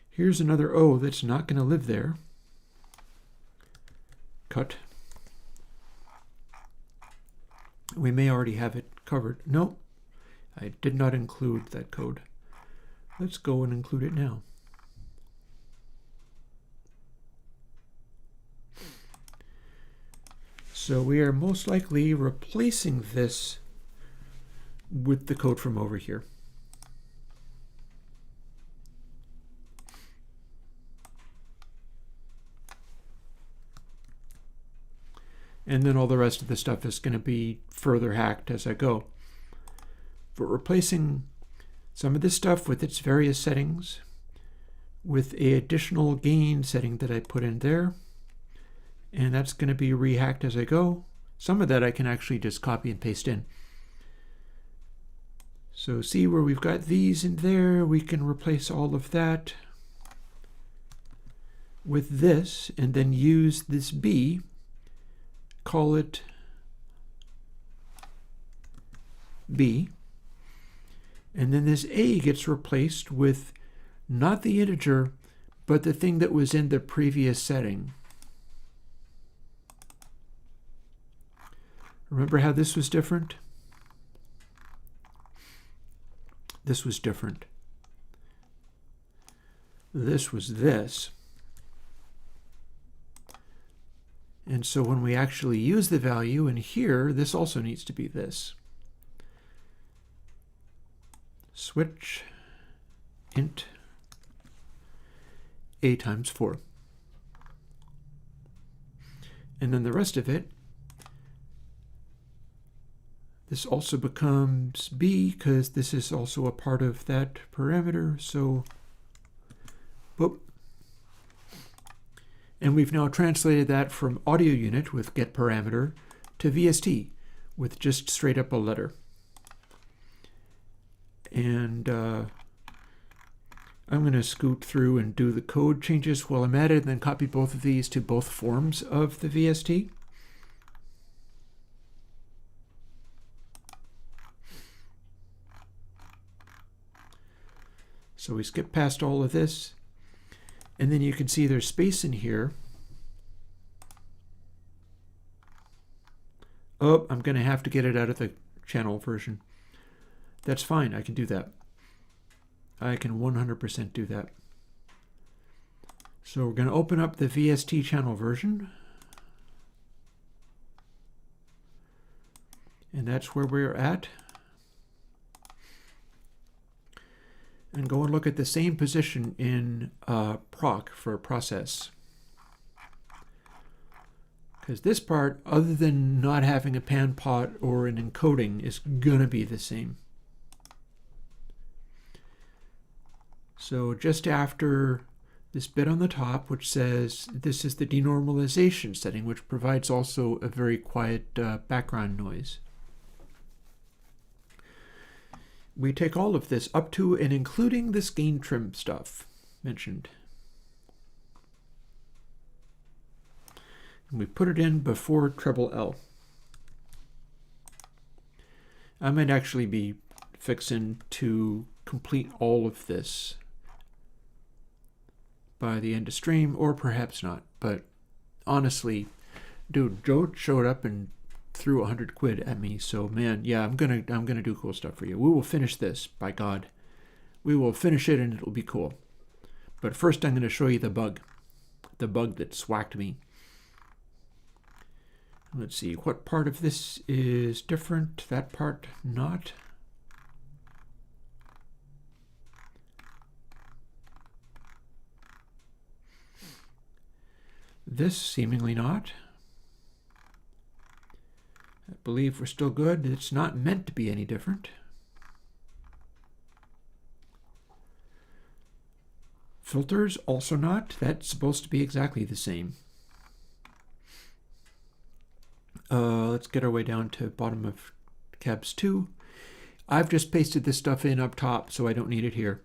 Here's another O that's not going to live there. Cut. We may already have it covered. No, I did not include that code. Let's go and include it now. So we are most likely replacing this with the code from over here. And then all the rest of the stuff is going to be further hacked as I go. But replacing some of this stuff with its various settings, with an additional gain setting that I put in there, and that's going to be rehacked as I go. Some of that I can actually just copy and paste in. So see where we've got these in there, we can replace all of that with this, and then use this B, call it B, and then this A gets replaced with not the integer, but the thing that was in the previous setting. Remember how this was different? This was different. This was this. And so when we actually use the value in here, this also needs to be this. Switch int A times 4. And then the rest of it, this also becomes B because this is also a part of that parameter. So, boop. And we've now translated that from audio unit with get parameter to VST with just straight up a letter. And I'm going to scoot through and do the code changes while I'm at it, and then copy both of these to both forms of the VST. So we skip past all of this, and then you can see there's space in here. Oh, I'm going to have to get it out of the channel version. That's fine, I can do that. I can 100% do that. So we're going to open up the VST channel version. And that's where we're at. And go and look at the same position in proc for process. Because this part, other than not having a pan pot or an encoding, is going to be the same. So just after this bit on the top, which says this is the denormalization setting, which provides also a very quiet background noise. We take all of this up to and including this gain trim stuff mentioned. And we put it in before treble L. I might actually be fixing to complete all of this by the end of stream, or perhaps not. But honestly, dude, Joe showed up and threw 100 quid at me, so man, yeah, I'm gonna do cool stuff for you. We will finish this, by God. We will finish it and it'll be cool. But first I'm gonna show you the bug that swacked me. Let's see, what part of this is different? That part not. This seemingly not. I believe we're still good. It's not meant to be any different. Filters also not. That's supposed to be exactly the same. Let's get our way down to bottom of cabs 2. I've just pasted this stuff in up top, so I don't need it here.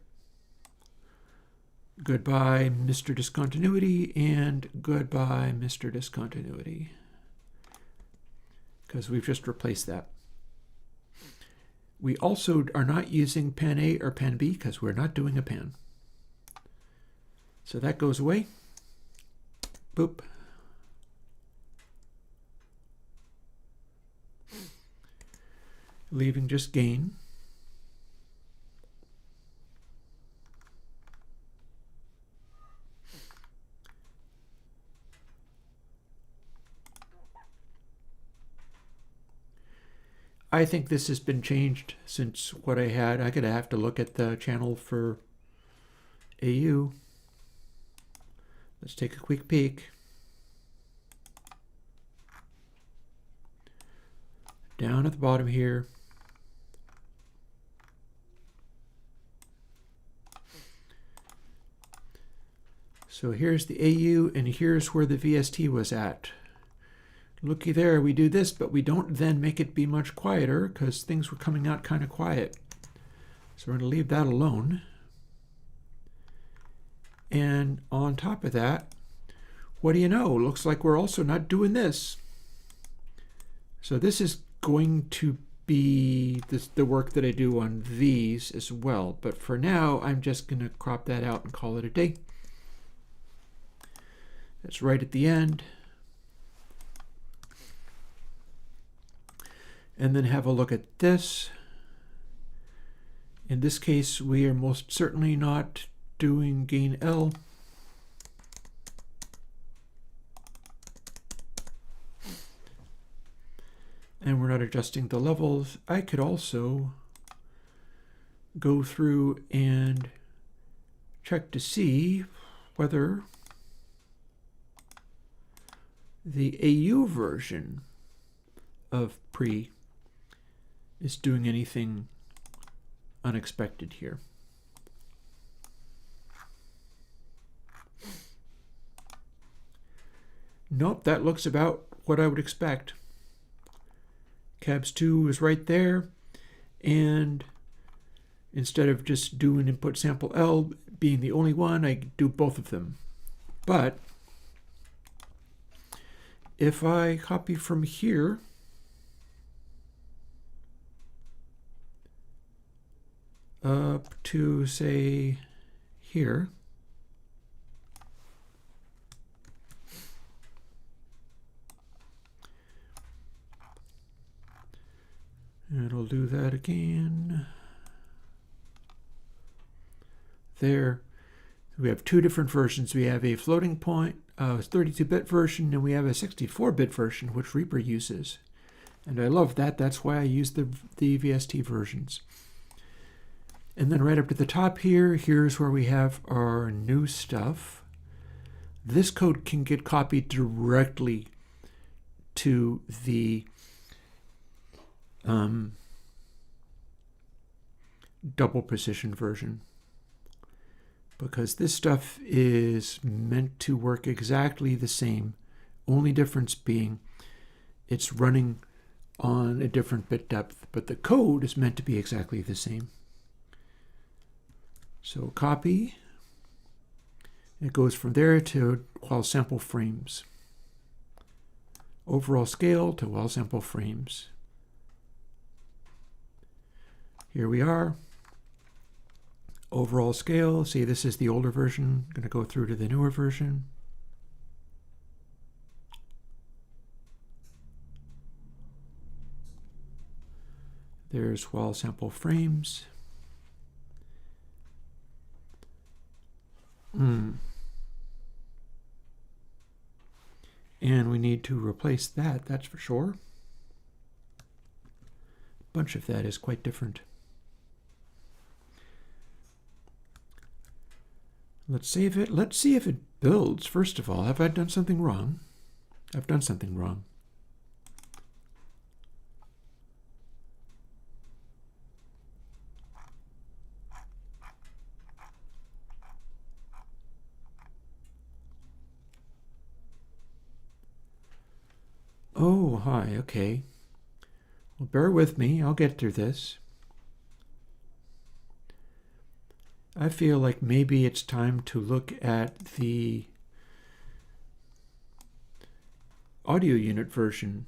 Goodbye, Mr. Discontinuity, and goodbye, Mr. Discontinuity. Because we've just replaced that. We also are not using pan A or pan B because we're not doing a pan. So that goes away. Boop. Leaving just gain. I think this has been changed since what I had. I'm going to have to look at the channel for AU. Let's take a quick peek. Down at the bottom here. So here's the AU and here's where the VST was at. Looky there, we do this, but we don't then make it be much quieter because things were coming out kind of quiet. So we're going to leave that alone. And on top of that, what do you know? Looks like we're also not doing this. So this is going to be the work that I do on these as well. But for now, I'm just going to crop that out and call it a day. That's right at the end. And then have a look at this. In this case, we are most certainly not doing gain L. And we're not adjusting the levels. I could also go through and check to see whether the AU version of pre is doing anything unexpected here. Nope, that looks about what I would expect. Cabs 2 is right there, and instead of just doing input sample L, being the only one, I do both of them. But if I copy from here up to, say, here, and I'll do that again. There, we have two different versions. We have a floating point, 32-bit version, and we have a 64-bit version, which Reaper uses. And I love that. That's why I use the VST versions. And then right up to the top here, here's where we have our new stuff. This code can get copied directly to the double precision version, because this stuff is meant to work exactly the same, only difference being it's running on a different bit depth, but the code is meant to be exactly the same. So copy, it goes from there to while sample frames. Overall scale to while sample frames. Here we are. Overall scale, see, this is the older version. I'm going to go through to the newer version. There's while sample frames. And we need to replace that, that's for sure. A bunch of that is quite different. Let's save it. Let's see if it builds. First of all, have I done something wrong? I've done something wrong. Oh, hi, okay. Well, bear with me. I'll get through this. I feel like maybe it's time to look at the audio unit version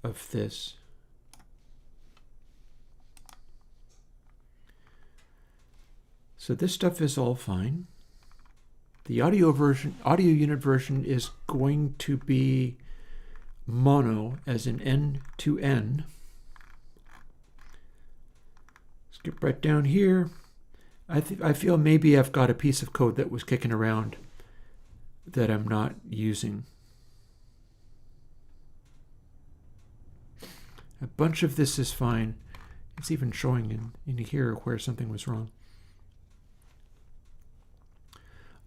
of this. So this stuff is all fine. The audio unit version is going to be mono, as in N to N. Skip right down here. I feel maybe I've got a piece of code that was kicking around that I'm not using. A bunch of this is fine. It's even showing in here where something was wrong.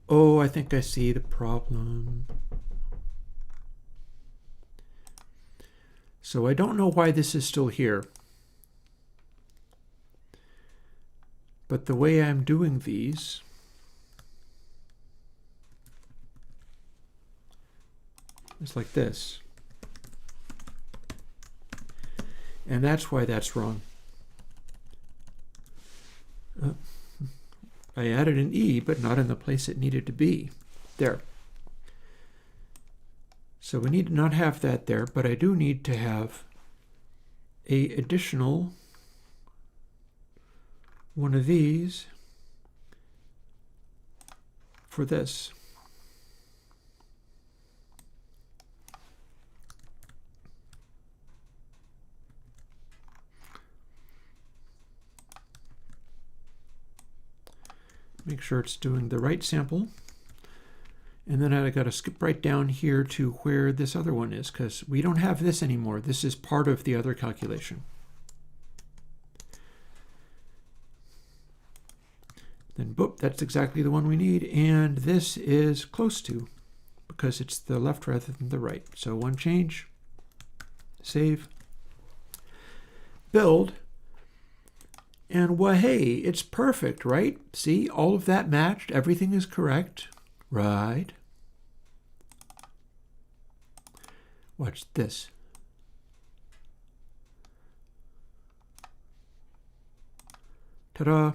Oh, I think I see the problem. So I don't know why this is still here. But the way I'm doing these is like this. And that's why that's wrong. I added an E, but not in the place it needed to be. There. So we need to not have that there, but I do need to have a additional one of these for this. Make sure it's doing the right sample. And then I got to skip right down here to where this other one is, because we don't have this anymore. This is part of the other calculation. Then boop, that's exactly the one we need. And this is close to, because it's the left rather than the right. So one change, save, build. And well, hey, it's perfect, right? See, all of that matched. Everything is correct, right? Watch this. Ta-da.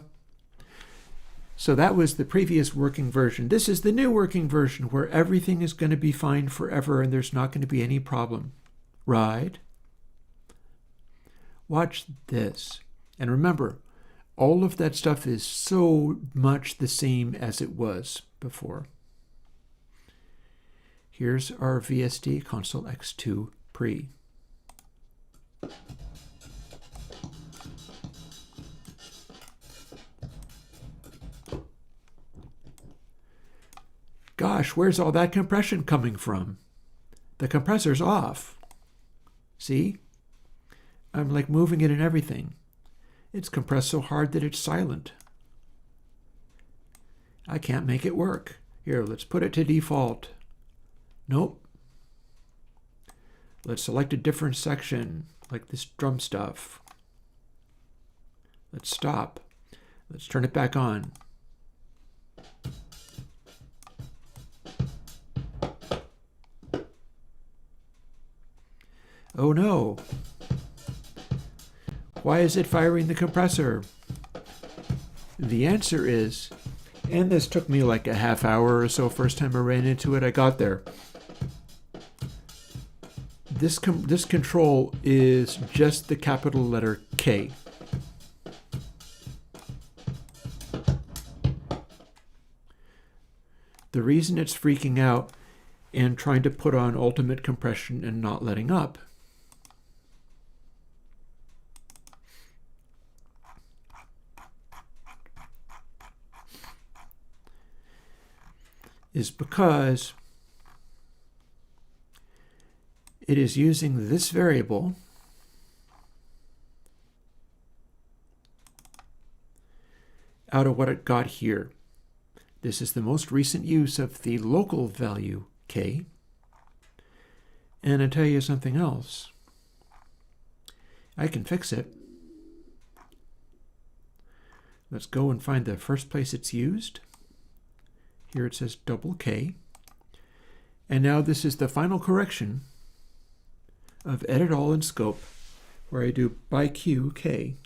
So that was the previous working version. This is the new working version where everything is going to be fine forever and there's not going to be any problem. Right? Watch this. And remember, all of that stuff is so much the same as it was before. Here's our VST Console X2 pre. Gosh, where's all that compression coming from? The compressor's off. See? I'm like moving it and everything. It's compressed so hard that it's silent. I can't make it work. Here, let's put it to default. Nope. Let's select a different section, like this drum stuff. Let's stop. Let's turn it back on. Oh no. Why is it firing the compressor? The answer is, and this took me like a half hour or so first time I ran into it, I got there. This control is just the capital letter K. The reason it's freaking out and trying to put on ultimate compression and not letting up is because it is using this variable out of what it got here. This is the most recent use of the local value K. And I'll tell you something else. I can fix it. Let's go and find the first place it's used. Here it says double K. And now this is the final correction of edit all in scope, where I do by Q K.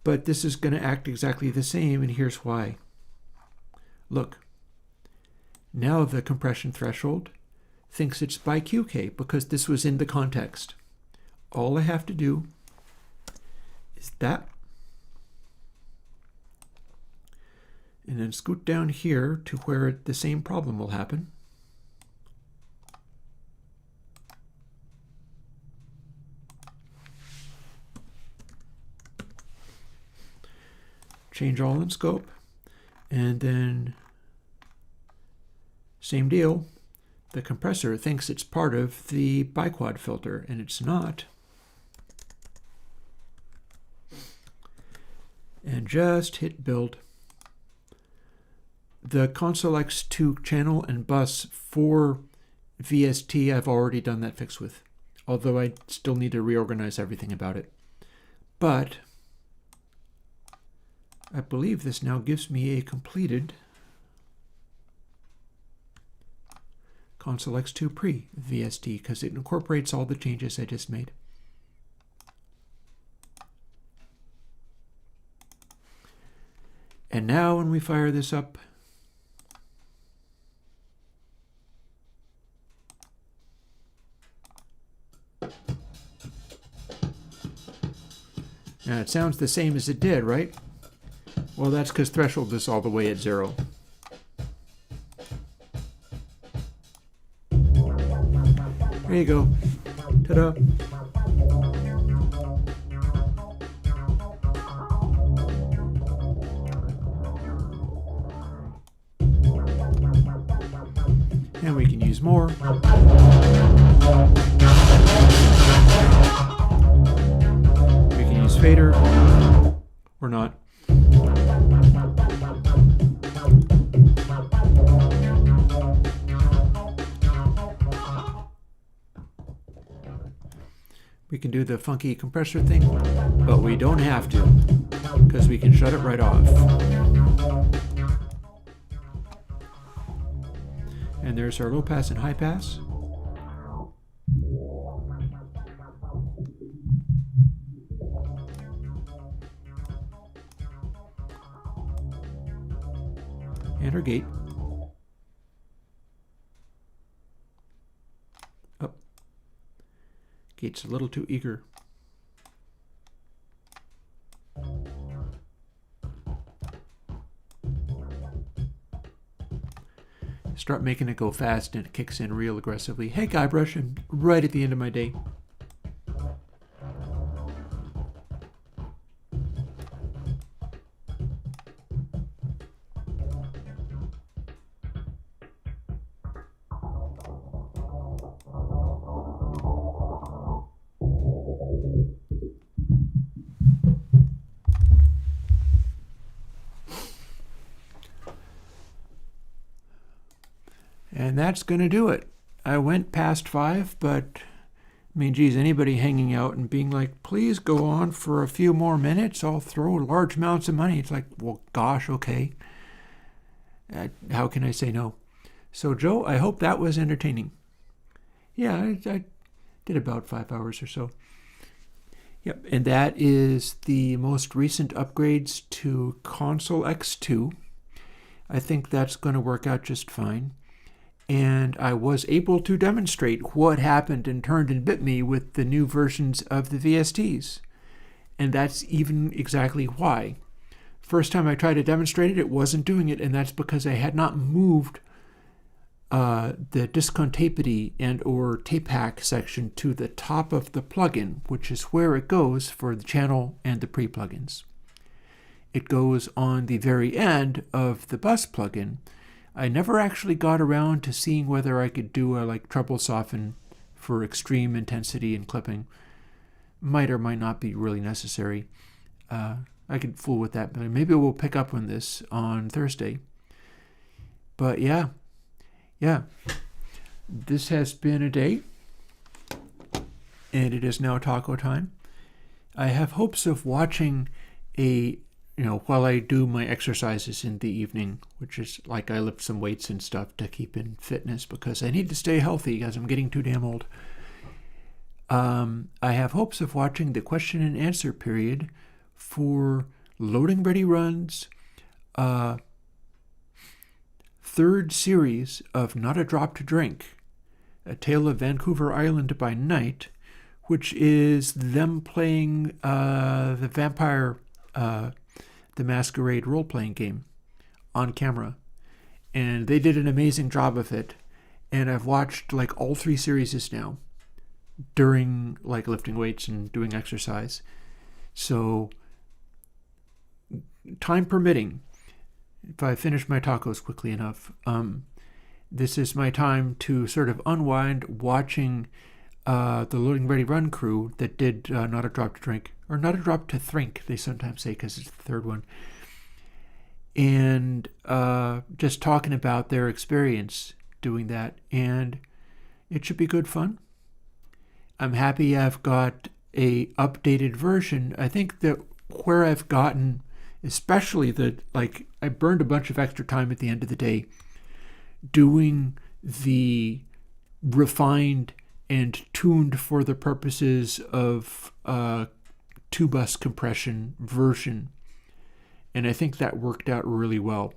But this is going to act exactly the same, and here's why. Look, now the compression threshold thinks it's by QK because this was in the context. All I have to do is that, and then scoot down here to where the same problem will happen. Change all in scope, and then same deal. The compressor thinks it's part of the biquad filter, and it's not. And just hit build. The Console X2 channel and bus for VST, I've already done that fix with, although I still need to reorganize everything about it. But I believe this now gives me a completed Console X2 pre VST because it incorporates all the changes I just made. And now when we fire this up, now it sounds the same as it did, right? Well, that's because threshold is all the way at 0. There you go. Ta-da. And we can use more. We can use fader or not. We can do the funky compressor thing, but we don't have to because we can shut it right off. And there's our low pass and high pass. Enter gate. Oh. Gate's a little too eager. Start making it go fast and it kicks in real aggressively. Hey, Guybrush, I'm right at the end of my day. And that's going to do it. I went past 5, but, I mean, geez, anybody hanging out and being like, please go on for a few more minutes, I'll throw large amounts of money. It's like, well, gosh, okay. How can I say no? So, Joe, I hope that was entertaining. Yeah, I did about 5 hours or so. Yep, and that is the most recent upgrades to Console X2. I think that's going to work out just fine. And I was able to demonstrate what happened and turned and bit me with the new versions of the VSTs. And that's even exactly why. First time I tried to demonstrate it, it wasn't doing it, and that's because I had not moved the discontapity and or tape hack section to the top of the plugin, which is where it goes for the channel and the pre-plugins. It goes on the very end of the bus plugin. I never actually got around to seeing whether I could do a treble soften for extreme intensity and clipping. Might or might not be really necessary. I could fool with that, but maybe we'll pick up on this on Thursday. But yeah. This has been a day, and it is now taco time. I have hopes of watching while I do my exercises in the evening, which is like I lift some weights and stuff to keep in fitness because I need to stay healthy as I'm getting too damn old. I have hopes of watching the question and answer period for loading ready runs, third series of Not a Drop to Drink, A Tale of Vancouver Island by Night, which is them playing the Vampire the Masquerade role-playing game on camera. And they did an amazing job of it. And I've watched all 3 series now during lifting weights and doing exercise. So time permitting, if I finish my tacos quickly enough, this is my time to sort of unwind watching the Loading Ready Run crew that did Not a Drop to Drink, or Not a Drop to Thrink, they sometimes say because it's the third one. And just talking about their experience doing that. And it should be good fun. I'm happy I've got a updated version. I think that where I've gotten, especially I burned a bunch of extra time at the end of the day doing the refined and tuned for the purposes of 2-bus compression version. And I think that worked out really well.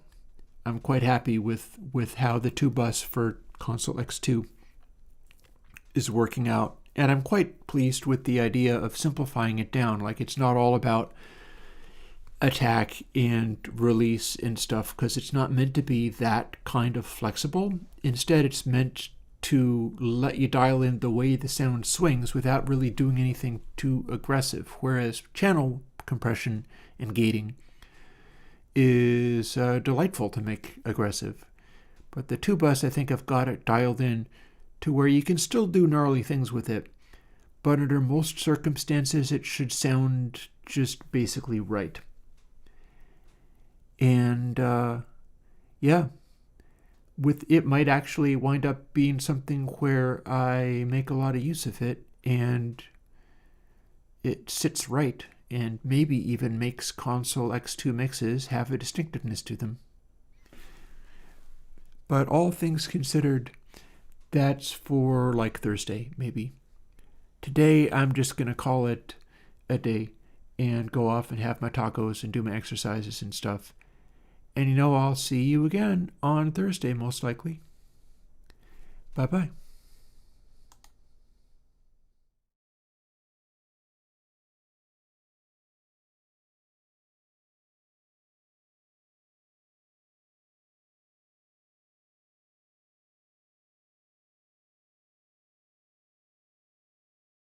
I'm quite happy with how the 2-bus for Console X2 is working out. And I'm quite pleased with the idea of simplifying it down. It's not all about attack and release and stuff, because it's not meant to be that kind of flexible. Instead, it's meant to let you dial in the way the sound swings without really doing anything too aggressive, whereas channel compression and gating is delightful to make aggressive. But the 2-bus, I think I've got it dialed in to where you can still do gnarly things with it, but under most circumstances it should sound just basically right. And with it might actually wind up being something where I make a lot of use of it and it sits right, and maybe even makes Console X2 mixes have a distinctiveness to them. But all things considered, that's for Thursday, maybe. Today, I'm just going to call it a day and go off and have my tacos and do my exercises and stuff. And I'll see you again on Thursday, most likely. Bye-bye.